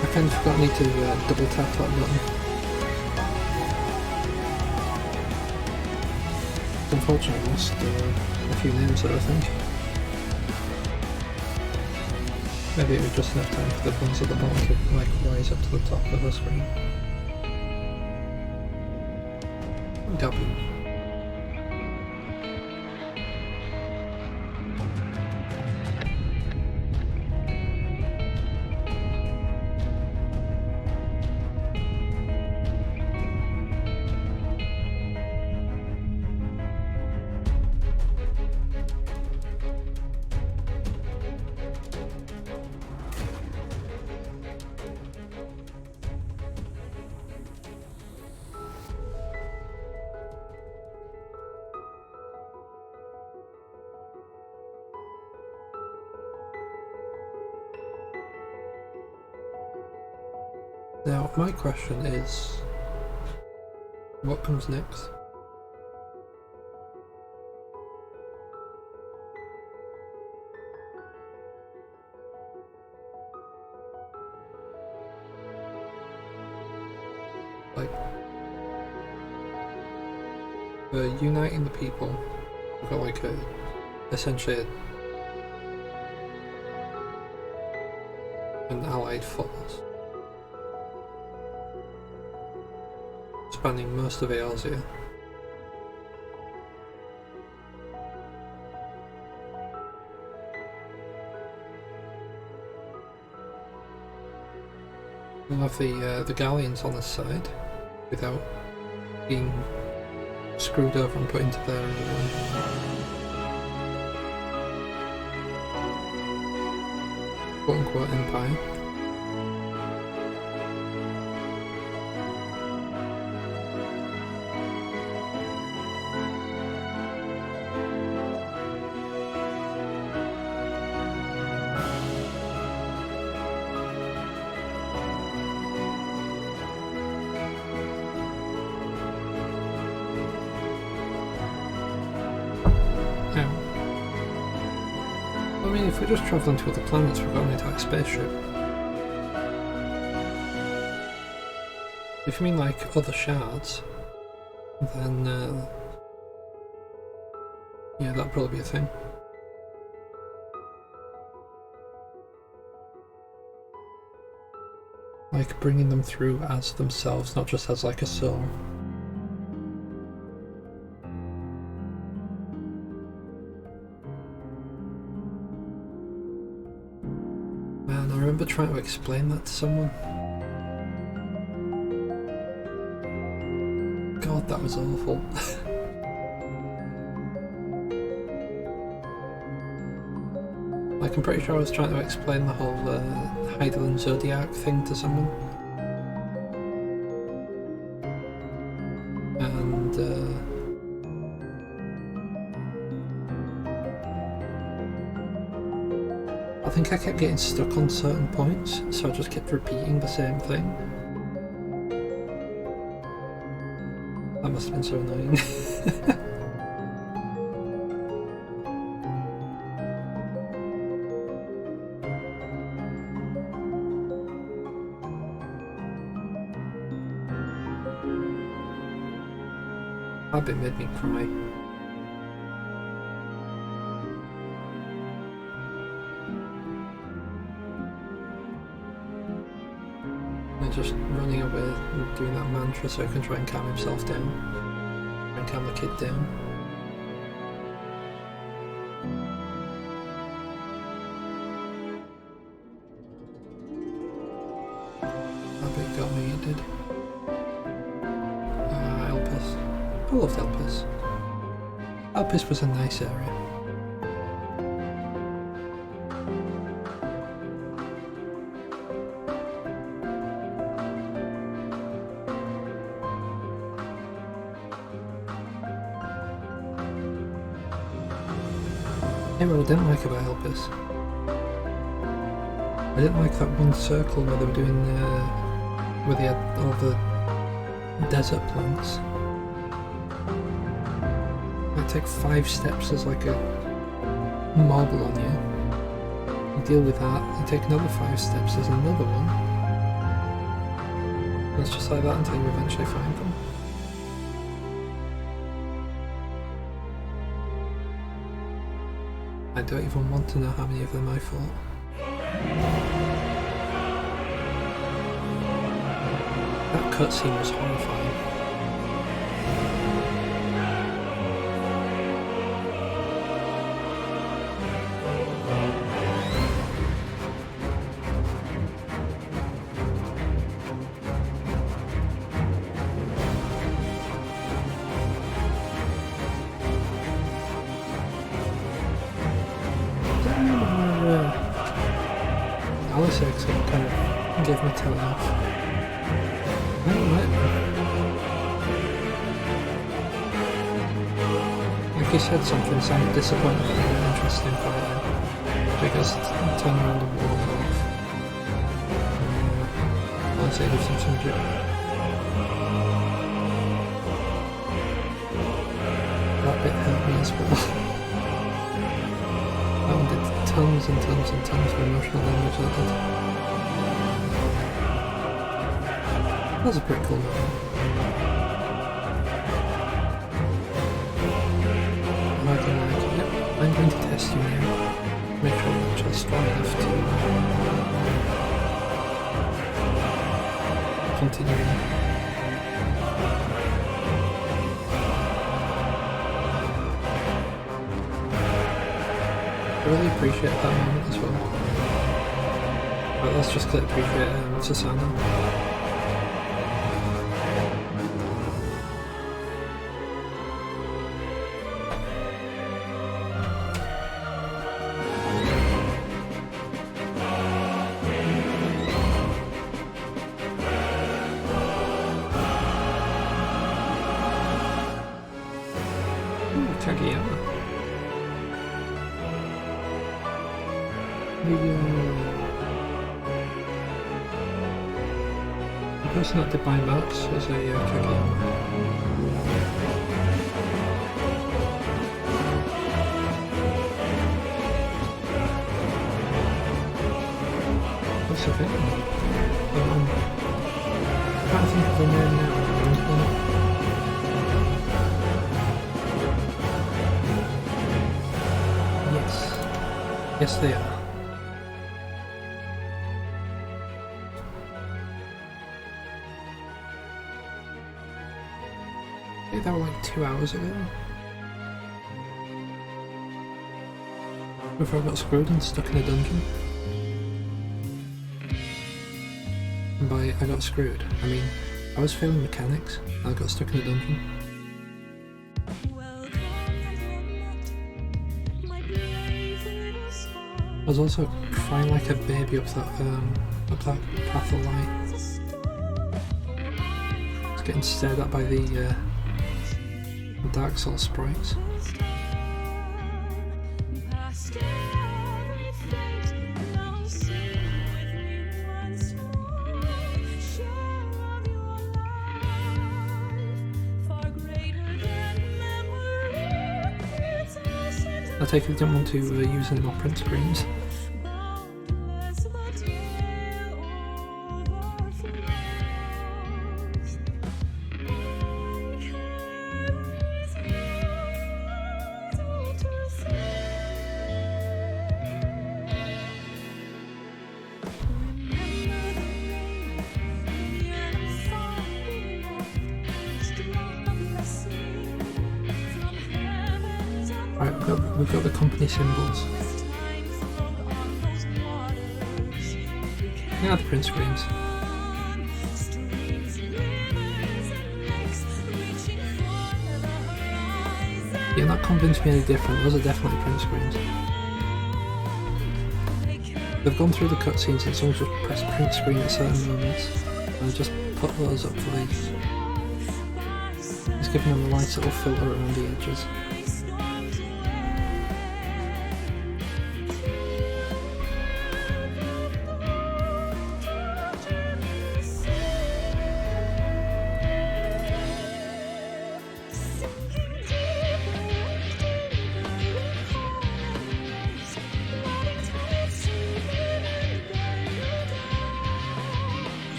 I kind of forgot I need to double tap that button. Unfortunately I lost a few names there, I think. Maybe it was just enough time for the ones at the bottom to like rise up to the top of the screen. Goblin. Now, my question is, what comes next? Like, we're uniting the people. We've got like essentially an allied force spanning most of Eorzea. We'll have the Galleons on this side without being screwed over and put into their quote-unquote empire. If we're just travelling to other planets, we've got an entire spaceship. If you mean like other shards, then yeah, that'd probably be a thing. Like bringing them through as themselves, not just as like a soul. I remember trying to explain that to someone. God, that was awful. Like, I'm pretty sure I was trying to explain the whole Heidelin Zodiac thing to someone. And I think I kept getting stuck on certain points, so I just kept repeating the same thing. That must have been so annoying. That bit made me cry. Just running away and doing that mantra so he can try and calm himself down. Try and calm the kid down. That bit got me, it did. Elpis. I loved Elpis. Elpis was a nice area. What I didn't like about Elpis, I didn't like that one circle where they were doing where they had all the desert plants. It take 5 steps as like a marble on you. You deal with that, you take another 5 steps as another one. And it's just like that until you eventually find them. I don't even want to know how many of them I fought. That cutscene was horrifying. Alice kind of gave me a telling off. I don't like that. Like you said, something sounded disappointing and interesting for biggest turn around and walk off. sake of some magic. That bit hurt me as well. That one did tons and tons and tons of emotional damage, that did. That was a pretty cool moment. I'm going to test you now. Make sure you're actually strong enough to continue. I really appreciate that moment as well. Right, let's just click appreciate Susanna. Kageyama. The person that did my maps is a Kageyama. What's the thing? I can't think of the name now. Yes, they are. I think that was like 2 hours ago. Before I got screwed and stuck in a dungeon. And by I got screwed, I mean I was failing mechanics and I got stuck in a dungeon. I was also crying like a baby up that path of light. I was getting stared at by the Dark Souls sprites. I take it I didn't want to use any more print screens. We've got the company symbols. Now the print screens. You're not convinced me any different, those are definitely print screens. They've gone through the cutscenes and someone's just pressed print screen at certain moments. And I've just put those up for these. It's giving them a nice little filter around the edges.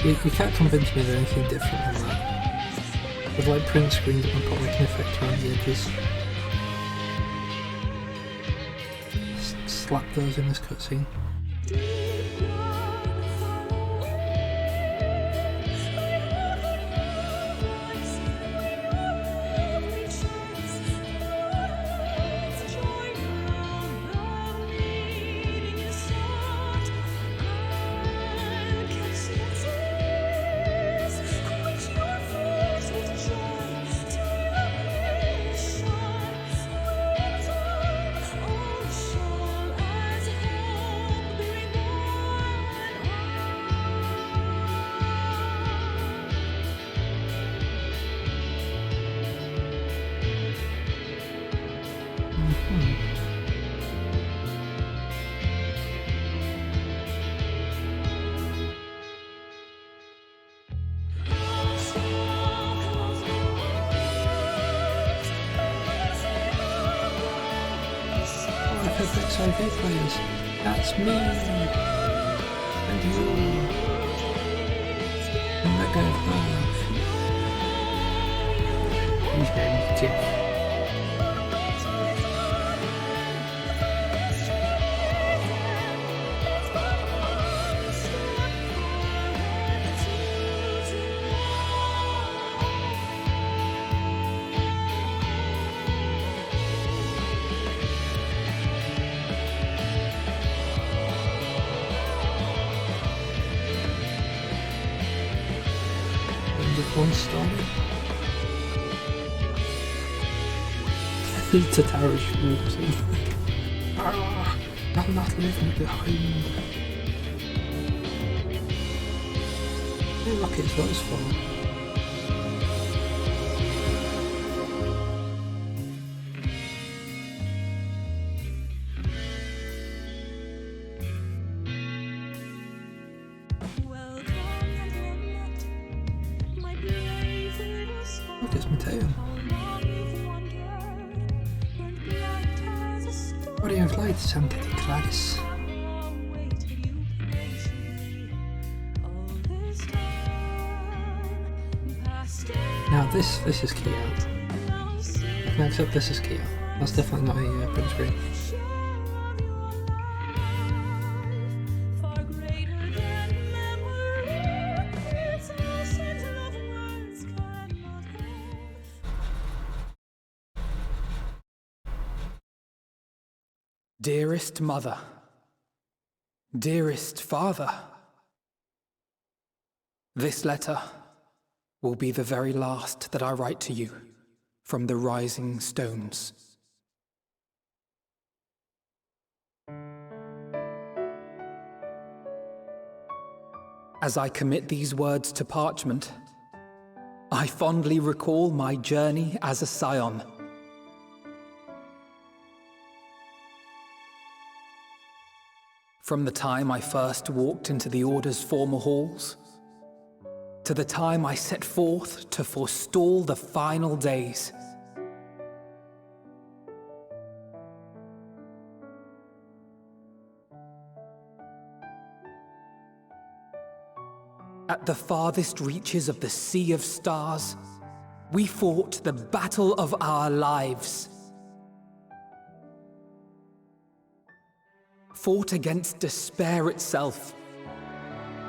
You can't convince me of anything different than that. With like print screens that can put like an effect around the edges. Slap those in this cutscene. okay, players. That's me. And you. And that guy above. He's named Jeff. One story. It's a terror shoots. I'm not leaving behind. Hey, look, it's those fun. Look, it's Mateo. What are you like, Santa Claus? Now this is Kia. Can I accept this is Kia? That's definitely not a print screen.
Dearest Mother, dearest Father, this letter will be the very last that I write to you from the Rising Stones. As I commit these words to parchment, I fondly recall my journey as a scion. From the time I first walked into the Order's former halls, to the time I set forth to forestall the final days. At the farthest reaches of the Sea of Stars, we fought the battle of our lives. Fought against despair itself,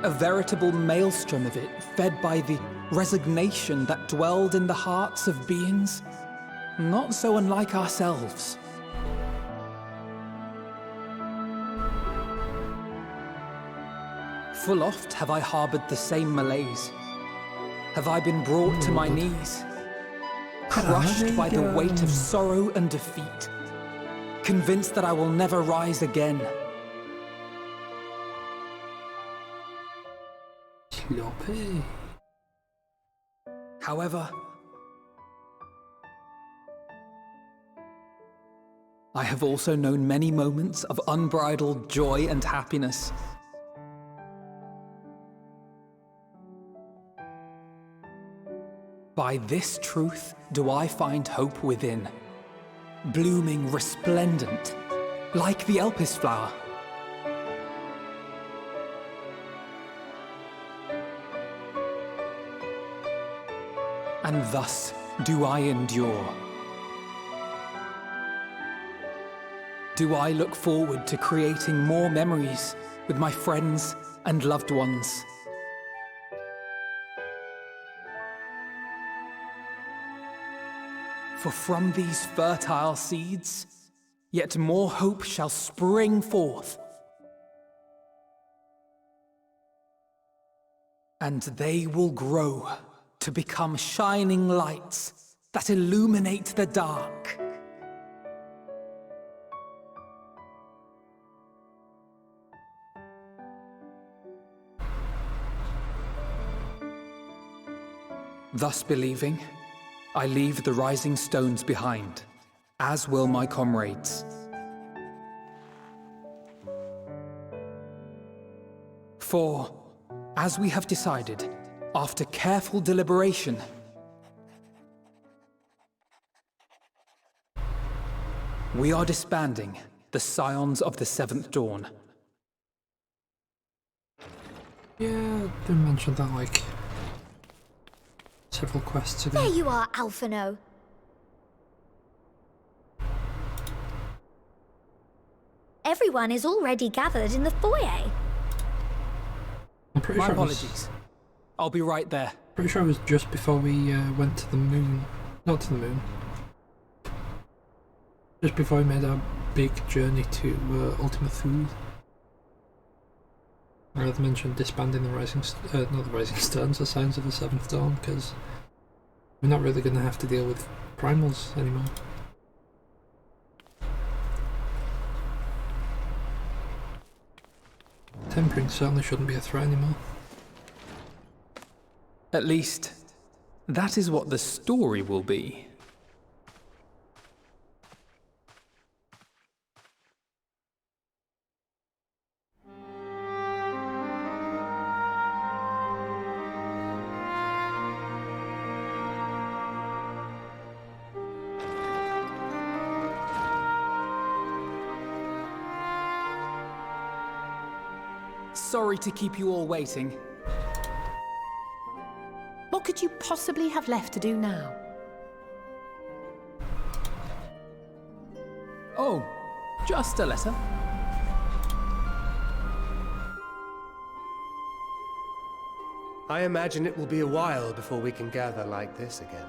a veritable maelstrom of it fed by the resignation that dwelled in the hearts of beings not so unlike ourselves. Full oft have I harbored the same malaise. Have I been brought to my knees, crushed by the weight of sorrow and defeat, convinced that I will never rise again.
Sloppy.
However, I have also known many moments of unbridled joy and happiness. By this truth do I find hope within, blooming resplendent, like the Elpis flower. And thus do I endure. Do I look forward to creating more memories with my friends and loved ones. For from these fertile seeds, yet more hope shall spring forth. And they will grow to become shining lights that illuminate the dark. Thus believing, I leave the rising stones behind, as will my comrades. For, as we have decided, after careful deliberation, we are disbanding the Scions of the Seventh Dawn.
Yeah, they mentioned that like several quests ago.
There you are, Alphino. Everyone is already gathered in the foyer.
I'm pretty
My
sure
apologies. I'll be right there.
Pretty sure it was just before we went to the moon. Not to the moon. Just before we made our big journey to Ultima Thule. I rather mentioned disbanding the not the Rising Stones, the Signs of the Seventh Dawn, because we're not really going to have to deal with primals anymore. Tempering certainly shouldn't be a threat anymore.
At least, that is what the story will be. Sorry to keep you all waiting.
What could you possibly have left to do now?
Oh, just a letter.
I imagine it will be a while before we can gather like this again.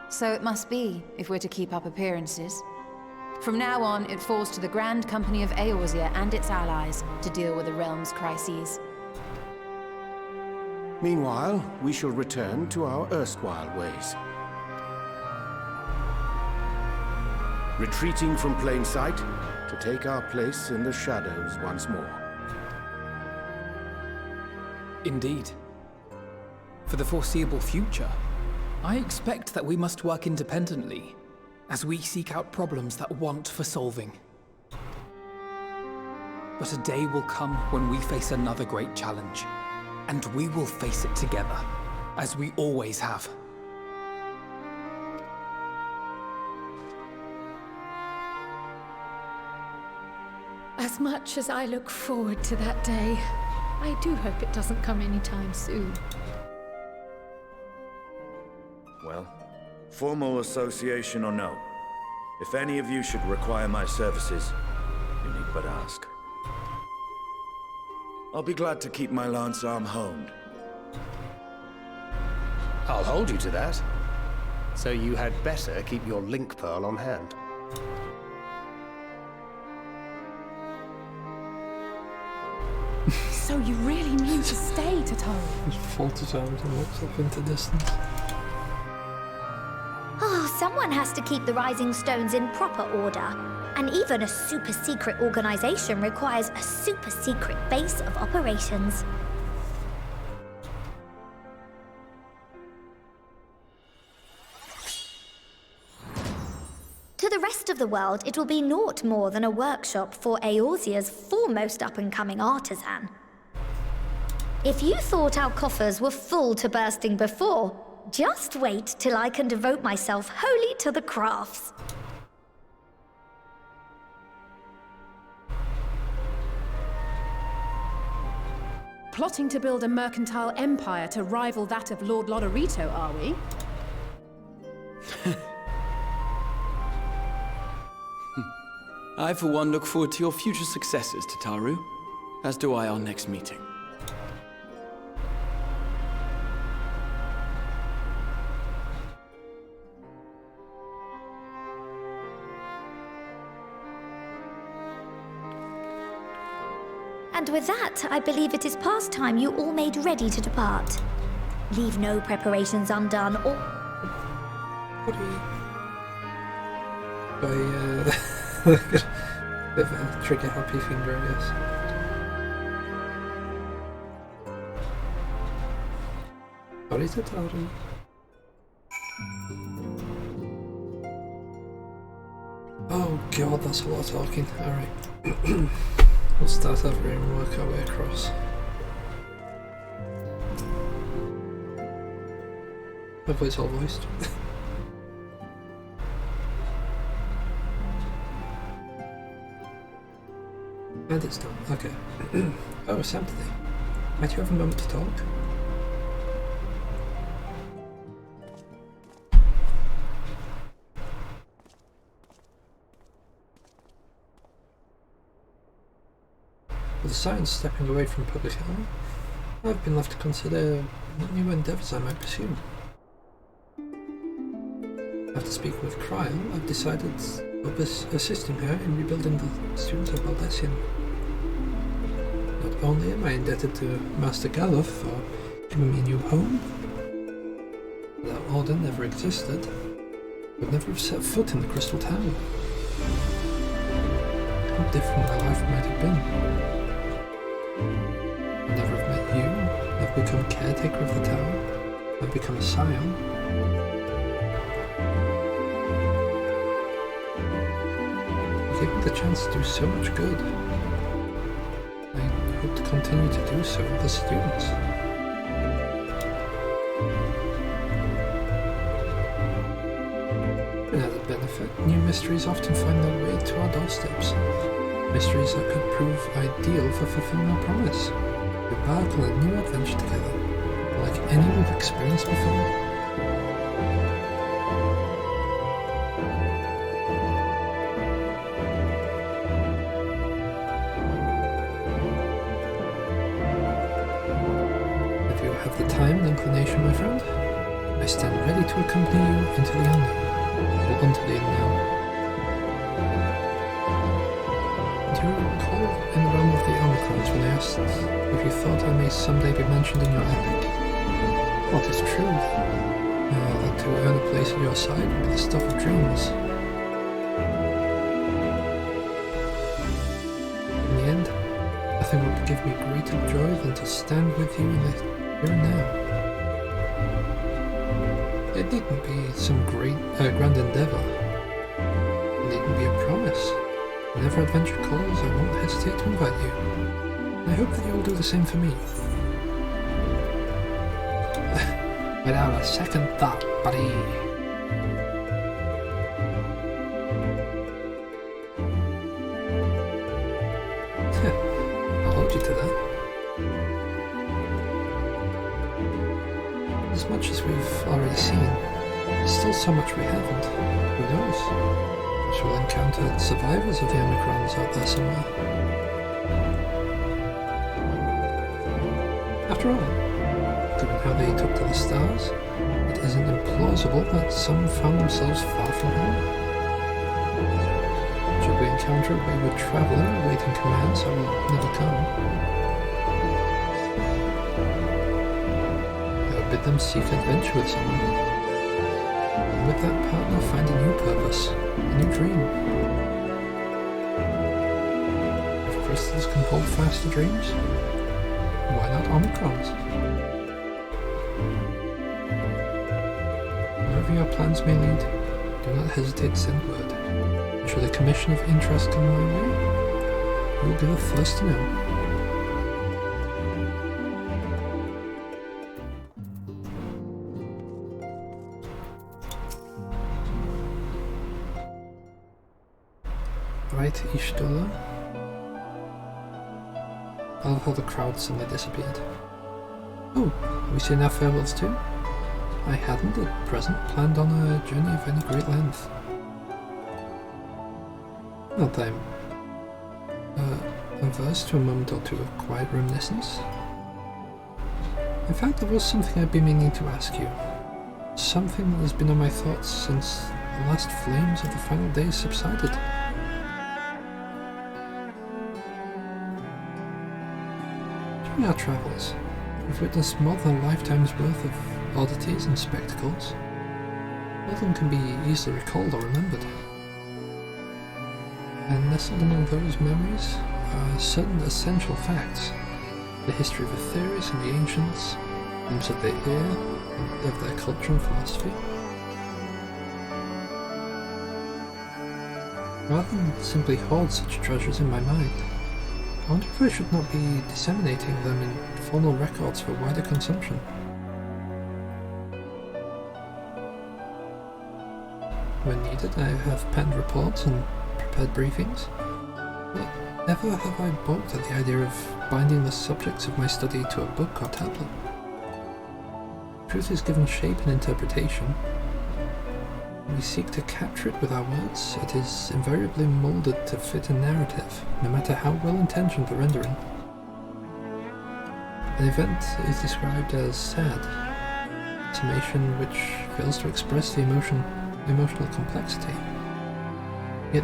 So it must be, if we're to keep up appearances. From now on, it falls to the Grand Company of Eorzea and its allies to deal with the realm's crises.
Meanwhile, we shall return to our erstwhile ways. Retreating from plain sight to take our place in the shadows once more.
Indeed. For the foreseeable future, I expect that we must work independently as we seek out problems that want for solving. But a day will come when we face another great challenge, and we will face it together, as we always have.
As much as I look forward to that day, I do hope it doesn't come anytime soon.
Well, formal association or no, if any of you should require my services, you need but ask. I'll be glad to keep my lance arm honed.
I'll hold you to that. So you had better keep your link pearl on hand.
So you really mean to stay, Tataru?
He falters out and looks up into distance.
Oh, someone has to keep the Rising Stones in proper order. And even a super-secret organization requires a super-secret base of operations. To the rest of the world, it will be naught more than a workshop for Eorzea's foremost up-and-coming artisan. If you thought our coffers were full to bursting before, just wait till I can devote myself wholly to the crafts.
Plotting to build a mercantile empire to rival that of Lord Lodorito, are we?
I, for one, look forward to your future successes, Tataru. As do I our next meeting.
And with that, I believe it is past time you all made ready to depart. Leave no preparations undone or...
Bit of a trigger happy finger, I guess. Sorry, Tataru. Oh god, that's a lot of talking. Alright. We'll start over here and work our way across. Hopefully it's all voiced. And it's done. Okay. Oh, it's empty. Might you have a moment to talk? With the science stepping away from public eye, I've been left to consider what new endeavours I might pursue. After speaking with Cryle, I've decided of assisting her in rebuilding the students of Baldessian. Not only am I indebted to Master Galuf for giving me a new home, without Order never existed, I would never have set foot in the Crystal Tower. How different my life might have been. I'd never have met you, never become caretaker of the tower, never become a scion. You gave me the chance to do so much good. I hope to continue to do so with the students. Another benefit, new mysteries often find their way to our doorsteps. Mysteries that could prove ideal for fulfilling our promise. We embark on a new adventure together, like any we've experienced before. If you have the time and inclination, my friend, I stand ready to accompany you into the unknown, or unto the unknown. Do you recall in the realm of the Omicrons when I asked if you thought I may someday be mentioned in your epic? Well, it is true that to earn a place at your side would be the stuff of dreams. In the end, nothing would give me greater joy than to stand with you in the here and now. It needn't be some great, grand endeavour. It needn't be a promise. Whenever adventure calls, I won't hesitate to invite you. I hope that you'll do the same for me. Without a second thought, buddy. I'll hold you to that. As much as we've already seen, there's still so much we haven't. Who knows? We'll encounter survivors of the Omicrons out there somewhere. After all, given how they took to the stars, it isn't implausible that some found themselves far from home. Should we encounter a wayward traveller awaiting commands that will never come, I would bid them seek adventure with someone, and with that partner find a new purpose. A new dream. If crystals can hold fast to dreams, why not Omicrons? Wherever your plans may lead, do not hesitate to send word. And should a commission of interest come my way, you will be the first to know. Right, Ishtola. I love how the crowd suddenly disappeared. Oh, are we saying our farewells too? I hadn't at present planned on a journey of any great length. Not that I'm averse to a moment or two of quiet reminiscence. In fact, there was something I've been meaning to ask you. Something that has been on my thoughts since the last flames of the final days subsided. During our travels, we've witnessed more than a lifetime's worth of oddities and spectacles. Nothing can be easily recalled or remembered. And nestled among those memories are certain essential facts. The history of the theories and the ancients, names of their era, and of their culture and philosophy. Rather than simply hoard such treasures in my mind, I wonder if I should not be disseminating them in formal records for wider consumption. When needed, I have penned reports and prepared briefings. Never have I balked at the idea of binding the subjects of my study to a book or tablet. Truth is given shape and interpretation. When we seek to capture it with our words, it is invariably moulded to fit a narrative, no matter how well-intentioned the rendering. An event is described as sad, a summation which fails to express the emotional complexity. Yet,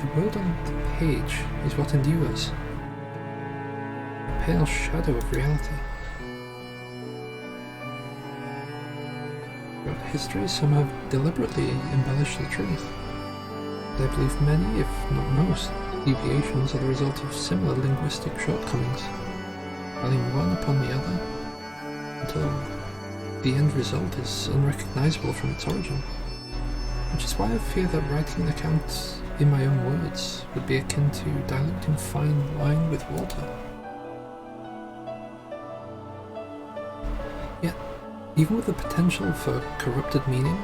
the world on the page is what endures, a pale shadow of reality. Throughout history, some have deliberately embellished the truth. But I believe many, if not most, deviations are the result of similar linguistic shortcomings, piling one upon the other, until the end result is unrecognizable from its origin. Which is why I fear that writing an account in my own words would be akin to diluting fine wine with water. Yet, even with the potential for corrupted meaning,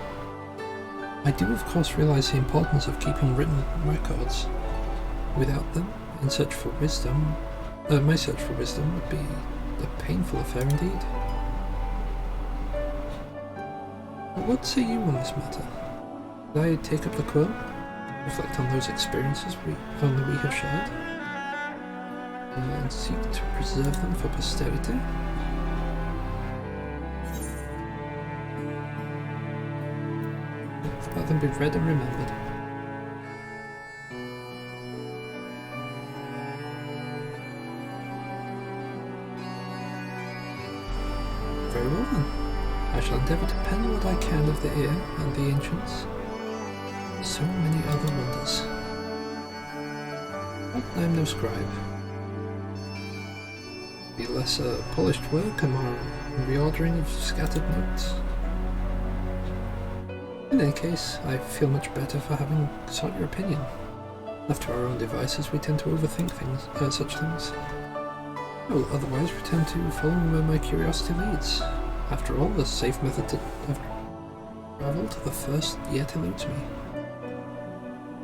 I do of course realize the importance of keeping written records. Without them, my search for wisdom would be a painful affair indeed. But what say you on this matter? Should I take up the quill, reflect on those experiences only we have shared, and seek to preserve them for posterity? Let them be read and remembered. Very well then. I shall endeavour to pen what I can of the ear and the ancients. So many other wonders. But I am no scribe. Be less a polished work and more reordering of scattered notes. In any case, I feel much better for having sought your opinion. Left to our own devices, we tend to overthink such things. I will otherwise return to following where my curiosity leads. After all, the safe method of travel to the first yet eludes me.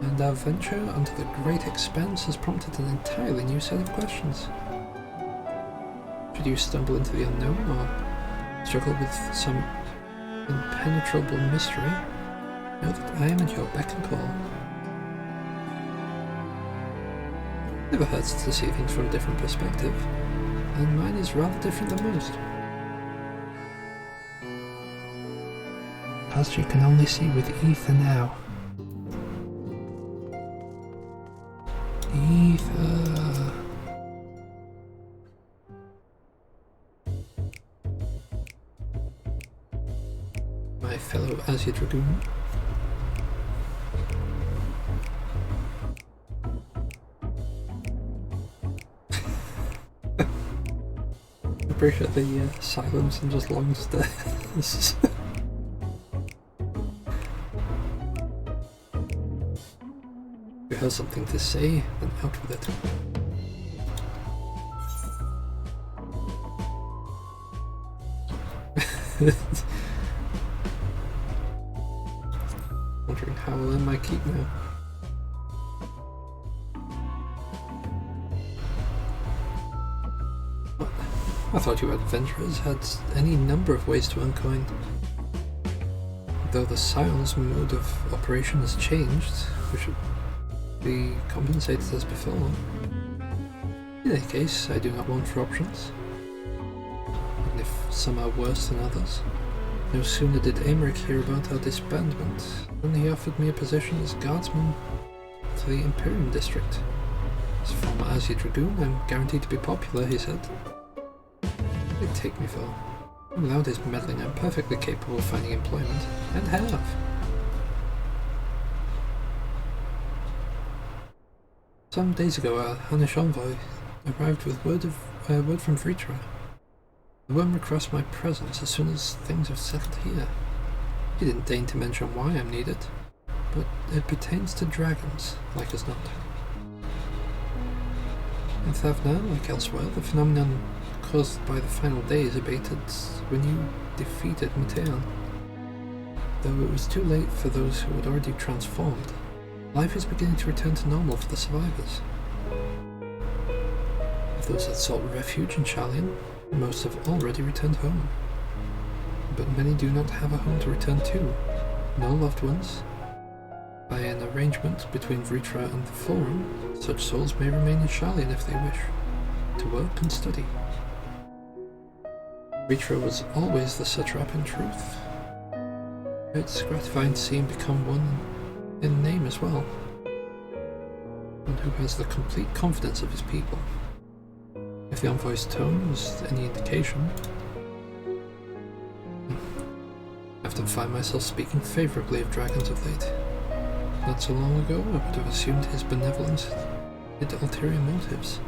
And our venture onto the great expanse has prompted an entirely new set of questions. Should you stumble into the unknown, or struggle with some impenetrable mystery, know that I am at your beck and call. Never hurts to see things from a different perspective, and mine is rather different than most. As you can only see with Ether now. Ether. My fellow Azure Dragoon. I appreciate the silence and just long stares. If you have something to say, then out with it. Wondering how I'll end my keep now. I thought you adventurers had any number of ways to earn coin. Though the Scion's mode of operation has changed, we should be compensated as before. In any case, I do not want for options, even if some are worse than others. No sooner did Aymeric hear about our disbandment than he offered me a position as guardsman to the Imperium district. As former Azure Dragoon, I'm guaranteed to be popular, he said. They'd take me for. Without his meddling, I'm perfectly capable of finding employment, and have. Some days ago, our Hannish envoy arrived with word from Vritra. The worm requests my presence as soon as things have settled here. He didn't deign to mention why I'm needed, but it pertains to dragons, like as not. In Thavna, like elsewhere, the phenomenon caused by the final days abated when you defeated Matean. Though it was too late for those who had already transformed, life is beginning to return to normal for the survivors. those that sought refuge in Shalien, most have already returned home. But many do not have a home to return to, no loved ones. By an arrangement between Vritra and the Forum, such souls may remain in Shalien if they wish, to work and study. Vritra was always the satrap in truth. It's gratifying to see him become one in name as well, one who has the complete confidence of his people. If the envoy's tone was any indication, I often find myself speaking favourably of dragons of late. Not so long ago, I would have assumed his benevolence had ulterior motives.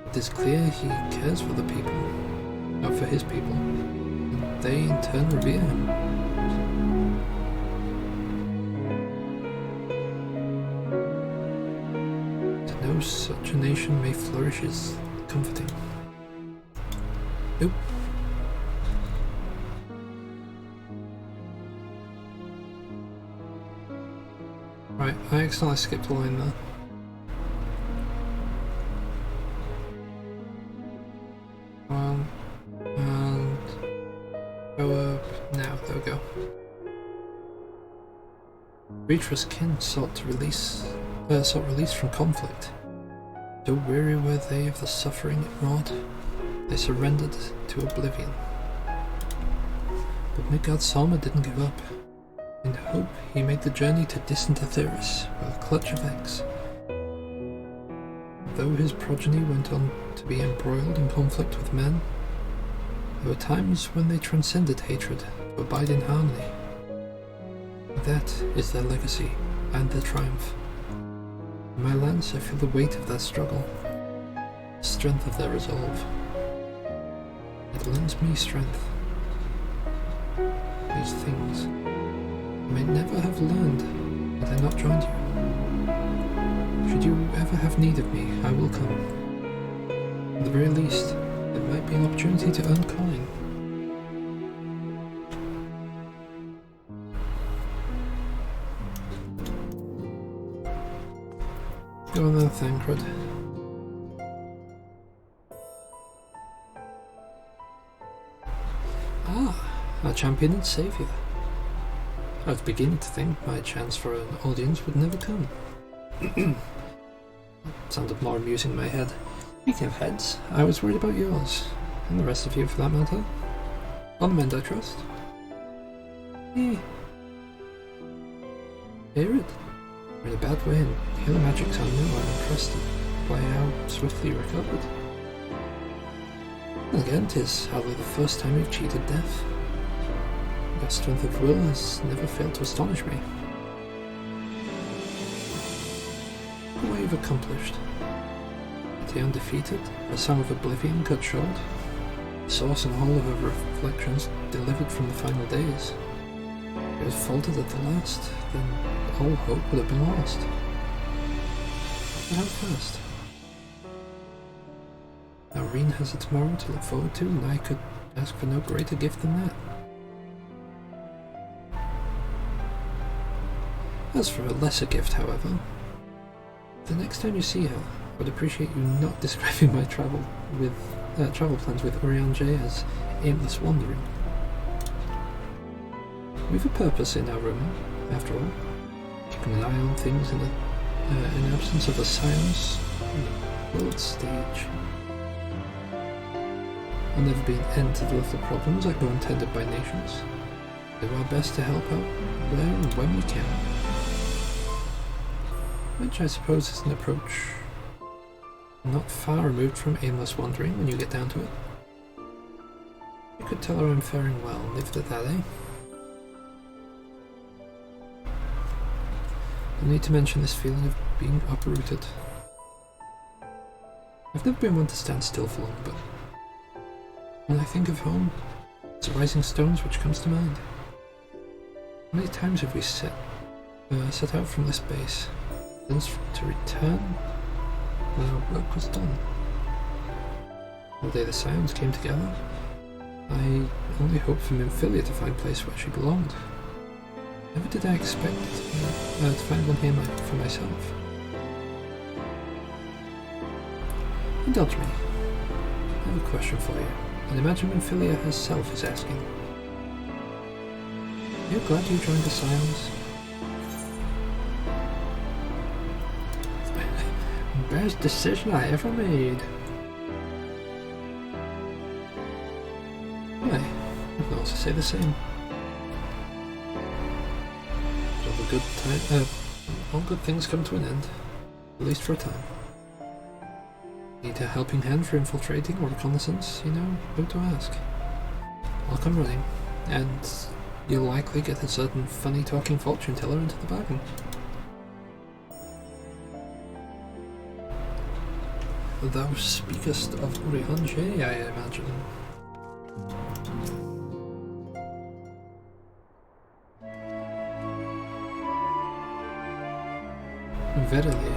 It is clear he cares for the people, not for his people, and they in turn revere him. To know such a nation may flourish is comforting. Oop. Right, I accidentally skipped a line there. And go up now, there we go. Vritra's kin sought release from conflict. So weary were they of the suffering it wrought, they surrendered to oblivion. But Midgard Salma didn't give up. In hope, he made the journey to distant Aetheris with a clutch of eggs. Though his progeny went on to be embroiled in conflict with men, there were times when they transcended hatred to abide in harmony. That is their legacy and their triumph. In my lands, I feel the weight of their struggle, the strength of their resolve. It lends me strength. These things I may never have learned had I not joined you. Should you ever have need of me, I will come. At the very least, there might be an opportunity to earn coin. Go on there, Thancred. Our champion and saviour. I was beginning to think my chance for an audience would never come. It sounded more amusing in my head. Speaking of heads, I was worried about yours, and the rest of you for that matter. On the mend, I trust. Hear it. We're in a bad way, and healer magics are new. I'm impressed by how swiftly you recovered. And again, 'tis hardly the first time you've cheated death. Your strength of will has never failed to astonish me. Look what you've accomplished. The undefeated, a song of oblivion cut short, the source and whole of her reflections delivered from the final days. If it was faltered at the last, then all hope would have been lost. But how fast? Now Reen has its morrow to look forward to, and I could ask for no greater gift than that. As for a lesser gift, however, the next time you see her, I would appreciate you not describing my travel plans with Urian J as aimless wandering. We've a purpose in our room, after all, keeping an eye on things in absence of the silence on the world stage. There'll never be an end to the little problems that go untended by nations. We do our best to help out where and when we can. Which I suppose is an approach not far removed from aimless wandering when you get down to it. You could tell her I'm faring well and leave it at that, eh? No need to mention this feeling of being uprooted. I've never been one to stand still for long, but when I think of home, it's the rising stones which comes to mind. How many times have we set out from this base, then to return when our work was done? The day the Scions came together, I only hoped for Nymphilia to find a place where she belonged. Never did I expect to find one here for myself. Indulge me. I have a question for you, and imagine when Philia herself is asking. You're glad you joined the Scions? Best decision I ever made. I can also say the same. All good things come to an end, at least for a time. Need a helping hand for infiltrating or reconnaissance, you know who to ask. I'll come running, and you'll likely get a certain funny talking fortune teller into the bargain. Thou speakest of Urihange, I imagine. Verily.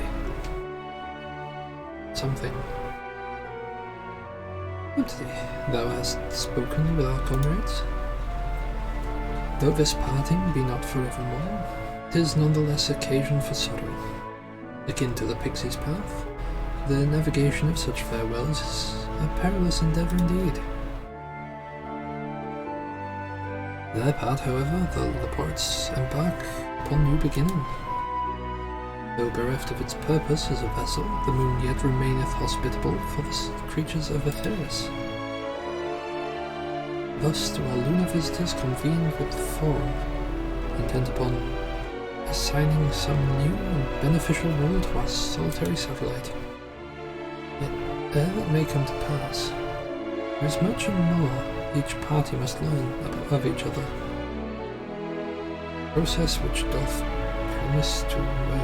Something. Empty, thou hast spoken with our comrades. Though this parting be not forevermore, 'tis nonetheless occasion for sorrow. Akin to the pixie's path, the navigation of such farewells is a perilous endeavour indeed. Their part, however, the Laportes embark upon new beginning. Though bereft of its purpose as a vessel, the moon yet remaineth hospitable for the creatures of Aetheris. Thus do our lunar visitors convene with form, intent upon assigning some new and beneficial role to our solitary satellite. Yet, ere that may come to pass, there is much and more each party must learn of each other. A process which doth promise to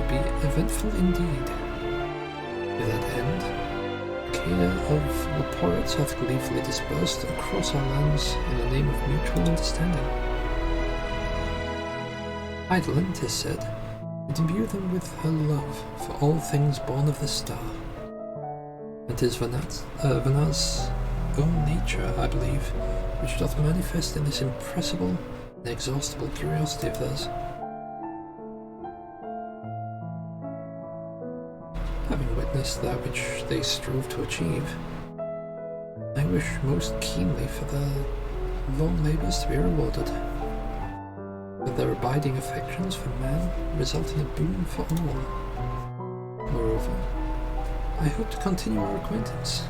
be eventful indeed. To that end, Arcada of Laportes hath gleefully dispersed across our lands in the name of mutual understanding. Eidolon, 'tis said, would imbue them with her love for all things born of the star. And 'tis Vanar's own nature, I believe, which doth manifest in this impressible, inexhaustible curiosity of theirs. Having witnessed that which they strove to achieve, I wish most keenly for their long labours to be rewarded. That their abiding affections for man result in a boon for all. Moreover, I hope to continue our acquaintance,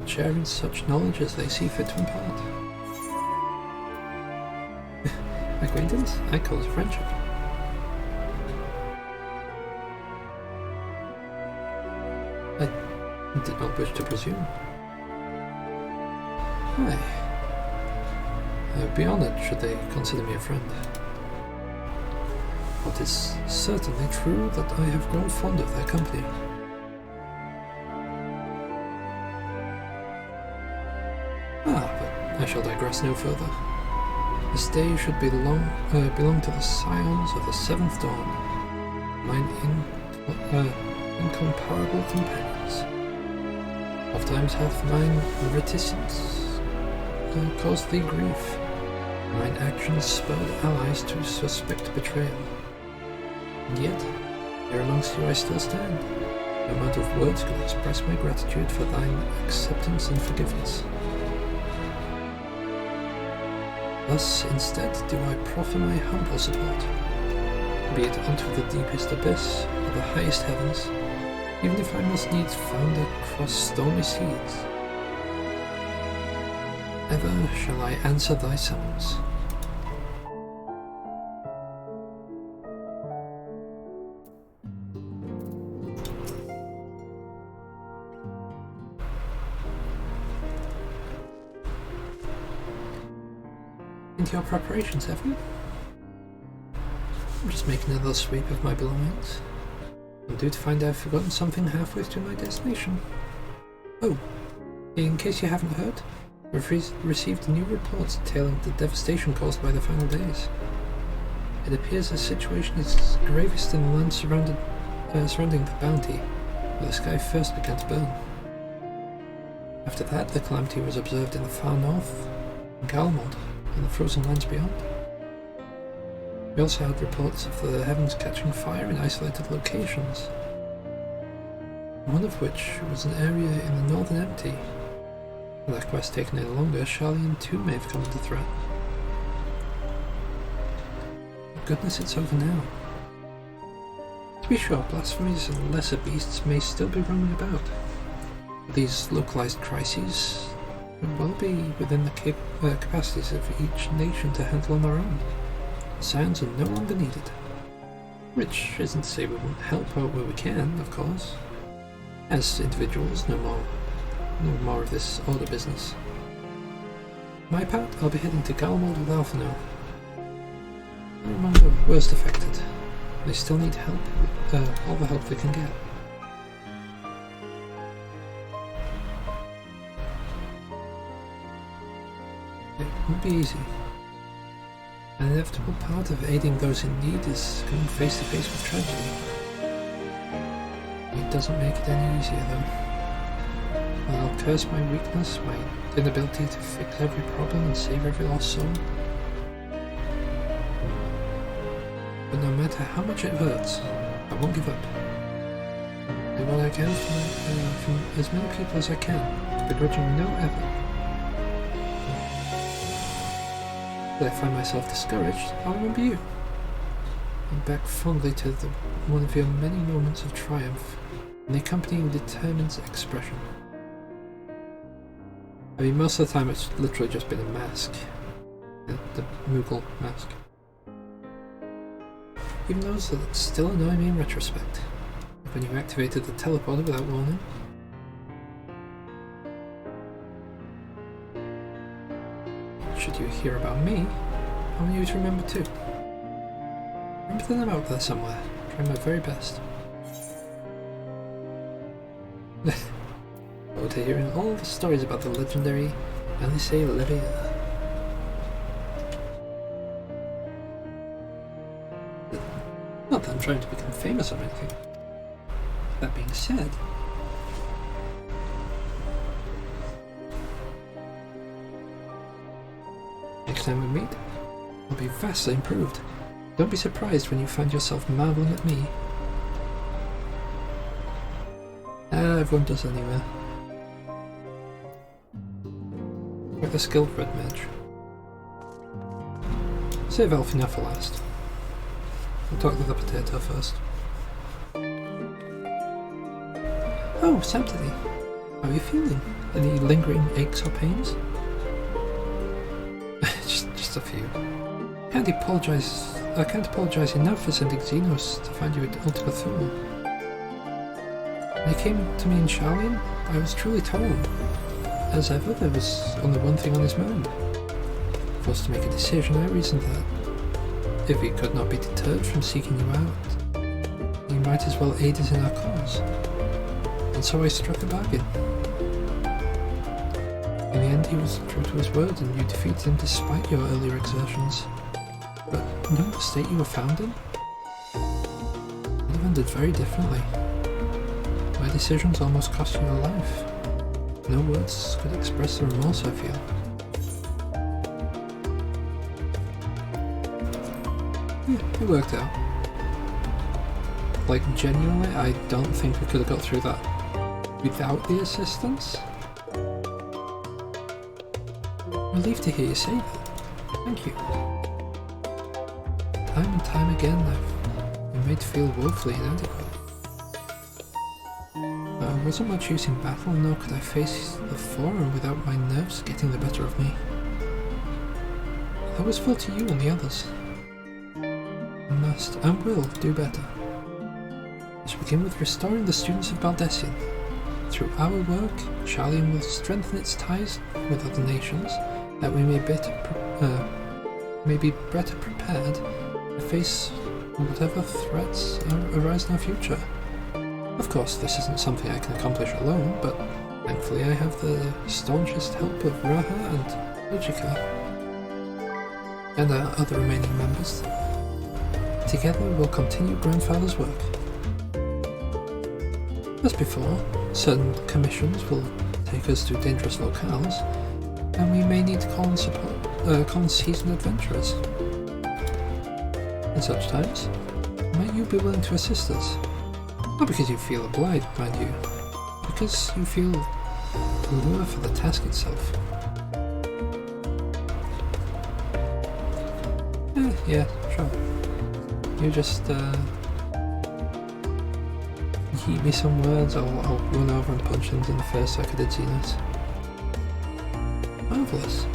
sharing such knowledge as they see fit to impart. Acquaintance? I call it friendship. I did not wish to presume. Aye. I would be honoured should they consider me a friend. But it is certainly true that I have grown fond of their company. But I shall digress no further. This day should belong to the scions of the seventh dawn, mine incomparable companions. Ofttimes hath mine reticence caused thee grief, mine actions spurred allies to suspect betrayal. And yet, here amongst you I still stand. No amount of words could express my gratitude for thine acceptance and forgiveness. Thus, instead, do I proffer my humble support, be it unto the deepest abyss or the highest heavens, even if I must needs founder across stormy seas. Ever shall I answer thy summons. Into your preparations, have you? I'm just making another sweep of my belongings. I'm due to find I've forgotten something halfway to my destination. Oh, in case you haven't heard, we've received new reports detailing the devastation caused by the final days. It appears the situation is gravest in the land surrounding the Bounty, where the sky first began to burn. After that, the calamity was observed in the far north, in Galmod, and the frozen lands beyond. We also had reports of the heavens catching fire in isolated locations. one of which was an area in the Northern Empty. Had that quest taken any longer, Sharlayan too may have come under threat. Thank goodness it's over now. To be sure, blasphemies and lesser beasts may still be roaming about. But these localized crises will well be within the capacities of each nation to handle on their own. Scions are no longer needed. Which isn't to say we won't help out where we can, of course. As individuals, no more of this order business. For my part, I'll be heading to Galmold with Alpha now. They're among the worst affected. They still need help, all the help they can get. It won't be easy. An inevitable part of aiding those in need is coming face to face with tragedy. It doesn't make it any easier though. And I'll curse my weakness, my inability to fix every problem and save every lost soul. But no matter how much it hurts, I won't give up. Do what I can from as many people as I can, begrudging no effort. If I find myself discouraged, I'll remember you. And back fondly to one of your many moments of triumph, and the accompanying determined expression. I mean, most of the time it's literally just been a mask. The Moogle mask. Even those that still annoy me in retrospect. Like when you activated the teleporter without warning. Should you hear about me, I want you to remember too. Remember that I'm out there somewhere, trying my very best. Forward to hearing all the stories about the legendary Alice Olivia. Not that I'm trying to become famous or anything. That being said, next time we meet, I'll be vastly improved. Don't be surprised when you find yourself marveling at me. Everyone does anyway. Quite the skilled red mage. Save Elfina for last. We'll talk to the potato first. Oh, Sanctity. How are you feeling? Any lingering aches or pains? just a few. I can't apologise enough for sending Xenos to find you at Ultima Thule. When he came to me in Sharlayan, I was truly told. As ever, there was only one thing on his mind. Forced to make a decision, I reasoned that if he could not be deterred from seeking you out, he might as well aid us in our cause. And so I struck a bargain. In the end, he was true to his word, and you defeated him despite your earlier exertions. But knowing the state you were found in, it would have ended very differently. My decisions almost cost you your life. No words could express the remorse I feel. Yeah, it worked out. Like, genuinely, I don't think we could have got through that without the assistance. Relieved to hear you say that. Thank you. Time and time again, I've been made to feel woefully inadequate. I wasn't much use in battle, nor could I face the Forum without my nerves getting the better of me. I was full to you and the others. I must and will do better. Let's begin with restoring the students of Baldessian. Through our work, Sharlayan will strengthen its ties with other nations, that we may be better prepared to face whatever threats arise in our future. Of course, this isn't something I can accomplish alone, but thankfully I have the staunchest help of Raha and Ujika, and our other remaining members. Together we'll continue Grandfather's work. As before, certain commissions will take us to dangerous locales, and we may need to call on seasoned adventurers. In such times, might you be willing to assist us? Not because you feel obliged, mind you, because you feel the lure for the task itself? Yeah, sure. You just, heat me some words, I'll run over and punch things in the face like I did Zenith. Marvellous.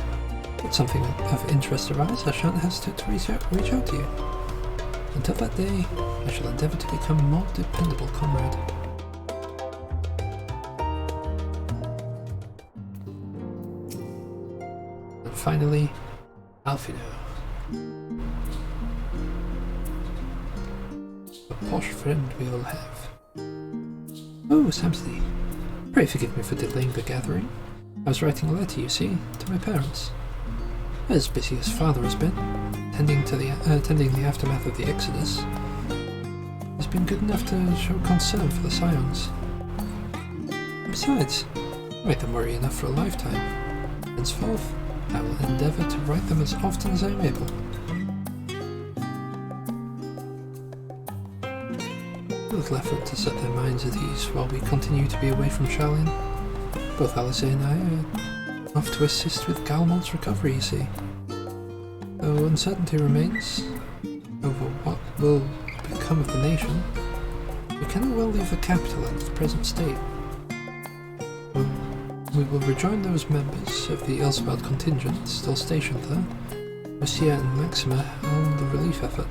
If something of interest arises, I shan't hesitate to reach out to you. Until that day, I shall endeavour to become a more dependable comrade. And finally, Alfino. A posh friend we all have. Oh, Samsty. Pray forgive me for delaying the gathering. I was writing a letter, you see, to my parents. As busy as father has been, tending the aftermath of the Exodus, he's been good enough to show concern for the Scions. Besides, I made them worry enough for a lifetime. Henceforth, I will endeavour to write them as often as I am able. A little effort to set their minds at ease while we continue to be away from Charlene. Both Alice and I are off to assist with Galmald's recovery, you see. Though uncertainty remains over what will become of the nation, we cannot well leave the capital in its present state. We will rejoin those members of the Elsbald contingent still stationed there, Lucia and Maxima on the relief effort.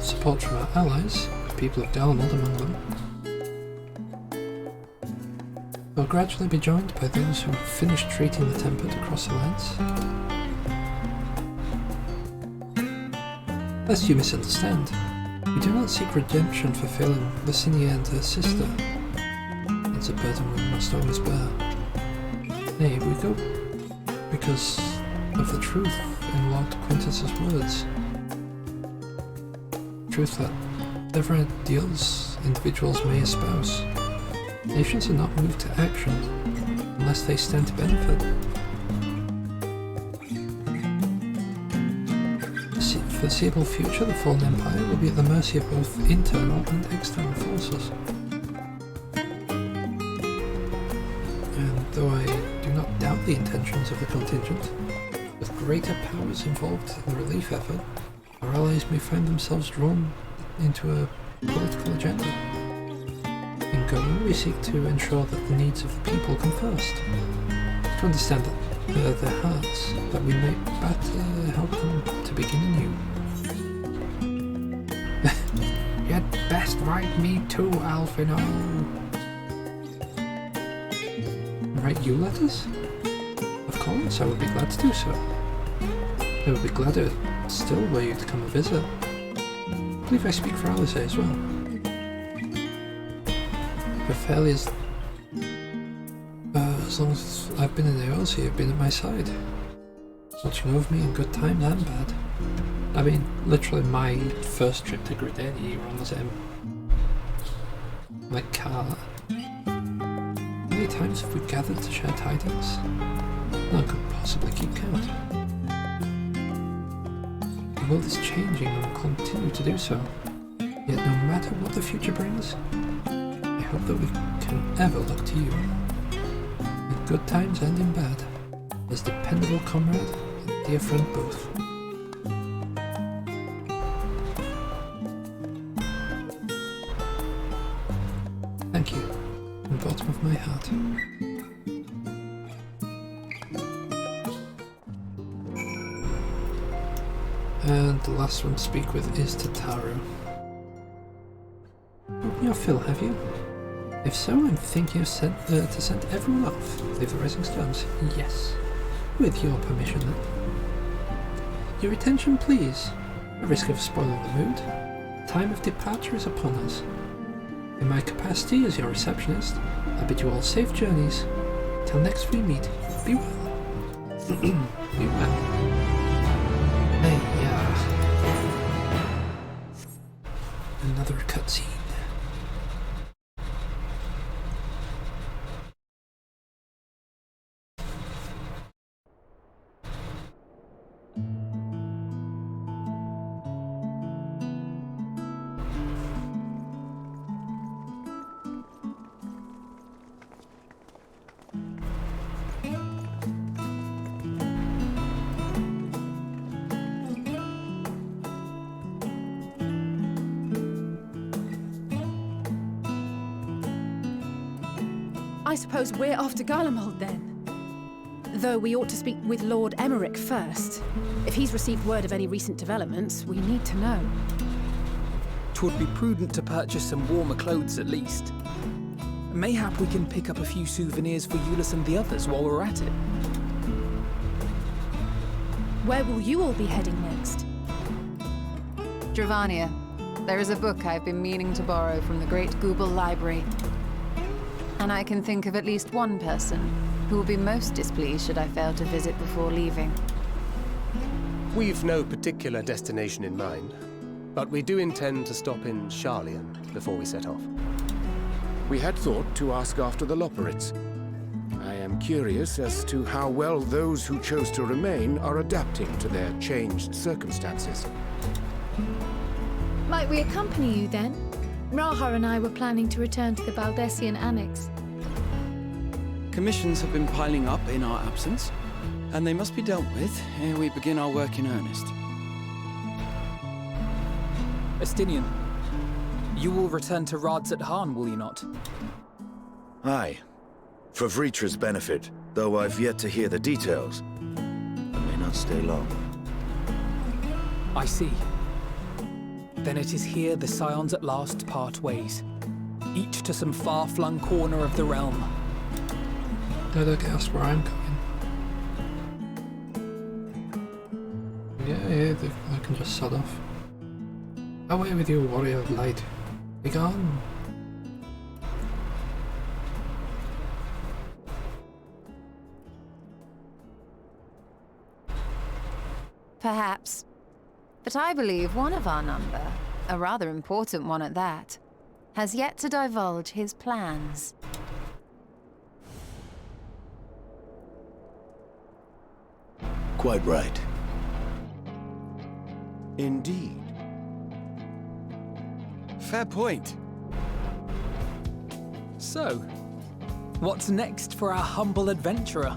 Support from our allies, the people of Galmald among them, will gradually be joined by those who have finished treating the tempered across the lands. Lest you misunderstand, we do not seek redemption for failing Lacinia and her sister. It's a burden we must always bear. Nay, we go because of the truth in Lord Quintus's words. Truth that whatever ideals individuals may espouse, nations are not moved to action unless they stand to benefit. For the foreseeable future, the fallen empire will be at the mercy of both internal and external forces. And though I do not doubt the intentions of the contingent, with greater powers involved in the relief effort, our allies may find themselves drawn into a political agenda. In Goa, we seek to ensure that the needs of the people come first, to understand that their hearts, that we may better help them to begin anew. You'd best write me too, Alfino. Write you letters? Of course, I would be glad to do so. I would be glad it still were you to come and visit. I believe I speak for Alice as well. But fairly as long as I've been in Eorzea, you've been at my side, watching over me in good times and bad. I mean, literally my first trip to Gridania, you were on the same car. How many times have we gathered to share tidings? None could possibly keep count. The world is changing and will continue to do so. Yet no matter what the future brings, I hope that we can ever look to you, in good times and in bad, as dependable comrade and dear friend both. Thank you, from the bottom of my heart. And the last one to speak with is Tataru. Open your fill, have you? If so, I'm thinking of to send everyone off. Leave the Rising Stones. Yes. With your permission, then. Your attention, please. At risk of spoiling the mood, time of departure is upon us. In my capacity as your receptionist, I bid you all safe journeys. Till next we meet, be well. Be well. Hey, another cutscene.
I suppose we're off to Garlemald then. Though we ought to speak with Lord Emmerich first. If he's received word of any recent developments, we need to know.
'Twould be prudent to purchase some warmer clothes at least. Mayhap we can pick up a few souvenirs for Euless and the others while we're at it.
Where will you all be heading next?
Dravania. There is a book I've been meaning to borrow from the Great Google Library. And I can think of at least one person who will be most displeased should I fail to visit before leaving.
We've no particular destination in mind, but we do intend to stop in Sharlayan before we set off.
We had thought to ask after the Loporrits. I am curious as to how well those who chose to remain are adapting to their changed circumstances.
Might we accompany you then? Raha and I were planning to return to the Baldessian Annex.
Commissions have been piling up in our absence, and they must be dealt with ere we begin our work in earnest.
Estinian, you will return to Radzat Han, will you not?
Aye. For Vritra's benefit, though I've yet to hear the details. I may not stay long.
I see. Then it is here the Scions at last part ways, each to some far-flung corner of the realm.
Did I guess where I'm going? Yeah, I can just set off. Away with you, warrior of light. Be gone.
Perhaps. But I believe one of our number, a rather important one at that, has yet to divulge his plans.
Quite right.
Indeed.
Fair point.
So, what's next for our humble adventurer?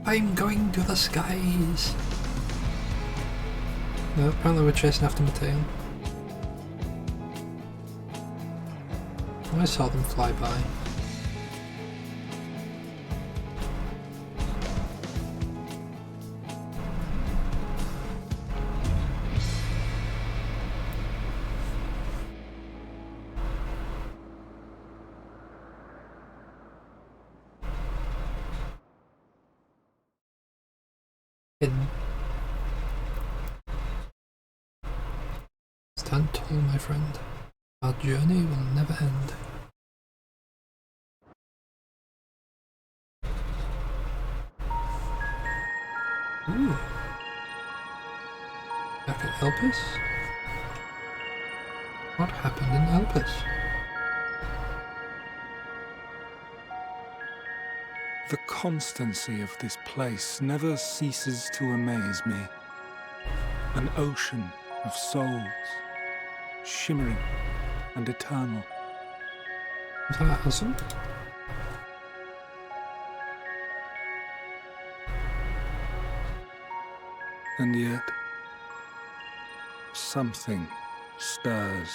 I'm going to the skies. No, apparently we're chasing after Mateo. I saw them fly by. Hidden. Stand tall, my friend. Our journey will never end. Ooh. Back at Elpis? What happened in Elpis?
The constancy of this place never ceases to amaze me. An ocean of souls, shimmering and eternal.
Is that awesome?
And yet, something stirs.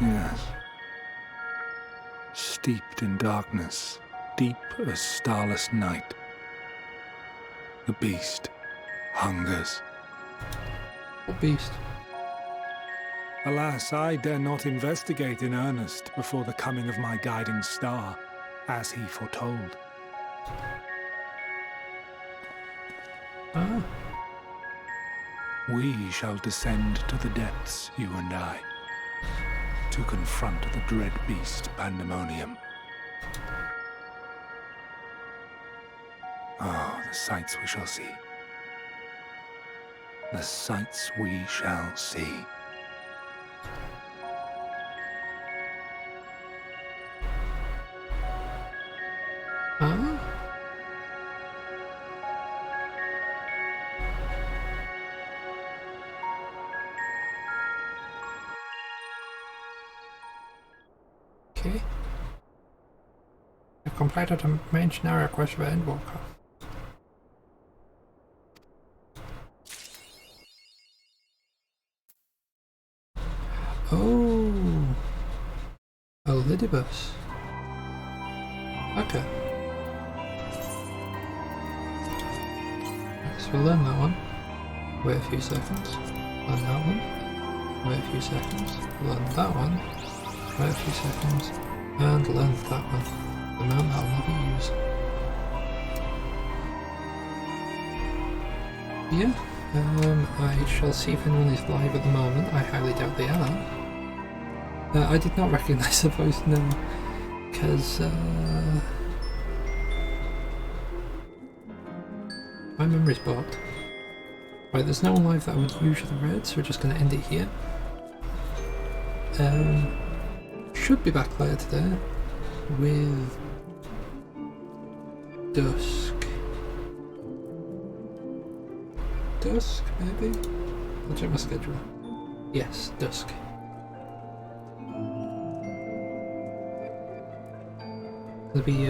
Yes. Steeped in darkness, deep as starless night. The beast hungers.
What beast?
Alas, I dare not investigate in earnest before the coming of my guiding star, as he foretold.
Ah.
We shall descend to the depths, you and I, to confront the dread beast Pandemonium. Oh, the sights we shall see. The sights we shall see.
Ah. Okay. I've completed a main scenario quest for Endwalker. Oh, a Lidibus. Okay. So we'll learn that one. Wait a few seconds. Learn that one. Wait a few seconds. Learn that one. Wait a few seconds. And learn that one. The mount I'll never use. Yeah. I shall see if anyone is live at the moment. I highly doubt they are. I did not recognise the voice now, because my memory's blocked. Right, there's no one live that I would usually read, so we're just going to end it here. Should be back later today with Dusk. Dusk, maybe? I'll check my schedule. Yes, Dusk. There'll be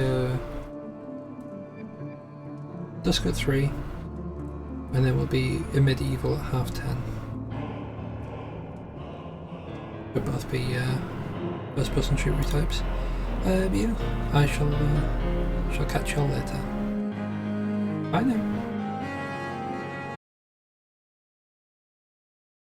Dusk at 3, and then we'll be a medieval at 10:30. We'll both be first-person shooter types. But yeah, I shall catch y'all later. Bye now.